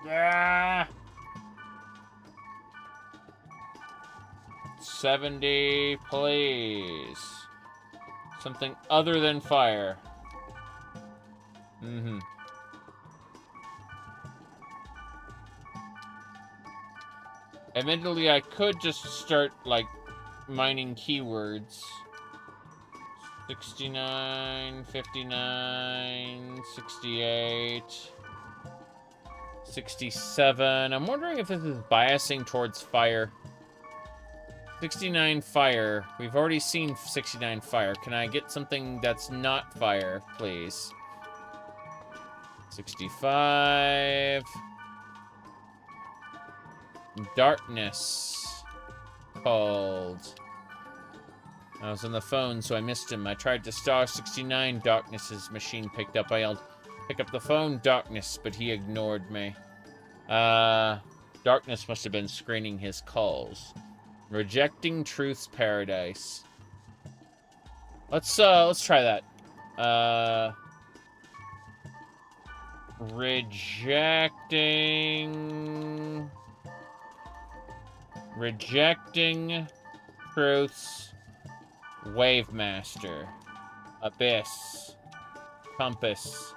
Ah! 70, please. Something other than fire. Admittedly, I could just start, like, mining keywords. 69, 59, 68, 67. I'm wondering if this is biasing towards fire. 69 fire. We've already seen 69 fire. Can I get something that's not fire, please? 65. Darkness. Called. I was on the phone, so I missed him. I tried to star 69. Darkness's machine picked up. I yelled, pick up the phone, Darkness, but he ignored me. Darkness must have been screening his calls. Rejecting Truth's Paradise. Let's try that. Rejecting Truth's Wave Master. Abyss. Compass.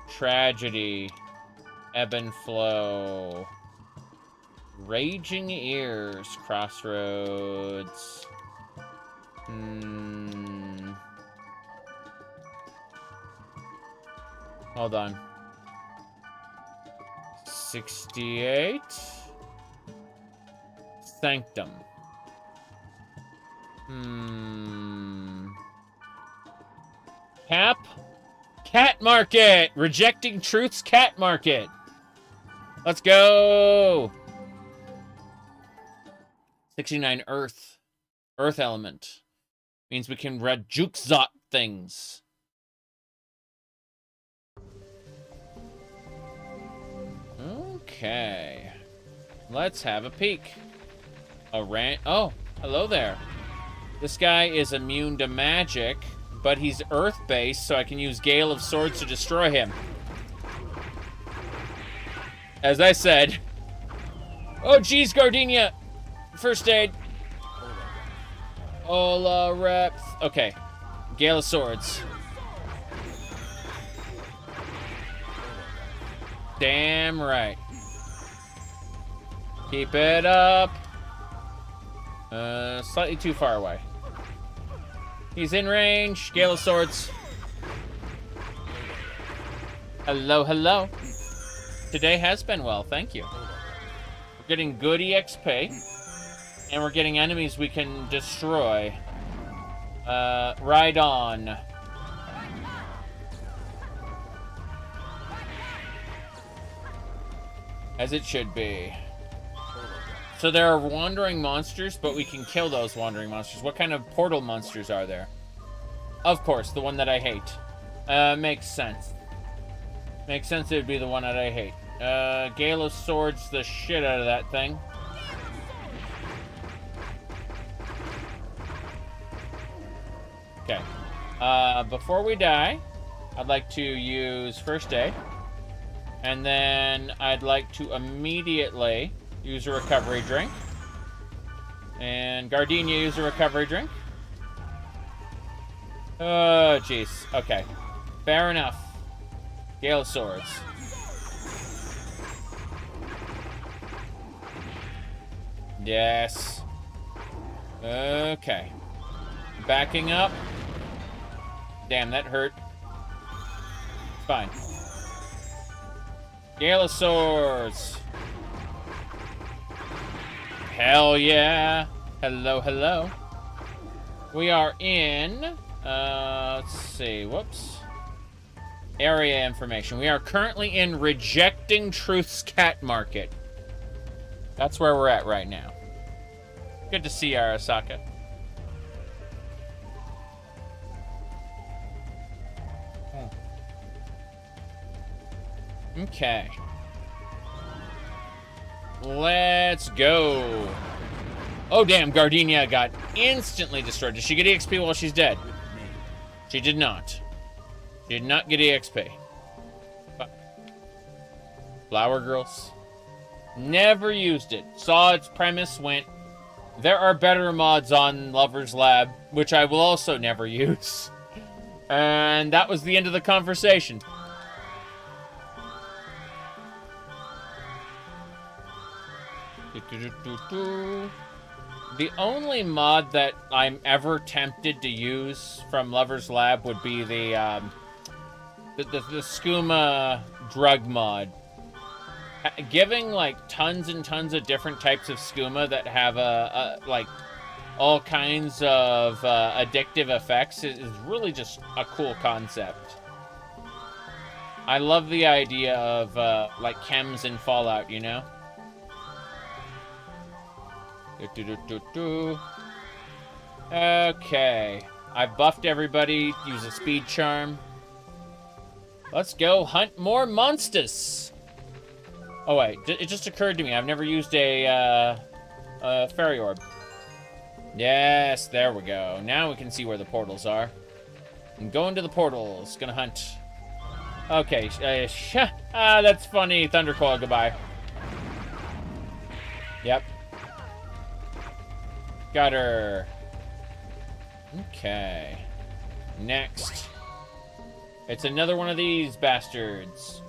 Tragedy. Ebb and Flow. Raging Ears. Crossroads. Hold on. 68. Sanctum. Cat Market! Rejecting Truth's Cat Market. Let's go! 69 Earth. Earth element. Means we can Juksat things. Okay. Let's have a peek. Oh, hello there. This guy is immune to magic, but he's Earth-based, so I can use Gale of Swords to destroy him. As I said. Oh, geez, Gardenia. First aid. Hola, reps. Okay. Gale of Swords. Damn right. Keep it up. Slightly too far away. He's in range. Gale of Swords. Hello, hello. Today has been well, thank you. We're getting good EXP. And we're getting enemies we can destroy. Right on. As it should be. So there are wandering monsters, but we can kill those wandering monsters. What kind of portal monsters are there? Of course, the one that I hate. Makes sense. Makes sense it would be the one that I hate. Gale of Swords the shit out of that thing. Okay. Before we die, I'd like to use first aid. And then I'd like to immediately use a recovery drink. And Gardenia use a recovery drink. Oh, jeez. Okay. Fair enough. Gale of Swords. Yes. Okay. Backing up. Damn, that hurt. Fine. Gale of Swords. Hell yeah. Hello, hello. We are in, let's see, whoops. Area information. We are currently in Rejecting Truth's Cat Market. That's where we're at right now. Good to see you, Arasaka. Okay. Let's go. Oh, damn. Gardenia got instantly destroyed. Did she get EXP while she's dead? She did not. She did not get EXP. Flower Girls. Never used it. Saw its premise, went, there are better mods on Lover's Lab, which I will also never use. And that was the end of the conversation. The only mod that I'm ever tempted to use from Lover's Lab would be the skooma drug mod. Giving like tons and tons of different types of skooma that have like all kinds of addictive effects is really just a cool concept. I love the idea of like chems in Fallout, you know? Okay. I've buffed everybody. Use a speed charm. Let's go hunt more monsters. Oh, wait. It just occurred to me. I've never used a fairy orb. Yes, there we go. Now we can see where the portals are. I'm going to the portals. Gonna hunt. Okay. That's funny. Thundercoil, goodbye. Yep. Got her. Okay. Next. It's another one of these bastards.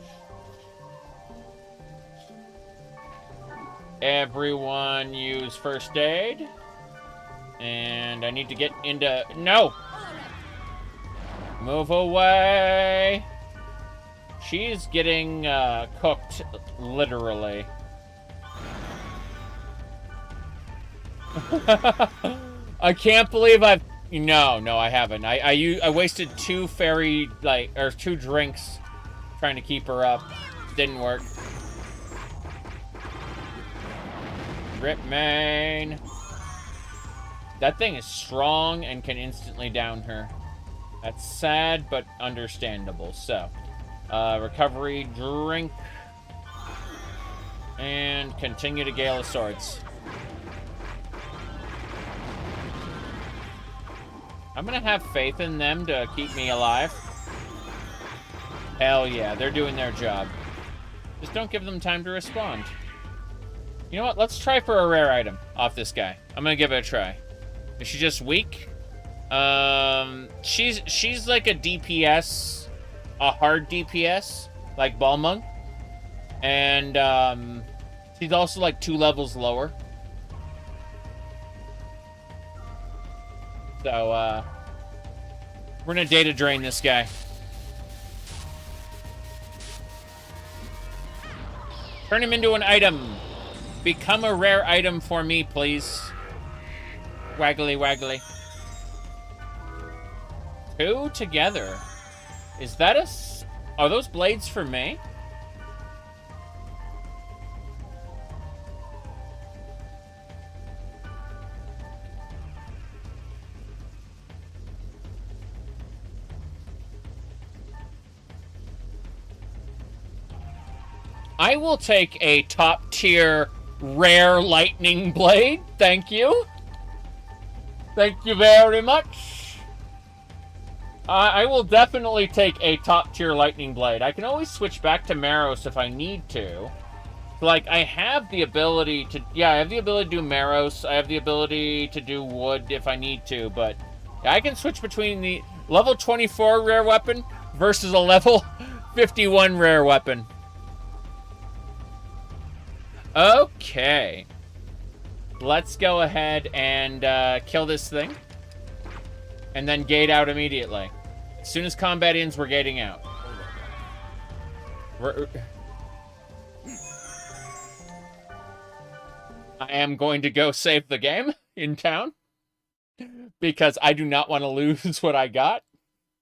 Everyone use first aid. And I need to get into... No! Move away! She's getting cooked, literally. I can't believe I've... No, I haven't. I wasted two drinks trying to keep her up. Didn't work. Rip main. That thing is strong and can instantly down her. That's sad, but understandable. So, recovery drink. And continue to Gale of Swords. I'm gonna have faith in them to keep me alive. Hell yeah, they're doing their job. Just don't give them time to respond. You know what? Let's try for a rare item off this guy. I'm gonna give it a try. Is she just weak? She's like a DPS, a hard DPS, like Balmung. And, she's also like 2 levels lower. So, we're gonna data drain this guy. Turn him into an item. Become a rare item for me, please. Waggly, waggly. 2 together. Is that are those blades for me? I will take a top tier rare lightning blade. Thank you. Thank you very much. I will definitely take a top tier lightning blade. I can always switch back to Maros if I need to. Like, I have the ability to... Yeah, I have the ability to do Maros. I have the ability to do wood if I need to, but... Yeah, I can switch between the level 24 rare weapon versus a level 51 rare weapon. Okay. Let's go ahead and kill this thing. And then gate out immediately. As soon as combat ends, we're gating out. I am going to go save the game in town. Because I do not want to lose what I got.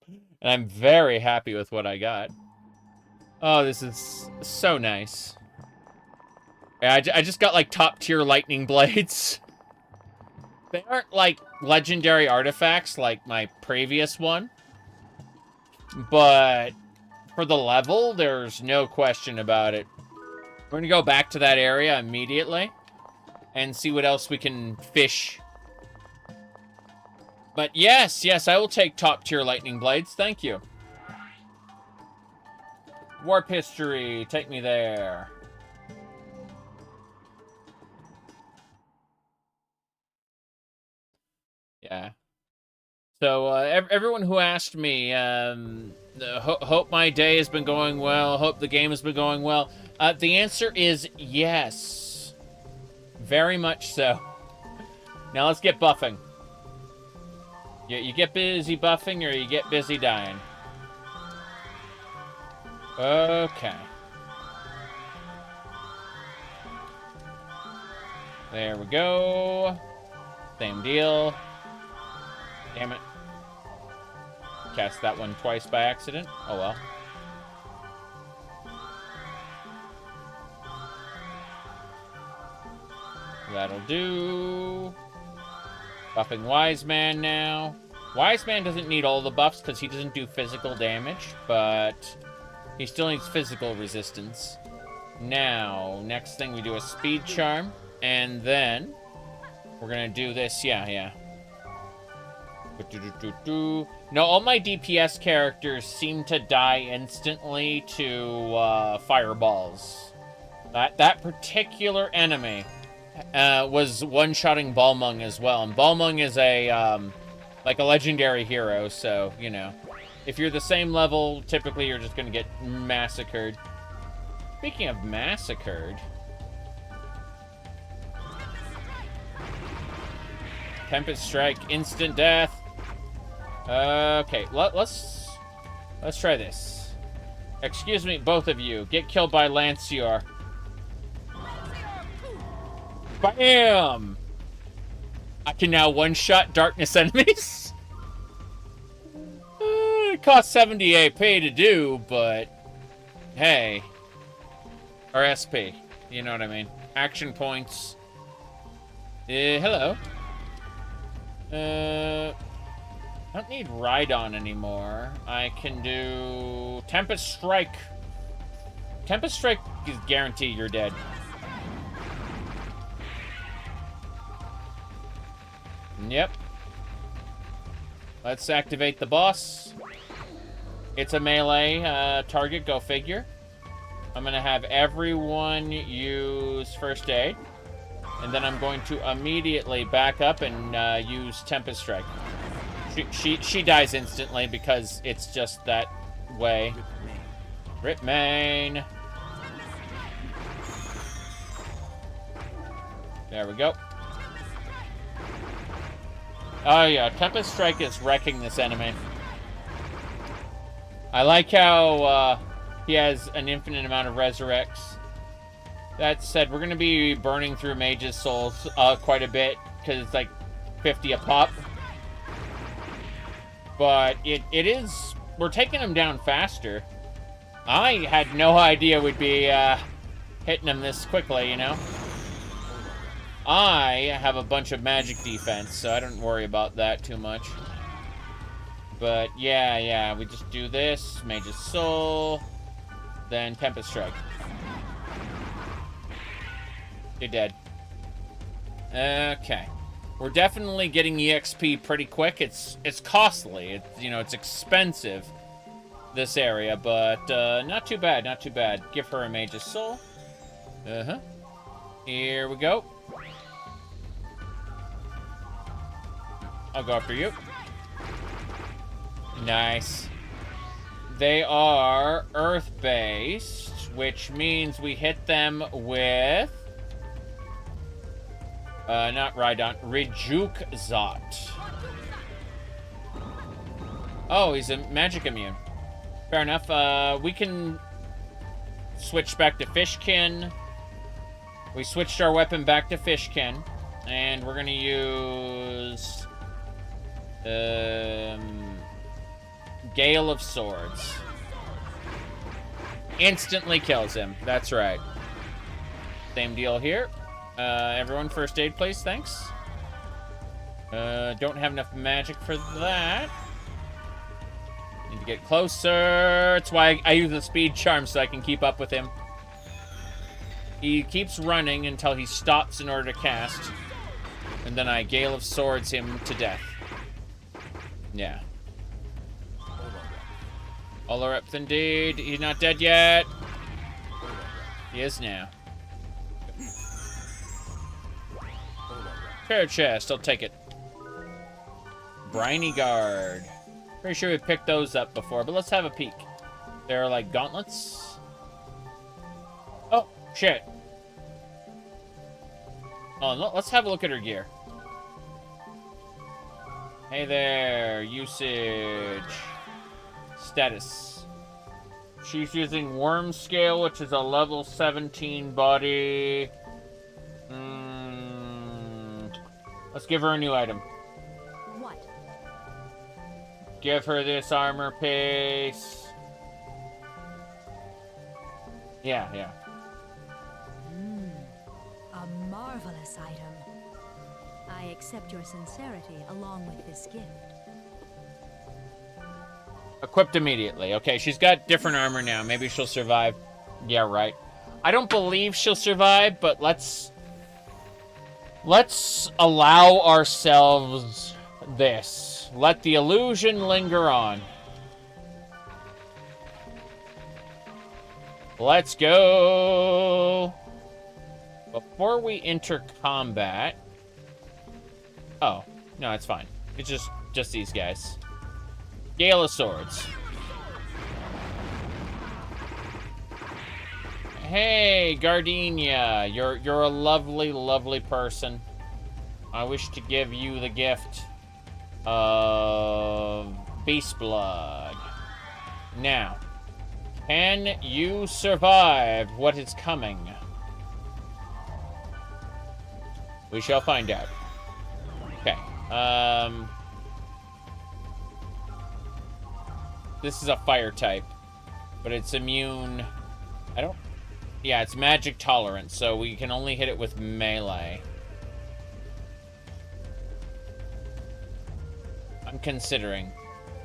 And I'm very happy with what I got. Oh, this is so nice. Yeah, I just got, like, top-tier lightning blades. They aren't, like, legendary artifacts like my previous one. But for the level, there's no question about it. We're going to go back to that area immediately and see what else we can fish. But yes, yes, I will take top-tier lightning blades. Thank you. Warp history. Take me there. Yeah. So, everyone who asked me, hope my day has been going well, hope the game has been going well, the answer is yes. Very much so. Now let's get buffing. You get busy buffing or you get busy dying. Okay. There we go. Same deal. Damn it. Cast that one twice by accident. Oh well. That'll do. Buffing Wise Man now. Wise Man doesn't need all the buffs because he doesn't do physical damage, but he still needs physical resistance. Now, next thing we do a Speed Charm, and then we're gonna do this. Yeah. No, all my DPS characters seem to die instantly to fireballs. That particular enemy was one-shotting Balmung as well, and Balmung is a like a legendary hero, so you know, if you're the same level, typically you're just gonna get massacred. Speaking of massacred, Tempest Strike, instant death. Okay, let's try this. Excuse me, both of you. Get killed by Lancior. Bam! I can now one-shot darkness enemies. It costs 70 AP to do, but hey. Or SP. You know what I mean. Action points. Hello. I don't need Rhydon anymore. I can do Tempest Strike. Tempest Strike is guaranteed you're dead. Yep. Let's activate the boss. It's a melee target, go figure. I'm going to have everyone use first aid. And then I'm going to immediately back up and use Tempest Strike. She dies instantly because it's just that way. Rip main. There we go. Oh yeah, Tempest Strike is wrecking this enemy. I like how he has an infinite amount of resurrects. That said, we're going to be burning through Mage's Souls quite a bit, because it's like 50 a pop. But it is... We're taking him down faster. I had no idea we'd be hitting him this quickly, you know? I have a bunch of magic defense, so I don't worry about that too much. But yeah, we just do this, Mage's Soul, then Tempest Strike. You're dead. Okay. We're definitely getting EXP pretty quick. It's costly. It's expensive, this area, but not too bad, not too bad. Give her a Mage's Soul. Here we go. I'll go after you. Nice. They are Earth-based, which means we hit them with... not Rhydon. Rejuke-Zot. Oh, he's a magic immune. Fair enough. We can switch back to Fishkin. We switched our weapon back to Fishkin. And we're going to use... Gale of Swords. Instantly kills him. That's right. Same deal here. Everyone first aid, please. Thanks. Don't have enough magic for that. Need to get closer. That's why I use the speed charm, so I can keep up with him. He keeps running until he stops in order to cast. And then I Gale of Swords him to death. Yeah. Olareps indeed. He's not dead yet. He is now. Fair chest, I'll take it. Briny Guard. Pretty sure we picked those up before, but let's have a peek. They're like gauntlets. Oh, shit. Oh, no, let's have a look at her gear. Hey there, usage. Status. She's using Worm Scale, which is a level 17 body. Let's give her a new item. What? Give her this armor piece. Yeah. A marvelous item. I accept your sincerity along with this gift. Equipped immediately. Okay, she's got different armor now. Maybe she'll survive. Yeah, right. I don't believe she'll survive, but let's allow ourselves this. Let the illusion linger on. Let's go. Before we enter combat... Oh, no, it's fine. It's just these guys. Gale of Swords. Hey, Gardenia. You're a lovely, lovely person. I wish to give you the gift of Beast Blood. Now, can you survive what is coming? We shall find out. Okay. This is a fire type, but it's immune. Yeah, it's magic tolerant, so we can only hit it with melee. I'm considering.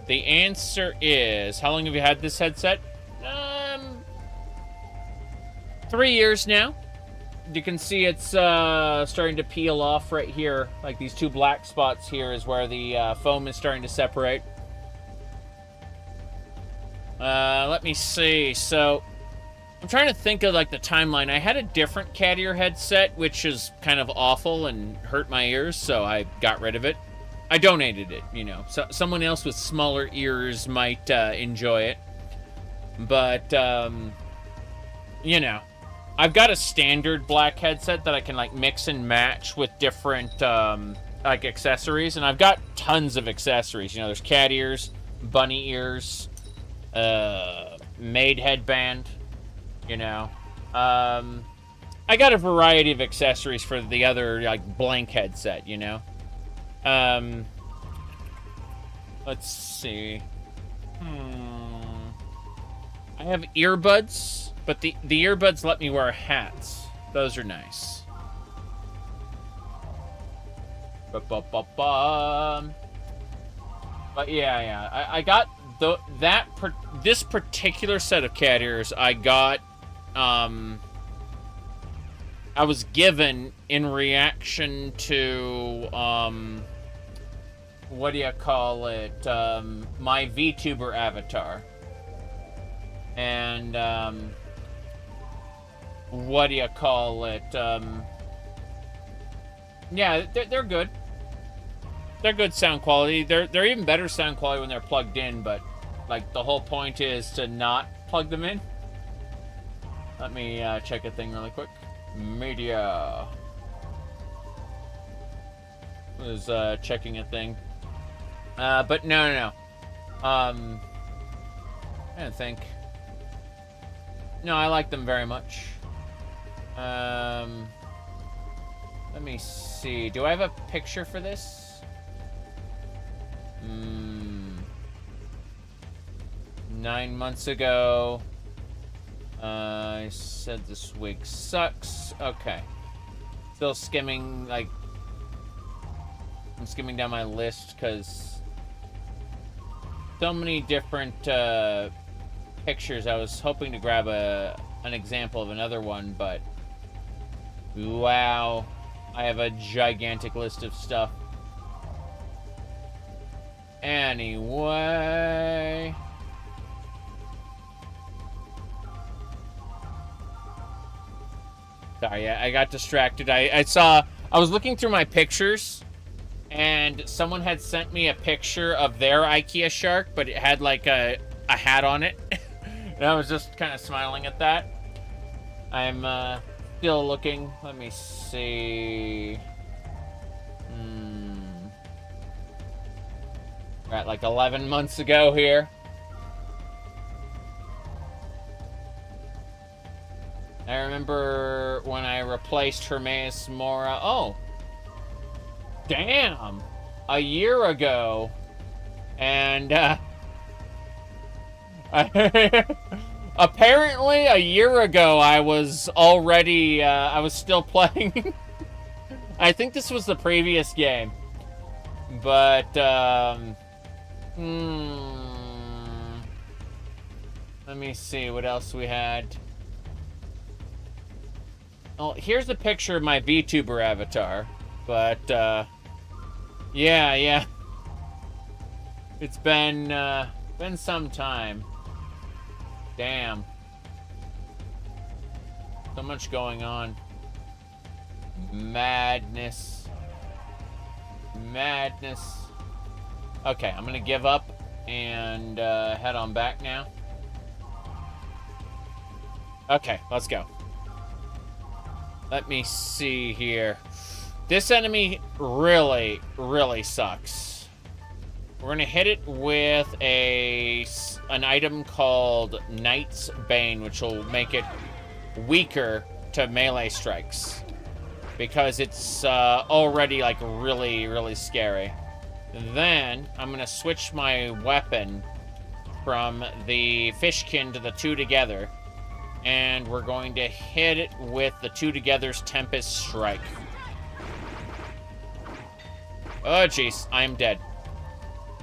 The answer is, how long have you had this headset? 3 years now. You can see it's starting to peel off right here. Like these two black spots here is where the foam is starting to separate. Let me see. So, I'm trying to think of, like, the timeline. I had a different cat ear headset, which is kind of awful and hurt my ears, so I got rid of it. I donated it, you know. So someone else with smaller ears might enjoy it. But, you know, I've got a standard black headset that I can, like, mix and match with different, like, accessories. And I've got tons of accessories. You know, there's cat ears, bunny ears, maid headband. You know, I got a variety of accessories for the other, like, blank headset, you know. Let's see. I have earbuds, but the earbuds let me wear hats. Those are nice. But yeah, I got this particular set of cat ears. I got. I was given in reaction to, what do you call it, my VTuber avatar. And, what do you call it, yeah, they're good. They're good sound quality. They're even better sound quality when they're plugged in, but, like, the whole point is to not plug them in. Let me check a thing really quick. Media. Was checking a thing. But no. I don't think. No, I like them very much. Let me see. Do I have a picture for this? 9 months ago. I said this week sucks. Okay. Still skimming, like... I'm skimming down my list, because... so many different, pictures. I was hoping to grab an example of another one, but... wow. I have a gigantic list of stuff. Anyway... sorry, I got distracted. I was looking through my pictures, and someone had sent me a picture of their IKEA shark, but it had, like, a hat on it. And I was just kind of smiling at that. I'm still looking. Let me see. We're at, like, 11 months ago here. I remember when I replaced Hermes Mora. Oh. Damn. A year ago. And, apparently a year ago I was already, I was still playing. I think this was the previous game. But, let me see what else we had. Oh, here's a picture of my VTuber avatar, but, yeah. It's been some time. Damn. So much going on. Madness. Okay, I'm gonna give up and, head on back now. Okay, let's go. Let me see here. This enemy really, really sucks. We're gonna hit it with an item called Knight's Bane, which will make it weaker to melee strikes. Because it's already, like, really, really scary. Then, I'm gonna switch my weapon from the Fishkin to the two together. And we're going to hit it with the two together's Tempest Strike. Oh, jeez. I am dead.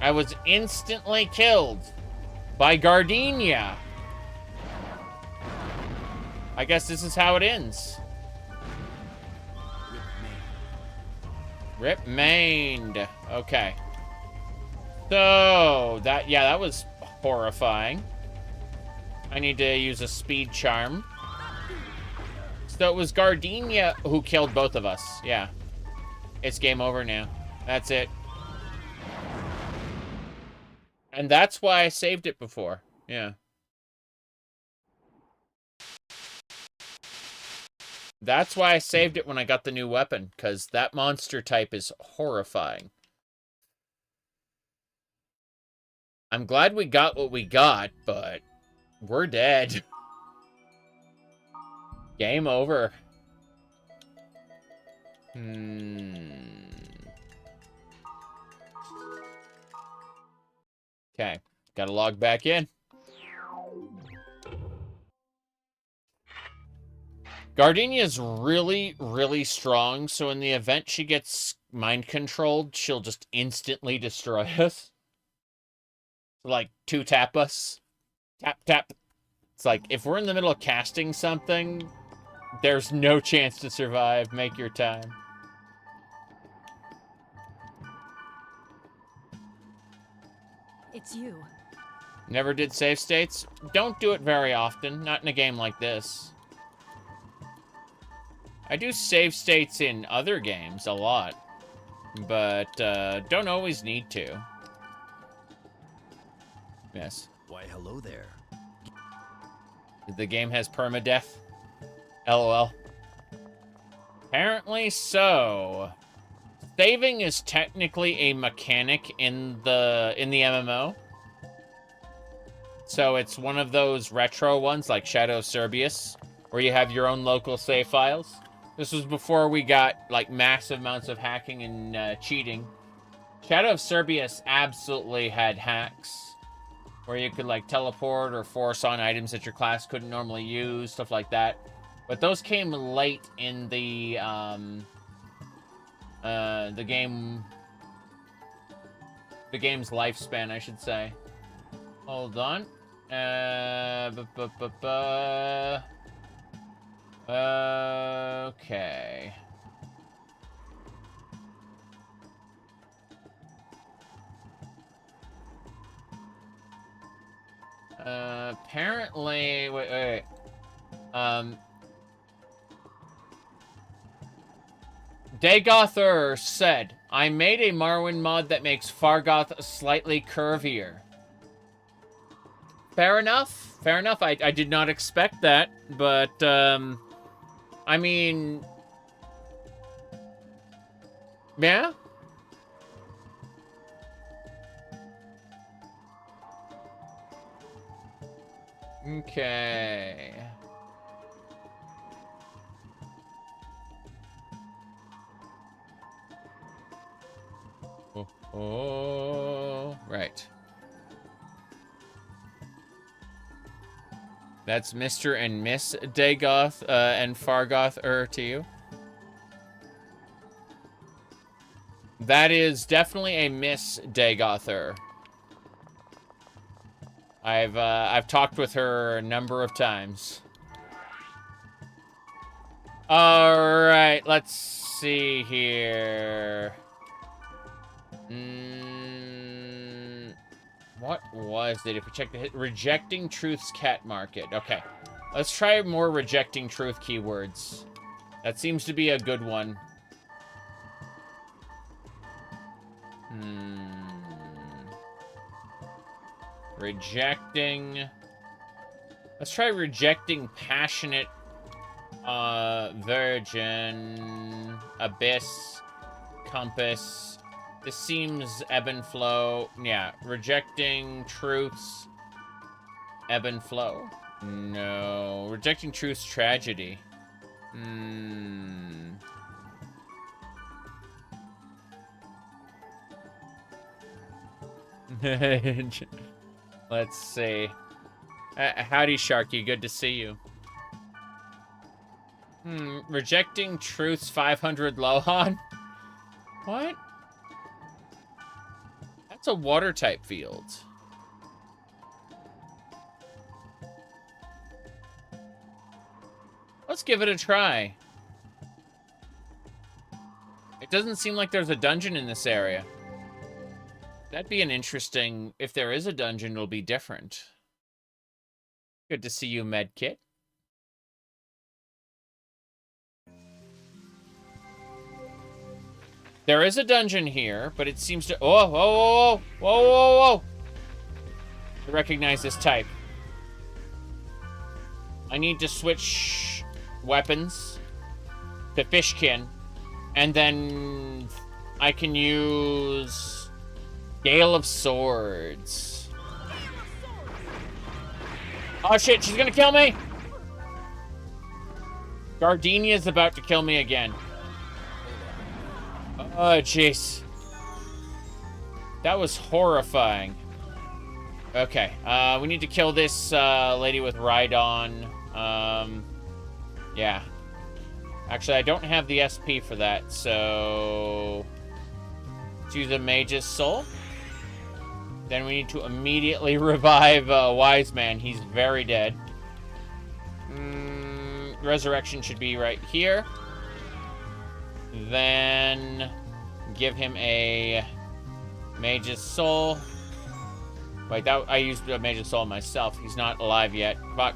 I was instantly killed by Gardenia. I guess this is how it ends. Rip mained. Okay. So, that was horrifying. I need to use a speed charm. So it was Gardenia who killed both of us. Yeah. It's game over now. That's it. And that's why I saved it before. Yeah. That's why I saved it when I got the new weapon, because that monster type is horrifying. I'm glad we got what we got, but we're dead. Game over. Okay, gotta log back in. Gardenia's really, really strong, so in the event she gets mind-controlled, she'll just instantly destroy us. Like, two-tap us. Tap, tap. It's like, if we're in the middle of casting something, there's no chance to survive. Make your time. It's you. Never did save states? Don't do it very often, not in a game like this. I do save states in other games a lot, but don't always need to. Yes. Why, hello there. The game has permadeath? LOL. Apparently so. Saving is technically a mechanic in the MMO. So it's one of those retro ones like Shadow of Cerberus, where you have your own local save files. This was before we got like massive amounts of hacking and cheating. Shadow of Cerberus absolutely had hacks where you could like teleport or force on items that your class couldn't normally use, stuff like that. But those came late in the game's lifespan, I should say. Hold on. Okay. Apparently, wait. Dagother said, I made a Marwyn mod that makes Fargoth slightly curvier. Fair enough. Fair enough. I did not expect that, but, I mean... Yeah? Okay. Oh, right. That's Mr. and Miss Dagoth and Fargoth to you. That is definitely a Miss Dagother. I've talked with her a number of times. All right, let's see here. What was it? If we check the hit, Rejecting Truth's cat market. Okay, let's try more Rejecting Truth keywords. That seems to be a good one. Rejecting. Let's try rejecting passionate, virgin, abyss, compass. This seems ebb and flow. Yeah, rejecting truths, ebb and flow. No, rejecting truth's tragedy. Let's see. Howdy, Sharky. Good to see you. Rejecting Truth's 500 Lohan? What? That's a water type field. Let's give it a try. It doesn't seem like there's a dungeon in this area. That'd be an interesting... If there is a dungeon, it'll be different. Good to see you, Medkit. There is a dungeon here, but it seems to... Oh, whoa, whoa, whoa, whoa, whoa, whoa. I recognize this type. I need to switch weapons to Fishkin, and then I can use Gale of Swords. Oh shit, she's gonna kill me! Gardenia's about to kill me again. Oh, jeez. That was horrifying. Okay, we need to kill this lady with Rhydon. Yeah. Actually, I don't have the SP for that, so... Let's use a Mage's Soul. Then we need to immediately revive Wise Man. He's very dead. Resurrection should be right here. Then give him a Mage's Soul. Wait, that I used a Mage's Soul myself. He's not alive yet. Fuck.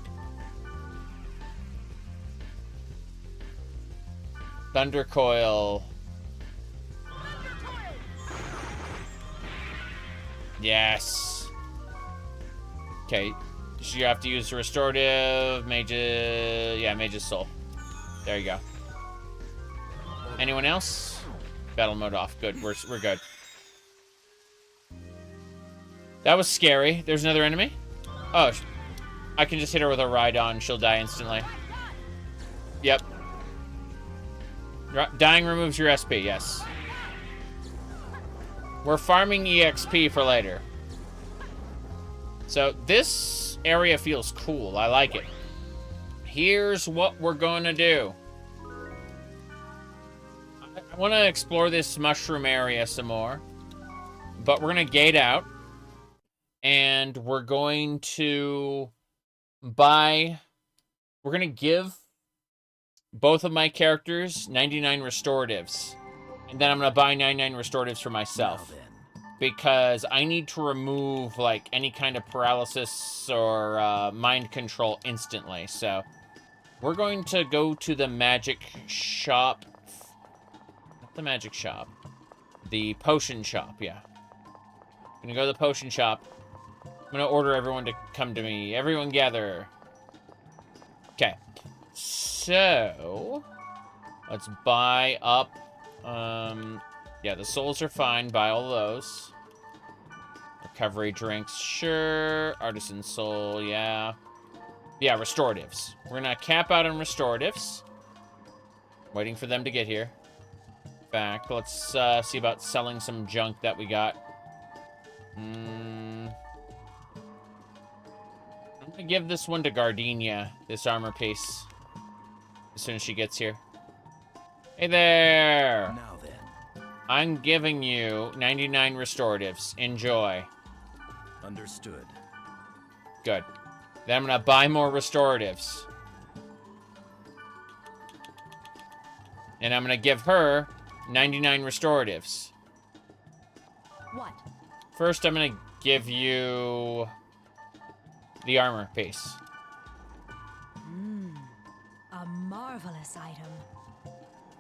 Thunder Coil. Yes. Okay. So you have to use restorative, Mage's Soul. There you go. Anyone else? Battle mode off. Good. We're good. That was scary. There's another enemy? Oh, I can just hit her with a Rhydon. She'll die instantly. Yep. Dying removes your SP, yes. We're farming EXP for later. So this area feels cool. I like it. Here's what we're going to do. I want to explore this mushroom area some more. But we're going to gate out. And we're going to buy... We're going to give both of my characters 99 restoratives. And then I'm going to buy 99 restoratives for myself. Because I need to remove, like, any kind of paralysis or mind control instantly. So, we're going to go to the magic shop. Not the magic shop. The potion shop, yeah. I'm going to go to the potion shop. I'm going to order everyone to come to me. Everyone gather. Okay. So, let's buy up. Yeah, the souls are fine. Buy all those. Recovery drinks, sure. Artisan soul, yeah. Yeah, restoratives. We're gonna cap out on restoratives. Waiting for them to get here. Back. Let's see about selling some junk that we got. I'm gonna give this one to Gardenia, this armor piece, as soon as she gets here. Hey there! Now then. I'm giving you 99 restoratives. Enjoy. Understood. Good. Then I'm gonna buy more restoratives. And I'm gonna give her 99 restoratives. What? First, I'm gonna give you the armor piece. A marvelous item.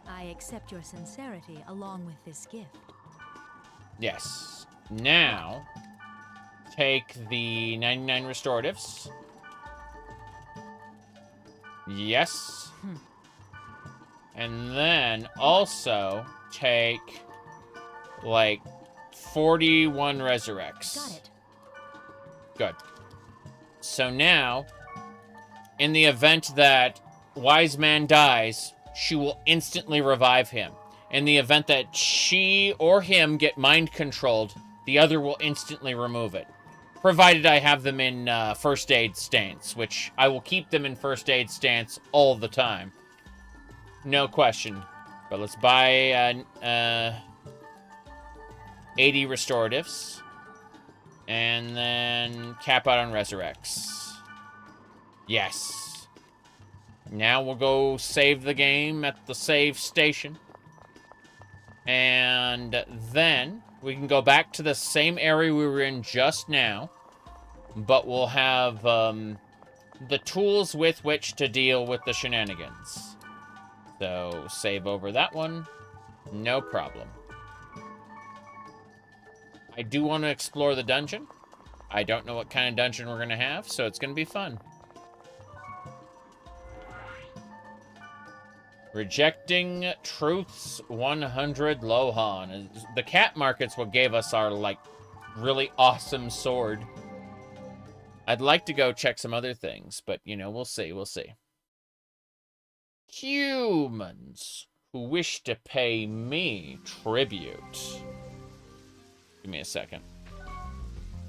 I accept your sincerity along with this gift. Yes. Now, take the 99 restoratives. Yes. And then also take, like, 41 resurrects. Got it. Good. So now, in the event that Wise Man dies, she will instantly revive him. In the event that she or him get mind controlled, the other will instantly remove it. Provided I have them in first aid stance, which I will keep them in first aid stance all the time. No question. But let's buy 80 restoratives. And then cap out on resurrects. Yes. Now we'll go save the game at the save station. And then we can go back to the same area we were in just now. But we'll have the tools with which to deal with the shenanigans. So, save over that one. No problem. I do want to explore the dungeon. I don't know what kind of dungeon we're going to have, so it's going to be fun. Rejecting Truth's 100 Lohan. The cat market's what gave us our, like, really awesome sword. I'd like to go check some other things, but, you know, we'll see, we'll see. Humans who wish to pay me tribute. Give me a second.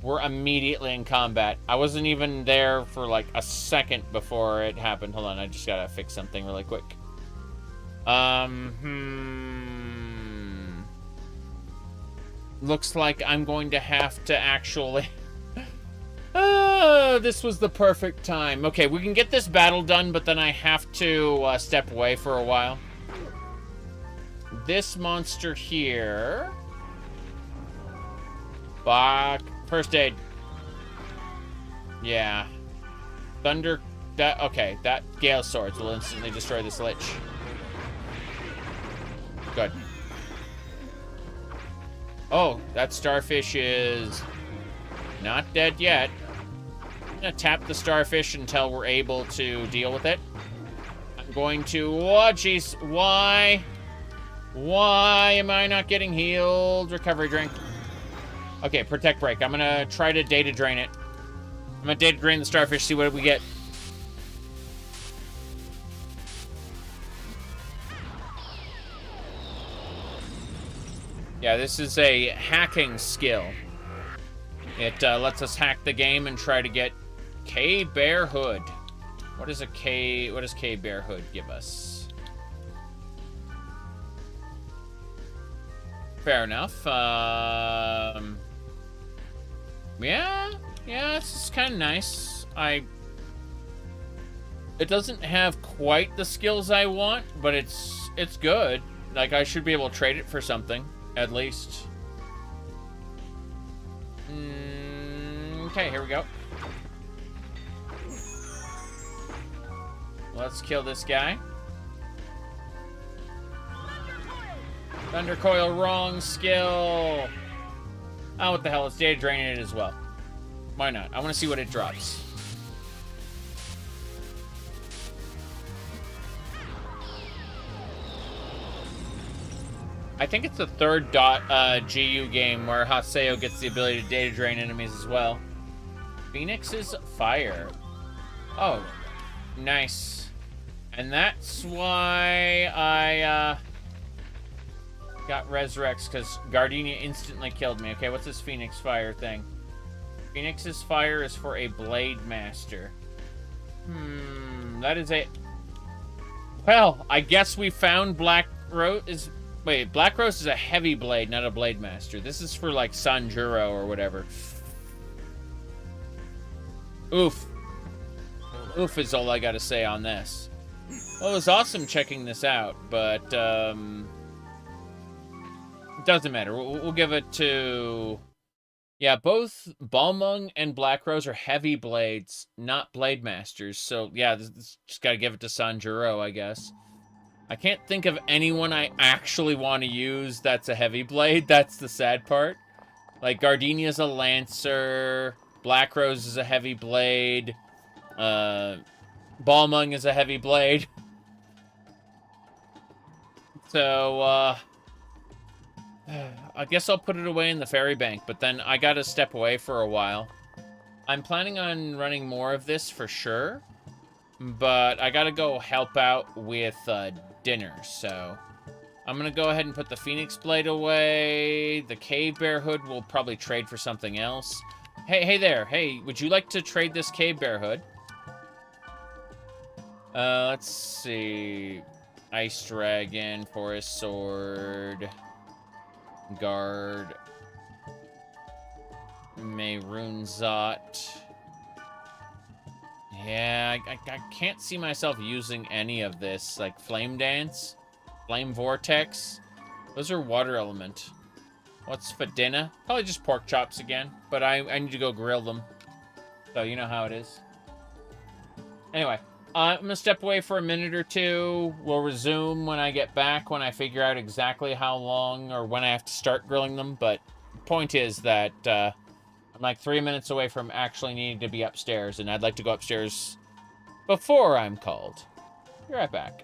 We're immediately in combat. I wasn't even there for, like, a second before it happened. Hold on, I just gotta fix something really quick. Looks like I'm going to have to actually... this was the perfect time. Okay, we can get this battle done, but then I have to step away for a while. This monster here... Fuck. First aid. Yeah. Thunder... Okay, that Gale Swords will instantly destroy this lich. Good. Oh, that starfish is not dead yet. I'm gonna tap the starfish until we're able to deal with it. I'm going to... Oh, jeez. Why? Why am I not getting healed? Recovery drink. Okay, protect break. I'm gonna try to data drain it. I'm gonna data drain the starfish, see what we get. Yeah, this is a hacking skill. It lets us hack the game and try to get K-Bear Hood. What does K-Bear Hood give us? Fair enough. Yeah, this is kind of nice. It doesn't have quite the skills I want, but it's good. Like, I should be able to trade it for something. At least. Okay, here we go. Let's kill this guy. Thunder Coil, wrong skill. Oh, what the hell? It's data draining it as well. Why not? I want to see what it drops. I think it's the third GU game where Haseo gets the ability to data drain enemies as well. Phoenix's Fire. Oh, nice. And that's why I got Resurrects, because Gardenia instantly killed me. Okay, what's this Phoenix Fire thing? Phoenix's Fire is for a Blade Master. That is a... Well, I guess we found Black Rose... Wait, Black Rose is a heavy blade, not a Blade Master. This is for, like, Sanjuro or whatever. Oof. Oof is all I gotta say on this. Well, it was awesome checking this out, but, it doesn't matter. We'll give it to... Yeah, both Balmung and Black Rose are heavy blades, not Blade Masters. So, yeah, this just gotta give it to Sanjuro, I guess. I can't think of anyone I actually want to use that's a heavy blade. That's the sad part. Like, Gardenia's a Lancer. Black Rose is a heavy blade. Balmung is a heavy blade. So, I guess I'll put it away in the fairy bank, but then I gotta step away for a while. I'm planning on running more of this for sure, but I gotta go help out with, dinner, so I'm gonna go ahead and put the Phoenix Blade away. The Cave Bear Hood will probably trade for something else. Hey there. Hey, would you like to trade this Cave Bear Hood? Let's see. Ice Dragon, Forest Sword, Guard, Mehrunes. Yeah, I can't see myself using any of this. Like, Flame Dance, Flame Vortex. Those are water element. What's for dinner? Probably just pork chops again. But I need to go grill them. So, you know how it is. Anyway, I'm going to step away for a minute or two. We'll resume when I get back, when I figure out exactly how long or when I have to start grilling them. But point is that I'm like 3 minutes away from actually needing to be upstairs, and I'd like to go upstairs before I'm called. Be right back.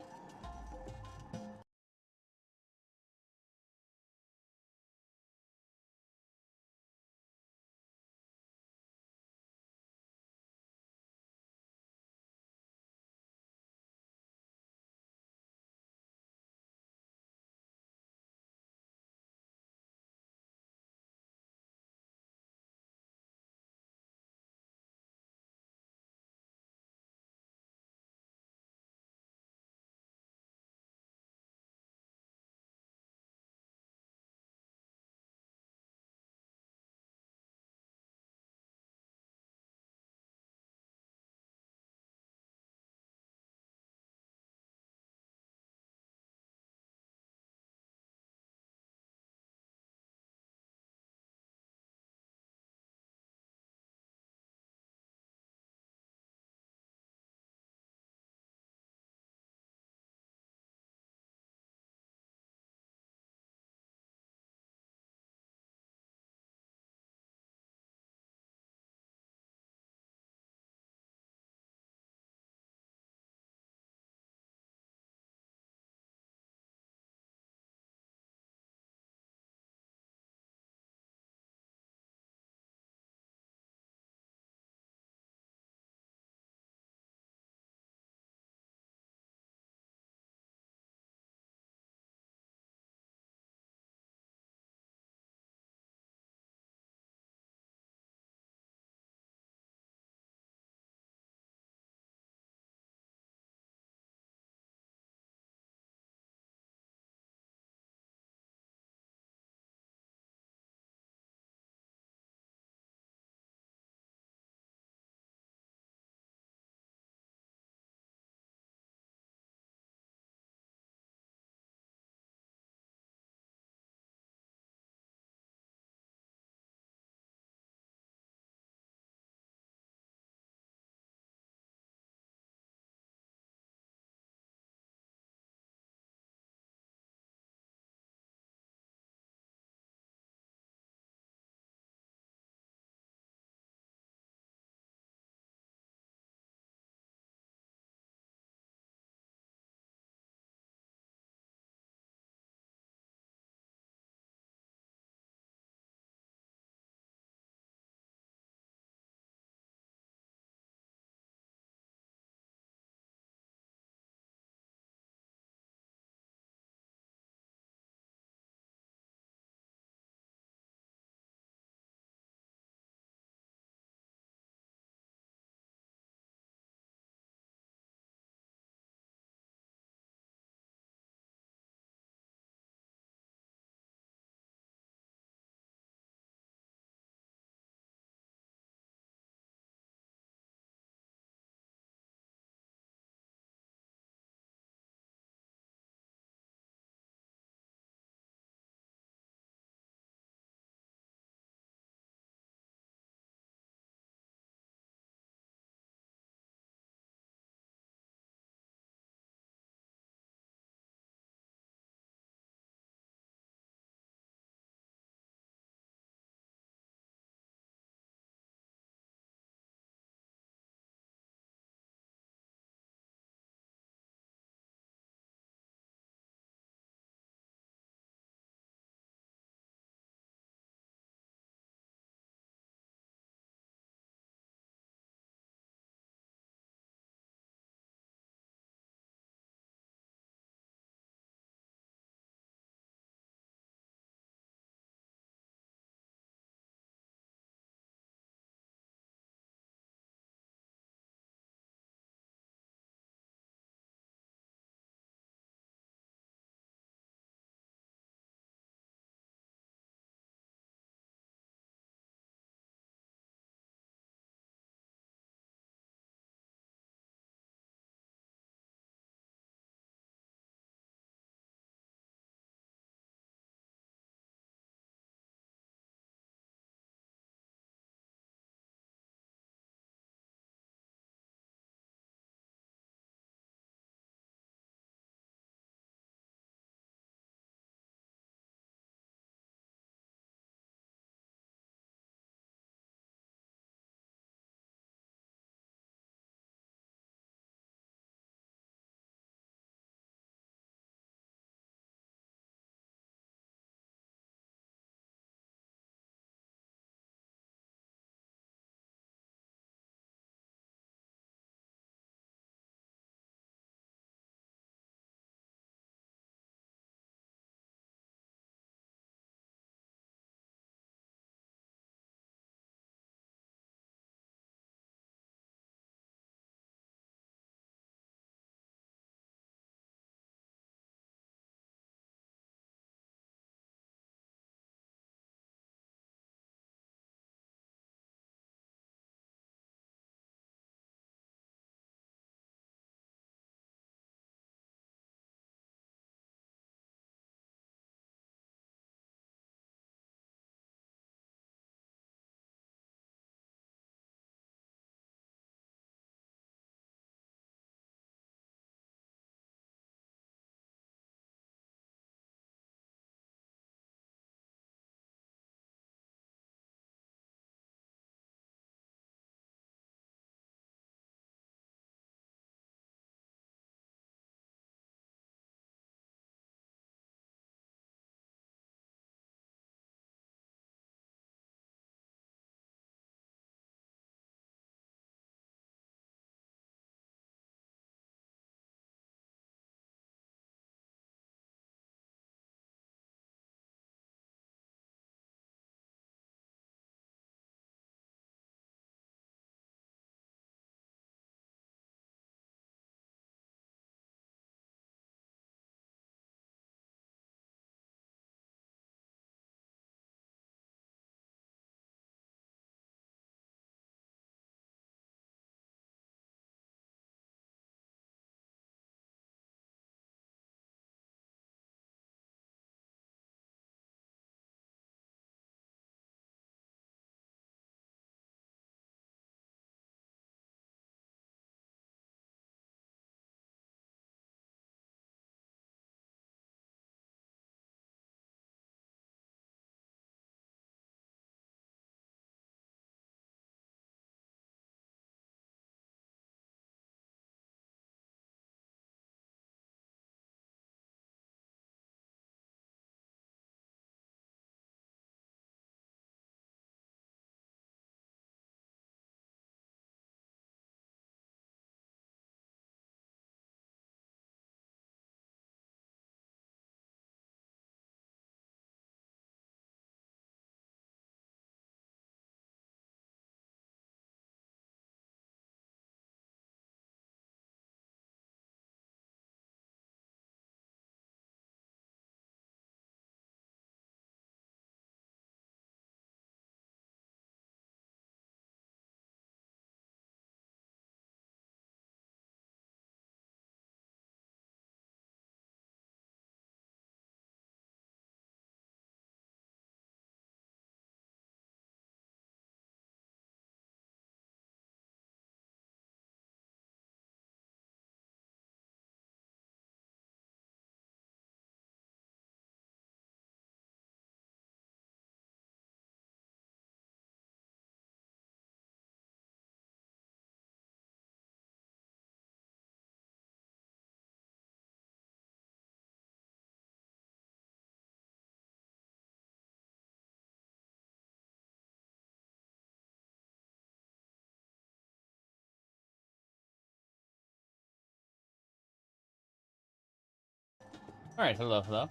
Alright, hello, hello.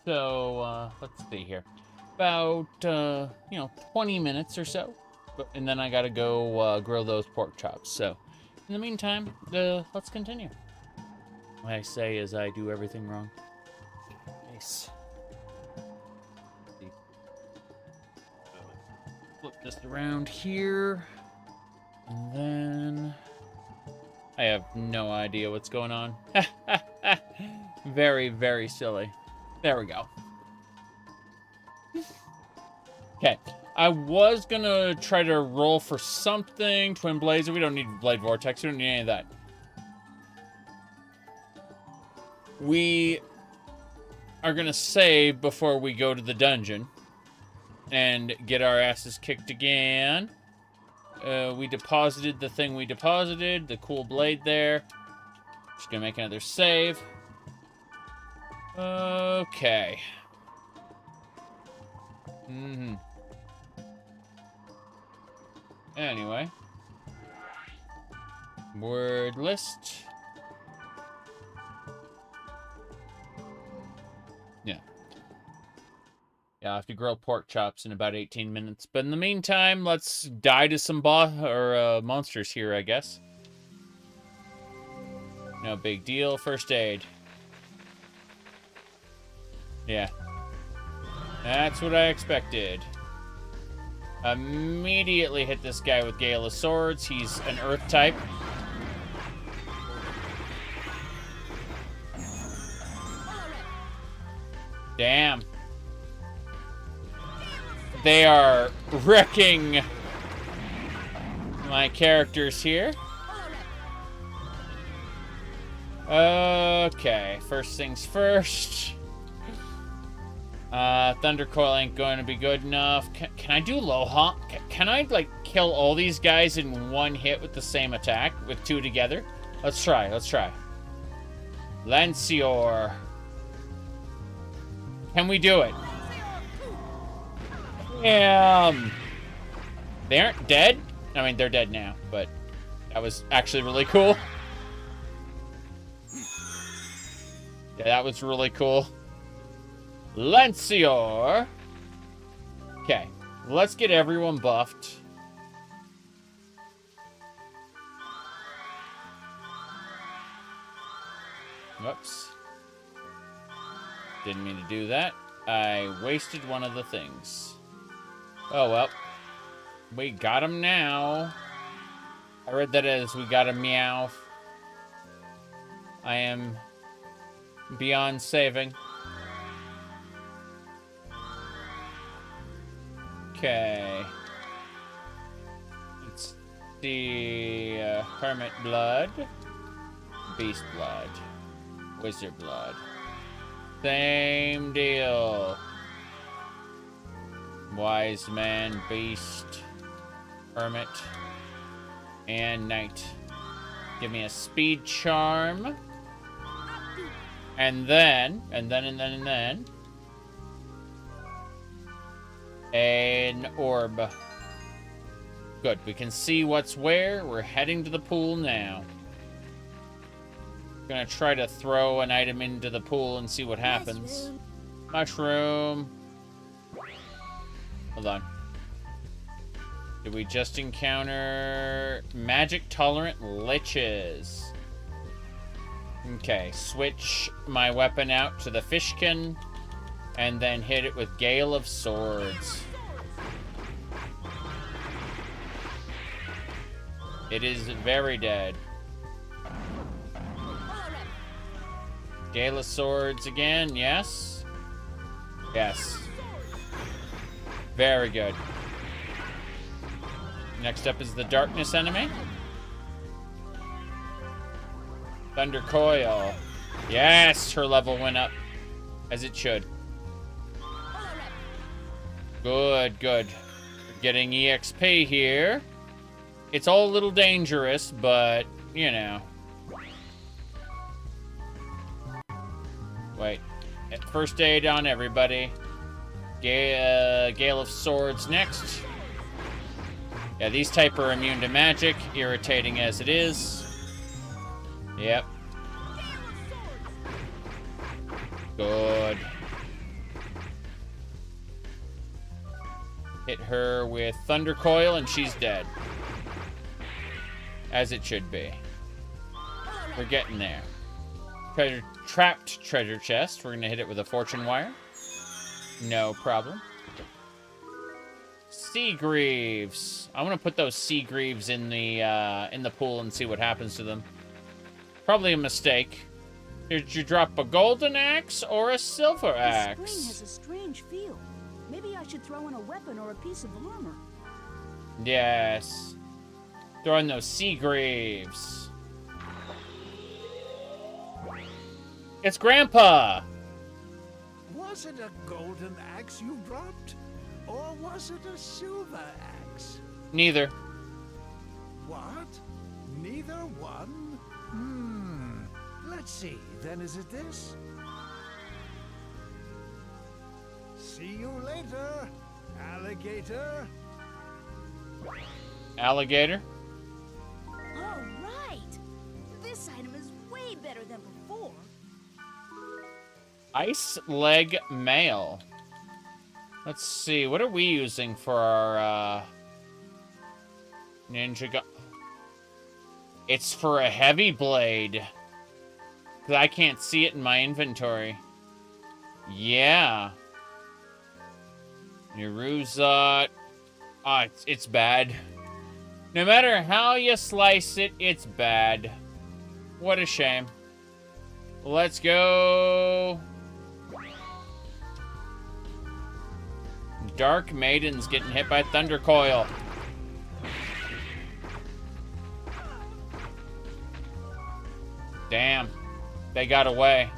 So, let's see here. About, 20 minutes or so. And then I gotta go grill those pork chops. So, in the meantime, let's continue. What I say is I do everything wrong. Nice. Flip this around here. And then... I have no idea what's going on. Very, very silly. There we go. Okay. I was gonna try to roll for something. Twin Blazer. We don't need Blade Vortex. We don't need any of that. We are gonna save before we go to the dungeon. And get our asses kicked again. We deposited the thing we deposited. The cool blade there. Just gonna make another save. Okay. Anyway. Word list. Yeah. Yeah, I have to grill pork chops in about 18 minutes. But in the meantime, let's die to some monsters here, I guess. No big deal. First aid. Yeah. That's what I expected. Immediately hit this guy with Gale of Swords. He's an earth type. Damn. They are wrecking my characters here. Okay, first things first. Thunder Coil ain't going to be good enough. Can I do Loha? Can I, like, kill all these guys in one hit with the same attack? With two together? Let's try, let's try. Lancior. Can we do it? They aren't dead? I mean, they're dead now, but that was actually really cool. Yeah, that was really cool. Lancior. Okay, let's get everyone buffed. Whoops. Didn't mean to do that. I wasted one of the things. Oh, well. We got him now. I read that as we got a Meowth. I am beyond saving. Okay. It's the Hermit Blood, Beast Blood, Wizard Blood. Same deal. Wise Man, Beast, Hermit, and Knight. Give me a Speed Charm. And then an orb. Good, we can see what's where. We're heading to the pool now. Gonna try to throw an item into the pool and see what happens. Mushroom. Hold on. Did we just encounter magic tolerant liches? Okay, switch my weapon out to the fishkin and then hit it with Gale of Swords. It is very dead. Gale of Swords again, yes? Yes. Very good. Next up is the darkness enemy. Thunder Coil. Yes, her level went up. As it should. Good, good. We're getting EXP here. It's all a little dangerous, but, you know. Wait. First aid on everybody. Gale of Swords next. Yeah, these type are immune to magic, irritating as it is. Yep. Good. Hit her with Thunder Coil and she's dead. As it should be. We're getting there. Trapped treasure chest. We're gonna hit it with a fortune wire. No problem. Sea Greaves. I want to put those Sea Greaves in the pool and see what happens to them. Probably a mistake. Did you drop a golden axe or a silver axe? This spring has a strange feel. Maybe I should throw in a weapon or a piece of armor. Yes. Throw in those Sea Greaves. It's Grandpa! Was it a golden axe you dropped? Or was it a silver axe? Neither. What? Neither one? Let's see. Then is it this? See you later, alligator. Alligator? All right. This item is way better than before. Ice leg mail. Let's see. What are we using for our ninja gun? It's for a heavy blade. 'Cause I can't see it in my inventory. Yeah. Yaruza. It's bad. No matter how you slice it, it's bad. What a shame. Let's go. Dark Maiden's getting hit by Thunder Coil. Damn. They got away.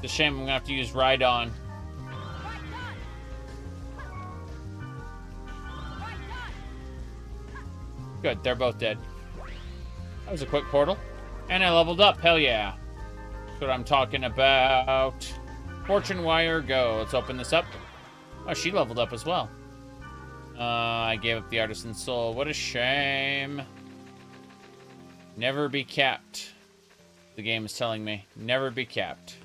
It's a shame I'm gonna have to use Rhydon. Good, they're both dead. That was a quick portal. And I leveled up, hell yeah. That's what I'm talking about. Fortune wire, go. Let's open this up. Oh, she leveled up as well. I gave up the Artisan Soul. What a shame. Never be capped. The game is telling me. Never be capped.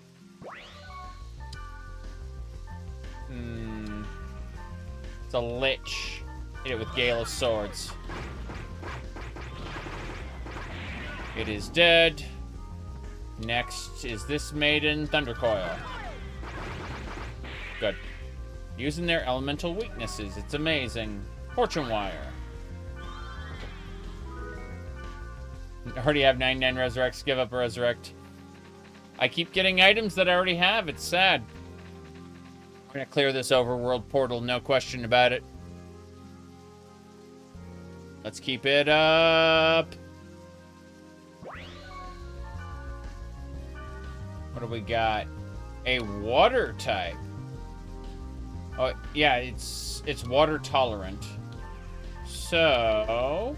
It's a Lich. Hit it with Gale of Swords. It is dead. Next is this maiden, Thundercoil. Good. Using their elemental weaknesses. It's amazing. Fortune Wire. I already have 99 Resurrects. Give up a Resurrect. I keep getting items that I already have. It's sad. We're gonna clear this overworld portal, no question about it. Let's keep it up. What do we got? A water type. Oh, yeah, it's water tolerant. So,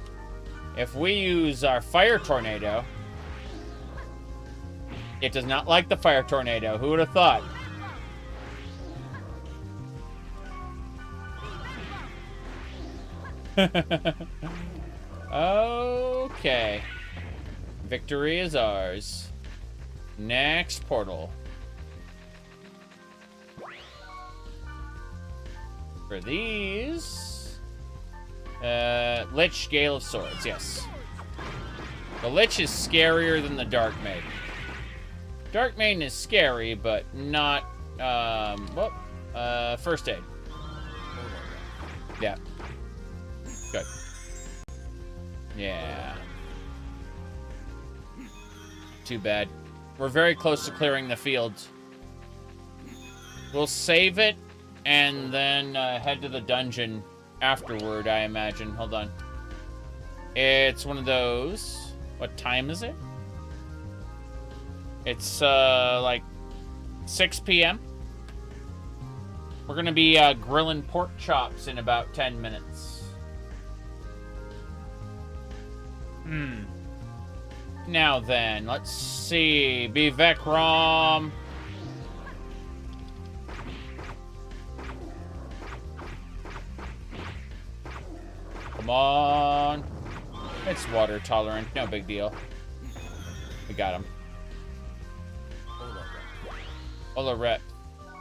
if we use our Fire Tornado, it does not like the Fire Tornado. Who would have thought? Okay. Victory is ours. Next portal. For these... Lich, Gale of Swords, yes. The Lich is scarier than the Dark Maiden. Dark Maiden is scary, but not, first aid. Yeah. Good. Yeah. Too bad. We're very close to clearing the field. We'll save it and then head to the dungeon afterward, I imagine. Hold on. It's one of those. What time is it? It's like 6 p.m. We're gonna be grilling pork chops in about 10 minutes. Now then, let's see. Bivekram. Come on. It's water tolerant, no big deal. We got him. Ola rep.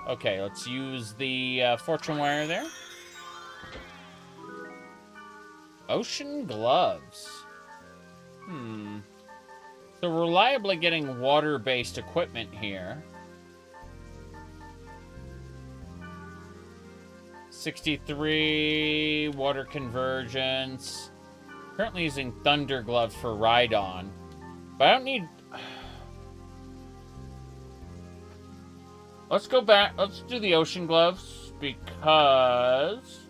Okay, let's use the fortune wire there. Ocean gloves. So reliably getting water-based equipment here. 63 water convergence. Currently using Thunder Glove for Rhydon. But I don't need... Let's go back. Let's do the Ocean Gloves. Because...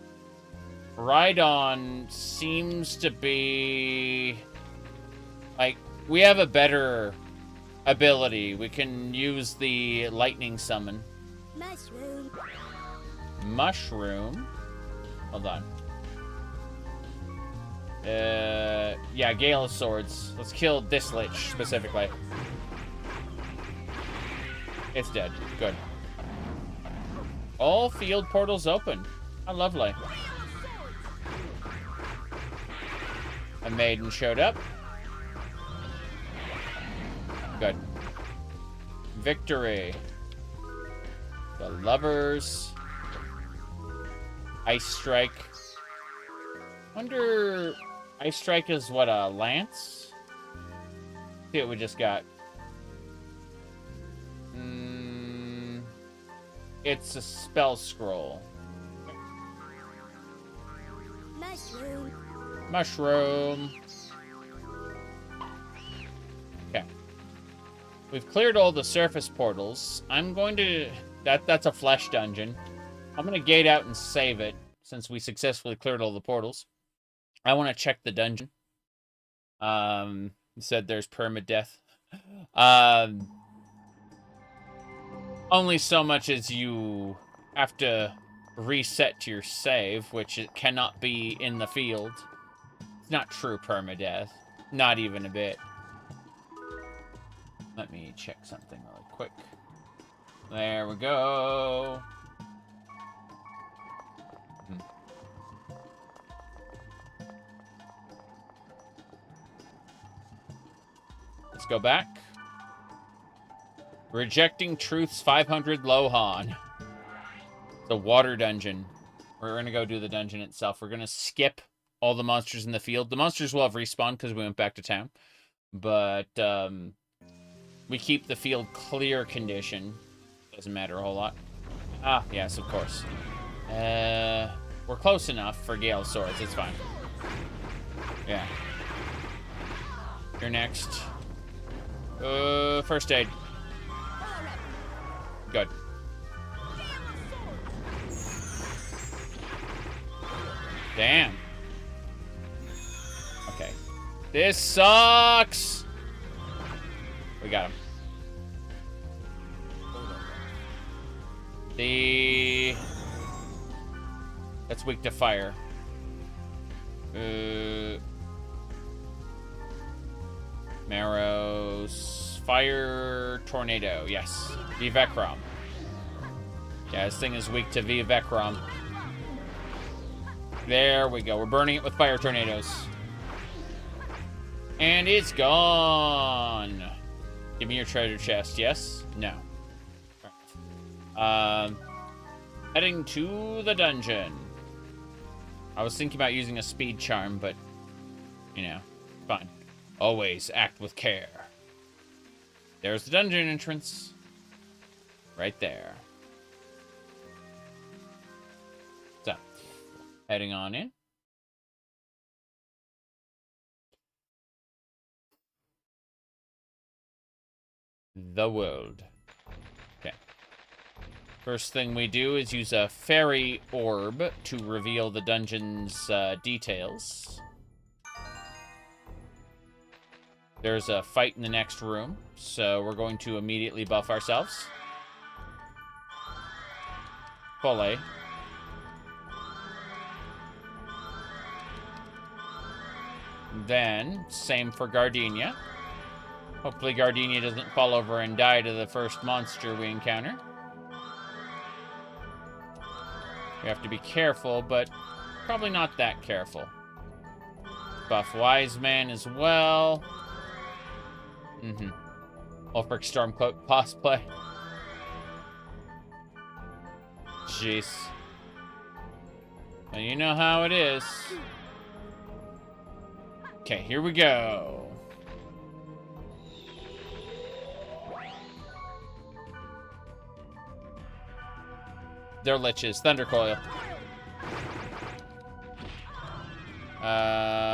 Rhydon seems to be... Like, we have a better ability. We can use the Lightning Summon. Mushroom. Mushroom. Hold on. Yeah, Gale of Swords. Let's kill this Lich specifically. It's dead. Good. All field portals open. How lovely. A maiden showed up. Good. Victory. The lovers. Ice Strike. Wonder... Ice Strike is what, a lance? See what we just got. It's a spell scroll. Mushroom. Mushroom. Okay. We've cleared all the surface portals. I'm going to... That's a flesh dungeon. I'm going to gate out and save it, since we successfully cleared all the portals. I want to check the dungeon. Said there's permadeath. Only so much as you have to reset your save, which it cannot be in the field. It's not true permadeath. Not even a bit. Let me check something really quick. There we go. Let's go back. Rejecting Truth's 500 Lohan. The water dungeon. We're going to go do the dungeon itself. We're going to skip all the monsters in the field. The monsters will have respawned because we went back to town. But we keep the field clear condition. Doesn't matter a whole lot. Ah, yes, of course. We're close enough for Gale of Swords. It's fine. Yeah. You're next. First aid. Good. Damn. Okay. This sucks! We got him. That's weak to fire. Marrows. Fire Tornado. Yes. Vivekrom. Yeah, this thing is weak to Vivekrom. There we go. We're burning it with fire tornadoes. And it's gone. Give me your treasure chest. Yes? No. Heading to the dungeon. I was thinking about using a speed charm, but, you know, fine. Always act with care. There's the dungeon entrance. Right there. So, heading on in. The world. Okay. First thing we do is use a fairy orb to reveal the dungeon's details. There's a fight in the next room, so we're going to immediately buff ourselves. Fully. Then, same for Gardenia. Hopefully Gardenia doesn't fall over and die to the first monster we encounter. We have to be careful, but probably not that careful. Buff Wise Man as well. Outbreak Stormcloak cosplay. Jeez. Well, you know how it is. Okay, here we go. They're liches. Thundercoil.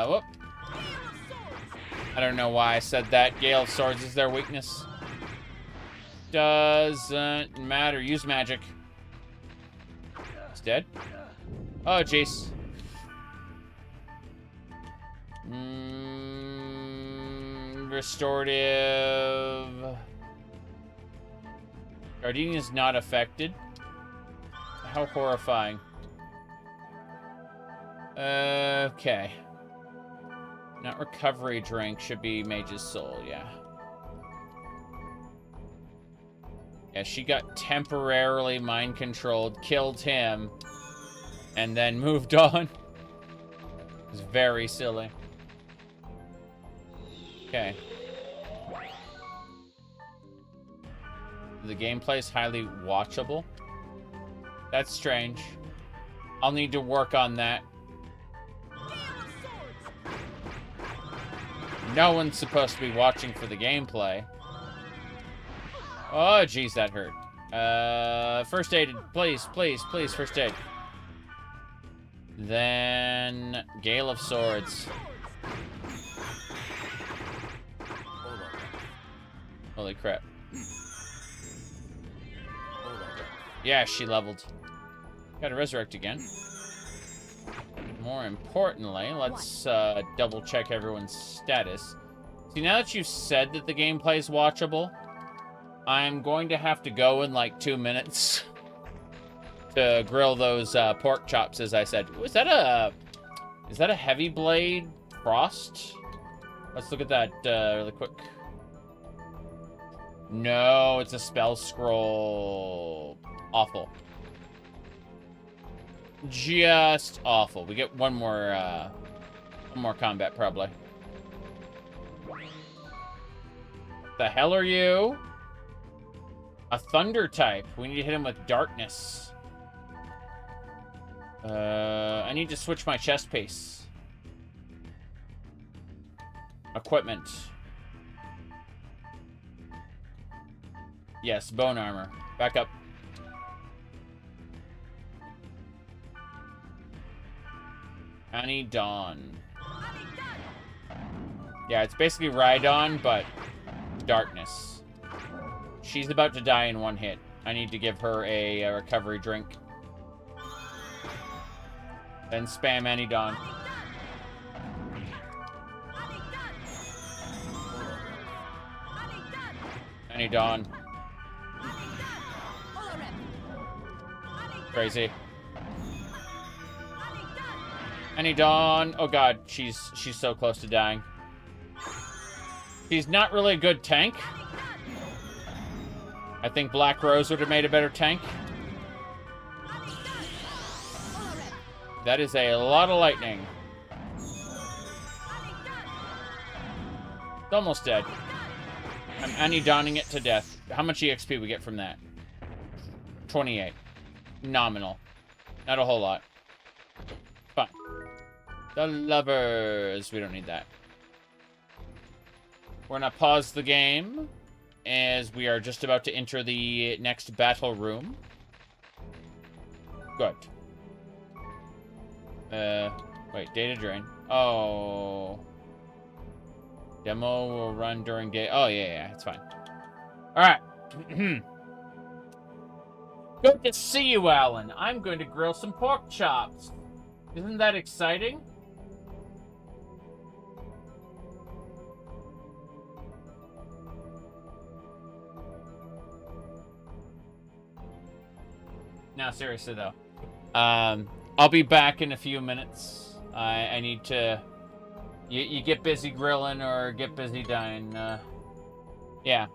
Whoop. I don't know why I said that. Gale of Swords is their weakness. Doesn't matter. Use magic. It's dead. Oh, jeez. Restorative. Guardian is not affected. How horrifying. Okay. Not recovery drink. Should be Mage's Soul, yeah. Yeah, she got temporarily mind-controlled, killed him, and then moved on. It's very silly. Okay. The gameplay is highly watchable. That's strange. I'll need to work on that. No one's supposed to be watching for the gameplay. Oh, jeez, that hurt. First aid, please, please, please, first aid. Then, Gale of Swords. Holy crap. Yeah, she leveled. Gotta resurrect again. More importantly, let's double check everyone's status. See, now that you've said that the gameplay is watchable, I'm going to have to go in like 2 minutes to grill those pork chops, as I said. Ooh, is that a heavy blade frost? Let's look at that really quick. No, it's a spell scroll. Awful. Just awful. We get one more combat, probably. The hell are you? A thunder type. We need to hit him with darkness. I need to switch my chest piece. Equipment. Yes, bone armor. Back up. Annie Dawn. Yeah, it's basically Rhydon, but darkness. She's about to die in one hit. I need to give her a recovery drink. Then spam Annie Dawn. Annie Dawn. Crazy. Annie Dawn. Oh god, she's so close to dying. She's not really a good tank. I think Black Rose would have made a better tank. That is a lot of lightning. It's almost dead. I'm Annie Dawning it to death. How much EXP we get from that? 28. Nominal. Not a whole lot. Fine. The lovers. We don't need that. We're gonna pause the game as we are just about to enter the next battle room. Good. Wait, data drain. Oh. Demo will run during day. Oh, yeah, it's fine. Alright. Good to see you, Alan. I'm going to grill some pork chops. Isn't that exciting? No, seriously, though. I'll be back in a few minutes. I need to... You get busy grilling or get busy dying. Yeah.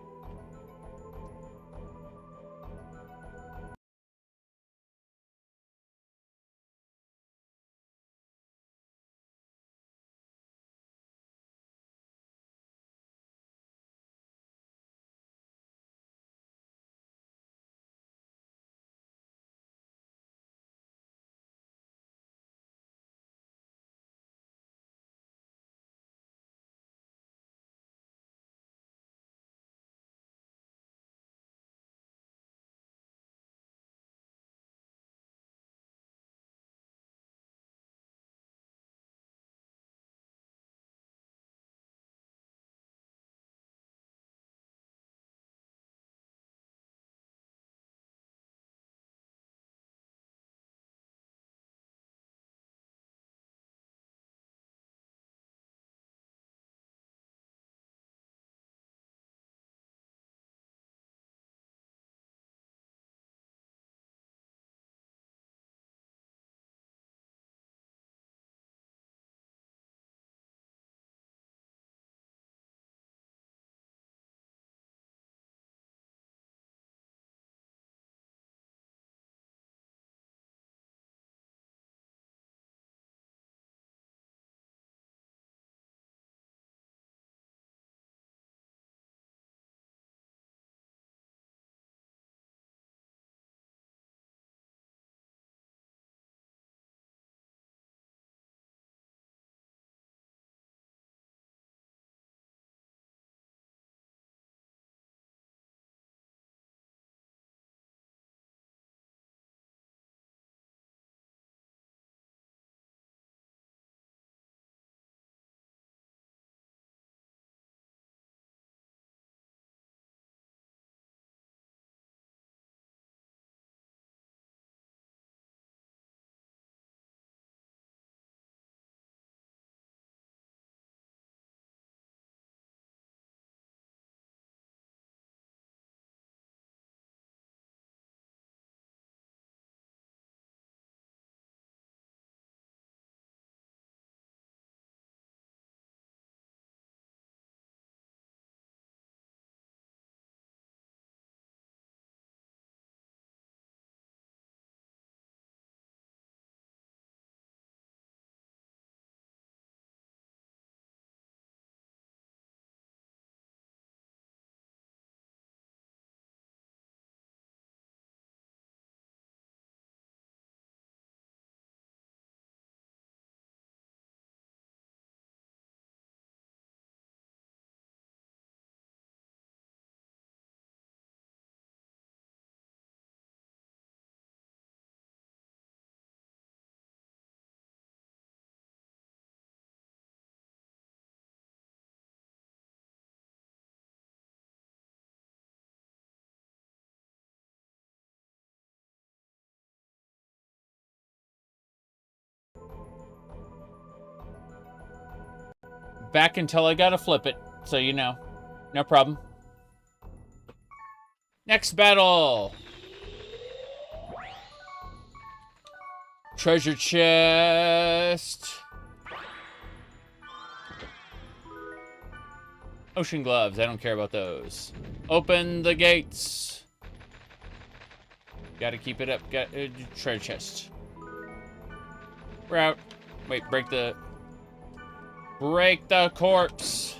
back until I gotta flip it, so you know. No problem. Next battle! Treasure chest. Ocean gloves, I don't care about those. Open the gates. Gotta keep it up. Got treasure chest. We're out. Wait, break the corpse.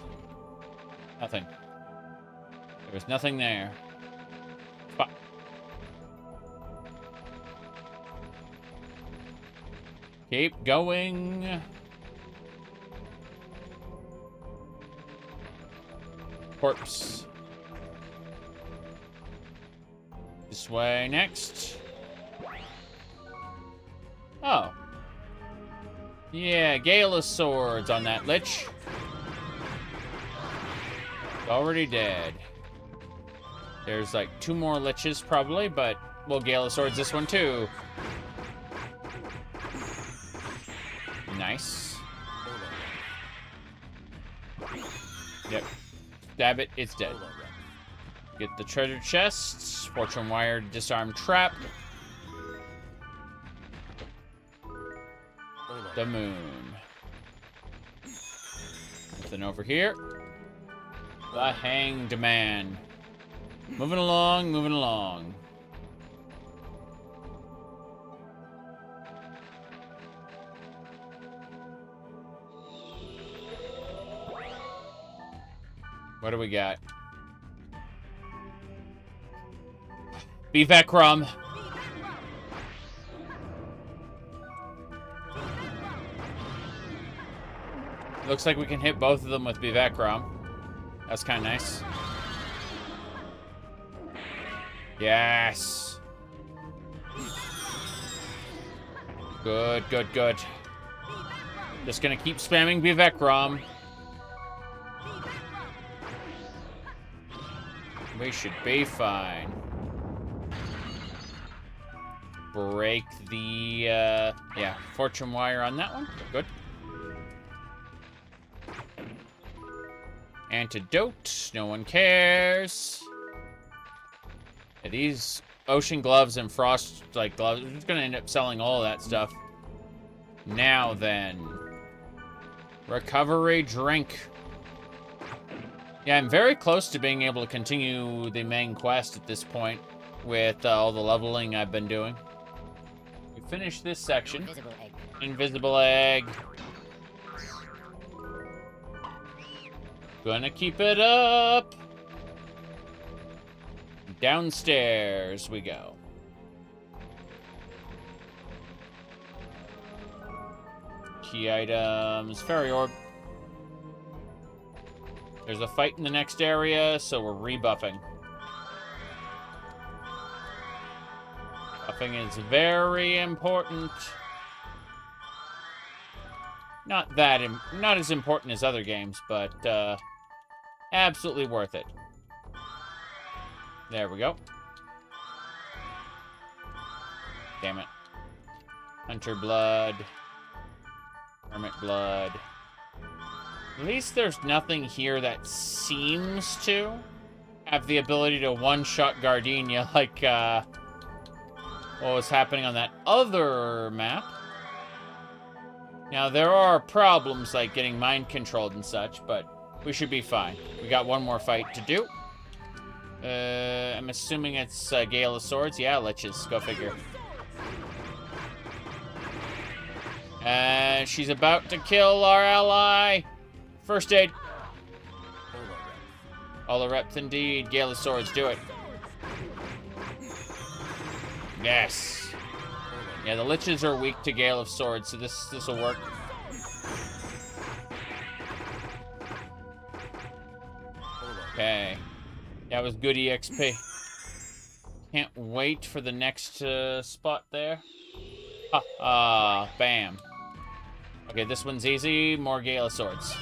Nothing. There was nothing there. Fuck. Keep going. Corpse. This way next. Oh. Yeah, Gala swords on that lich. Already dead. There's like 2 more liches probably, but we'll Gala swords this one too. Nice. Yep. Stab it, it's dead. Get the treasure chests. Fortune wire, disarm trap. The moon. Nothing over here. The hanged man. Moving along, moving along. What do we got? Bivec rum. Looks like we can hit both of them with Bivec rum. That's kind of nice. Yes. Good, good, good. Just gonna keep spamming Bivec rum. We should be fine. Break the, yeah, fortune wire on that one. Good. Antidote. No one cares. Yeah, these ocean gloves and frost, like, gloves, we're just gonna end up selling all of that stuff. Now then. Recovery drink. Yeah, I'm very close to being able to continue the main quest at this point with all the leveling I've been doing. We finished this section. Invisible egg. Invisible egg. Gonna keep it up. Downstairs we go. Key items. Fairy orb. There's a fight in the next area, so we're rebuffing. Buffing is very important. Not as important as other games, but absolutely worth it. There we go. Damn it. Hunter blood. Hermit blood. At least there's nothing here that seems to have the ability to one-shot Gardenia like what was happening on that other map. Now, there are problems like getting mind-controlled and such, but we should be fine. We got one more fight to do. I'm assuming it's Gale of Swords. Yeah, let's just go figure. She's about to kill our ally. First aid. Olarept indeed. Gale of Swords, do it. Yes. Yeah, the liches are weak to Gale of Swords, so this will work. Okay. That was good EXP. Can't wait for the next spot there. Bam. Okay, this one's easy. More Gale of Swords.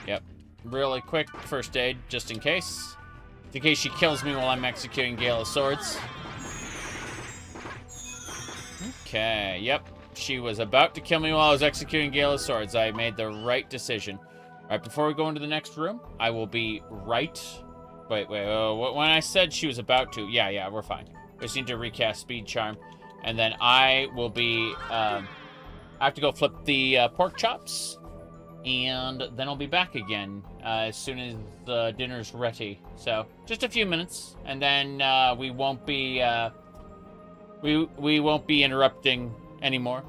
Yep. Really quick first aid, just in case. In case she kills me while I'm executing Gale of Swords. Okay, yep. She was about to kill me while I was executing Gala's swords. I made the right decision. All right, before we go into the next room, I will be right. Wait. When I said she was about to, yeah, we're fine. We just need to recast Speed Charm, and then I will be. I have to go flip the pork chops, and then I'll be back again as soon as the dinner's ready. So just a few minutes, and then we won't be we won't be interrupting anymore.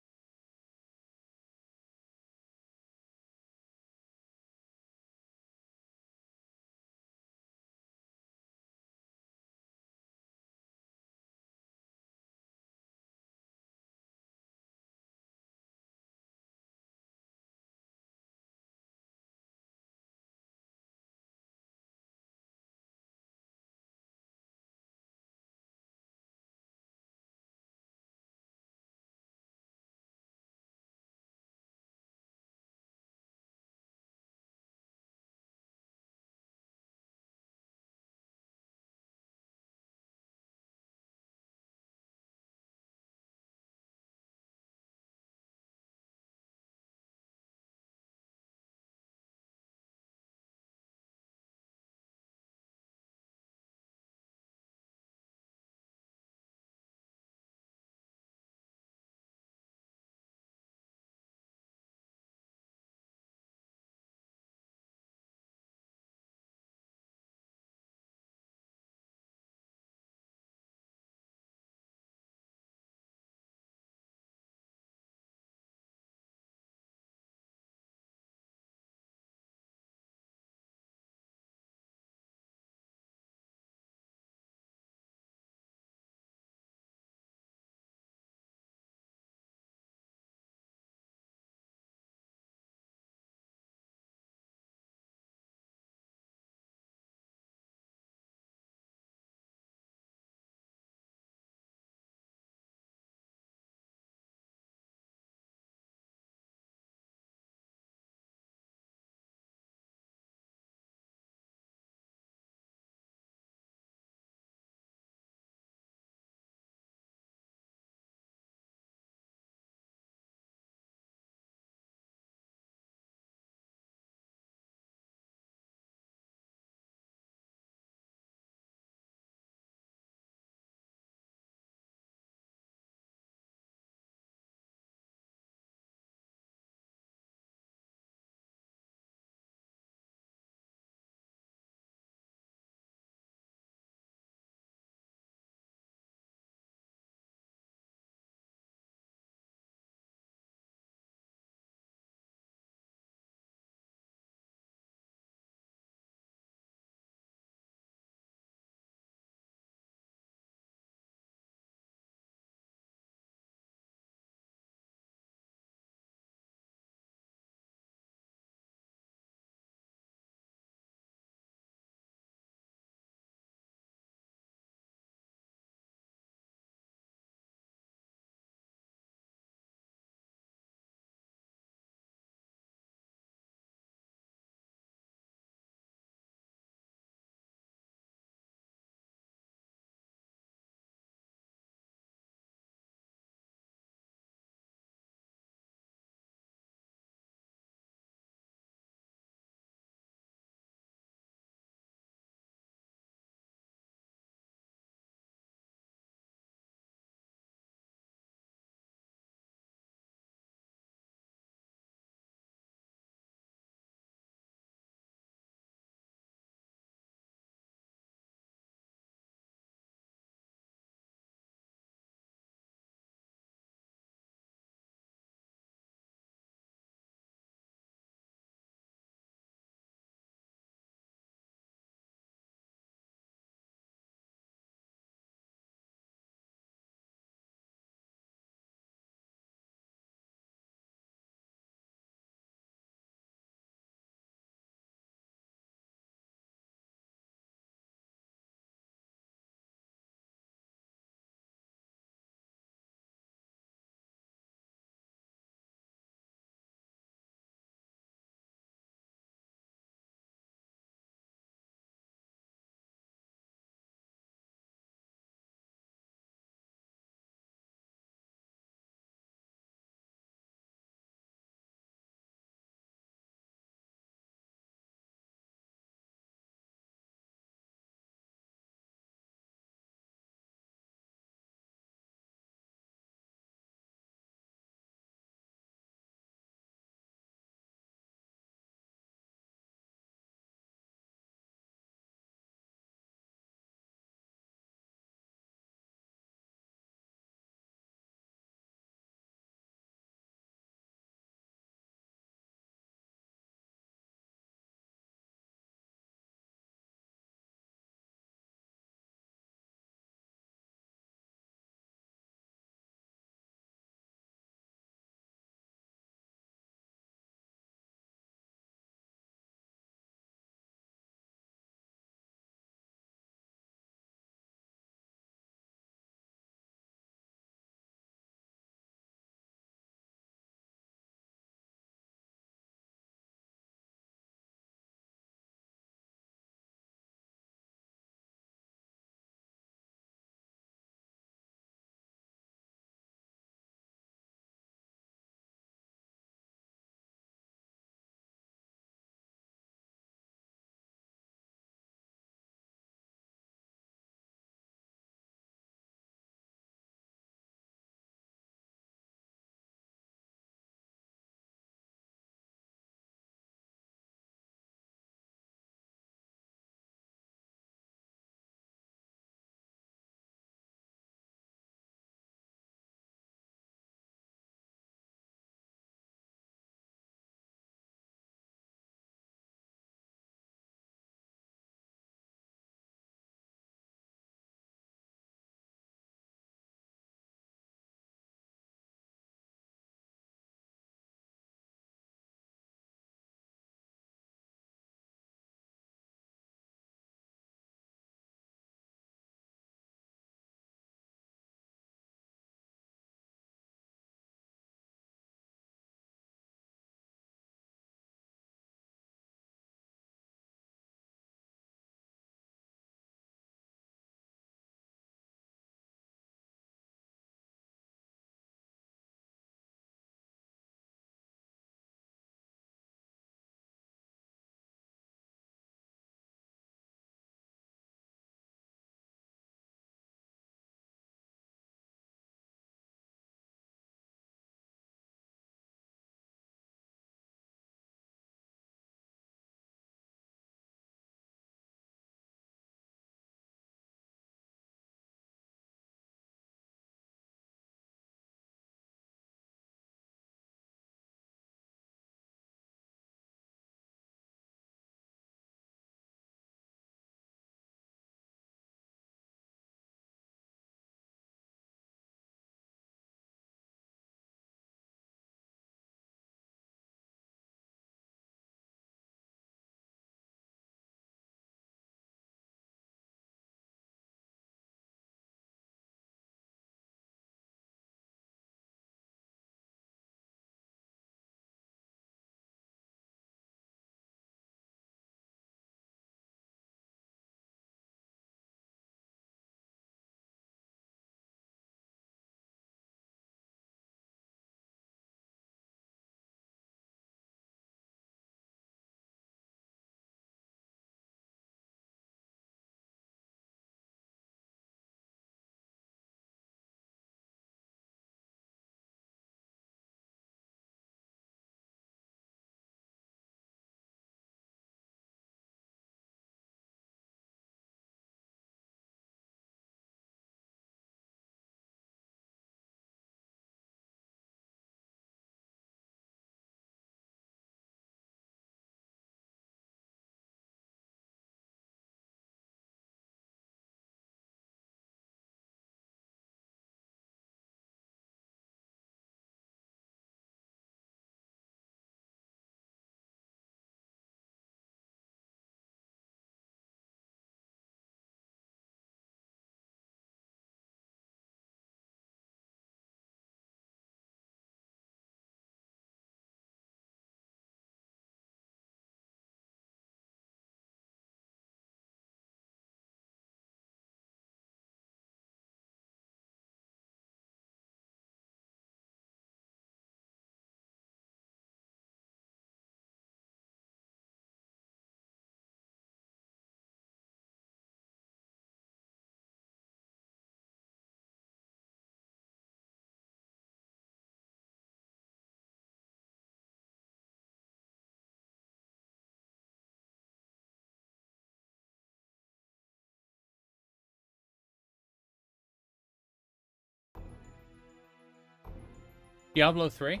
Diablo 3?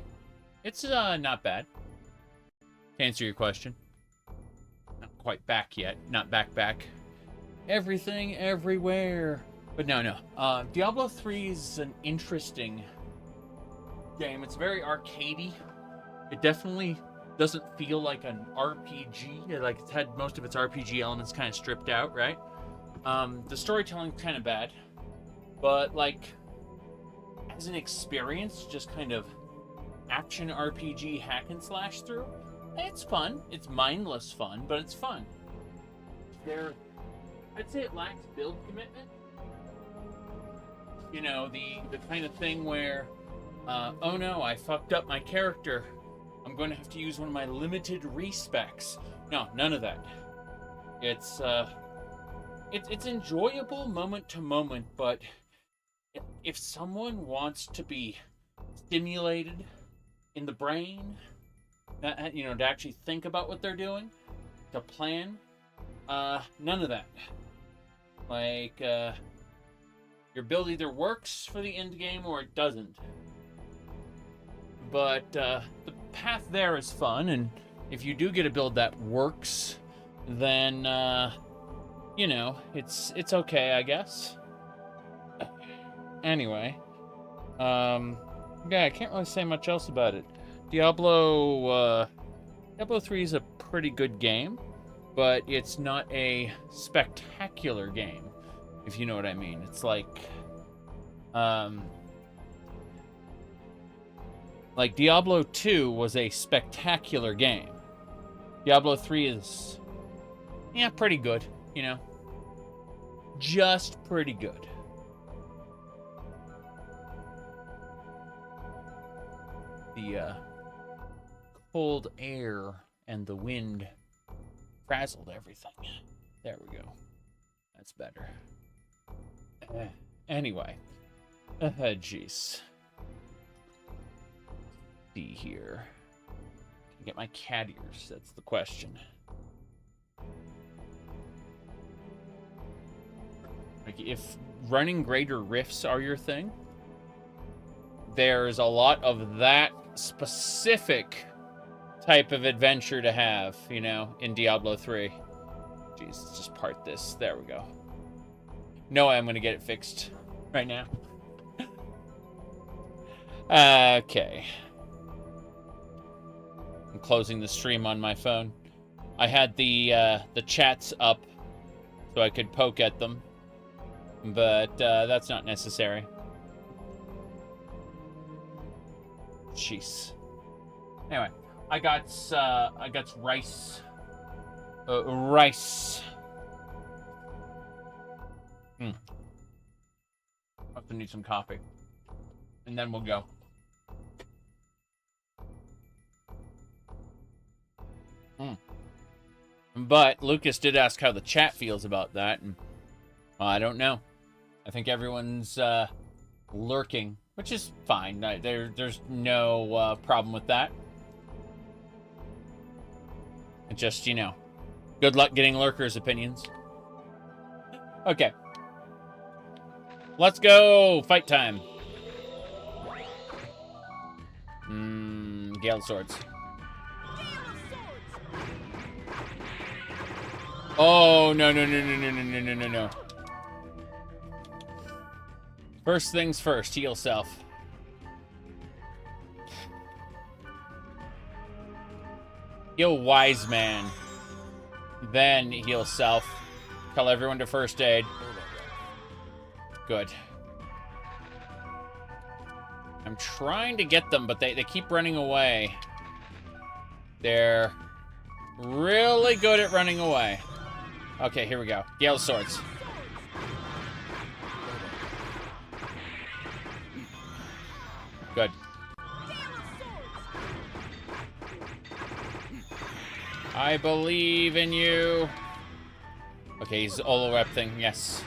It's not bad. To answer your question. Not quite back yet. Not back. Everything, everywhere. But no. Diablo 3 is an interesting game. It's very arcadey. It definitely doesn't feel like an RPG. Like, it's had most of its RPG elements kind of stripped out, right? The storytelling's kind of bad. But, like, as an experience, just kind of action RPG hack and slash through, it's fun. It's mindless fun, but it's fun. I'd say it lacks build commitment. You know, the kind of thing where, oh no, I fucked up my character. I'm going to have to use one of my limited respecs. No, none of that. It's enjoyable moment to moment, but if someone wants to be stimulated in the brain, you know, to actually think about what they're doing, to plan, none of that. Like, your build either works for the end game or it doesn't. But the path there is fun, and if you do get a build that works, then you know, it's okay, I guess. Anyway, yeah, I can't really say much else about it. Diablo 3 is a pretty good game, but it's not a spectacular game, if you know what I mean. It's like Diablo 2 was a spectacular game. Diablo 3 is, yeah, pretty good, you know. Just pretty good. The cold air and the wind frazzled everything. There we go. That's better. Anyway. Jeez. See here. Can I get my cat ears? That's the question. Like, if running greater rifts are your thing, there's a lot of that specific type of adventure to have, you know, in Diablo 3. Jeez, let's just part this. There we go. No way I'm going to get it fixed right now. Okay. I'm closing the stream on my phone. I had the chats up so I could poke at them, but that's not necessary. Jeez. Anyway, I got rice. Rice. I need some coffee, and then we'll go. But Lucas did ask how the chat feels about that, and I don't know. I think everyone's lurking, which is fine. There's no problem with that. Just, you know, good luck getting lurkers' opinions. Okay. Let's go! Fight time. Gale Swords. Oh, no. First things first, heal self. Heal Wise Man. Then heal self. Tell everyone to first aid. Good. I'm trying to get them, but they keep running away. They're really good at running away. Okay, here we go. Gale Swords. Good. I believe in you. Okay, he's Olo rep thing. Yes.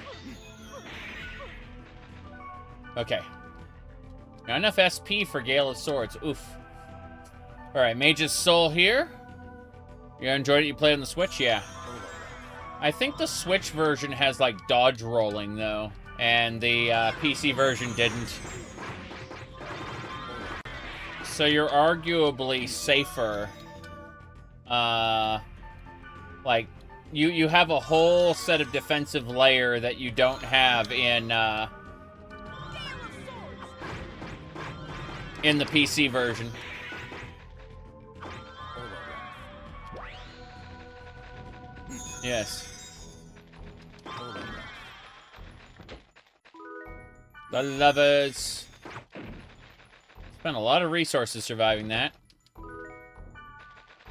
Okay. Not enough SP for Gale of Swords. Oof. Alright, Mage's Soul here. You enjoyed it? You played on the Switch? Yeah. I think the Switch version has, like, dodge rolling, though. And the PC version didn't. So you're arguably safer. Like, you have a whole set of defensive layer that you don't have in the PC version. Yes. The lovers. Spent a lot of resources surviving that.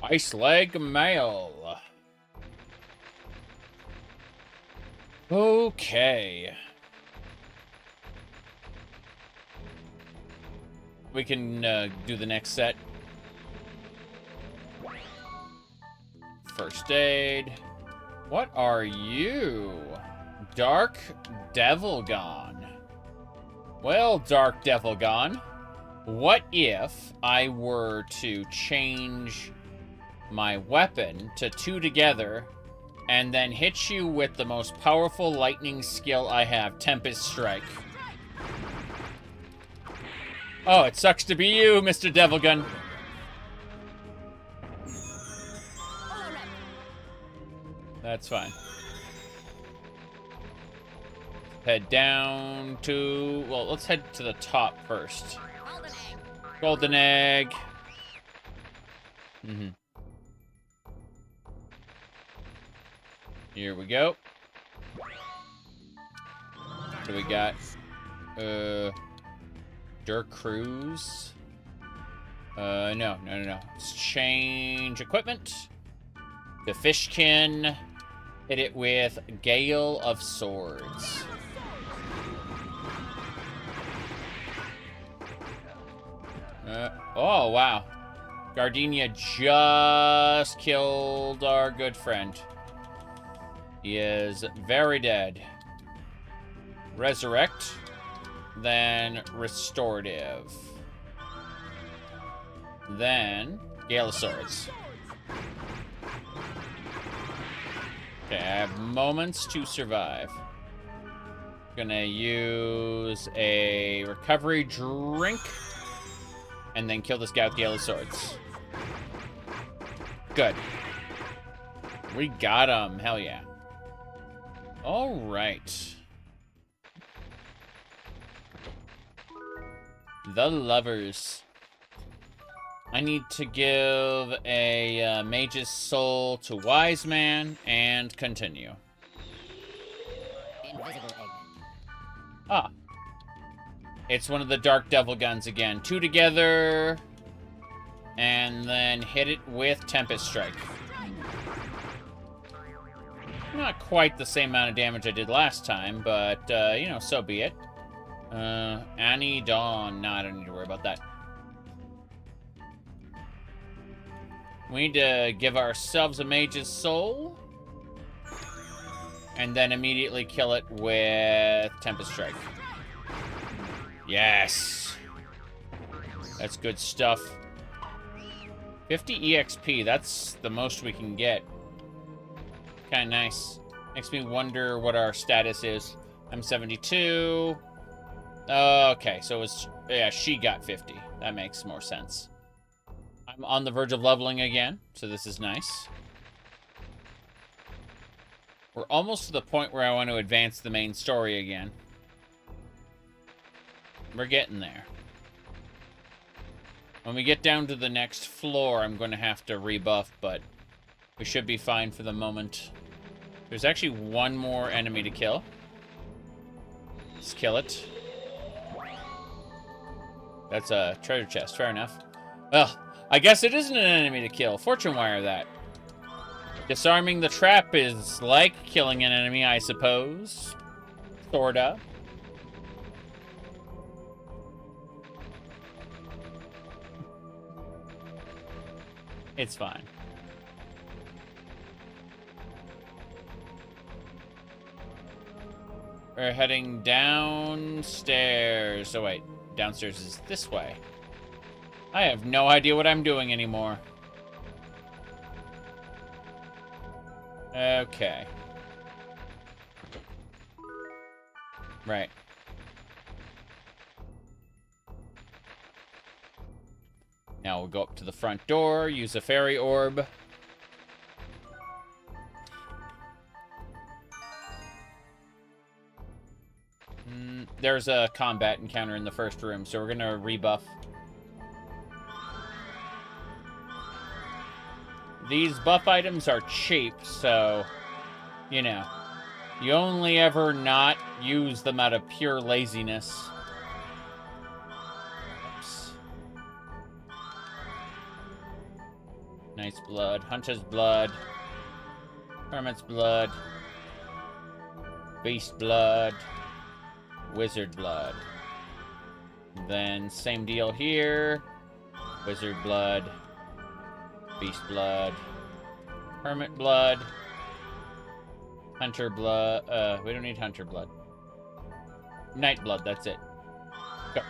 Ice leg mail. Okay. We can do the next set. First aid. What are you? Dark Devil Gone. Well, Dark Devil Gone, what if I were to change my weapon to 2 together and then hit you with the most powerful lightning skill I have, Tempest Strike? Oh, it sucks to be you, Mr. Devilgun. That's fine. Head down to... Well, let's head to the top first. Golden egg. Mm-hmm. Here we go. What do we got? Dirk Cruise. No. Let's change equipment. The Fishkin. Hit it with Gale of Swords. Oh, wow. Gardenia just killed our good friend. He is very dead. Resurrect. Then Restorative. Then Gale of Swords. Okay, I have moments to survive. Gonna use a recovery drink. And then kill this guy with Gale of Swords. Good. We got him. Hell yeah. Alright. The Lovers. I need to give a Mage's Soul to Wise Man and continue. Invisible egg. Ah. It's one of the Dark Devil guns again. 2 together. And then hit it with Tempest Strike. Not quite the same amount of damage I did last time, but, you know, so be it. Annie Dawn. No, I don't need to worry about that. We need to give ourselves a Mage's Soul. And then immediately kill it with Tempest Strike. Yes. That's good stuff. 50 EXP, that's the most we can get. Kind of nice. Makes me wonder what our status is. I'm 72. Okay, so it was... Yeah, she got 50. That makes more sense. I'm on the verge of leveling again, so this is nice. We're almost to the point where I want to advance the main story again. We're getting there. When we get down to the next floor, I'm going to have to rebuff, but we should be fine for the moment. There's actually one more enemy to kill. Let's kill it. That's a treasure chest, fair enough. Well, I guess it isn't an enemy to kill. Fortune wire that. Disarming the trap is like killing an enemy, I suppose. Sorta. It's fine. We're heading downstairs. Oh, wait. Downstairs is this way. I have no idea what I'm doing anymore. Okay. Right. Now we'll go up to the front door, use a fairy orb. There's a combat encounter in the first room, so we're gonna rebuff. These buff items are cheap, so, you know, you only ever not use them out of pure laziness. Oops. Nice blood. Hunter's blood. Hermit's blood. Beast blood. Wizard blood. Then same deal here. Wizard blood. Beast blood. Hermit blood. Hunter blood. We don't need hunter blood. Knight blood, that's it. Go.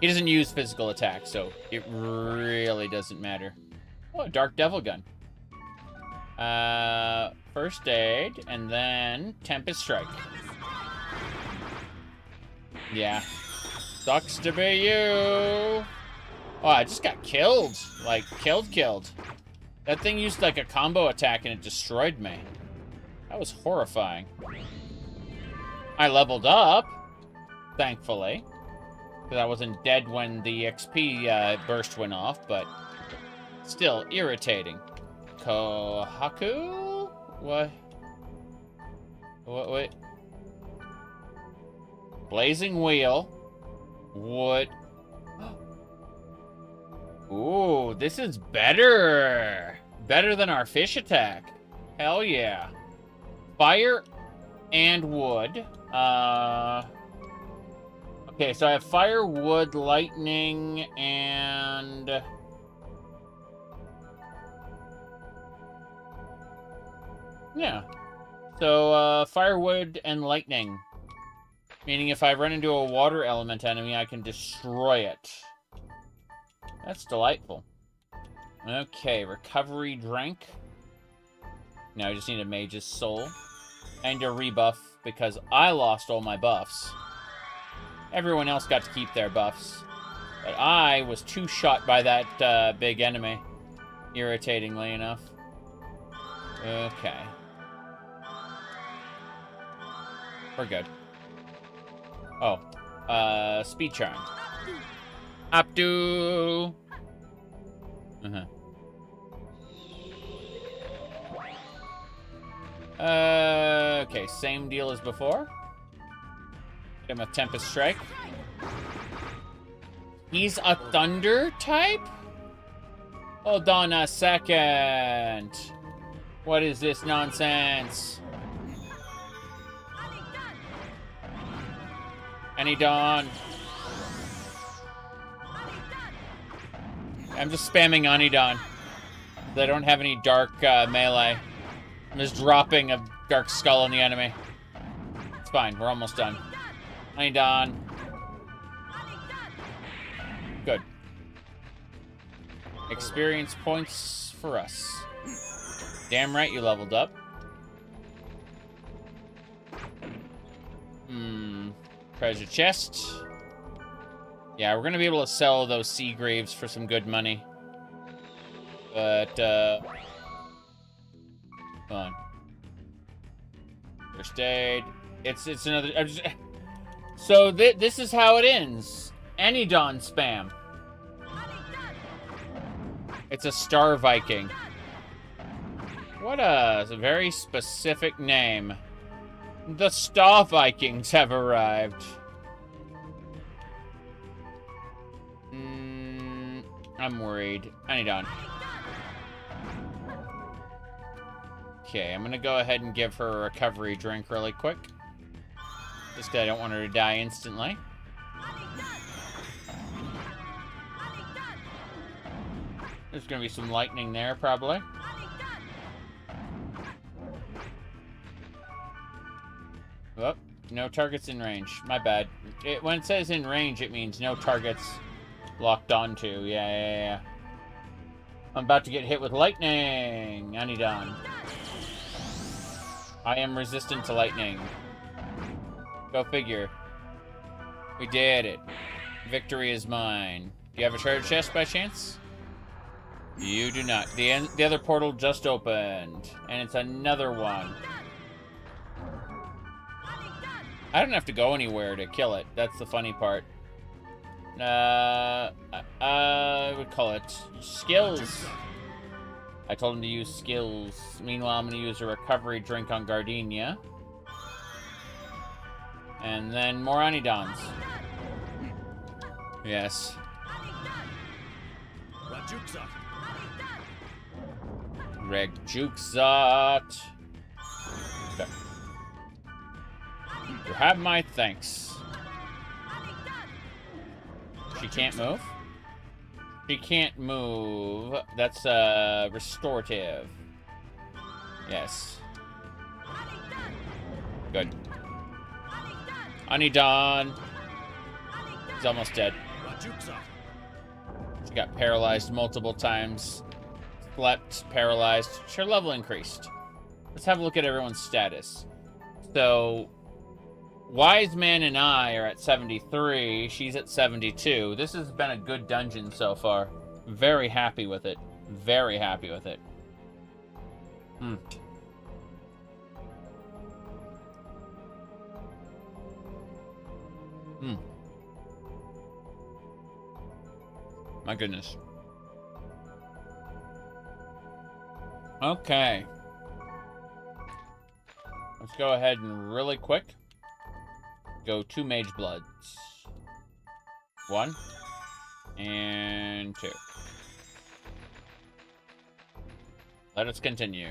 He doesn't use physical attack, so it really doesn't matter. Oh, Dark Devil Gun. First aid, and then Tempest Strike. Yeah. Sucks to be you. Oh, I just got killed. Like, killed. That thing used like a combo attack and it destroyed me. That was horrifying. I leveled up, thankfully. Because I wasn't dead when the XP burst went off, but still irritating. Kohaku? What? Wait. Blazing Wheel. What? Ooh, this is better. Better than our fish attack. Hell yeah. Fire and wood. Okay, so I have fire, wood, lightning, and... yeah. So, firewood and lightning. Meaning if I run into a water element enemy, I can destroy it. That's delightful. Okay, recovery drink. Now I just need a mage's soul. And a rebuff, because I lost all my buffs. Everyone else got to keep their buffs. But I was too shot by that big enemy. Irritatingly enough. Okay. We're good. Oh. Speed Charm. Abdu! Okay, same deal as before. Hit him with Tempest Strike. He's a Thunder type? Hold on a second. What is this nonsense? Any Dawn. I'm just spamming Anidon. They don't have any dark melee. I'm just dropping a dark skull on the enemy. It's fine, we're almost done. Anidon. Good. Experience points for us. Damn right you leveled up. Treasure chest. Yeah, we're gonna be able to sell those sea graves for some good money. But, hold on. First aid. It's another... So, this is how it ends. Anidon spam. It's a Star Viking. What a very specific name. The Star Vikings have arrived. I'm worried. Anidon. Okay, I'm gonna go ahead and give her a recovery drink really quick. Just I don't want her to die instantly. There's gonna be some lightning there, probably. Oh, no targets in range. My bad. When it says in range, it means no targets locked onto. Yeah. I'm about to get hit with lightning. Anidon. I am resistant to lightning. Go figure. We did it. Victory is mine. Do you have a treasure chest by chance? You do not. The other portal just opened, and it's another one. I don't have to go anywhere to kill it. That's the funny part. I would call it skills. I told him to use skills. Meanwhile, I'm going to use a recovery drink on Gardenia. And then more Anidons. Yes. Regjuxat. Okay. You have my thanks. She can't move? She can't move. That's restorative. Yes. Good. Anidon. He's almost dead. She got paralyzed multiple times. Slept, paralyzed. Her level increased. Let's have a look at everyone's status. So, Wise Man and I are at 73. She's at 72. This has been a good dungeon so far. Very happy with it. Very happy with it. My goodness. Okay. Let's go ahead and really quick go 2 Mage Bloods. 1 and 2. Let us continue.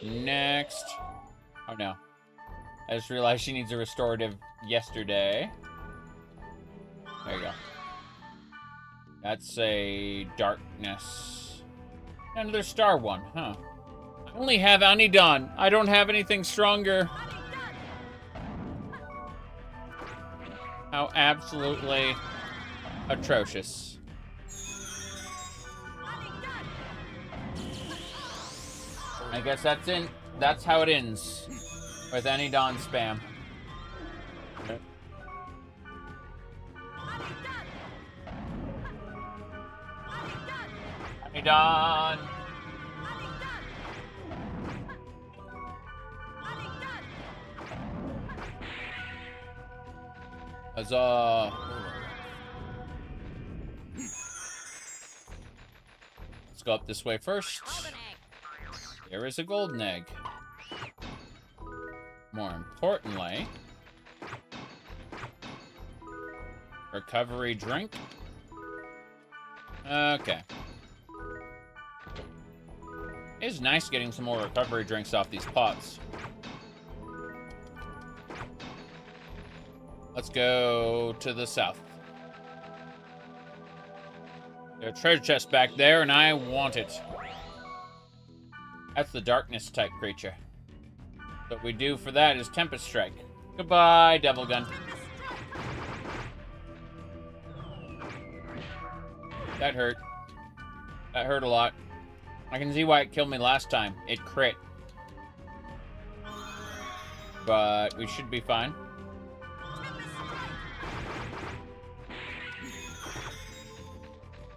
Next. Oh no. I just realized she needs a restorative yesterday. There you go. That's a darkness. Another star one, huh? I only have Anidon. I don't have anything stronger. How absolutely atrocious. I guess that's how it ends. With Anidon spam. Anidon! Huzzah! Let's go up this way first. There is a golden egg. More importantly, recovery drink. Okay. It's nice getting some more recovery drinks off these pots. Let's go to the south. There's a treasure chest back there, and I want it. That's the darkness type creature. What we do for that is Tempest Strike. Goodbye, Devil Gun. That hurt. That hurt a lot. I can see why it killed me last time. It crit. But we should be fine.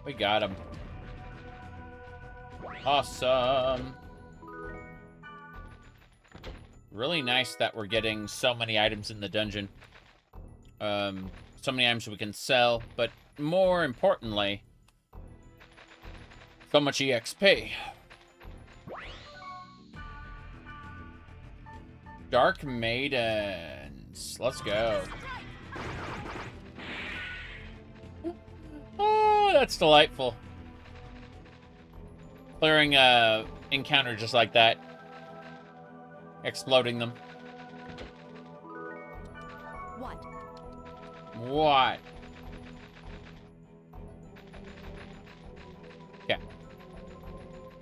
We got him. Awesome. Really nice that we're getting so many items in the dungeon. So many items we can sell, but more importantly, so much EXP. Dark Maidens. Let's go. Oh, that's delightful. Clearing a encounter just like that. Exploding them. What? What? Okay.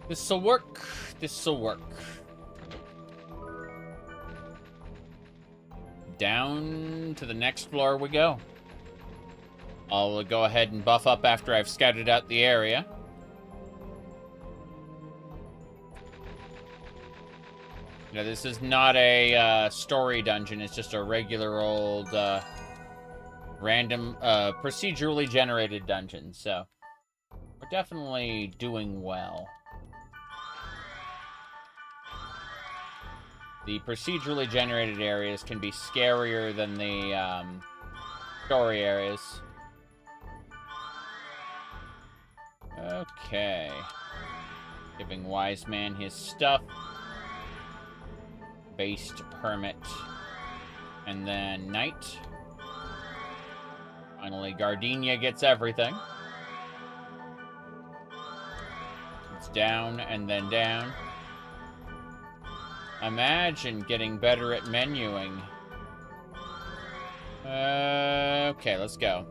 This'll work. This'll work. Down to the next floor we go. I'll go ahead and buff up after I've scouted out the area. You know, this is not a story dungeon. It's just a regular old random procedurally generated dungeon. So we're definitely doing well. The procedurally generated areas can be scarier than the story areas. Okay. Giving Wise Man his stuff. Based permit. And then Knight. Finally, Gardenia gets everything. It's down and then down. Imagine getting better at menuing. Okay, let's go.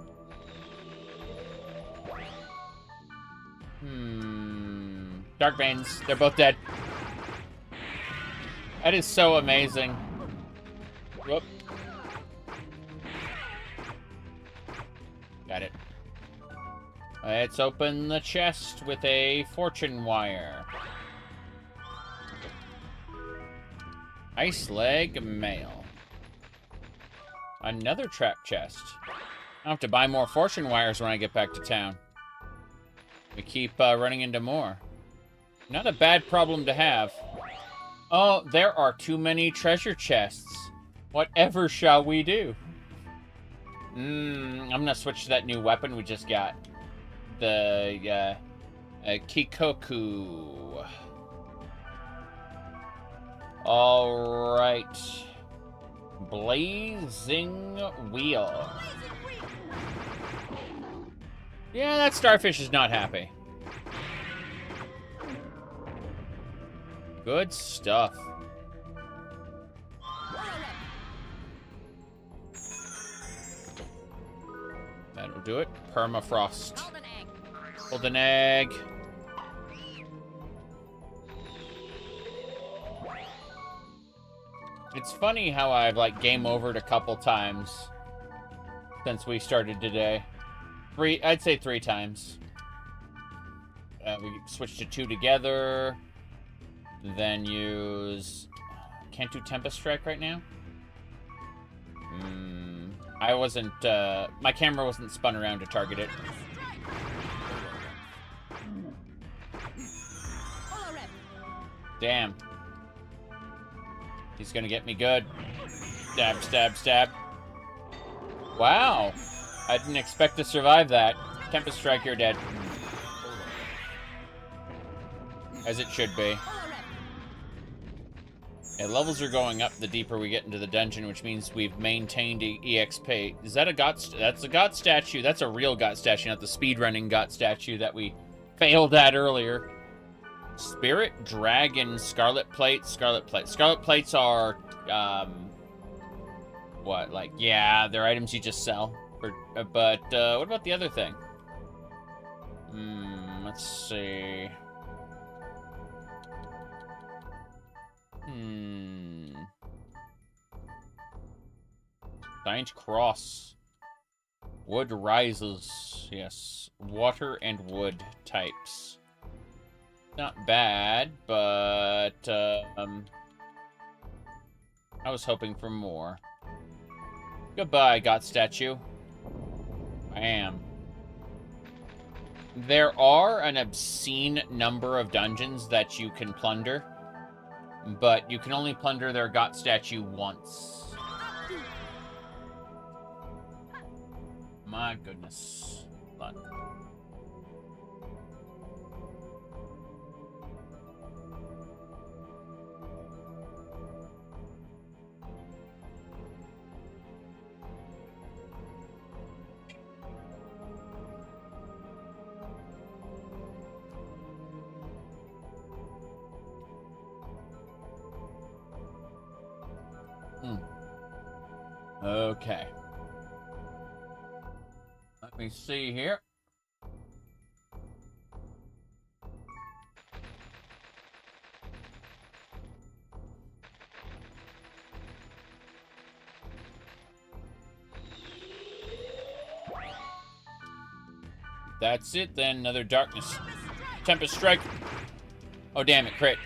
Darkbanes, they're both dead. That is so amazing. Whoop. Got it. Let's open the chest with a fortune wire. Ice leg mail. Another trap chest. I'll have to buy more fortune wires when I get back to town. We keep running into more. Not a bad problem to have. Oh, there are too many treasure chests. Whatever shall we do? I'm gonna switch to that new weapon we just got. The Kikoku. Alright. Blazing Wheel. Yeah, that starfish is not happy. Good stuff. That'll do it. Permafrost. Golden egg. It's funny how I've, like, game overed a couple times since we started today. I'd say 3 times. We switched to 2 together. Then use... Can't do Tempest Strike right now? I wasn't, my camera wasn't spun around to target it. Damn. He's gonna get me good. Stab, stab, stab. Wow. I didn't expect to survive that. Tempest Strike, you're dead. As it should be. Yeah, levels are going up the deeper we get into the dungeon, which means we've maintained EXP. Is that a got? That's a got statue. That's a real got statue, not the speedrunning got statue that we failed at earlier. Spirit Dragon Scarlet Plate. Scarlet Plate. Scarlet Plates are, what? Like, yeah, they're items you just sell. But what about the other thing? Let's see. Giant Cross. Wood rises. Yes. Water and wood types. Not bad, but I was hoping for more. Goodbye, God statue. Bam. There are an obscene number of dungeons that you can plunder, but you can only plunder their God statue once. My goodness. Fun. Okay. Let me see here. That's it then. Another darkness. Tempest Strike. Oh, damn it. Crit.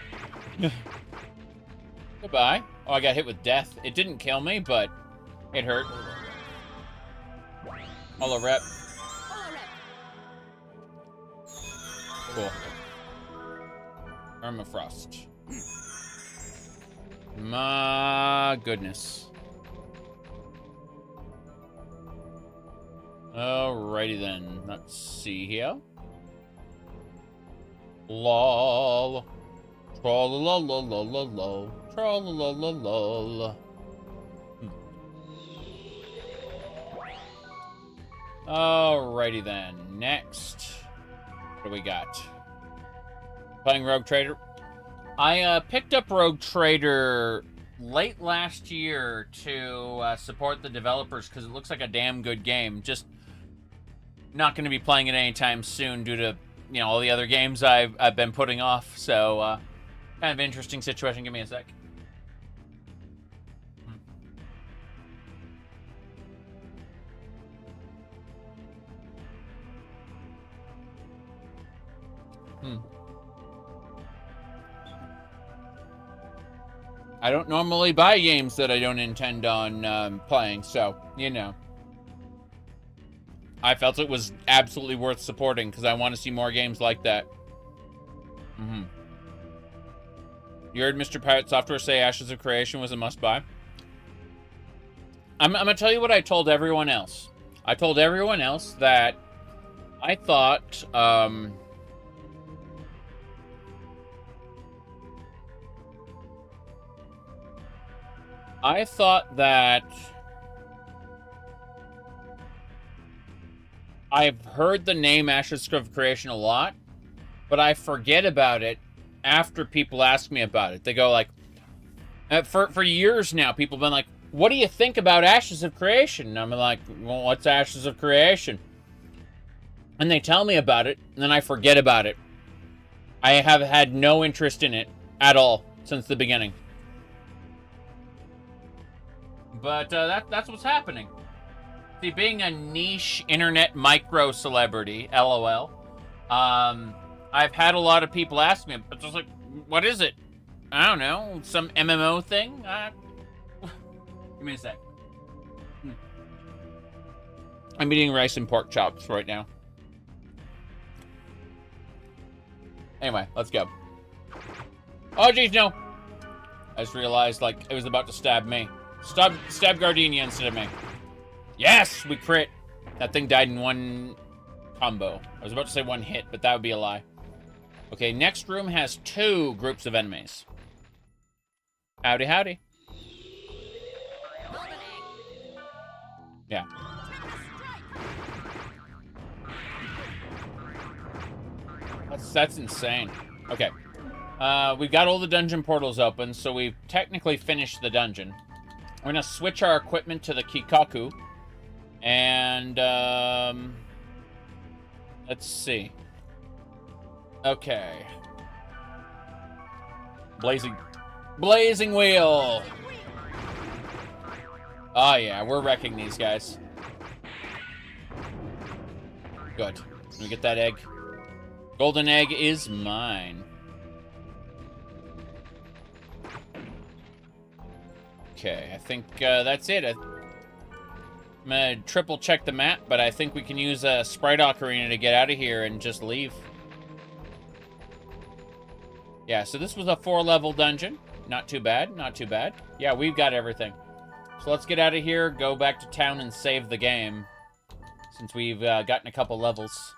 Goodbye. Oh, I got hit with death. It didn't kill me, but it hurt. Holo rep. Cool. Permafrost. My goodness. Alrighty then. Let's see here. Lol. Tra-la-la-la-la-la-la. Tra-la-la-la-la. Alrighty then. Next. What do we got? Playing Rogue Trader. I picked up Rogue Trader late last year to support the developers because it looks like a damn good game. Just not going to be playing it anytime soon due to, you know, all the other games I've been putting off. So, kind of interesting situation. Give me a sec. I don't normally buy games that I don't intend on playing, so, you know. I felt it was absolutely worth supporting because I want to see more games like that. You heard Mr. Pirate Software say Ashes of Creation was a must-buy? I'm going to tell you what I told everyone else. I told everyone else that I thought... I thought that I've heard the name Ashes of Creation a lot, but I forget about it after people ask me about it. They go like, for years now, people have been like, what do you think about Ashes of Creation? And I'm like, well, what's Ashes of Creation? And they tell me about it, and then I forget about it. I have had no interest in it at all since the beginning. But that's what's happening. See, being a niche internet micro celebrity, LOL, I've had a lot of people ask me, but just like, what is it? I don't know, some MMO thing? Give me a sec. I'm eating rice and pork chops right now. Anyway, let's go. Oh, geez, no. I just realized, like, it was about to stab me. Stab Gardenia instead of me. Yes, we crit. That thing died in one combo. I was about to say one hit, but that would be a lie. Okay, next room has 2 groups of enemies. Howdy, howdy. Yeah. That's insane. Okay. We've got all the dungeon portals open, so we've technically finished the dungeon. We're gonna switch our equipment to the Kikaku. And, let's see. Okay. Blazing Wheel! Oh yeah, we're wrecking these guys. Good. Let me get that egg. Golden egg is mine. Okay, I think that's it. I'm gonna triple check the map, but I think we can use a Sprite Ocarina to get out of here and just leave. Yeah, so this was a 4-level dungeon. Not too bad, not too bad. Yeah, we've got everything. So let's get out of here, go back to town, and save the game. Since we've gotten a couple levels.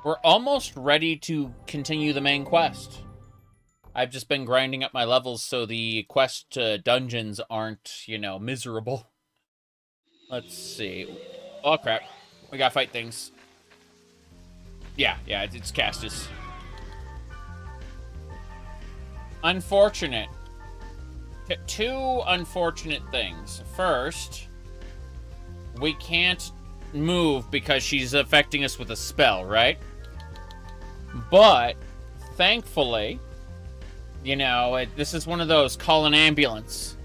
We're almost ready to continue the main quest. I've just been grinding up my levels so the quest dungeons aren't, you know, miserable. Let's see. Oh, crap. We gotta fight things. Yeah, it's Castus. Unfortunate. 2 unfortunate things. First, we can't move because she's affecting us with a spell, right? But, thankfully... You know, this is one of those call an ambulance.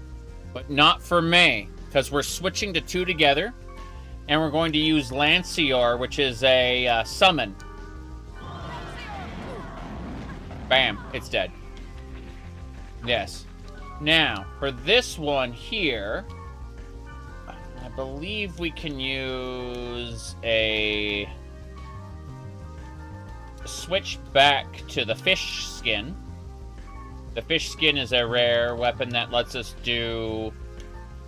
But not for me. Because we're switching to 2 together. And we're going to use Lancior, which is a summon. Bam. It's dead. Yes. Now, for this one here... I believe we can use a switch back to the fish skin. The fish skin is a rare weapon that lets us do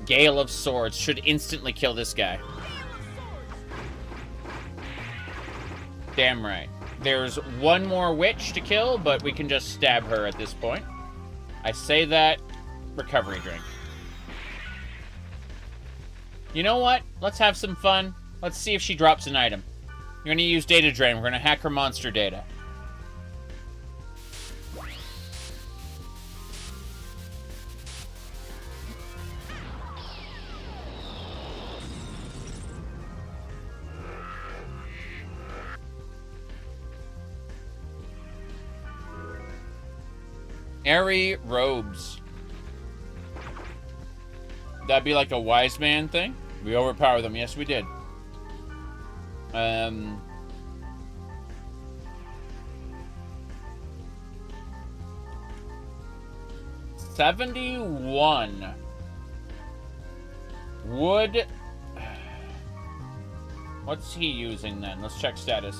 Gale of Swords. Should instantly kill this guy. Damn right. There's one more witch to kill, but we can just stab her at this point. I say that, recovery drink. You know what? Let's have some fun. Let's see if she drops an item. We're going to use data drain. We're going to hack her monster data. Airy robes. That'd be like a wise man thing? We overpower them. Yes, we did. 71. Wood. What's he using then? Let's check status.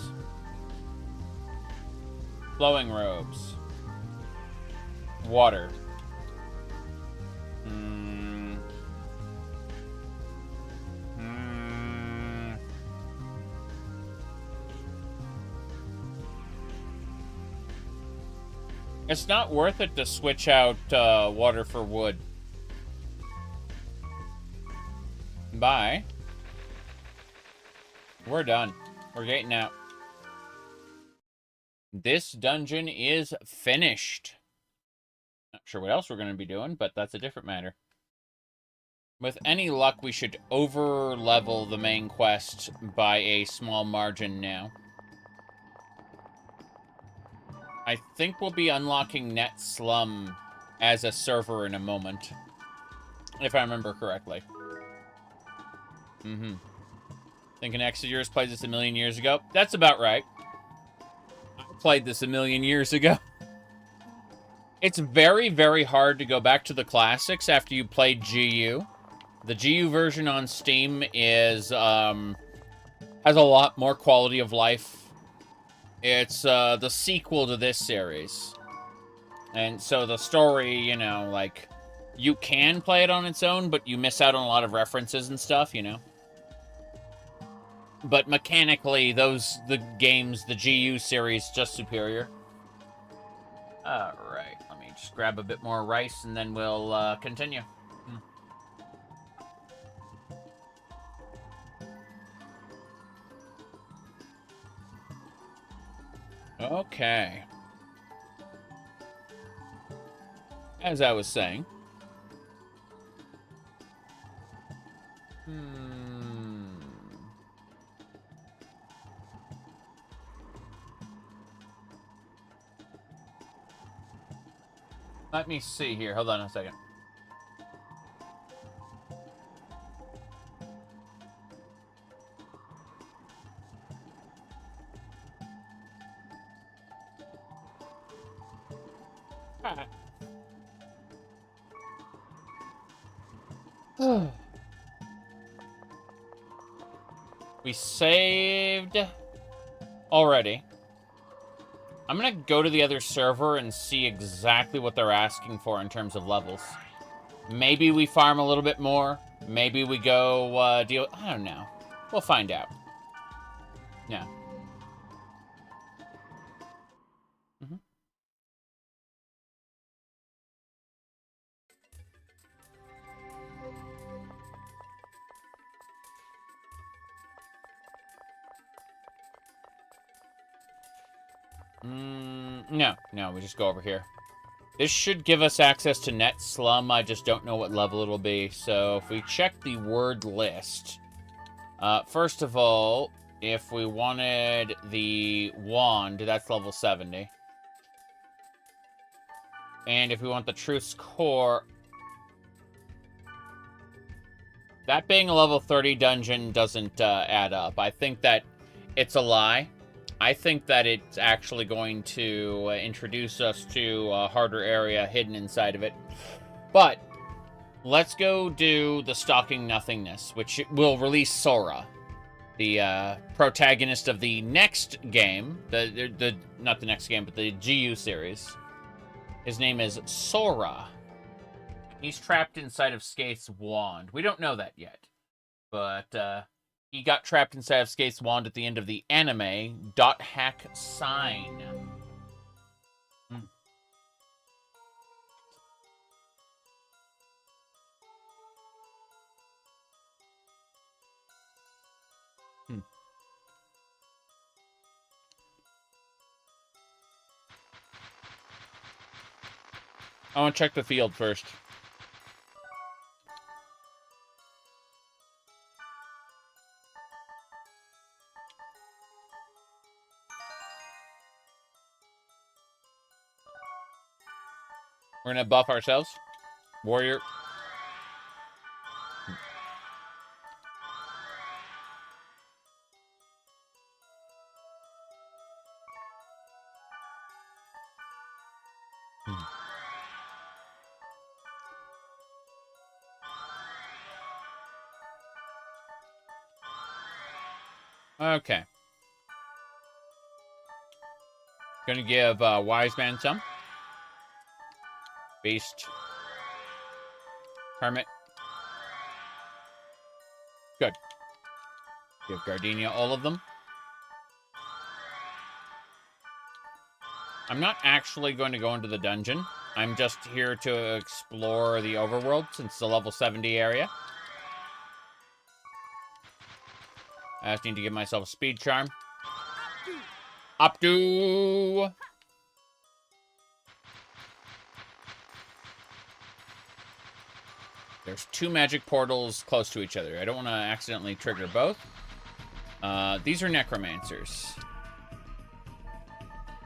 Flowing robes. Water. It's not worth it to switch out water for wood. Bye. We're done. We're getting out. This dungeon is finished. Not sure what else we're going to be doing, but that's a different matter. With any luck, we should over-level the main quest by a small margin now. I think we'll be unlocking Net Slum as a server in a moment. If I remember correctly. Thinking Exeter's played this a million years ago? That's about right. I played this a million years ago. It's very, very hard to go back to the classics after you played GU. The GU version on Steam is, has a lot more quality of life. It's the sequel to this series. And so the story, you know, like, you can play it on its own, but you miss out on a lot of references and stuff, you know? But mechanically, the games, the GU series, just superior. Alright, let me just grab a bit more rice and then we'll continue. Okay. As I was saying. Let me see here. Hold on a second. We saved already. I'm gonna go to the other server and see exactly what they're asking for in terms of levels. Maybe we farm a little bit more. Maybe we go deal... I don't know. We'll find out. Yeah. No, we just go over here. This should give us access to Net Slum. I just don't know what level it'll be. So if we check the word list, first of all, if we wanted the wand, that's level 70. And if we want the Truth's Core, that being a level 30 dungeon doesn't add up. I think that it's a lie. I think that it's actually going to introduce us to a harder area hidden inside of it. But let's go do the Stalking Nothingness, which will release Sora. the protagonist of the next game, the not the next game, but the GU series. His name is Sora. He's trapped inside of Skaith's wand. We don't know that yet, but he got trapped inside of Skaith's wand at the end of the anime .hack sign. I want to check the field first. We're going to buff ourselves. Warrior. Okay. Gonna give Wise Man some. Beast. Hermit. Good. Give Gardenia all of them. I'm not actually going to go into the dungeon. I'm just here to explore the overworld since it's a level 70 area. I just need to give myself a speed charm. Updo! There's 2 magic portals close to each other. I don't want to accidentally trigger both. These are necromancers.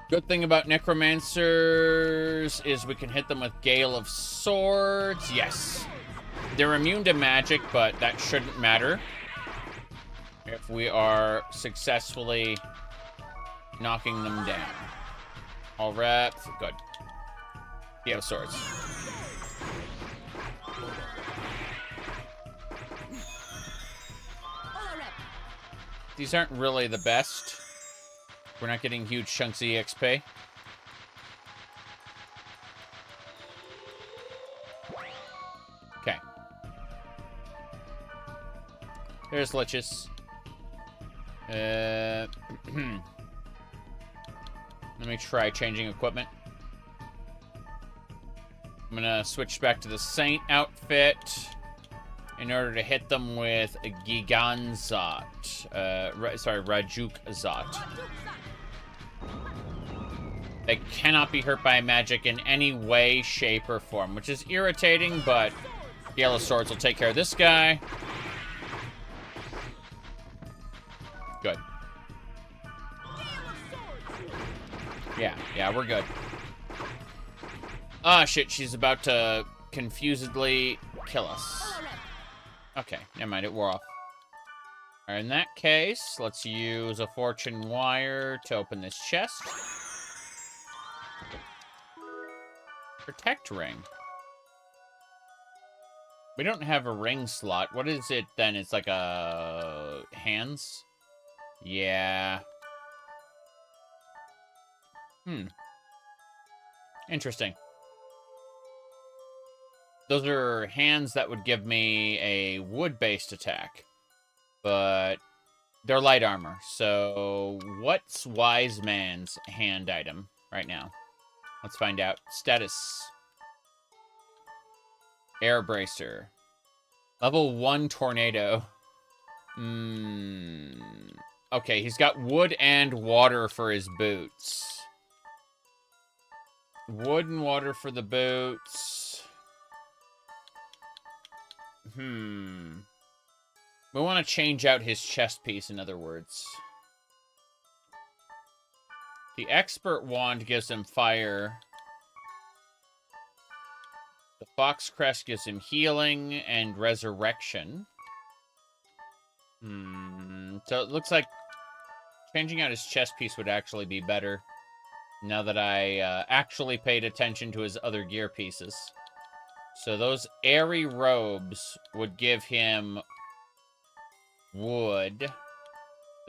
Good thing about necromancers is we can hit them with Gale of Swords. Yes. They're immune to magic, but that shouldn't matter if we are successfully knocking them down. All right. Good. Gale of Swords. These aren't really the best. We're not getting huge chunks of EXP. Okay. There's liches. Let me try changing equipment. I'm gonna switch back to the Saint outfit in order to hit them with a Giganzot. Rajuk-Zot. They cannot be hurt by magic in any way, shape, or form, which is irritating, but Gale of Swords will take care of this guy. Good. Yeah, we're good. Ah, shit, she's about to confusedly kill us. Okay, never mind, it wore off. Alright, in that case, let's use a fortune wire to open this chest. Protect ring. We don't have a ring slot. What is it then? It's like a... hands? Yeah. Interesting. Those are hands that would give me a wood-based attack. But they're light armor. So what's Wise Man's hand item right now? Let's find out. Status. Air Bracer. Level 1 Tornado. Okay, he's got wood and water for his boots. Wood and water for the boots. We want to change out his chest piece, in other words. The Expert Wand gives him fire. The Fox Crest gives him healing and resurrection. So it looks like changing out his chest piece would actually be better. Now that I actually paid attention to his other gear pieces. So those airy robes would give him wood.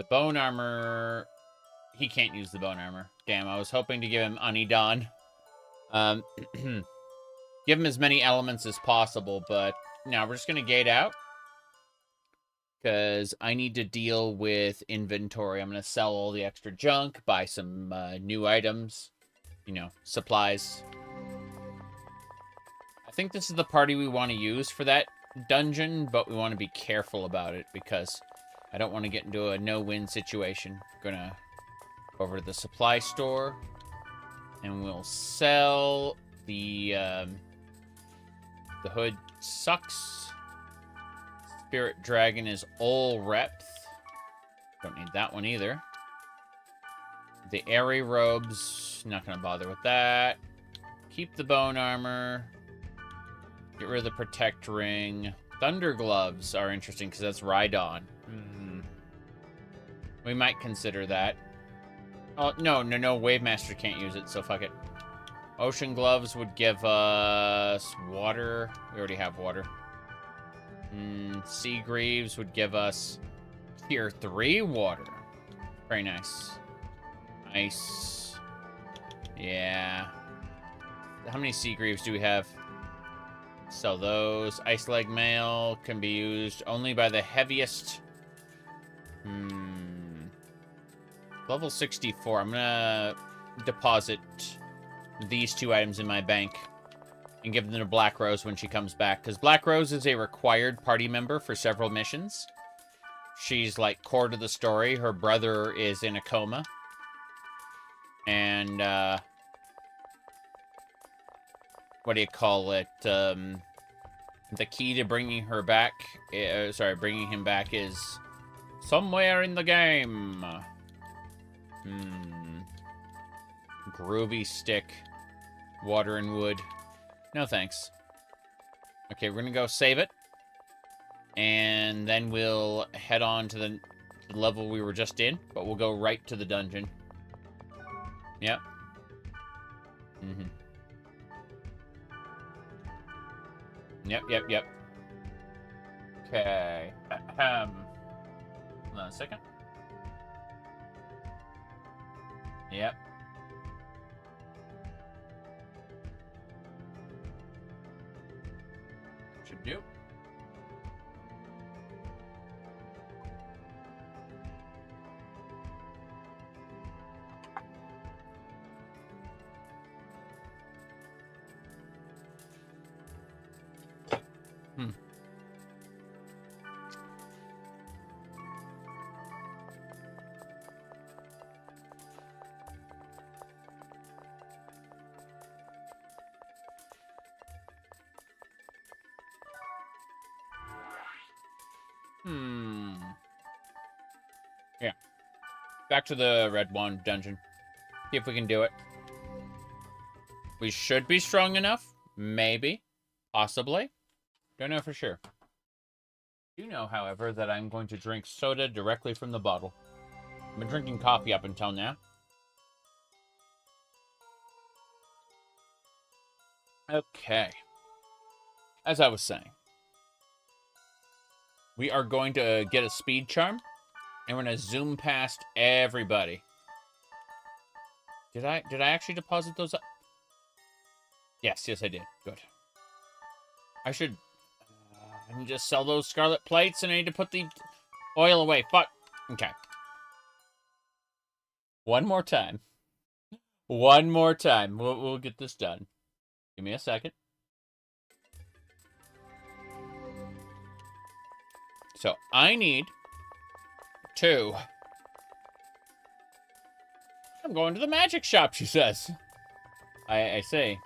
The bone armor... He can't use the bone armor. Damn, I was hoping to give him Anidan. Give him as many elements as possible, but... No, we're just going to gate out. Because I need to deal with inventory. I'm going to sell all the extra junk, buy some new items. You know, supplies. I think this is the party we want to use for that dungeon, but we want to be careful about it because I don't want to get into a no-win situation. We're going to go over to the supply store, and we'll sell the hood sucks. Spirit Dragon is all rep. Don't need that one either. The airy robes, not going to bother with that. Keep the bone armor. Get rid of the protect ring. Thunder gloves are interesting because that's Rhydon. We might consider that. Oh, no. Wavemaster can't use it, so fuck it. Ocean gloves would give us water. We already have water. Sea Greaves would give us tier 3 water. Very nice. Ice. Yeah. How many Sea Greaves do we have? Sell those. Ice Leg Mail can be used only by the heaviest. Level 64. I'm gonna deposit these 2 items in my bank and give them to Black Rose when she comes back. Because Black Rose is a required party member for several missions. She's, like, core to the story. Her brother is in a coma. And, what do you call it? The key to bringing her back... bringing him back is somewhere in the game. Groovy stick. Water and wood. No thanks. Okay, we're gonna go save it. And then we'll head on to the level we were just in. But we'll go right to the dungeon. Yep. Yep. Okay. Hold on a second. Yep. Should do. Yeah. Back to the Red Wand dungeon. See if we can do it. We should be strong enough. Maybe. Possibly. Don't know for sure. You know, however, that I'm going to drink soda directly from the bottle. I've been drinking coffee up until now. Okay. As I was saying. We are going to get a speed charm, and we're going to zoom past everybody. Did I actually deposit those up? Yes, I did. Good. I should... I need to sell those scarlet plates, and I need to put the oil away. Fuck. Okay. One more time. We'll get this done. Give me a second. So, I need 2. I'm going to the magic shop, she says. I say.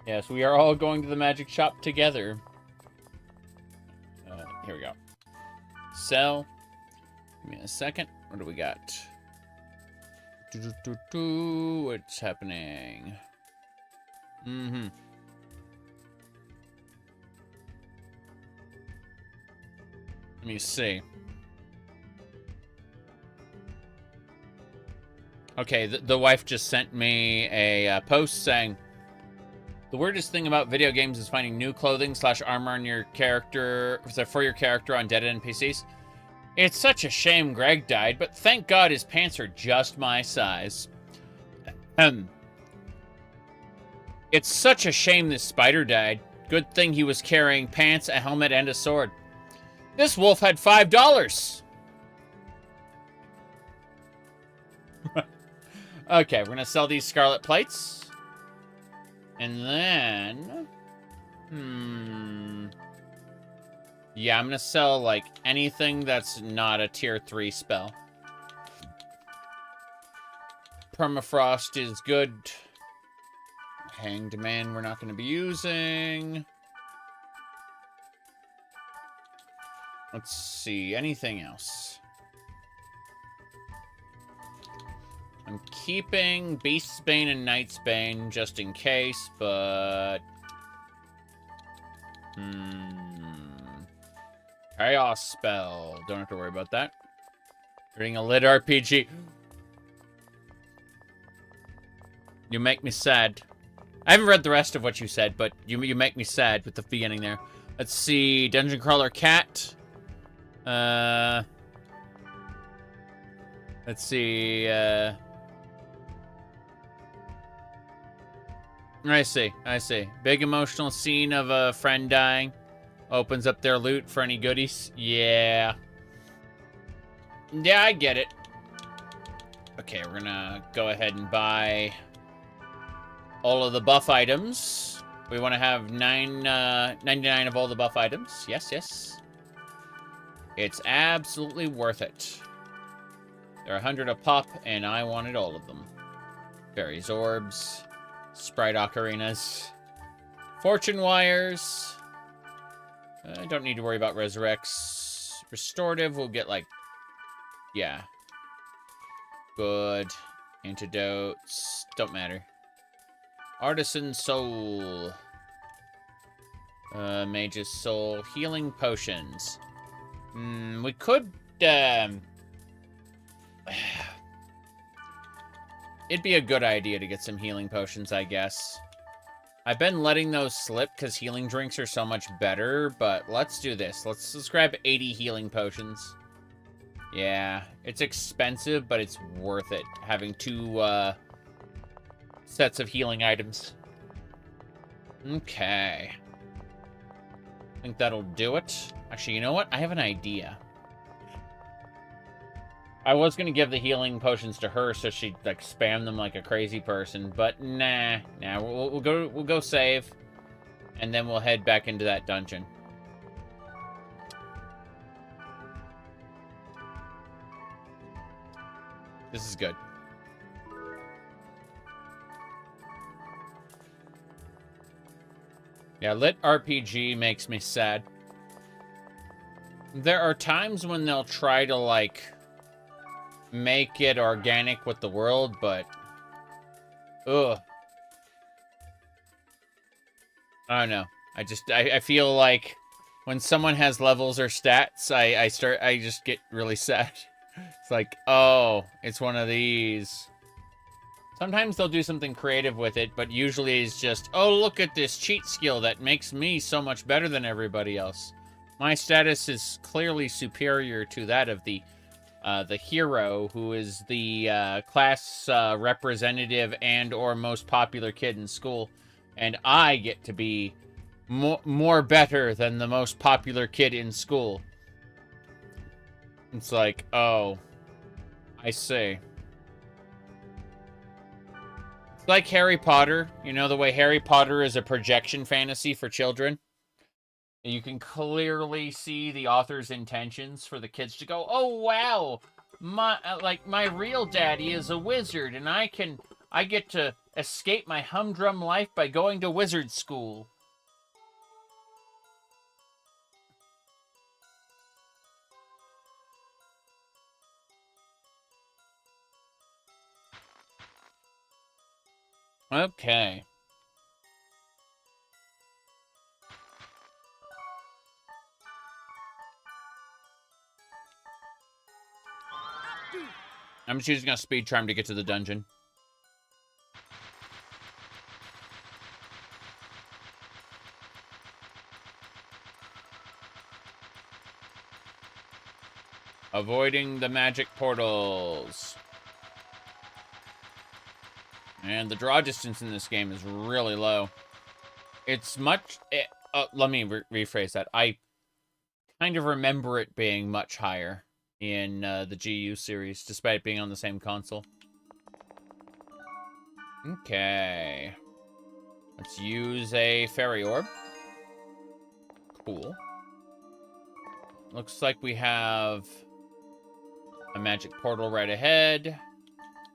Yes, we are all going to the magic shop together. Here we go. Sell. Give me a second. What do we got? What's happening? Let me see. Okay, the wife just sent me a post saying, the weirdest thing about video games is finding new clothing / armor on your character, for your character on dead NPCs. It's such a shame Greg died, but thank God his pants are just my size. It's such a shame this spider died. Good thing he was carrying pants, a helmet, and a sword. This wolf had $5. Okay, we're gonna sell these scarlet plates. And then... Yeah, I'm gonna sell, like, anything that's not a tier 3 spell. Permafrost is good. Hanged Man we're not gonna be using. Let's see, anything else? I'm keeping Beast's Bane and Knight's Bane just in case, but... Chaos Spell. Don't have to worry about that. Reading a lit RPG. You make me sad. I haven't read the rest of what you said, but you make me sad with the beginning there. Let's see. Dungeon Crawler Cat. Let's see. I see. Big emotional scene of a friend dying. Opens up their loot for any goodies. Yeah. Yeah, I get it. Okay, we're gonna go ahead and buy all of the buff items. We want to have 99 of all the buff items. Yes. It's absolutely worth it. They're 100 a pop, and I wanted all of them. Fairies Orbs. Sprite Ocarinas. Fortune Wires. I don't need to worry about Resurrects. Restorative, we'll get, like... Yeah. Good. Antidotes. Don't matter. Artisan Soul. Mage's Soul. Healing Potions. We could, it'd be a good idea to get some healing potions, I guess. I've been letting those slip because healing drinks are so much better, but let's do this. Let's grab 80 healing potions. Yeah, it's expensive, but it's worth it, having 2 sets of healing items. Okay. I think that'll do it. Actually, you know what? I have an idea. I was gonna give the healing potions to her so she'd like spam them like a crazy person, but nah. We'll go save, and then we'll head back into that dungeon. This is good. Yeah, lit RPG makes me sad. There are times when they'll try to like make it organic with the world, but ugh. I don't know. I feel like when someone has levels or stats, I just get really sad. It's like, oh, it's one of these. Sometimes they'll do something creative with it, but usually it's just, oh, look at this cheat skill that makes me so much better than everybody else. My status is clearly superior to that of the hero, who is the class representative and or most popular kid in school, and I get to be more better than the most popular kid in school. It's like, oh, I see. It's like Harry Potter. You know, the way Harry Potter is a projection fantasy for children? You can clearly see the author's intentions for the kids to go, oh, wow, my real daddy is a wizard, and I get to escape my humdrum life by going to wizard school. Okay. I'm just using a speed charm to get to the dungeon. Avoiding the magic portals. And the draw distance in this game is really low. It's much... let me rephrase that. I kind of remember it being much higher in the GU series, despite being on the same console. Okay. Let's use a fairy orb. Cool. Looks like we have a magic portal right ahead.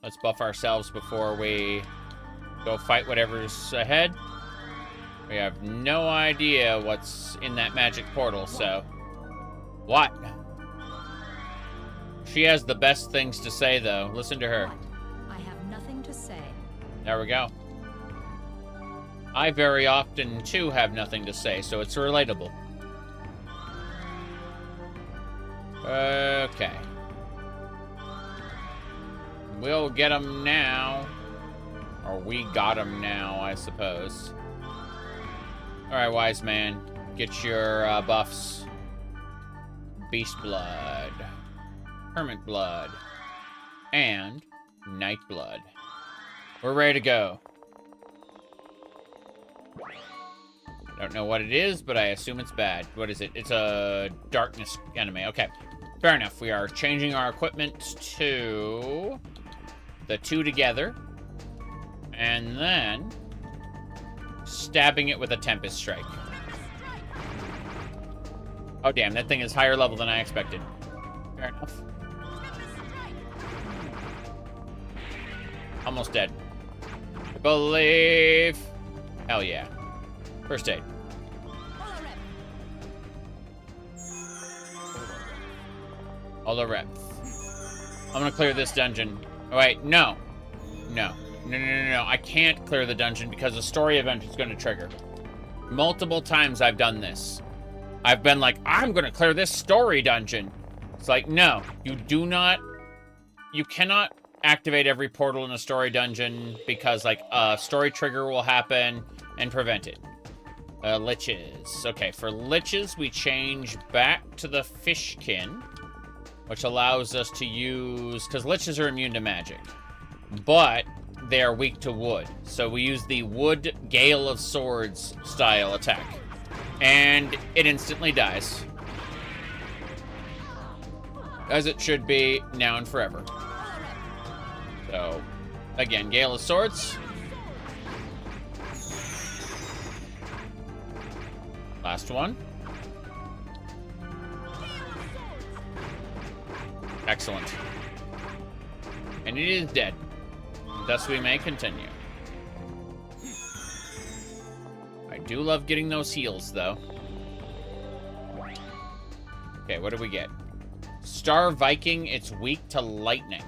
Let's buff ourselves before we go fight whatever's ahead. We have no idea what's in that magic portal, so... What? She has the best things to say, though. Listen to her. I have nothing to say. There we go. I very often, too, have nothing to say, so it's relatable. Okay. We'll get him now. Or we got him now, I suppose. Alright, wise man. Get your buffs. Beast blood. Hermit blood. And night blood. We're ready to go. Don't know what it is, but I assume it's bad. What is it? It's a darkness enemy. Okay. Fair enough. We are changing our equipment to the two together. And then stabbing it with a Tempest Strike. Oh, damn. That thing is higher level than I expected. Fair enough. Almost dead. I believe. Hell yeah. First aid. All rep. I'm gonna clear this dungeon. Oh, wait, no. No. No. I can't clear the dungeon because a story event is gonna trigger. Multiple times I've done this. I've been like, I'm gonna clear this story dungeon. It's like, no, you do not. You cannot activate every portal in a story dungeon because, like, a story trigger will happen and prevent it. Liches. Okay, for liches, we change back to the fishkin, which allows us to use... Because liches are immune to magic, but they are weak to wood. So we use the wood Gale of Swords style attack. And it instantly dies. As it should be, now and forever. So, again, Gale of Swords. Last one. Excellent. And it is dead. Thus we may continue. I do love getting those heals, though. Okay, what do we get? Star Viking, it's weak to lightning.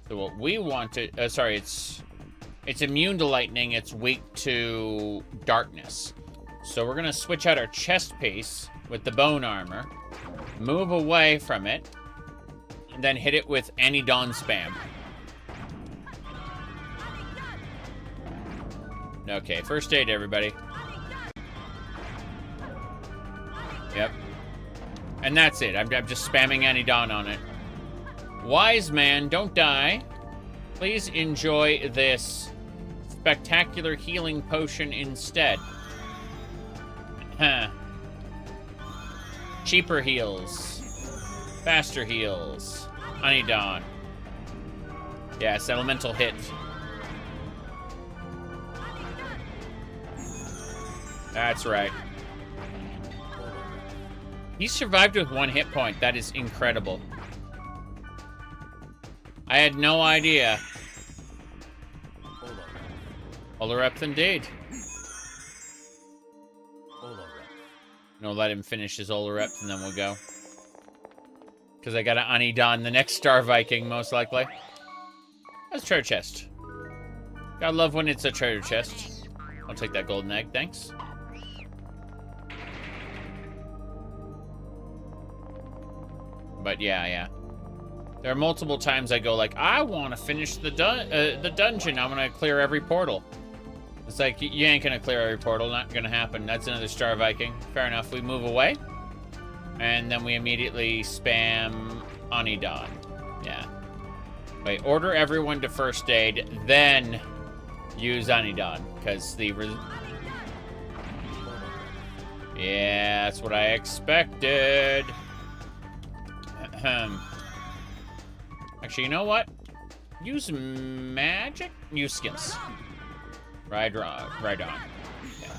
So what we want to... sorry, it's immune to lightning. It's weak to darkness. So we're going to switch out our chest piece with the bone armor. Move away from it. And then hit it with any dawn spam. Okay, first aid, everybody. Yep. And that's it. I'm just spamming any dawn on it. Wise man, don't die. Please enjoy this spectacular healing potion instead. Huh. Cheaper heals. Faster heals. Honey dawn. Yes, elemental hit. That's right. He survived with 1 hit point. That is incredible. I had no idea. Olorep indeed. No, let him finish his Olorep and then we'll go. Because I got an Anidon, the next Star Viking, most likely. That's a treasure chest. Gotta love when it's a treasure chest. I'll take that golden egg, thanks. But yeah. There are multiple times I go like, I want to finish the dungeon. I'm gonna clear every portal. It's like, you ain't gonna clear every portal. Not gonna happen. That's another Star Viking. Fair enough. We move away. And then we immediately spam Anidan. Yeah. Wait, order everyone to first aid, then use Anidan, because the... Yeah, that's what I expected. Actually, you know what? Use magic? Use skills. Right on. Yeah.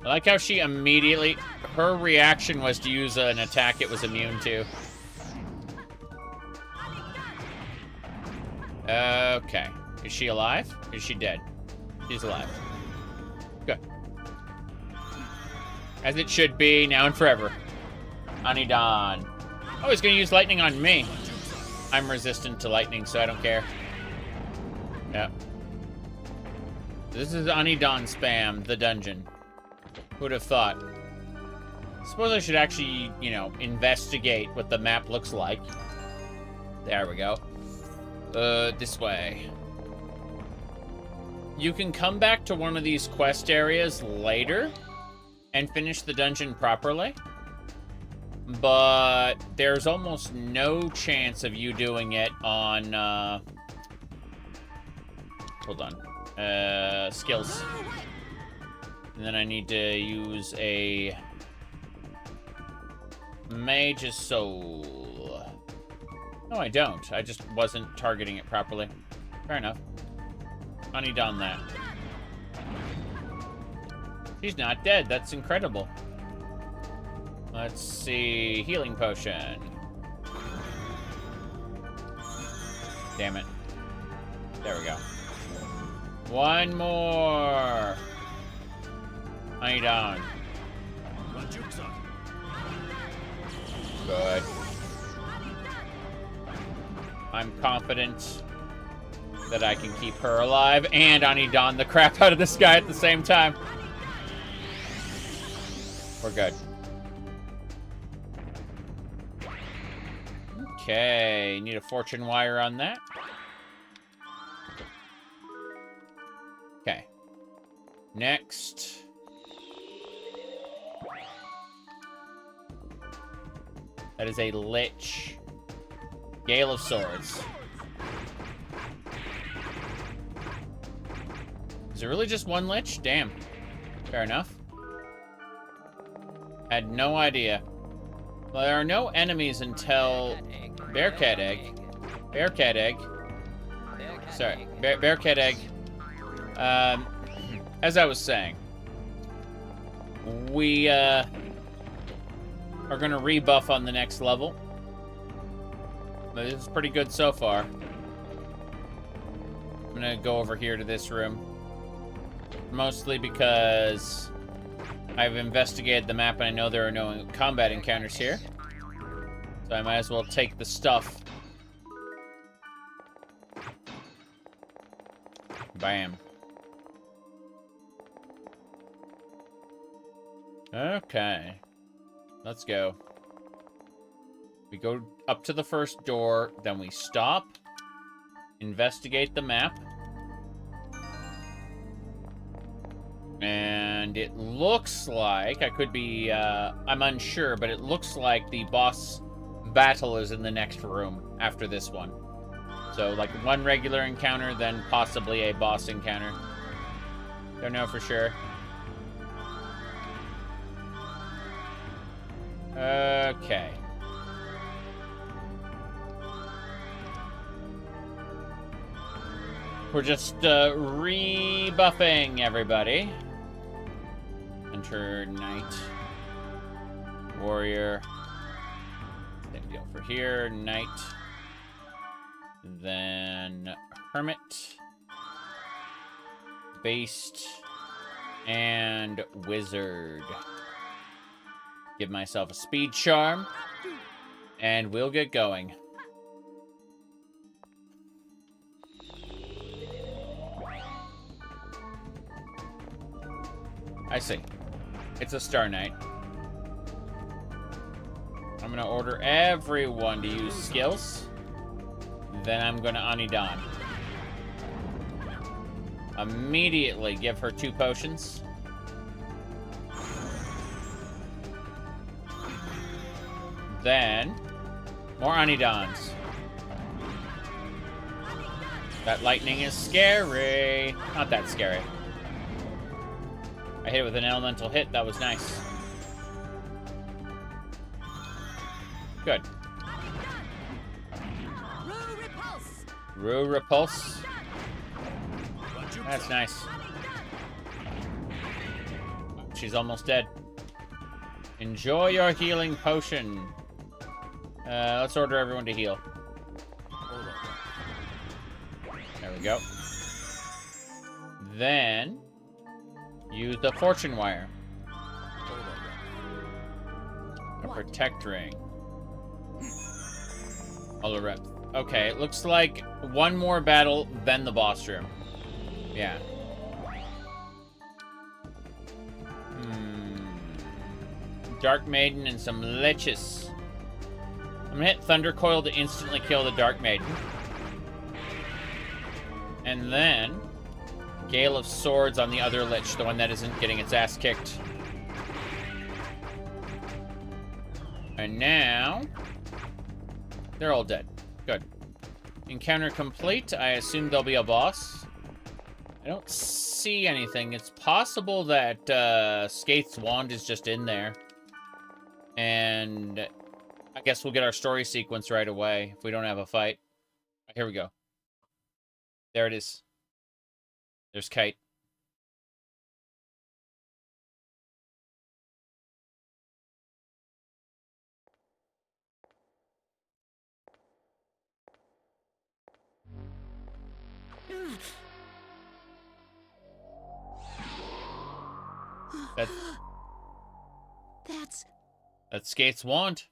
I like how she immediately... Her reaction was to use an attack it was immune to. Okay. Is she alive? Is she dead? She's alive. Good. As it should be, now and forever. Anidan. Oh, he's gonna use lightning on me. I'm resistant to lightning, so I don't care. Yep. This is Anidan spam, the dungeon. Who'd have thought? Suppose I should actually, you know, investigate what the map looks like. There we go. This way. You can come back to one of these quest areas later and finish the dungeon properly. But there's almost no chance of you doing it on, hold on. Skills. And then I need to use a Mage's Soul. No, I don't. I just wasn't targeting it properly. Fair enough. Anidan that. She's not dead. That's incredible. Let's see. Healing potion. Damn it. There we go. One more. Anidan. Good. I'm confident that I can keep her alive and Anidan the crap out of this guy at the same time. We're good. Okay, need a fortune wire on that. Okay. Next. That is a Lich. Gale of Swords. Is it really just one Lich? Damn. Fair enough. Had no idea. Well, there are no enemies until... Bearcat Egg. Bearcat Egg. Sorry. Bearcat Egg. As I was saying, we are going to rebuff on the next level. But this is pretty good so far. I'm going to go over here to this room. Mostly because I've investigated the map and I know there are no combat encounters here. So I might as well take the stuff. Bam. Okay. Let's go. We go up to the first door, then we stop, investigate the map. And it looks like, I could be, I'm unsure, but it looks like the boss battle is in the next room after this one. So, like, one regular encounter, then possibly a boss encounter. Don't know for sure. Okay. We're just, rebuffing everybody. Enter Knight. Warrior. Same deal for here. Knight. Then Hermit. Beast. And Wizard. Give myself a speed charm. And we'll get going. I see. It's a Star Knight. I'm gonna order everyone to use skills. Then I'm gonna Anidan. Immediately give her 2 potions. Then More Anidans. That lightning is scary. Not that scary. I hit it with an elemental hit. That was nice. Good. Rue repulse. That's nice. She's almost dead. Enjoy your healing potion. Let's order everyone to heal. There we go. Then, use the fortune wire. A protect ring. Rep. Okay, it looks like one more battle, then the boss room. Yeah. Dark Maiden and some leches. I'm gonna hit Thunder Coil to instantly kill the Dark Maiden. And then Gale of Swords on the other lich, the one that isn't getting its ass kicked. And now they're all dead. Good. Encounter complete. I assume there'll be a boss. I don't see anything. It's possible that Skaith's wand is just in there. And I guess we'll get our story sequence right away if we don't have a fight. Here we go. There it is. There's Kite. That's Skaith's wand.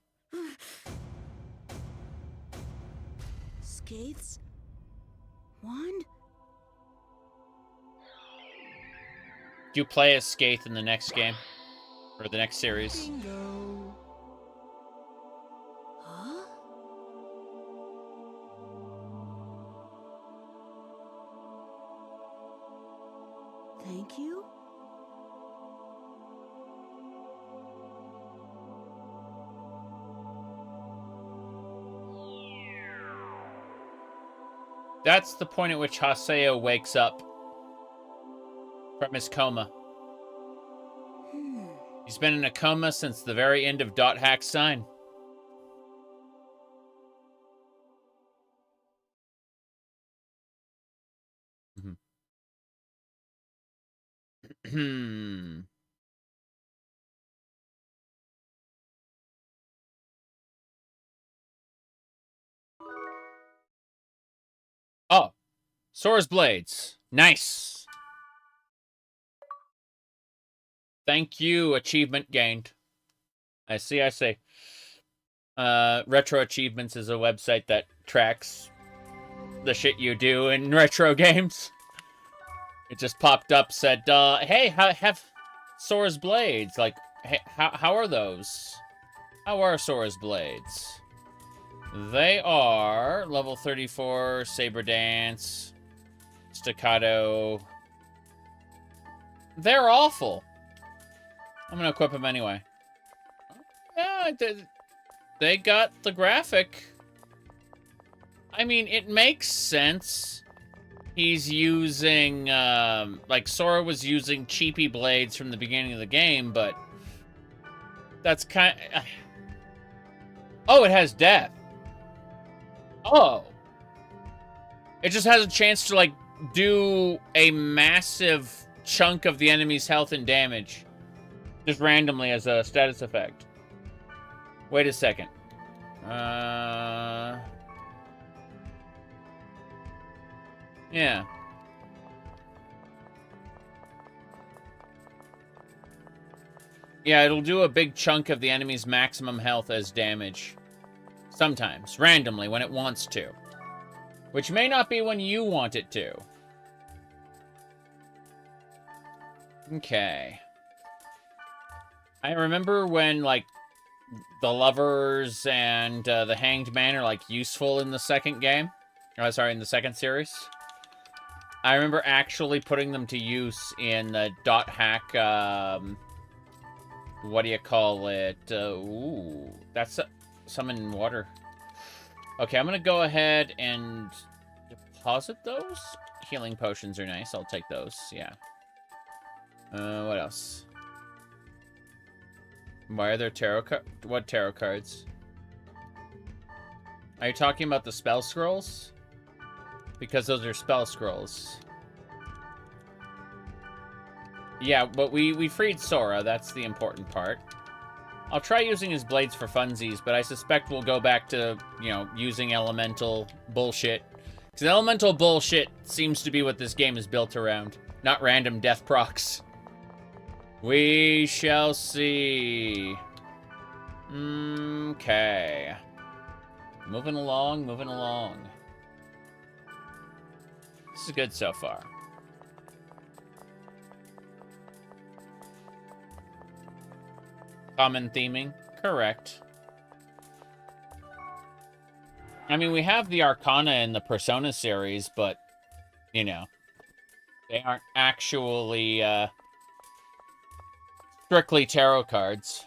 Skaith's wand? Do you play as Skaith in the next game? Or the next series? Bingo. Huh? Thank you? That's the point at which Haseo wakes up from his coma. He's been in a coma since the very end of Dot Hack Sign. Oh, Sora's Blades. Nice. Thank you, achievement gained. I see. Retro Achievements is a website that tracks the shit you do in retro games. It just popped up, said, hey, have Sora's Blades. Like, hey, how are those? How are Sora's Blades? They are level 34, Saber Dance, Staccato. They're awful. I'm gonna equip them anyway. Yeah, they got the graphic. I mean, it makes sense. He's using, like, Sora was using cheapy blades from the beginning of the game, but that's kind of... Oh, it has death. Oh. It just has a chance to, like, do a massive chunk of the enemy's health and damage. Just randomly as a status effect. Wait a second. Yeah. Yeah, it'll do a big chunk of the enemy's maximum health as damage. Sometimes, randomly, when it wants to. Which may not be when you want it to. Okay. I remember when, like, the lovers and the hanged man are, like, useful in the second game. Oh, sorry, in the second series. I remember actually putting them to use in the Dot Hack, what do you call it? Ooh, that's summon water. Okay, I'm gonna go ahead and deposit those. Healing potions are nice. I'll take those. Yeah. What else? Why are there tarot what tarot cards? Are you talking about the spell scrolls? Because those are spell scrolls. Yeah, but we freed Sora. That's the important part. I'll try using his blades for funsies, but I suspect we'll go back to, you know, using elemental bullshit. Because elemental bullshit seems to be what this game is built around. Not random death procs. We shall see. Okay. Moving along, moving along. This is good so far. Common theming, correct. I mean, we have the Arcana in the Persona series, but, you know, they aren't actually, strictly tarot cards.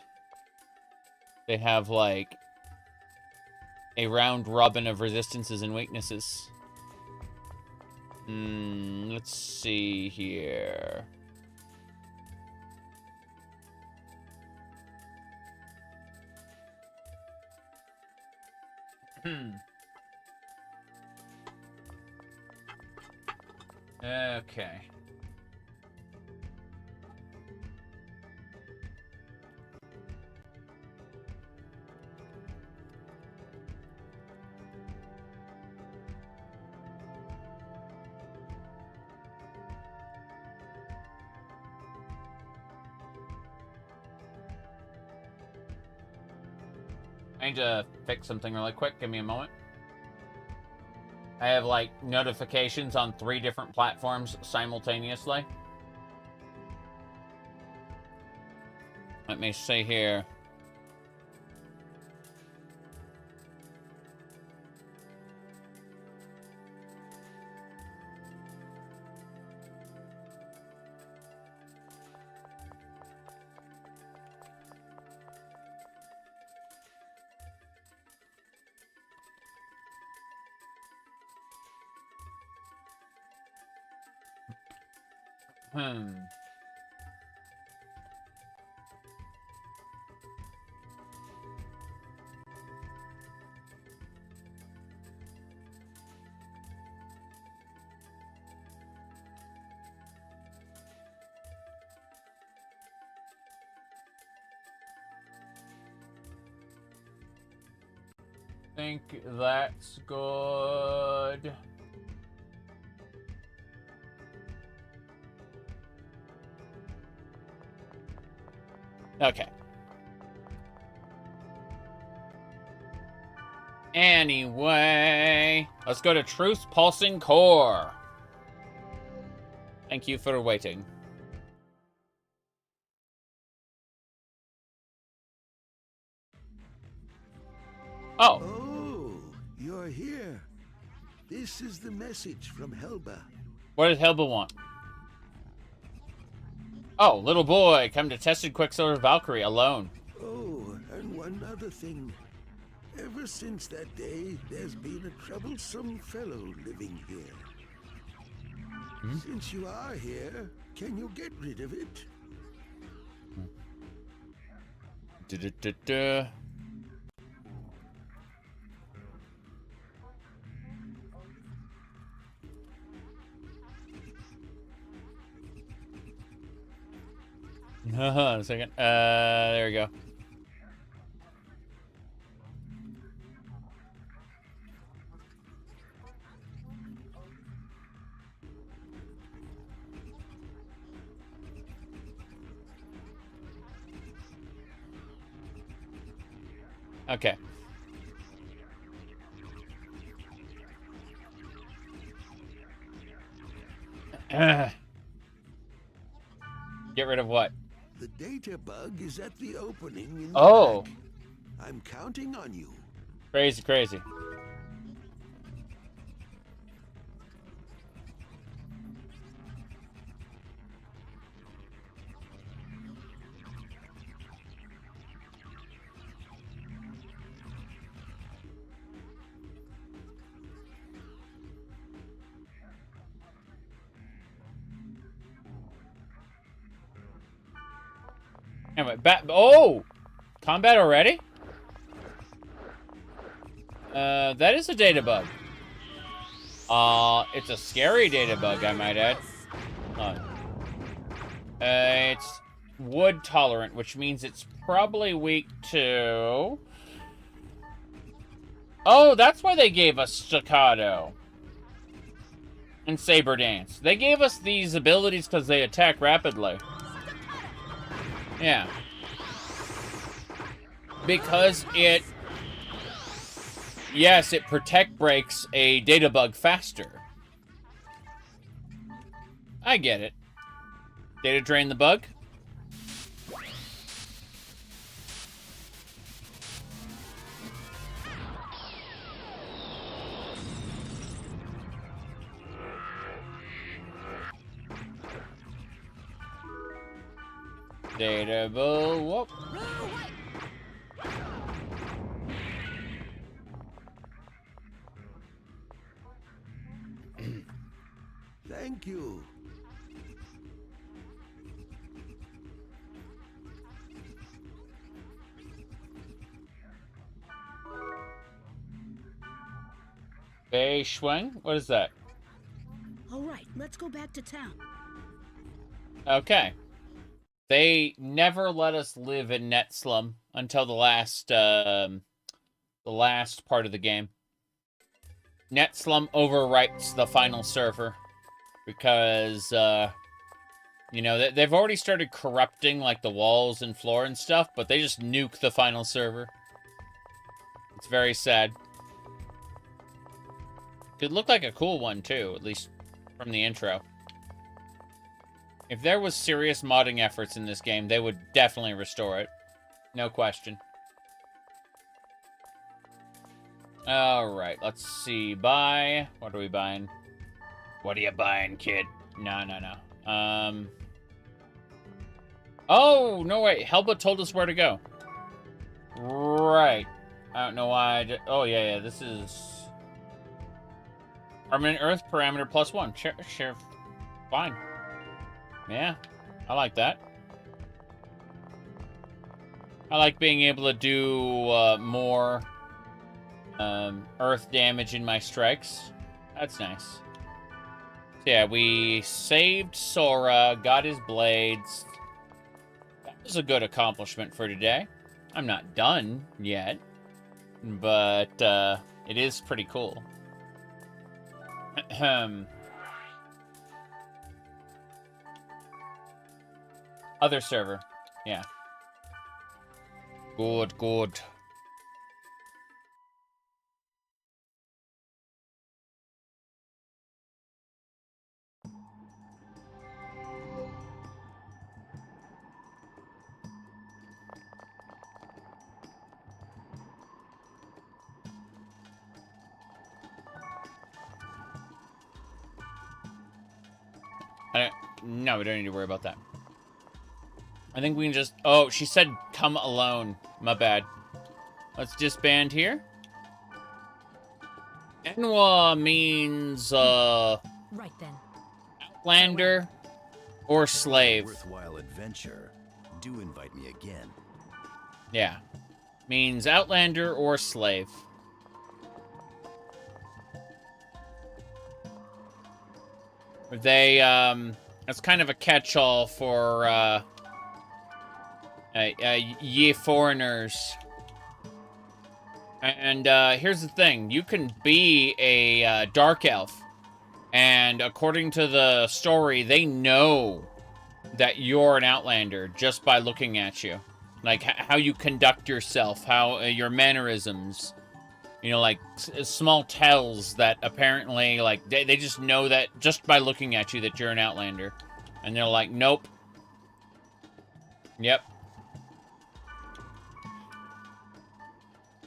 They have, like, a round robin of resistances and weaknesses. Let's see here. Okay. I need to fix something really quick. Give me a moment. I have, like, notifications on 3 different platforms simultaneously. Let me see here. Think that's good. Okay. Anyway, let's go to Truth's Pulsing Core. Thank you for waiting. Oh. Oh, you're here. This is the message from Helba. What does Helba want? Oh, little boy, come to Tested Quicksilver Valkyrie alone. Oh, and one other thing. Ever since that day, there's been a troublesome fellow living here. Since you are here, can you get rid of it? Da-da-da-da. A second. There we go. Okay. Get rid of what? The data bug is at the opening in the Oh. back. I'm counting on you. Crazy, crazy. Anyway, oh! Combat already? That is a data bug. It's a scary data bug, I might add. It's wood tolerant, which means it's probably weak to... Oh, that's why they gave us staccato. And saber dance. They gave us these abilities because they attack rapidly. Yeah. Because it... Yes, it protect breaks a data bug faster. I get it. Data drain the bug? Data bug, whoop. Thank you. Bay Schwing? What is that? All right, let's go back to town. Okay. They never let us live in Net Slum until the last part of the game. Net Slum overwrites the final server because, you know, they've already started corrupting, like, the walls and floor and stuff, but they just nuke the final server. It's very sad. It looked like a cool one, too, at least from the intro. If there was serious modding efforts in this game, they would definitely restore it. No question. Alright, let's see. Buy. What are we buying? What are you buying, kid? No. Oh, no, wait. Helba told us where to go. Right. I don't know why oh, yeah, this is... Permanent Earth parameter +1. Sure. Fine. Yeah, I like that. I like being able to do more earth damage in my strikes. That's nice. So yeah, we saved Sora, got his blades. That was a good accomplishment for today. I'm not done yet, but it is pretty cool. Other server. Yeah. Good. No, we don't need to worry about that. I think we can just... Oh, she said come alone. My bad. Let's disband here. Enwa means, Right then. Outlander or slave. Worthwhile adventure. Do invite me again. Yeah. Means Outlander or slave. They, it's kind of a catch-all for, ye foreigners. And, here's the thing. You can be a, dark elf. And according to the story, they know that you're an Outlander just by looking at you. Like, how you conduct yourself, how, your mannerisms. You know, like, small tells that apparently, like, they just know that just by looking at you that you're an Outlander. And they're like, nope. Yep.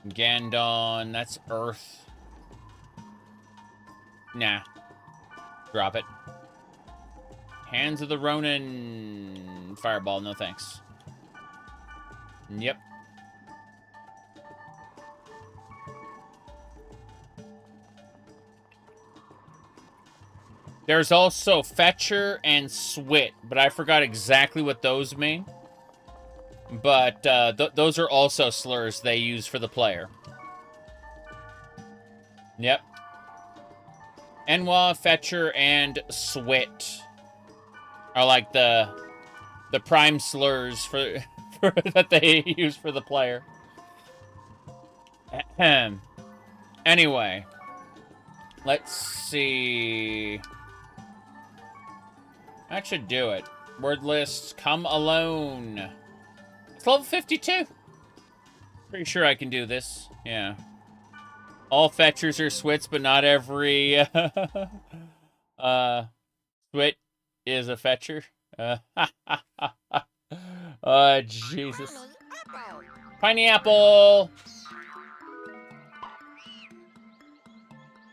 Gandon, that's Earth. Nah. Drop it. Hands of the Ronin. Fireball, no thanks. Yep. There's also Fetcher and Swit, but I forgot exactly what those mean. but those are also slurs they use for the player. Yep. Enwa, Fetcher, and Swit are like the prime slurs for that they use for the player. Ahem. Anyway, let's see. That should do it. Word list, come alone. It's level 52. Pretty sure I can do this. Yeah. All fetchers are Swits, but not every Swit is a fetcher. Oh, Jesus. Pineapple!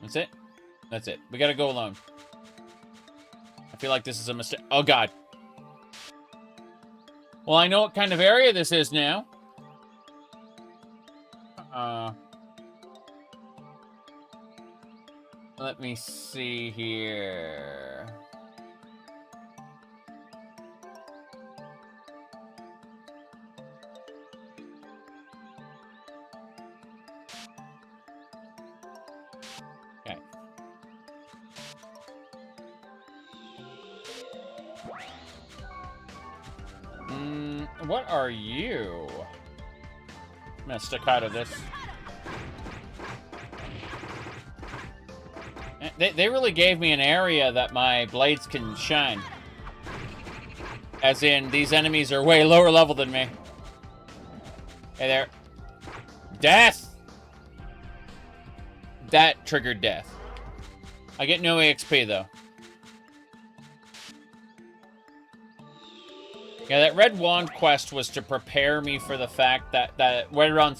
That's it? That's it. We gotta go alone. I feel like this is a mistake. Oh, God. Well, I know what kind of area this is now. Let me see here. Okay. What are you? I'm gonna staccato this. They really gave me an area that my blades can shine. As in, these enemies are way lower level than me. Hey there. Death! That triggered death. I get no EXP, though. Yeah, that Red Wand quest was to prepare me for the fact that right around...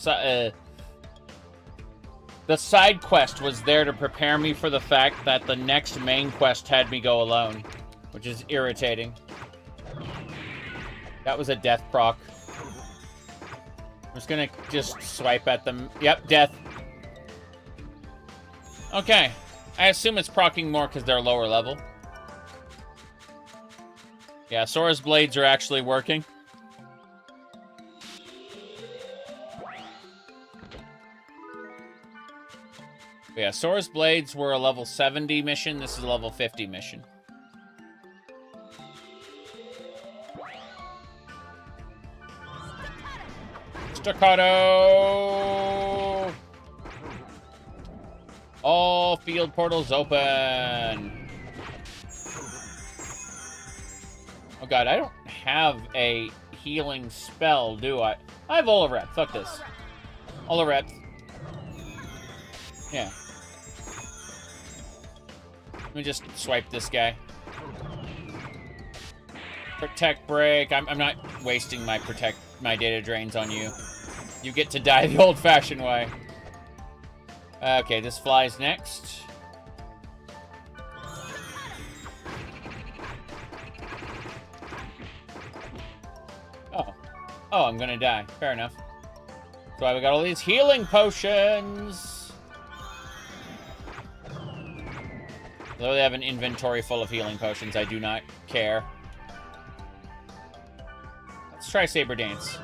the side quest was there to prepare me for the fact that the next main quest had me go alone, which is irritating. That was a death proc. I'm just gonna swipe at them. Yep, death. Okay. I assume it's proccing more because they're lower level. Yeah, Sora's blades are actually working. Yeah, Sora's blades were a level 70 mission. This is a level 50 mission. Staccato! All field portals open. Oh god, I don't have a healing spell, do I? I have Olarep. Fuck this. Olarep. Yeah. Let me just swipe this guy. Protect break. I'm not wasting my data drains on you. You get to die the old-fashioned way. Okay, this flies next. Oh, I'm gonna die. Fair enough. That's why we got all these healing potions. Though they have an inventory full of healing potions, I do not care. Let's try Saber Dance.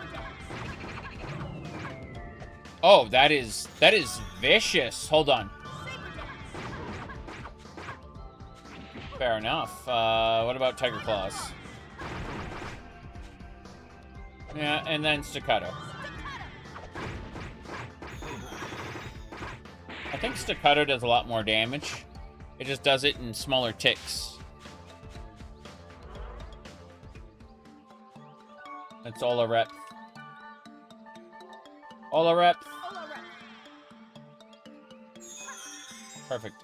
Oh, that is vicious. Hold on. Fair enough. What about Tiger Claws? Yeah, and then Staccato. I think Staccato does a lot more damage. It just does it in smaller ticks. That's Olarep. Olarep. Perfect.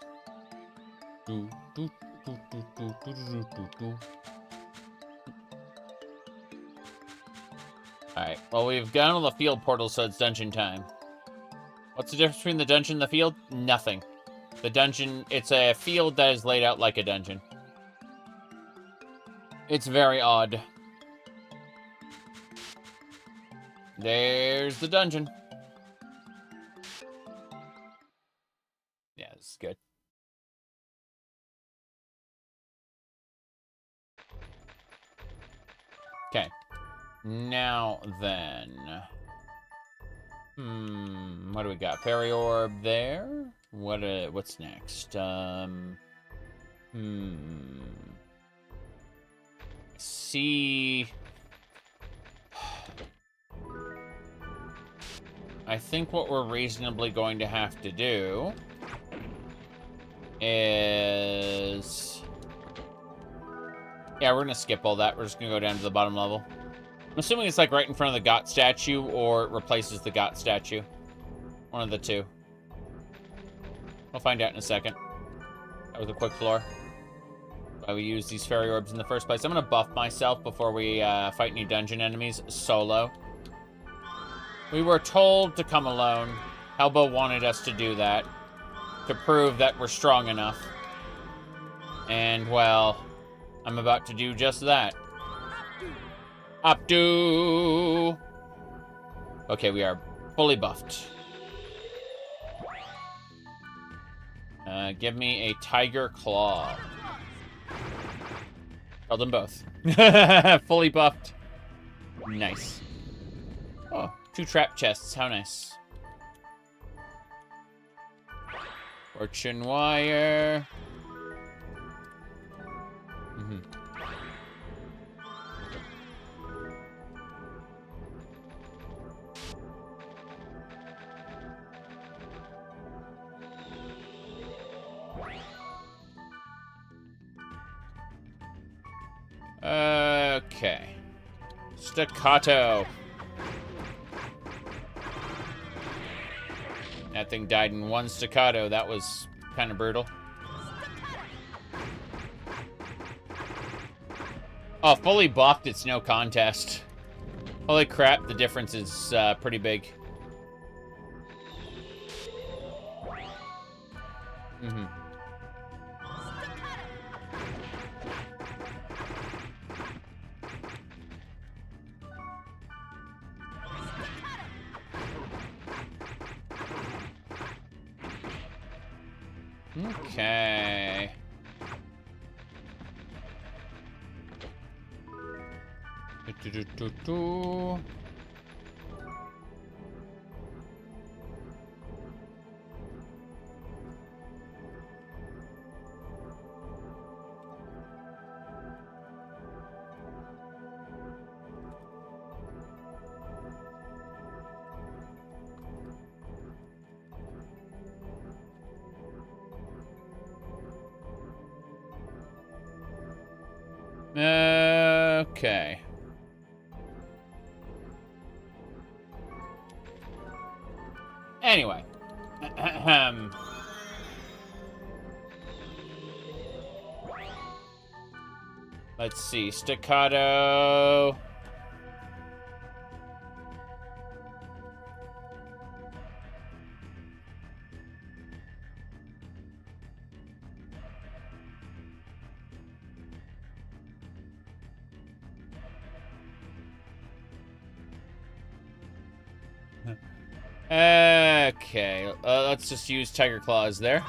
Alright, well, we've gone on the field portal, so it's dungeon time. What's the difference between the dungeon and the field? Nothing. The dungeon, it's a field that is laid out like a dungeon. It's very odd. There's the dungeon. Yeah, this is good. Okay. Now then. What do we got? Fairy orb there. What's next? See. I think what we're reasonably going to have to do is... Yeah, we're gonna skip all that. We're just gonna go down to the bottom level. I'm assuming it's like right in front of the Got statue, or it replaces the Got statue. One of the two. We'll find out in a second. That was a quick floor. Why we use these fairy orbs in the first place. I'm gonna buff myself before we fight any dungeon enemies solo. We were told to come alone. Helbo wanted us to do that. To prove that we're strong enough. And, well, I'm about to do just that. Updo! Okay, we are fully buffed. Give me a tiger claw. Held them both. Fully buffed. Nice. Oh, 2 trap chests. How nice. Fortune wire. Okay. Staccato. That thing died in 1 staccato. That was kind of brutal. Oh, fully buffed, it's no contest. Holy crap, the difference is pretty big. Okay. Okay. Anyway. Let's see. Staccato. Okay, let's just use Tiger Claws there.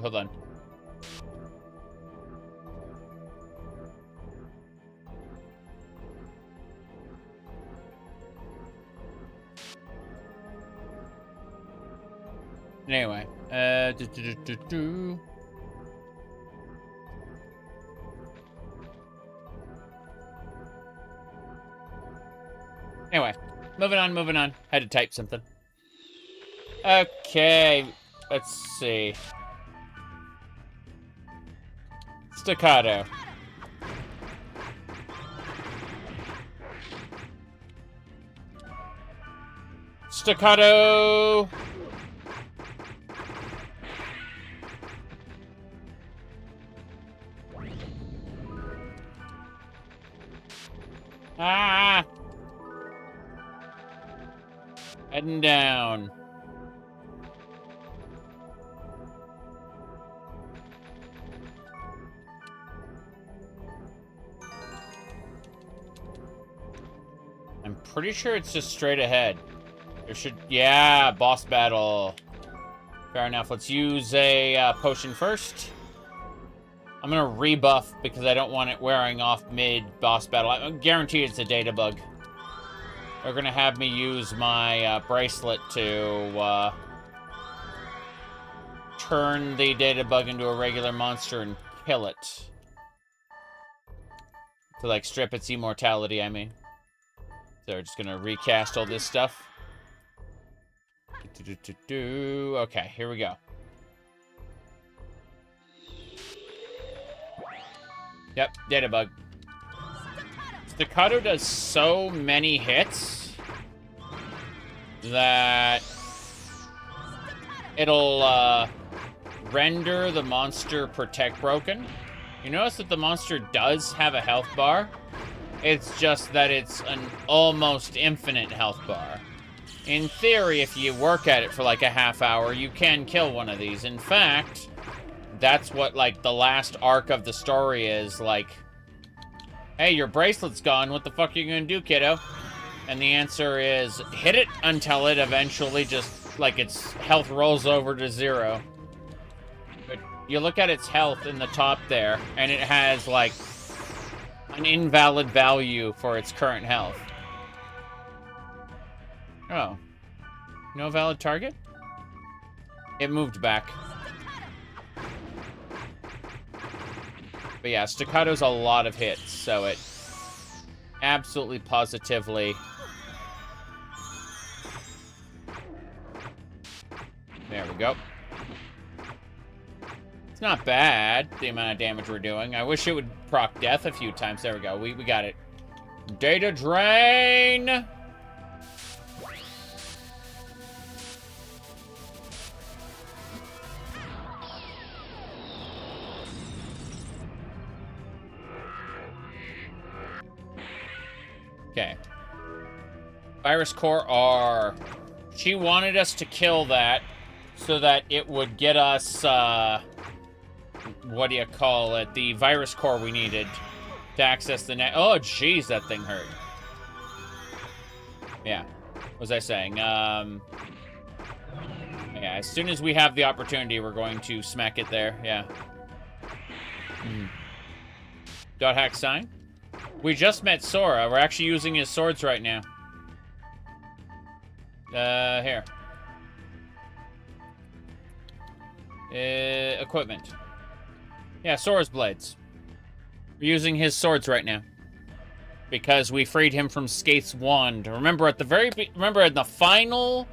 Hold on. Anyway, Anyway, moving on. Had to type something. Okay, let's see. Staccato. Staccato! Ah! Heading down. pretty sure it's just straight ahead. There should... Yeah, boss battle. Fair enough. Let's use a potion first. I'm gonna rebuff because I don't want it wearing off mid-boss battle. I guarantee it's a data bug. They're gonna have me use my bracelet to turn the data bug into a regular monster and kill it. To, like, strip its immortality, I mean. So we're just gonna recast all this stuff. Okay, here we go. Yep, data bug. Staccato does so many hits that it'll render the monster protect broken. You notice that the monster does have a health bar. It's just that it's an almost infinite health bar. In theory, if you work at it for like a half hour, you can kill one of these. In fact, that's what, like, the last arc of the story is, like, hey, your bracelet's gone, what the fuck are you gonna do, kiddo? And the answer is, hit it until it eventually just, like, its health rolls over to 0. But you look at its health in the top there, and it has, like, an invalid value for its current health. Oh. No valid target? It moved back. But yeah, Staccato's a lot of hits, so it absolutely positively... There we go. It's not bad, the amount of damage we're doing. I wish it would proc death a few times. There we go. We got it. Data drain! Okay. Virus Core R. She wanted us to kill that so that it would get us, what do you call it? The virus core we needed to access the net. Oh, jeez, that thing hurt. Yeah. What was I saying? Yeah, as soon as we have the opportunity, we're going to smack it there. Yeah. Dot hack sign? We just met Sora. We're actually using his swords right now. Here. Equipment. Yeah, Sora's blades. We're using his swords right now. Because we freed him from Skaith's wand. Remember, remember in the final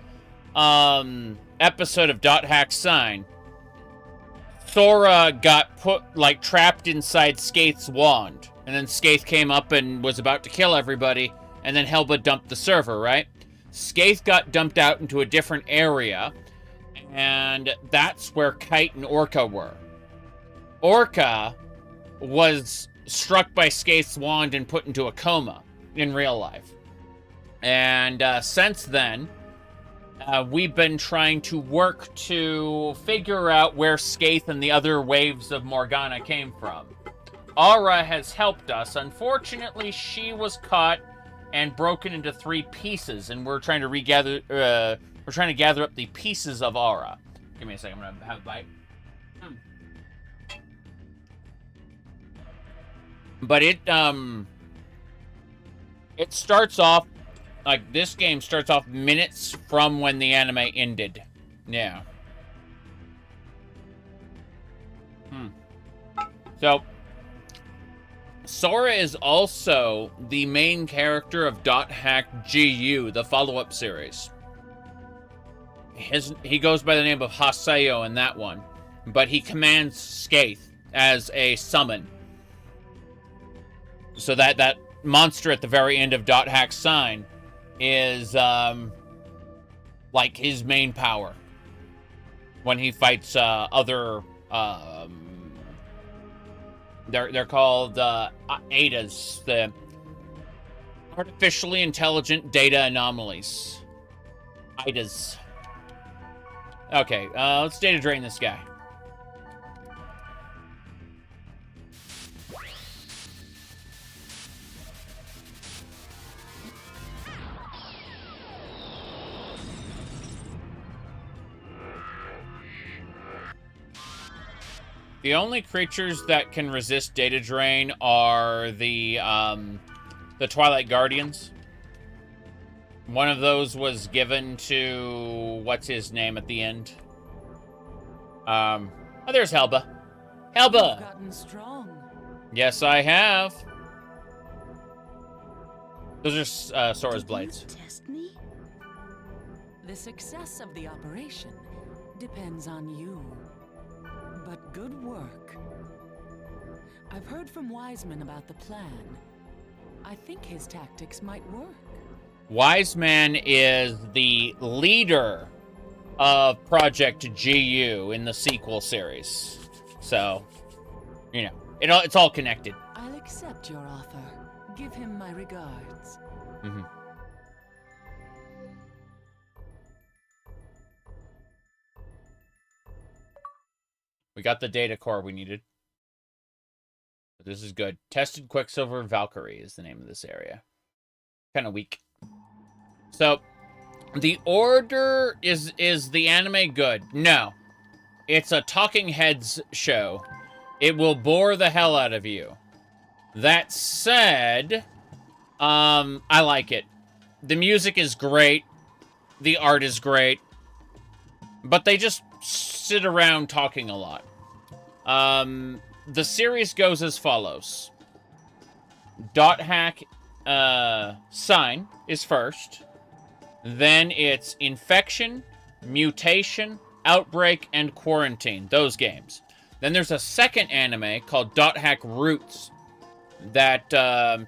episode of Dot Hack Sign, Sora got put, like, trapped inside Skaith's wand. And then Skaith came up and was about to kill everybody, and then Helba dumped the server, right? Skaith got dumped out into a different area, and that's where Kite and Orca were. Orca was struck by Skaith's wand and put into a coma in real life. And since then, we've been trying to work to figure out where Skaith and the other waves of Morgana came from. Aura has helped us. Unfortunately, she was caught and broken into 3 pieces, and we're trying to regather. We're trying to gather up the pieces of Aura. Give me a second. I'm gonna have a bite. But it starts off like this game starts off minutes from when the anime ended. Yeah. So. Sora is also the main character of Dot Hack GU, the follow-up series. He goes by the name of Haseo in that one, but he commands Skaith as a summon. So that monster at the very end of Dot Hack Sign is like his main power when he fights other. They're called ADAs, the artificially intelligent data anomalies. ADAs. Okay, let's data drain this guy. The only creatures that can resist data drain are the Twilight Guardians. One of those was given to... what's his name at the end? Oh, there's Helba. Helba! You've gotten strong. Yes, I have. Those are Sora's Did blades. you test me? The success of the operation depends on you. But good work. I've heard from Wiseman about the plan. I think his tactics might work. Wiseman is the leader of Project GU in the sequel series. So, you know, it's all connected. I'll accept your offer. Give him my regards. Mm-hmm. We got the data core we needed. This is good. Tested Quicksilver Valkyrie is the name of this area. Kind of weak. So, the Order is the anime good? No. It's a talking heads show. It will bore the hell out of you. That said, I like it. The music is great. The art is great. But they just sit around talking a lot. The series goes as follows. Dot hack sign is first. Then it's Infection, Mutation, Outbreak, and Quarantine. Those games. Then there's a second anime called Dot Hack Roots that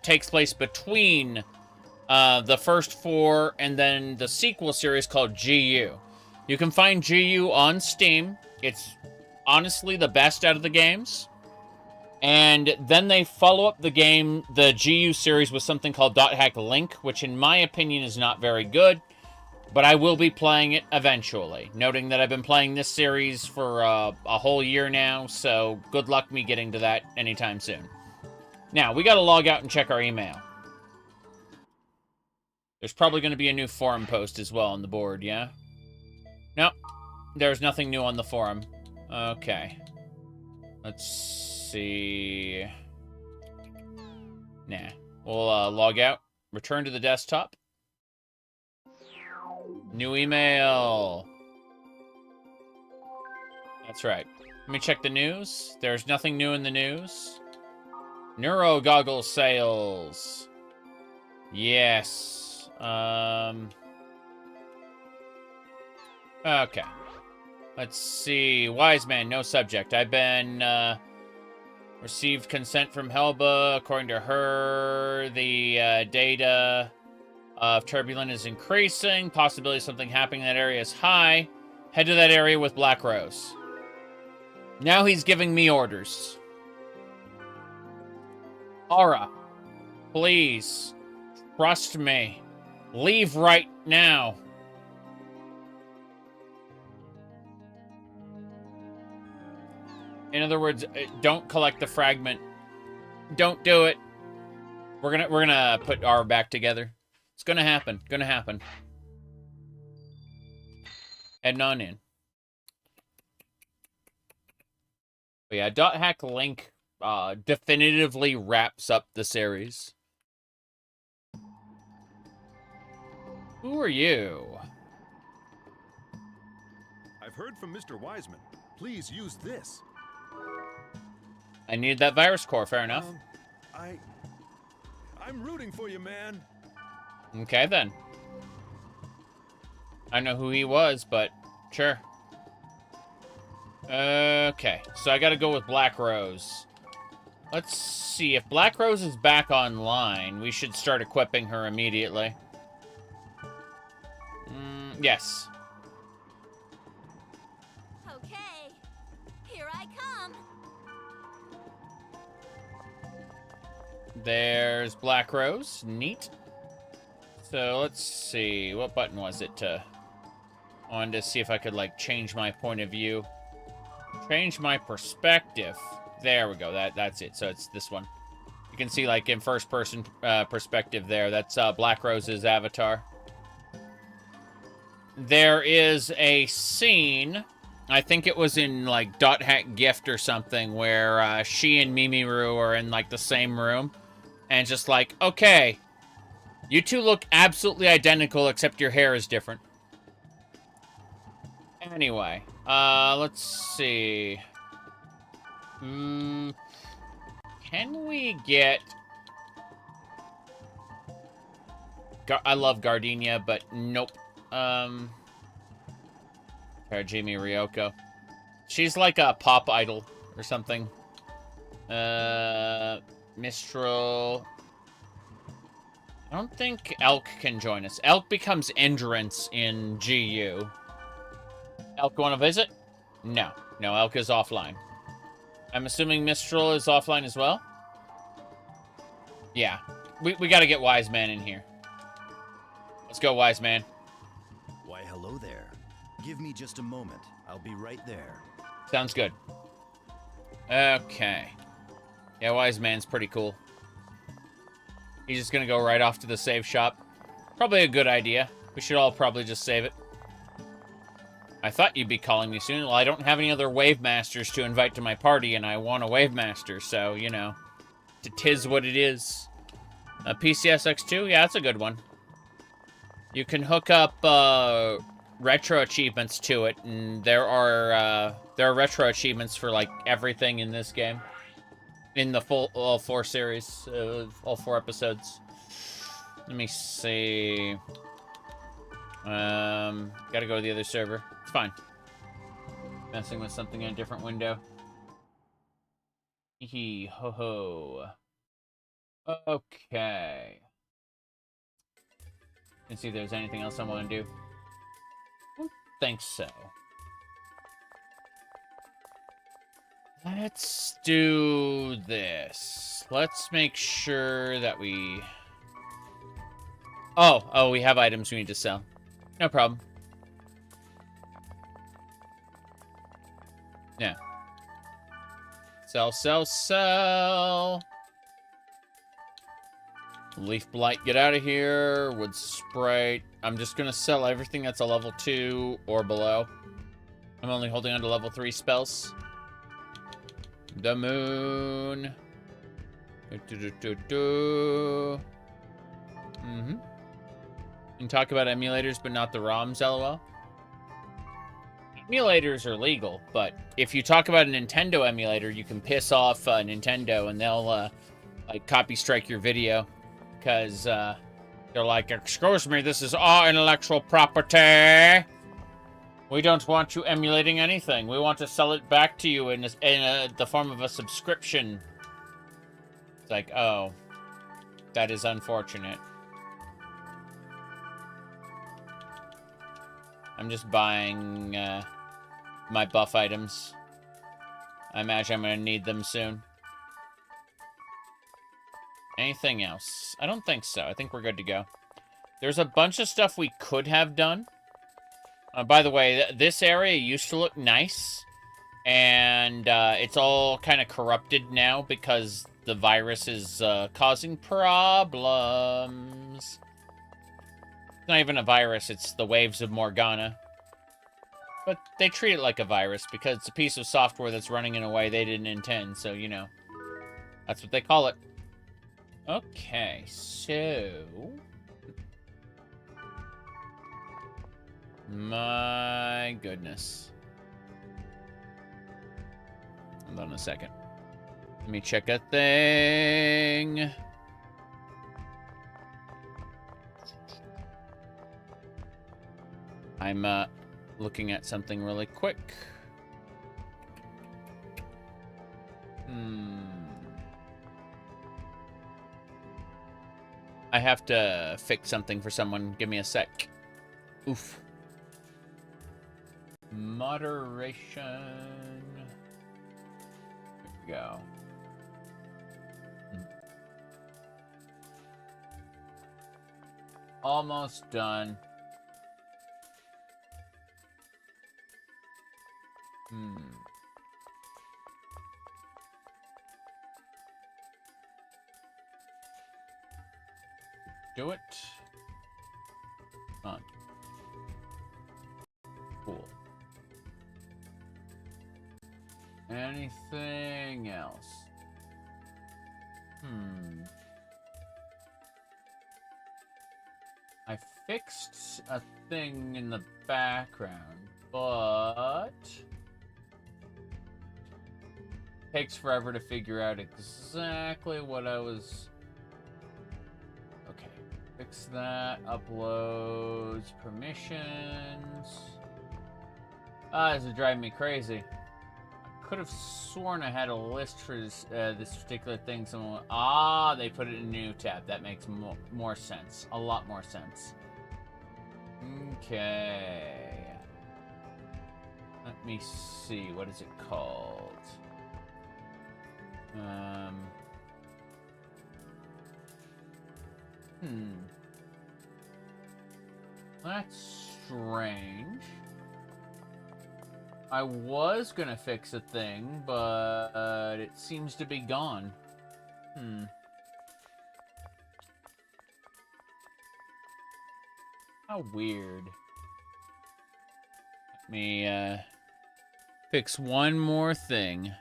takes place between the first four and then the sequel series called GU. You can find GU on Steam. It's honestly the best out of the games. And then they follow up the GU series, with something called Dot Hack Link, which in my opinion is not very good. But I will be playing it eventually. Noting that I've been playing this series for a whole year now, so good luck me getting to that anytime soon. Now, we gotta log out and check our email. There's probably going to be a new forum post as well on the board, yeah? Nope. There's nothing new on the forum. Okay. Let's see. Nah. We'll log out. Return to the desktop. New email. That's right. Let me check the news. There's nothing new in the news. Neuro goggle sales. Yes. Okay. Let's see. Wise man, no subject. I've been, received consent from Helba. According to her, the, data of turbulent is increasing. Possibility of something happening in that area is high. Head to that area with Black Rose. Now he's giving me orders. Aura, please, trust me. Leave right now. In other words, don't collect the fragment. Don't do it. We're gonna put Aura back together. It's gonna happen. Gonna happen. Heading on in. But yeah, Dot Hack Link definitively wraps up the series. Who are you? I've heard from Mr. Wiseman. Please use this. I needed that virus core, fair enough. I'm rooting for you, man. Okay, then. I know who he was, but sure. Okay, so I gotta go with Black Rose. Let's see, if Black Rose is back online, we should start equipping her immediately. Yes. Okay, here I come. There's Black Rose. Neat. So let's see, what button was it to... I wanted to see if I could, like, change my point of view. Change my perspective. There we go, that's it. So it's this one. You can see, like, in first-person perspective there. That's Black Rose's avatar. There is a scene I think it was in, like, Dot Hack Gift or something, where she and Mimiru are in, like, the same room. And it's just like, okay, you two look absolutely identical, except your hair is different. Anyway, let's see. Can we get... I love Gardenia, but nope. Hajime Ryoko. She's like a pop idol or something. Mistral. I don't think Elk can join us. Elk becomes Endurance in GU. Elk want to visit? No. No, Elk is offline. I'm assuming Mistral is offline as well? Yeah. We gotta get Wise Man in here. Let's go, Wise Man. Why, hello there. Give me just a moment. I'll be right there. Sounds good. Okay. Yeah, Wise Man's pretty cool. He's just gonna go right off to the save shop. Probably a good idea. We should all probably just save it. I thought you'd be calling me soon. Well, I don't have any other Wave Masters to invite to my party, and I want a Wave Master, so, you know. Tis what it is. PCSX2? Yeah, that's a good one. You can hook up retro achievements to it, and there are retro achievements for like everything in this game, in the all 4 series, all 4 episodes. Let me see. Gotta go to the other server. It's fine. Messing with something in a different window. Hee ho ho. Okay. Let's see if there's anything else I want to do. I don't think so. Let's do this. Let's make sure that we... Oh, we have items we need to sell. No problem. Yeah. Sell, sell, sell. Leaf Blight, get out of here. Wood Sprite. I'm just going to sell everything that's a level 2 or below. I'm only holding on to level 3 spells. The moon. You can talk about emulators, but not the ROMs, lol. Emulators are legal, but if you talk about a Nintendo emulator, you can piss off Nintendo, and they'll like copy strike your video. Because they're like, excuse me, this is our intellectual property. We don't want you emulating anything. We want to sell it back to you in the form of a subscription. It's like, oh, that is unfortunate. I'm just buying my buff items. I imagine I'm going to need them soon. Anything else? I don't think so. I think we're good to go. There's a bunch of stuff we could have done. By the way, this area used to look nice. And it's all kind of corrupted now because the virus is causing problems. It's not even a virus. It's the waves of Morgana. But they treat it like a virus because it's a piece of software that's running in a way they didn't intend. So, you know, that's what they call it. Okay, so... My goodness. Hold on a second. Let me check a thing. I'm looking at something really quick. I have to fix something for someone. Give me a sec. Oof. Moderation. There we go. Almost done. Do it. On. Cool. Anything else? I fixed a thing in the background, but takes forever to figure out exactly what I was... Okay, fix that, uploads, permissions. This is driving me crazy. I could have sworn I had a list for this particular thing. Someone, they put it in a new tab. That makes more sense. A lot more sense. Okay. Let me see. What is it called? That's strange. I was gonna fix a thing, but it seems to be gone. How weird. Let me, fix one more thing.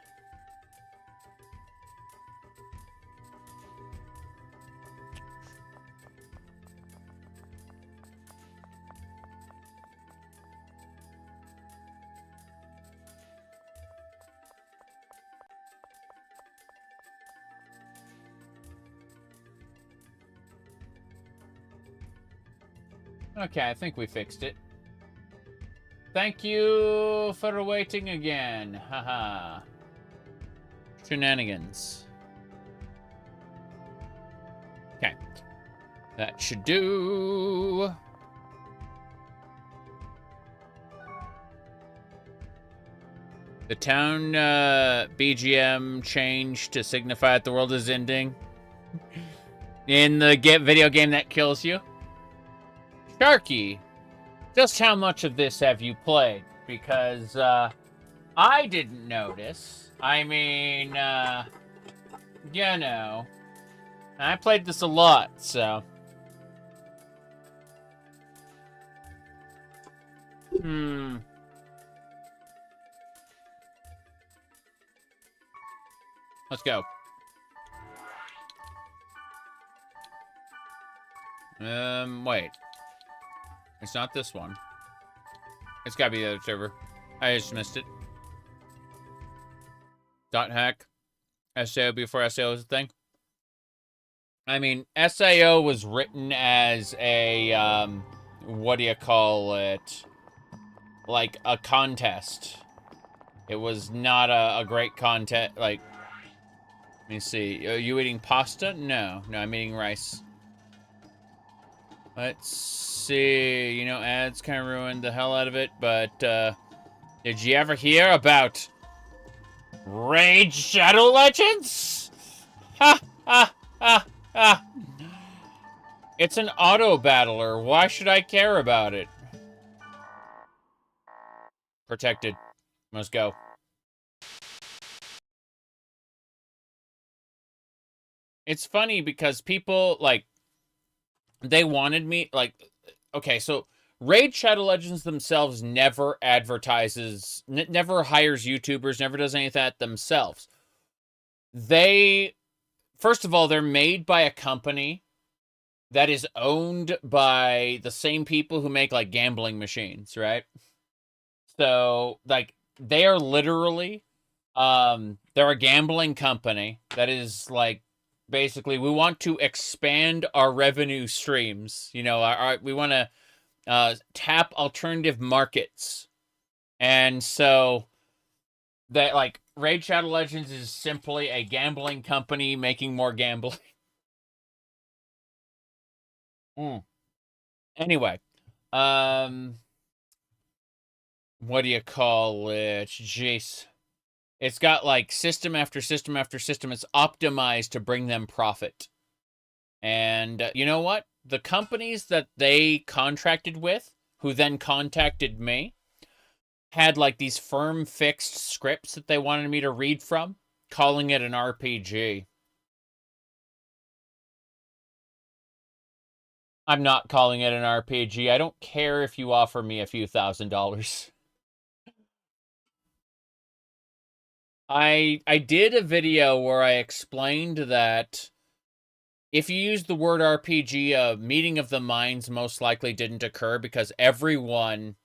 Okay, I think we fixed it. Thank you for waiting again. Haha. Shenanigans. Okay. That should do. The town BGM changed to signify that the world is ending. In the video game that kills you. Sharky, just how much of this have you played? Because, I didn't notice. I mean, you know. I played this a lot, so. Let's go. Wait. It's not this one. It's gotta be the other server. I just missed it. .hack. SAO before SAO was a thing. I mean, SAO was written as a, what do you call it? Like, a contest. It was not a great contest, like... Let me see. Are you eating pasta? No. No, I'm eating rice. Let's see. You know, ads kind of ruined the hell out of it, but, did you ever hear about Raid Shadow Legends? Ha! Ha! Ha! Ha! It's an auto battler. Why should I care about it? Protected. Must go. It's funny because people, like, they wanted me, like, okay, so Raid Shadow Legends themselves never advertises, never hires YouTubers, never does any of that themselves. They, first of all, they're made by a company that is owned by the same people who make, like, gambling machines, right? So, like, they are literally, they're a gambling company that is, like, basically, we want to expand our revenue streams. You know, we want to tap alternative markets. And so, that, like, Raid Shadow Legends is simply a gambling company making more gambling. Anyway, what do you call it? Jeez. It's got, like, system after system after system. It's optimized to bring them profit. And you know what? The companies that they contracted with, who then contacted me, had, like, these firm fixed scripts that they wanted me to read from, calling it an RPG. I'm not calling it an RPG. I don't care if you offer me a few $1,000s. I did a video where I explained that if you use the word RPG, a meeting of the minds most likely didn't occur because everyone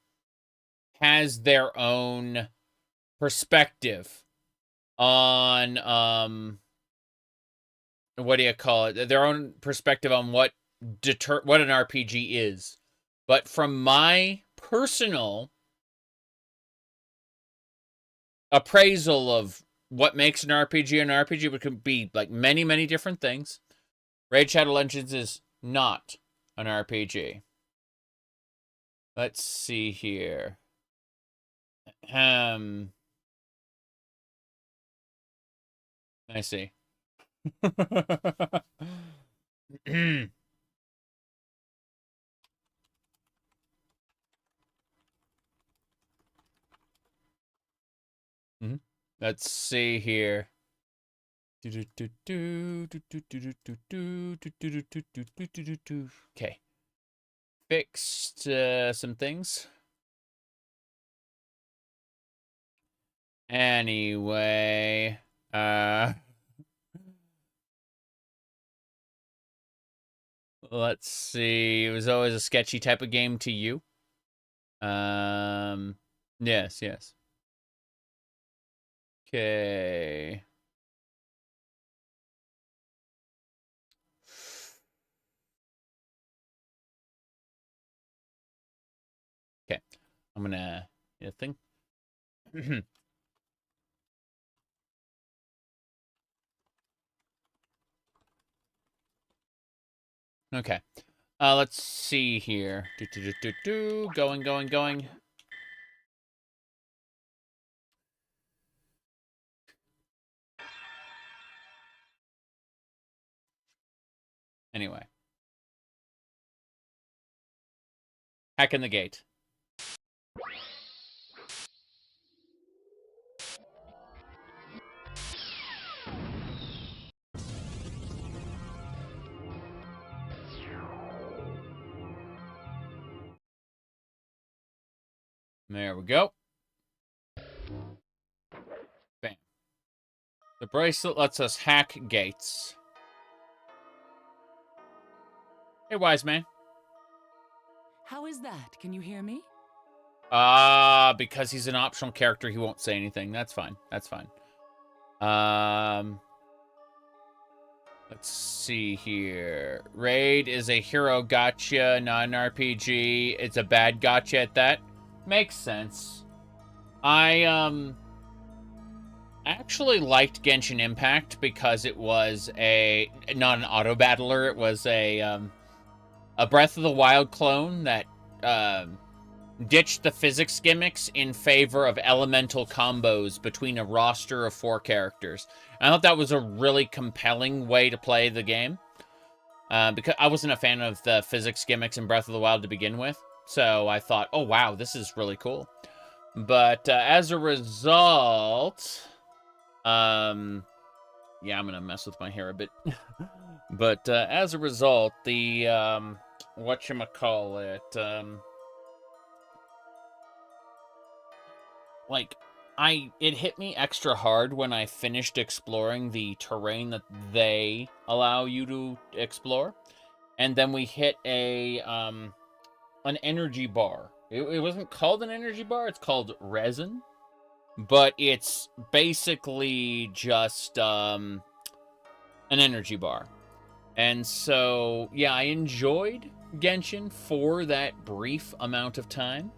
has their own perspective on what do you call it? Their own perspective on what an RPG is. But from my personal appraisal of what makes an RPG, which could be like many, many different things, Raid Shadow Legends is not an RPG. Let's see here. I see. Let's see here. Okay. Fixed some things. Anyway, let's see. It was always a sketchy type of game to you. Yes. Okay. Okay. I'm gonna get a thing. Okay. Let's see here. Going. Anyway. Hack in the gate. There we go. Bam. The bracelet lets us hack gates. Hey, wise man. How is that? Can you hear me? Because he's an optional character, he won't say anything. That's fine. Let's see here. Raid is a hero gotcha, not an RPG. It's a bad gotcha at that. Makes sense. I actually liked Genshin Impact because it was not an auto battler. It was a Breath of the Wild clone that ditched the physics gimmicks in favor of elemental combos between a roster of 4 characters. I thought that was a really compelling way to play the game. Because I wasn't a fan of the physics gimmicks in Breath of the Wild to begin with. So I thought, oh wow, this is really cool. But as a result... yeah, I'm going to mess with my hair a bit. But as a result, the... whatchamacallit... it hit me extra hard when I finished exploring the terrain that they allow you to explore. And then we hit an energy bar. It wasn't called an energy bar, it's called resin. But it's basically just an energy bar. And so, yeah, I enjoyed Genshin for that brief amount of time.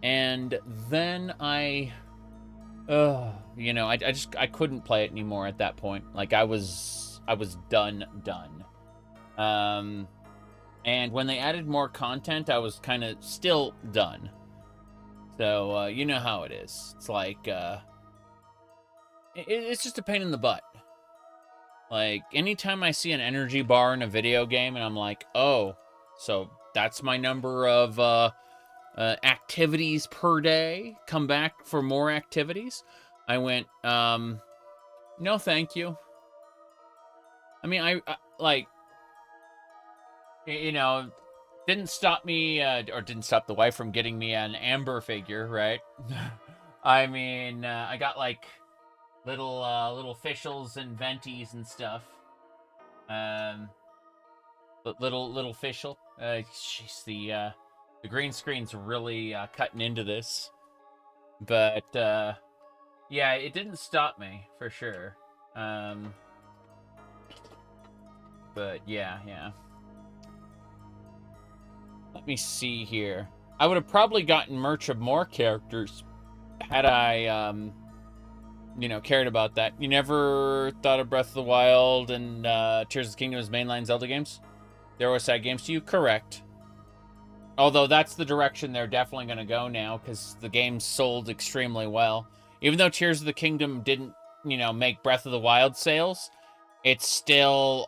And then I couldn't play it anymore at that point. Like I was done. And when they added more content, I was kind of still done. So you know how it is. It's like it's just a pain in the butt. Like anytime I see an energy bar in a video game, and I'm like, oh, so that's my number of activities per day, come back for more activities. I went, no, thank you. I mean, I like, didn't stop me, or didn't stop the wife from getting me an Amber figure, right? I mean, I got like little officials and venties and stuff. But little official. Jeez, the green screen's really cutting into this. But yeah, it didn't stop me for sure. But yeah. Let me see here. I would have probably gotten merch of more characters had I, cared about that. You never thought of Breath of the Wild and Tears of the Kingdom as mainline Zelda games? There were side games to you? Correct. Although that's the direction they're definitely going to go now, because the game sold extremely well. Even though Tears of the Kingdom didn't, make Breath of the Wild sales, it's still,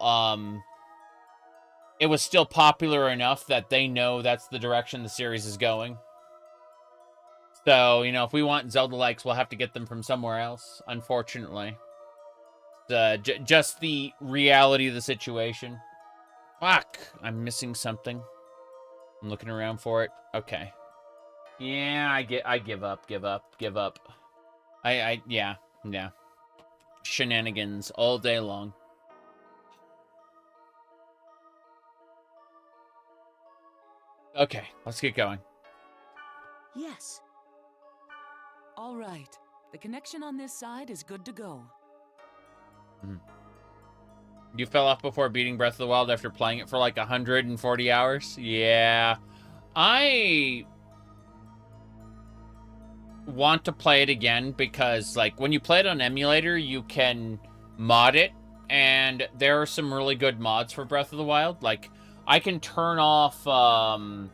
it was still popular enough that they know that's the direction the series is going. So, if we want Zelda likes, we'll have to get them from somewhere else, unfortunately. Just the reality of the situation. Fuck! I'm missing something. I'm looking around for it. Okay. Yeah, I give up. Yeah. Shenanigans all day long. Okay, let's get going. Yes. All right. The connection on this side is good to go. You fell off before beating Breath of the Wild after playing it for like 140 hours? Yeah. I want to play it again because, like, when you play it on emulator, you can mod it, and there are some really good mods for Breath of the Wild. Like, I can turn off, not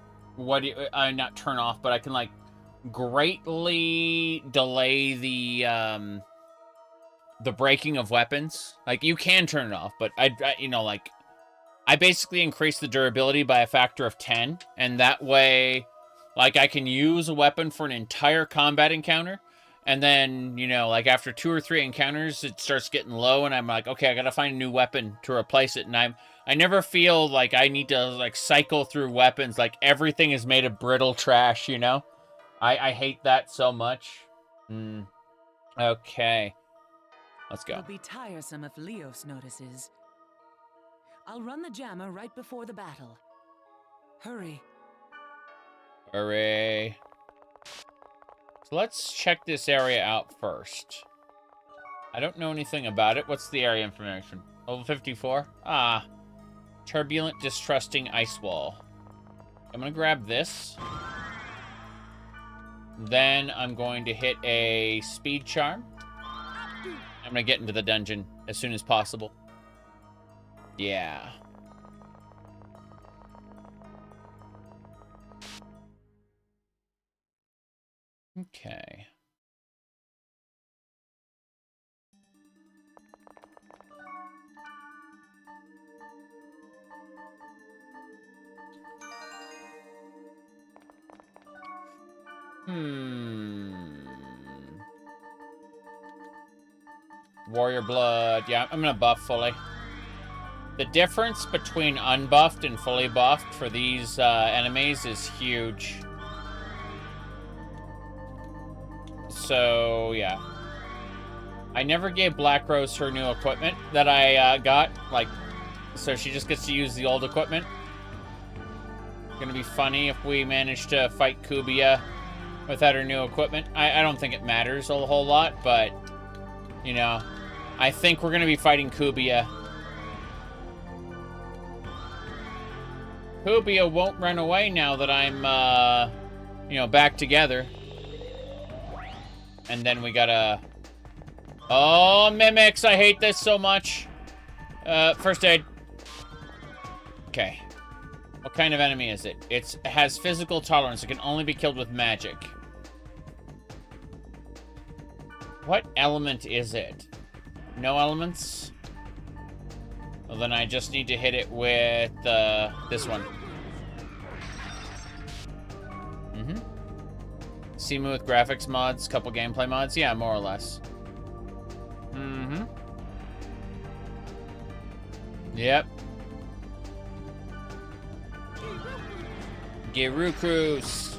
turn off, but I can, like, greatly delay the breaking of weapons. Like, you can turn it off, but I basically increase the durability by a factor of 10, and that way, like, I can use a weapon for an entire combat encounter, and then, like, after 2 or 3 encounters, it starts getting low, and I'm like, okay, I gotta find a new weapon to replace it, and I never feel like I need to, like, cycle through weapons, like, everything is made of brittle trash, I hate that so much. Okay. Let's go. It'll be tiresome if Leos notices. I'll run the jammer right before the battle. Hurry. Hooray. So let's check this area out first. I don't know anything about it. What's the area information? Level 54? Ah. Turbulent, distrusting ice wall. I'm gonna grab this. Then I'm going to hit a speed charm. I'm gonna get into the dungeon as soon as possible. Yeah. Okay. Warrior Blood. Yeah, I'm gonna buff fully. The difference between unbuffed and fully buffed for these enemies is huge. So, yeah. I never gave Black Rose her new equipment that I got. Like, so she just gets to use the old equipment. It's gonna be funny if we manage to fight Kubia without her new equipment. I don't think it matters a whole lot, but, I think we're gonna be fighting Kubia. Kubia won't run away now that I'm, back together. And then we gotta... Oh, mimics! I hate this so much. First aid. Okay. What kind of enemy is it? It has physical tolerance. It can only be killed with magic. What element is it? No elements? Well, then I just need to hit it with this one. Smooth graphics mods, couple gameplay mods. Yeah, more or less. Yep. Girukus.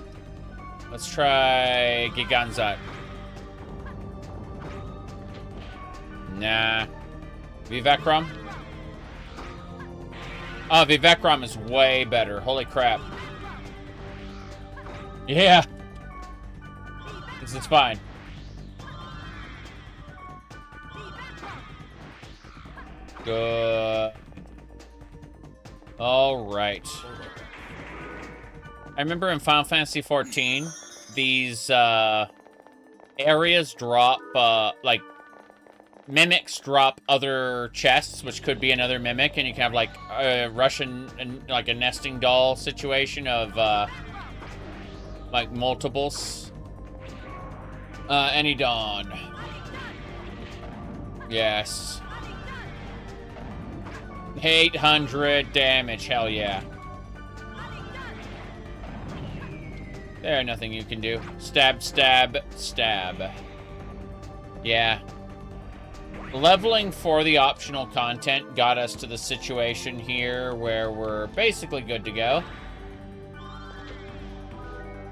Let's try Giganzat. Nah. Vivekram? Oh, Vivekram is way better. Holy crap. Yeah. This is fine. Good. Alright. I remember in Final Fantasy XIV, these areas drop, like, mimics drop other chests, which could be another mimic, and you can have, like, a Russian, like, a nesting doll situation of, like, multiples. Any Dawn. Yes. 800 damage, hell yeah. There, nothing you can do. Stab, stab, stab. Yeah. Leveling for the optional content got us to the situation here where we're basically good to go.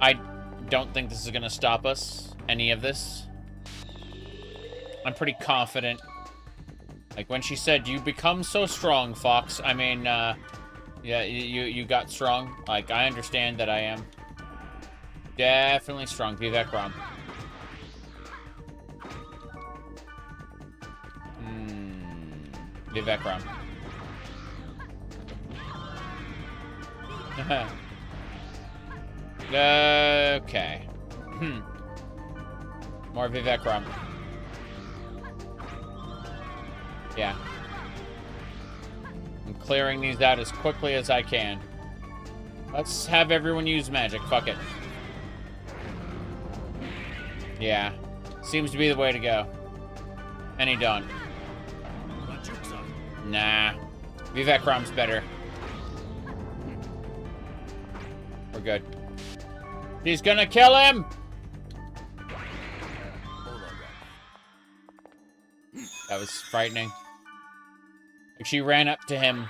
I don't think this is going to stop us, any of this. I'm pretty confident. Like, when she said, you become so strong, Fox, I mean, yeah, you got strong. Like, I understand that I am. Definitely strong. Vivekram. Vivekram. Okay. More Vivekram. Yeah. I'm clearing these out as quickly as I can. Let's have everyone use magic. Fuck it. Yeah. Seems to be the way to go. Any Dawn. Nah. Vivekram's better. We're good. He's gonna kill him! That was frightening. Like, she ran up to him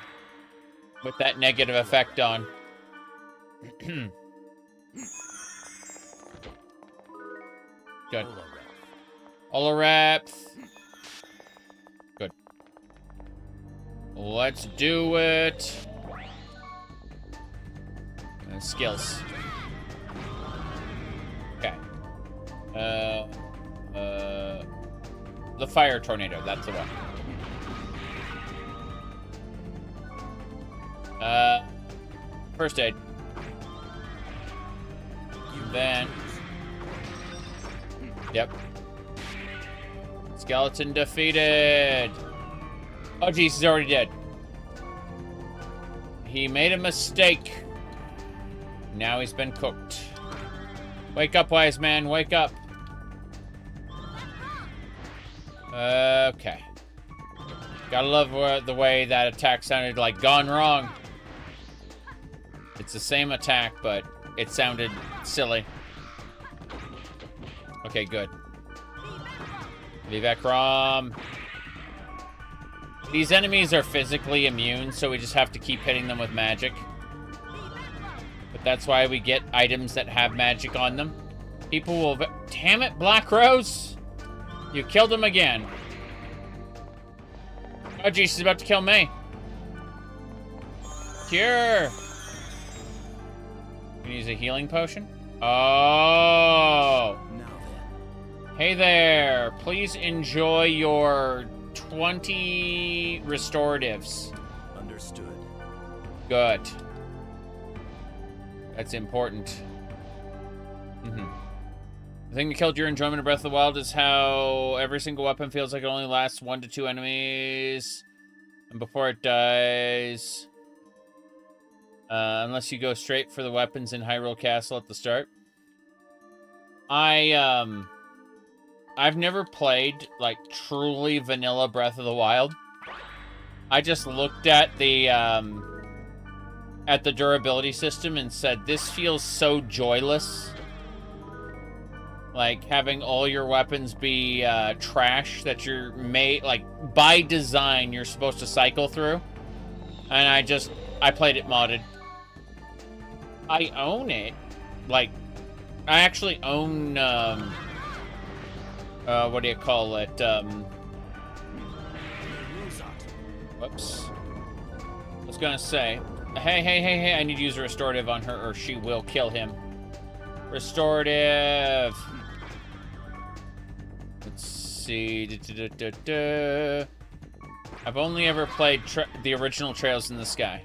with that negative effect on. Good. Oloraph. Good. Let's do it. Skills. Okay. The fire tornado, that's the one. First aid. Then. Yep. Skeleton defeated. Oh, jeez, he's already dead. He made a mistake. Now he's been cooked. Wake up, wise man, wake up. Okay. Gotta love the way that attack sounded like gone wrong. It's the same attack, but it sounded silly. Okay, good. Vivekram. These enemies are physically immune, so we just have to keep hitting them with magic. But that's why we get items that have magic on them. People will... Damn it, Black Rose! You killed him again. Oh, geez, she's about to kill me. Cure! Can you use a healing potion? Oh! Now then. Hey there! Please enjoy your 20 restoratives. Understood. Good. That's important. The thing that killed your enjoyment of Breath of the Wild is how every single weapon feels like it only lasts 1 to 2 enemies. And before it dies... unless you go straight for the weapons in Hyrule Castle at the start. I've never played, like, truly vanilla Breath of the Wild. I just looked at the durability system and said, this feels so joyless. Like, having all your weapons be trash that you're made, like, by design, you're supposed to cycle through. And I played it modded. I own it. Like, I actually own, what do you call it? Whoops. I was gonna say, hey, I need to use a restorative on her or she will kill him. Restorative! Let's see. I've only ever played the original Trails in the Sky.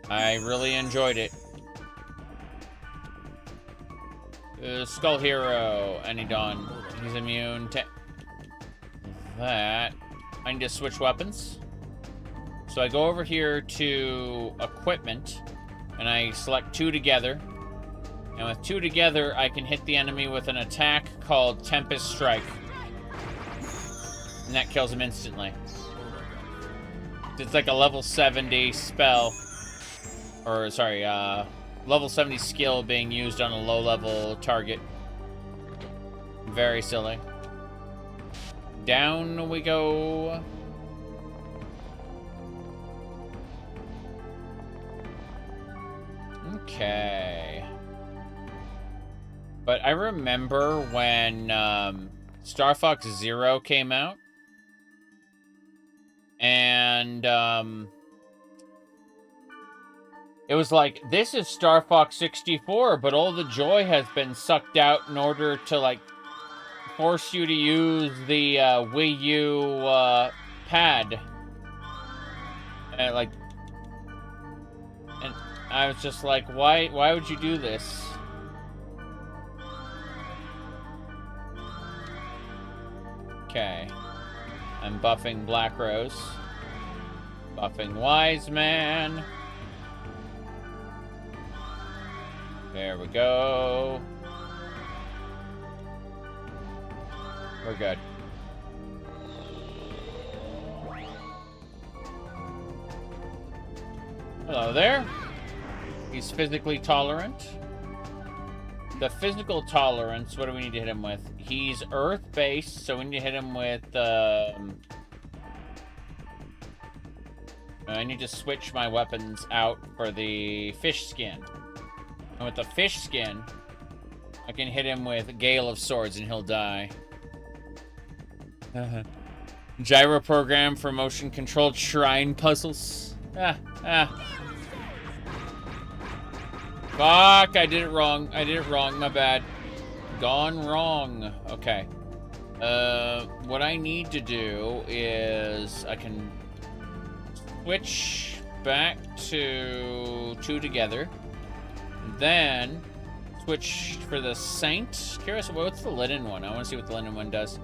I really enjoyed it. Skull Hero, Anidon. He's immune to that. I need to switch weapons. So I go over here to equipment, and I select 2 together. And with 2 together, I can hit the enemy with an attack called Tempest Strike. And that kills him instantly. It's like a level 70 spell. Or, sorry, level 70 skill being used on a low-level target. Very silly. Down we go. Okay. But I remember when Star Fox Zero came out. And it was like, this is Star Fox 64, but all the joy has been sucked out in order to, like, force you to use the Wii U pad. And, like, and I was just like, why would you do this? Okay. I'm buffing Black Rose. Buffing Wise Man. There we go. We're good. Hello there. He's physically tolerant. The physical tolerance, what do we need to hit him with? He's earth-based, so we need to hit him with, I need to switch my weapons out for the fish skin. And with the fish skin, I can hit him with Gale of Swords and he'll die. Gyro program for motion-controlled shrine puzzles. Fuck, I did it wrong. My bad. Gone wrong. Okay. What I need to do is I can switch back to 2 together. Then switch for the Saint. Curious, what's the linen one? I want to see what the linen one does.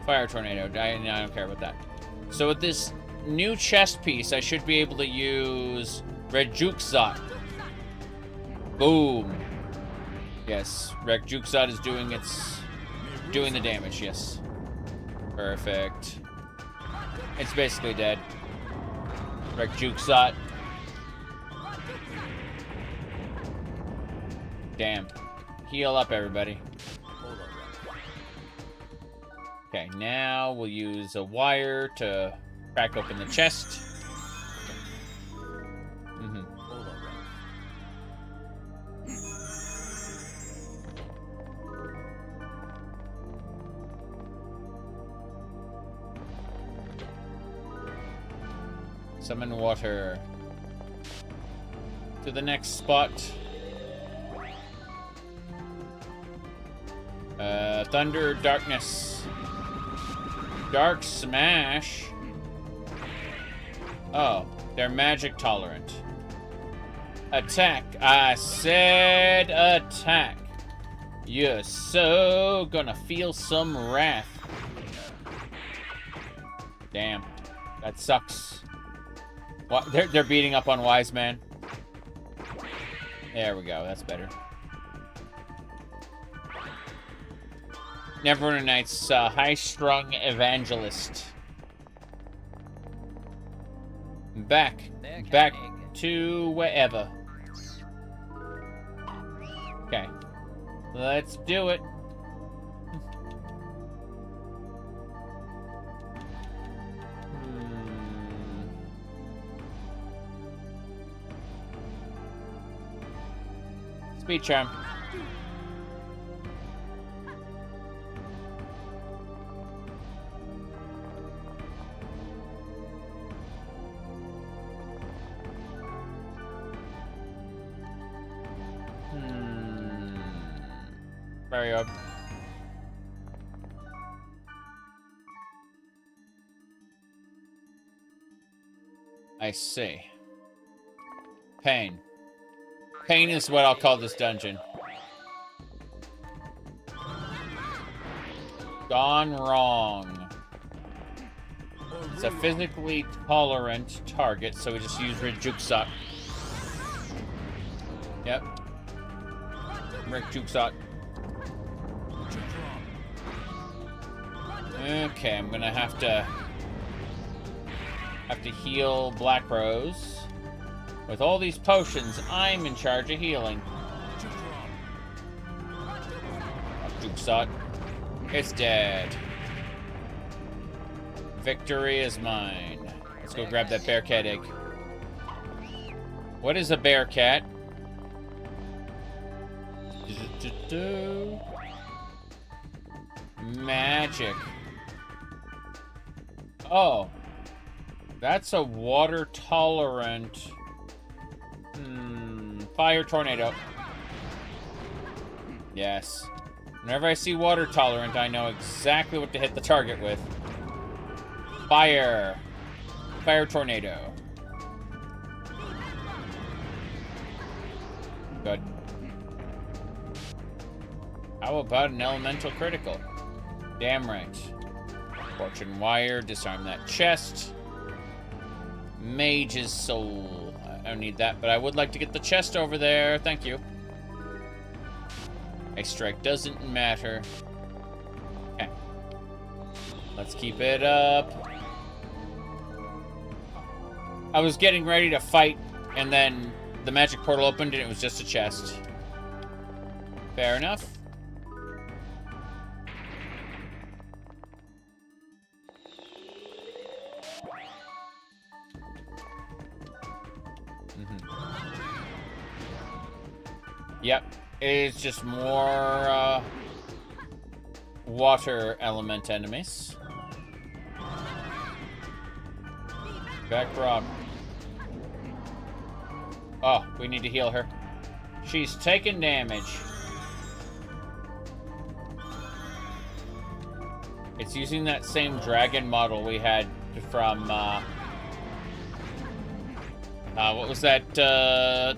Fire Tornado. I don't care about that. So with this new chest piece, I should be able to use Red Juxot. Boom. Yes, Red Juxot is doing the damage, yes. Perfect. It's basically dead. Red Juxot. Damn. Heal up, everybody. Okay, now we'll use a wire to crack open the chest. Summon water. To the next spot. Thunder, darkness. Dark Smash. Oh, they're magic tolerant. Attack. I said attack. You're so gonna feel some wrath. Damn. That sucks. What? They're beating up on Wise Man. There we go. That's better. Neverwinter Nights, high-strung evangelist. Back to wherever. Okay, let's do it. Speed charm. Very odd. I see. Pain. Pain is what I'll call this dungeon. Gone wrong. It's a physically tolerant target, so we just use Rijuksot. Yep. Rijuksot. Okay, I'm gonna have to heal Black Rose. With all these potions, I'm in charge of healing. Rijuksot. It's dead. Victory is mine. Let's go grab that bear cat egg. What is a bear cat? Magic. Oh. That's a water tolerant. Fire tornado. Yes. Whenever I see water tolerant, I know exactly what to hit the target with. Fire. Fire tornado. Good. How about an elemental critical? Damn right. Fortune wire. Disarm that chest. Mage's soul. I don't need that, but I would like to get the chest over there. Thank you. A strike doesn't matter. Okay. Let's keep it up. I was getting ready to fight, and then the magic portal opened, and it was just a chest. Fair enough. Yep, it's just more water element enemies. Back Rob. Oh, we need to heal her. She's taking damage. It's using that same dragon model we had from what was that?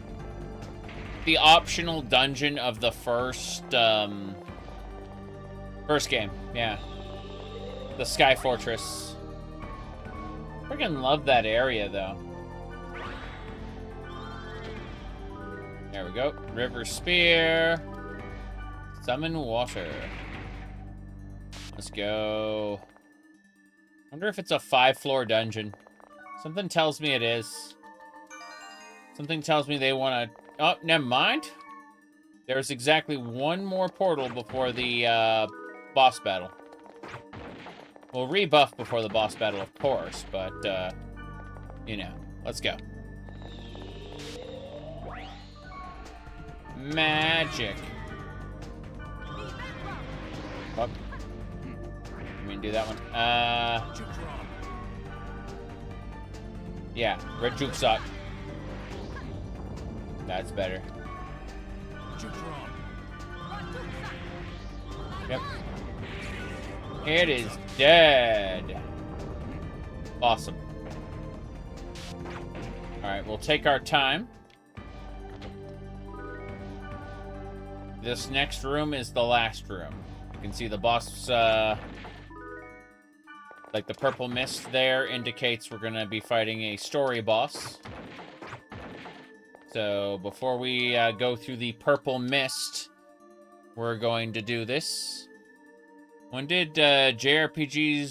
The optional dungeon of the first game. Yeah. The Sky Fortress. Freaking love that area, though. There we go. River Spear. Summon water. Let's go. Wonder if it's a 5-floor dungeon. Something tells me it is. Something tells me they want to... Oh, never mind. There's exactly one more portal before the boss battle. We'll rebuff before the boss battle, of course, but, you know, let's go. Magic. Oh. Let me do that one. Yeah, Rijuksot. That's better. Yep. It is dead. Awesome. Alright, we'll take our time. This next room is the last room. You can see the boss, like the purple mist there indicates we're gonna be fighting a story boss. So before we go through the purple mist, we're going to do this. When did JRPGs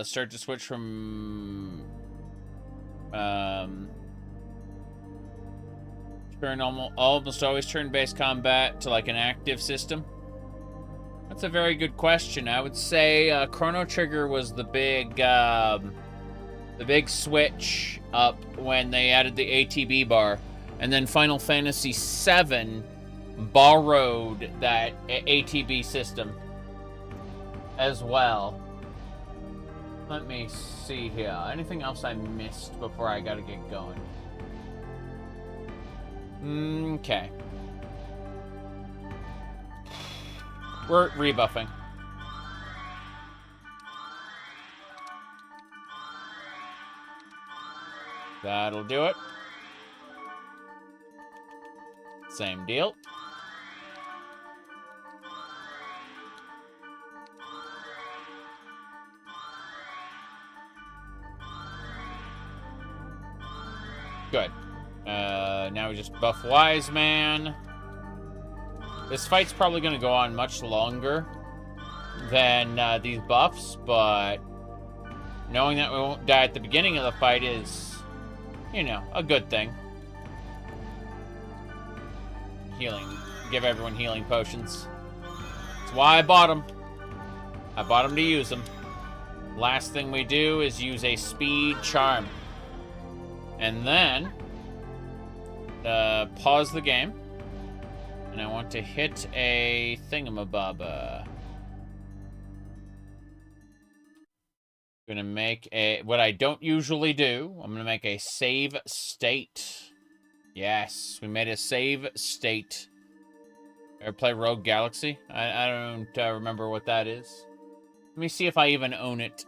start to switch from almost always turn-based combat to like an active system? That's a very good question. I would say Chrono Trigger was the big switch up when they added the ATB bar. And then Final Fantasy VII borrowed that ATB system as well. Let me see here. Anything else I missed before I gotta get going? Okay. We're rebuffing. That'll do it. Same deal. Good. Now we just buff Wise Man. This fight's probably going to go on much longer than these buffs, but knowing that we won't die at the beginning of the fight is, you know, a good thing. Healing. Give everyone healing potions. That's why I bought them. I bought them to use them. Last thing we do is use a speed charm. And then, pause the game. And I want to hit a thingamababa. Gonna make a, what I don't usually do, I'm gonna make a save state. Yes, we made a save state. Ever play Rogue Galaxy? I don't remember what that is. Let me see if I even own it.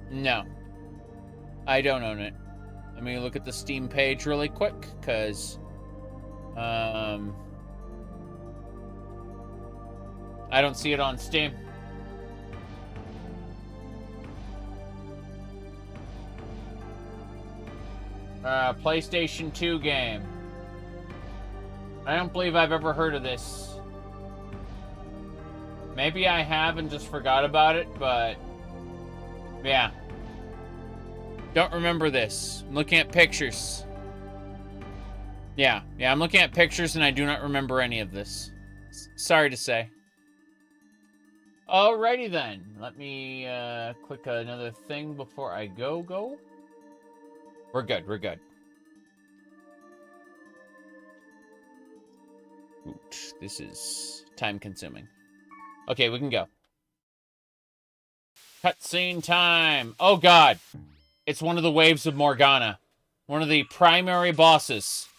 No. I don't own it. Let me look at the Steam page really quick, because I don't see it on Steam. PlayStation 2 game. I don't believe I've ever heard of this. Maybe I have and just forgot about it, but yeah. Don't remember this. I'm looking at pictures. Yeah, I'm looking at pictures and I do not remember any of this. Sorry to say. Alrighty then. Let me click another thing before I go. We're good, we're good. Oot, this is time consuming. Okay, we can go. Cutscene time. Oh god. It's one of the waves of Morgana. One of the primary bosses.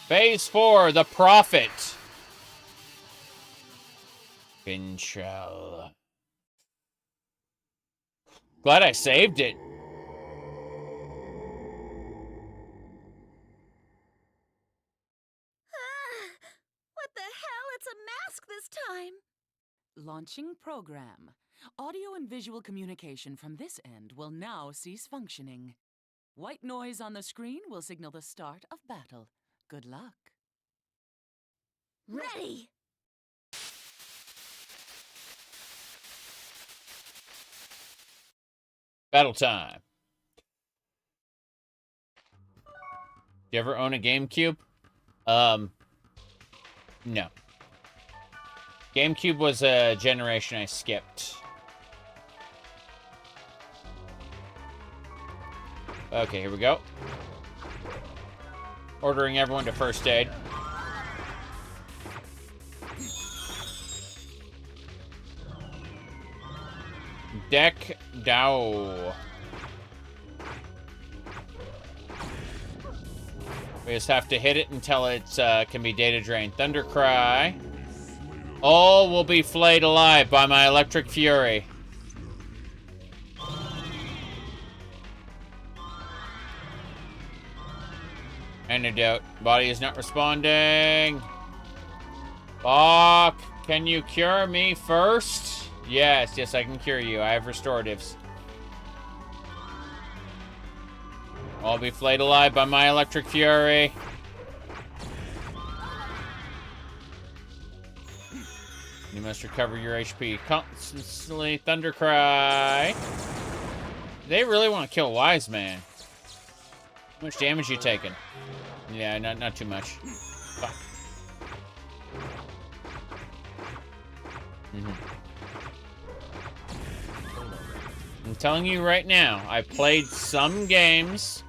Phase 4, the Prophet. Finchel. Glad I saved it. What the hell? It's a mask this time. Launching program. Audio and visual communication from this end will now cease functioning. White noise on the screen will signal the start of battle. Good luck. Ready! Battle time. Do you ever own a GameCube? No. GameCube was a generation I skipped. Okay, here we go. Ordering everyone to first aid. Deck Dow. We just have to hit it until it can be data drained. Thundercry. All will be flayed alive by my electric fury. Antidote. Body is not responding. Fuck. Can you cure me first? Yes, I can cure you. I have restoratives. I'll be flayed alive by my electric fury. You must recover your HP constantly. Thundercry. They really want to kill Wise Man. How much damage you taking? Yeah, not too much. Fuck. I'm telling you right now, I played some games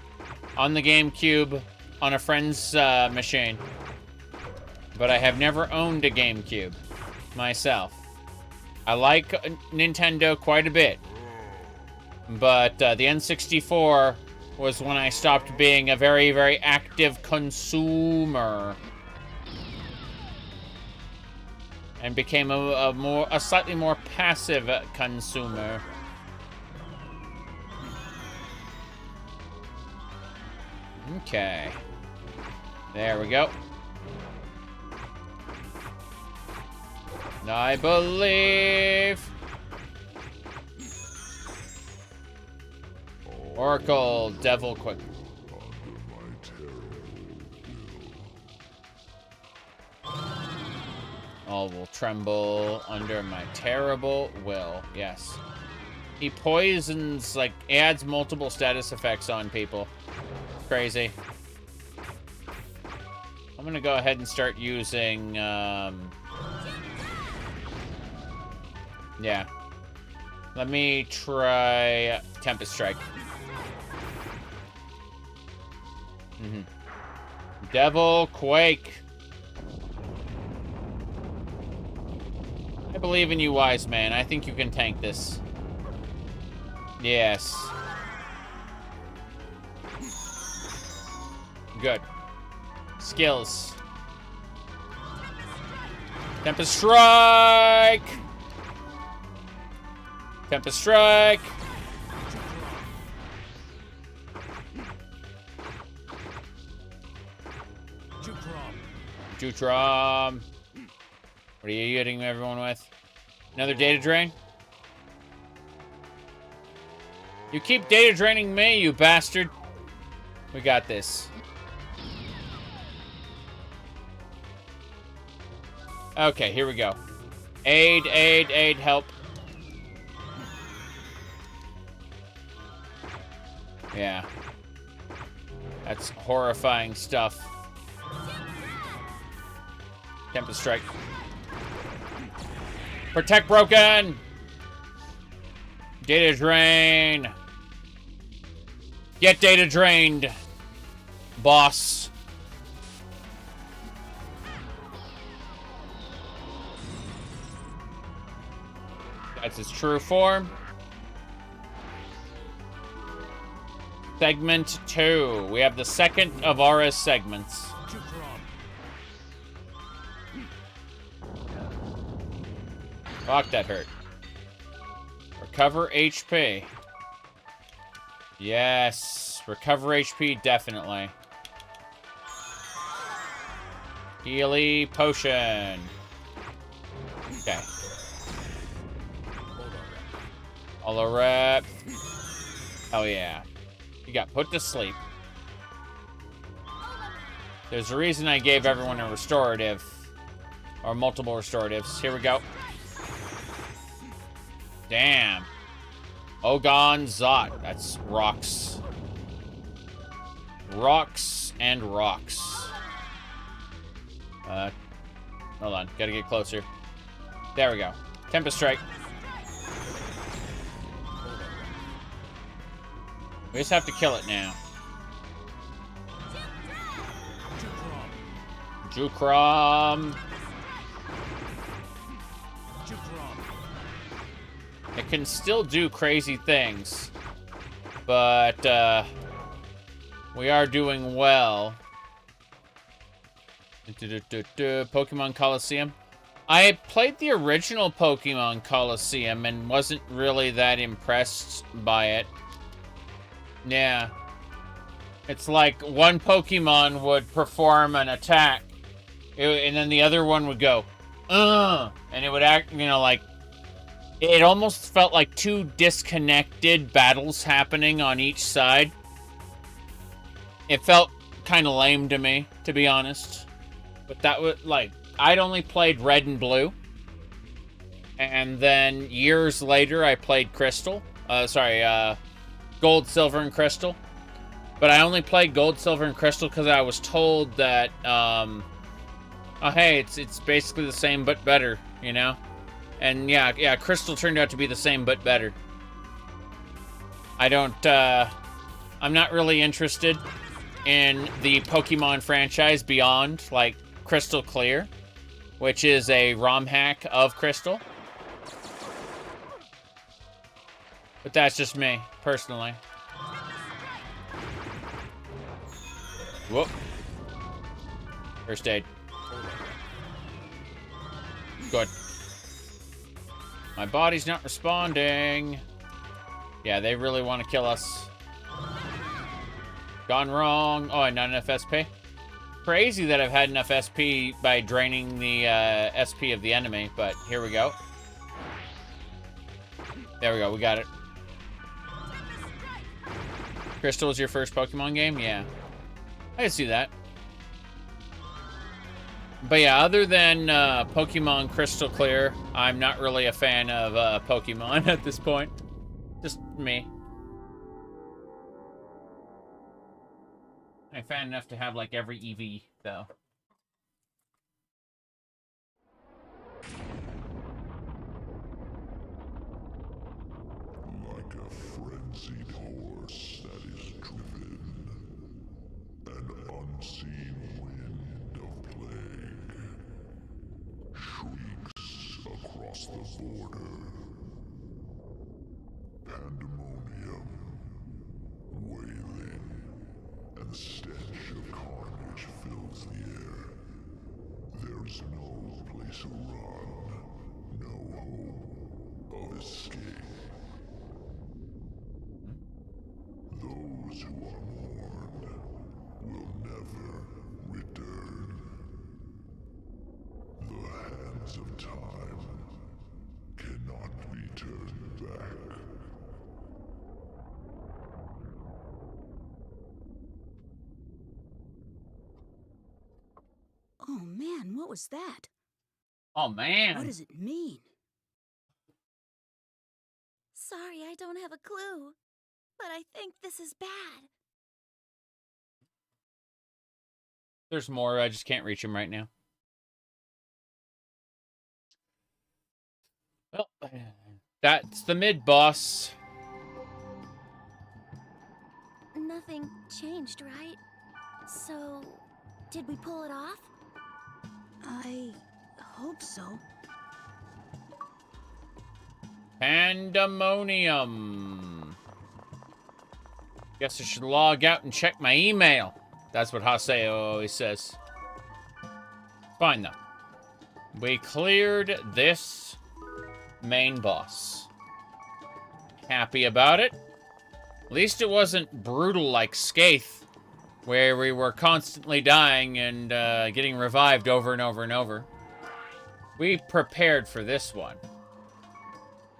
on the GameCube on a friend's machine, but I have never owned a GameCube myself. I like Nintendo quite a bit, but the N64 was when I stopped being a very, very active consumer and became a slightly more passive consumer. Okay. There we go. I believe. Oracle, Devil Quick. All will tremble under my terrible will. Yes. He poisons, like, adds multiple status effects on people. Crazy. I'm gonna go ahead and start using, yeah. Let me try Tempest Strike. Devil Quake. I believe in you, wise man. I think you can tank this. Yes. Good. Skills. Tempest Strike! Tempest Strike! Jutrom. What are you hitting everyone with? Another data drain? You keep data draining me, you bastard. We got this. Okay, here we go. Aid, aid, aid, help. Yeah. That's horrifying stuff. Tempest Strike. Protect broken! Data drain! Get data drained, boss. That's its true form. Segment 2. We have the second of Aura's segments. Fuck, that hurt. Recover HP. Yes. Recover HP, definitely. Healy potion. Okay. Holo rep. Oh yeah. You got put to sleep. There's a reason I gave everyone a restorative. Or multiple restoratives. Here we go. Damn. Ogon Zot. That's rocks. Rocks and rocks. Hold on. Gotta get closer. There we go. Tempest Strike. We just have to kill it now. Jukrom. It can still do crazy things, but we are doing well. Pokemon Coliseum. I played the original Pokemon Coliseum and wasn't really that impressed by it. Yeah. It's like one Pokemon would perform an attack, and then the other one would go, and it would act, you know, like, it almost felt like two disconnected battles happening on each side. It felt kind of lame to me, to be honest. But that was, like, I'd only played Red and Blue. And then years later, I played Crystal. Gold, Silver, and Crystal. But I only played Gold, Silver, and Crystal because I was told that, oh, hey, it's basically the same but better, you know? And yeah, Crystal turned out to be the same, but better. I'm not really interested in the Pokemon franchise beyond, like, Crystal Clear, which is a ROM hack of Crystal. But that's just me, personally. Whoop. First aid. Good. My body's not responding. Yeah, they really want to kill us. Gone wrong. Oh, and not enough SP. Crazy that I've had enough SP by draining the SP of the enemy, but here we go. There we go, we got it. Crystal is your first Pokemon game? Yeah. I can see that. But yeah, other than Pokemon Crystal Clear, I'm not really a fan of Pokemon at this point. Just me. I'm fan enough to have like every EV, though. Like a frenzied horse that is driven, an unseen wind of plague shrieks across the border. Pandemonium, wailing, and the stench of carnage fills the air. There's no place to run, no hope of escape. Those who are mourned will never return. The hands of time cannot be turned back. Oh man, what was that? Oh, man. What does it mean? Sorry, I don't have a clue. But I think this is bad. There's more, I just can't reach him right now. Well, that's the mid-boss. Nothing changed, right? So, did we pull it off? I hope so. Pandemonium. Guess I should log out and check my email. That's what Haseo always says. Fine, though. We cleared this main boss. Happy about it. At least it wasn't brutal like Skaith, where we were constantly dying and getting revived over and over and over. We prepared for this one.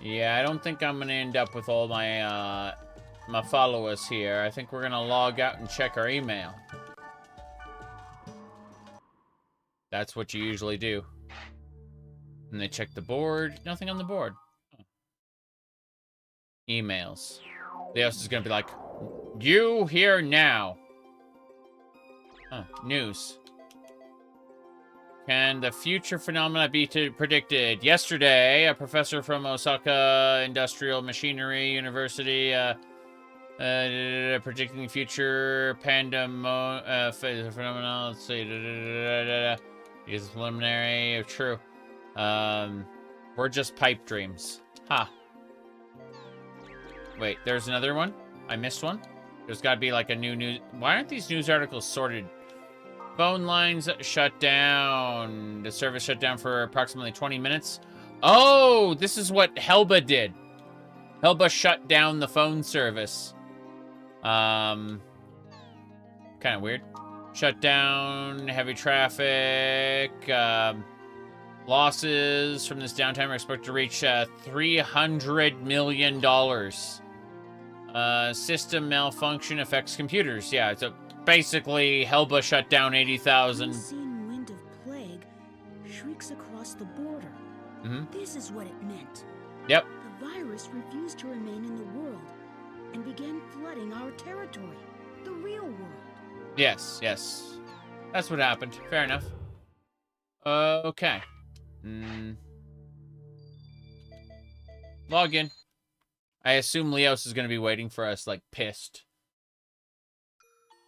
Yeah, I don't think I'm going to end up with all my my followers here. I think we're going to log out and check our email. That's what you usually do. And they check the board. Nothing on the board. Oh. Emails. The host is going to be like, you here now. Huh, news. Can the future phenomena be predicted? Yesterday, a professor from Osaka Industrial Machinery University predicting future phenomena. Let's see. Is preliminary. True. We're just pipe dreams. Ha. Wait, there's another one? I missed one? There's got to be like a new news. Why aren't these news articles sorted? Phone lines shut down. The service shut down for approximately 20 minutes. Oh, this is what Helba did. Helba shut down the phone service. Kind of weird. Shut down, heavy traffic. Losses from this downtime are expected to reach $300 million. System malfunction affects computers. Yeah, so basically, Helba shut down 80,000. Unseen wind of plague shrieks across the border. This is what it meant. Yep. The virus refused to remain in the world and began flooding our territory, the real world. Yes, yes. That's what happened. Fair enough. Okay. Log in. I assume Leos is going to be waiting for us, like, pissed.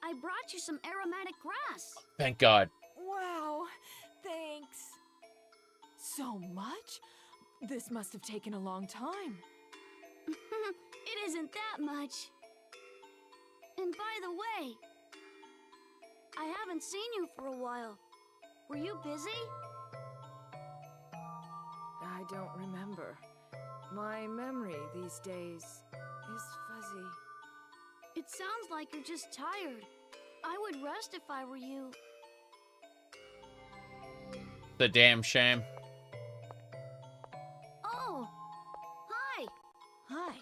I brought you some aromatic grass. Thank God. Wow, thanks. So much? This must have taken a long time. It isn't that much. And by the way, I haven't seen you for a while. Were you busy? I don't remember. My memory these days is fuzzy. It sounds like you're just tired. I would rest if I were you. The damn shame. Oh, hi. Hi.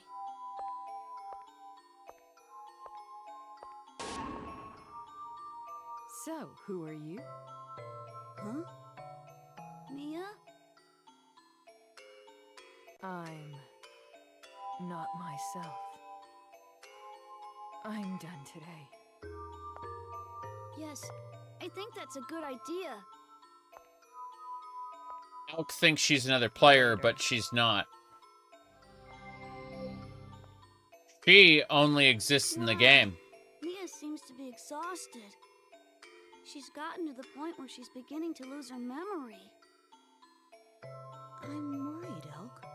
So, who are you? Huh? Mia? I'm not myself. I'm done today. Yes, I think that's a good idea. Elk thinks she's another player, but she's not. She only exists in the game. Mia seems to be exhausted. She's gotten to the point where she's beginning to lose her memory. I'm worried, Elk.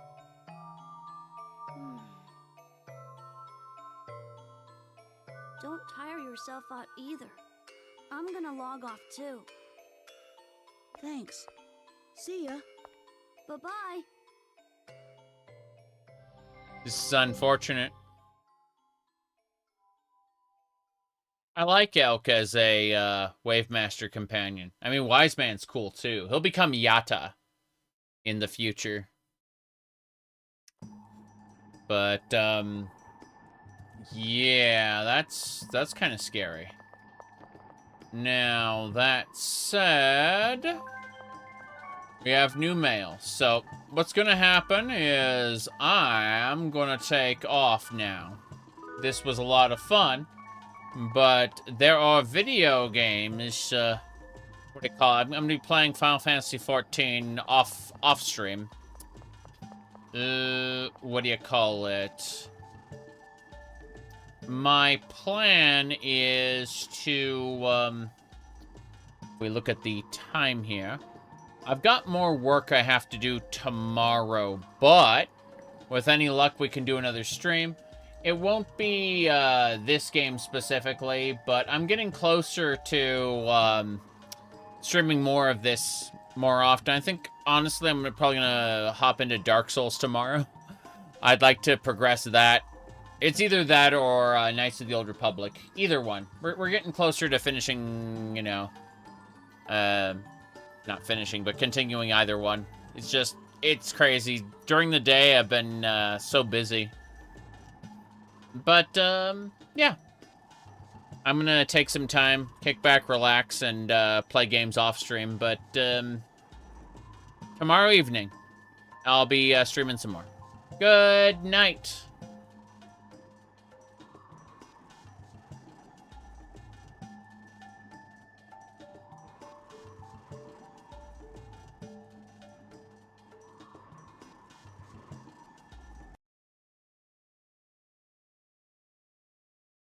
Don't tire yourself out either. I'm gonna log off too. Thanks. See ya. Bye-bye. This is unfortunate. I like Elk as a Wave Master companion. I mean, Wise Man's cool too. He'll become Yatta in the future. But, yeah, that's kind of scary. Now, that said, we have new mail. So, what's going to happen is I'm going to take off now. This was a lot of fun, but there are video games, what do you call it? I'm going to be playing Final Fantasy XIV off stream. What do you call it? My plan is to, if we look at the time here, I've got more work I have to do tomorrow, but with any luck, we can do another stream. It won't be, this game specifically, but I'm getting closer to, streaming more of this more often. I think, honestly, I'm probably gonna hop into Dark Souls tomorrow. I'd like to progress that. It's either that or Knights of the Old Republic. Either one. We're getting closer to finishing, you know, not finishing, but continuing either one. It's just, it's crazy. During the day, I've been so busy. But, yeah. I'm gonna take some time, kick back, relax, and play games off stream. But tomorrow evening, I'll be streaming some more. Good night.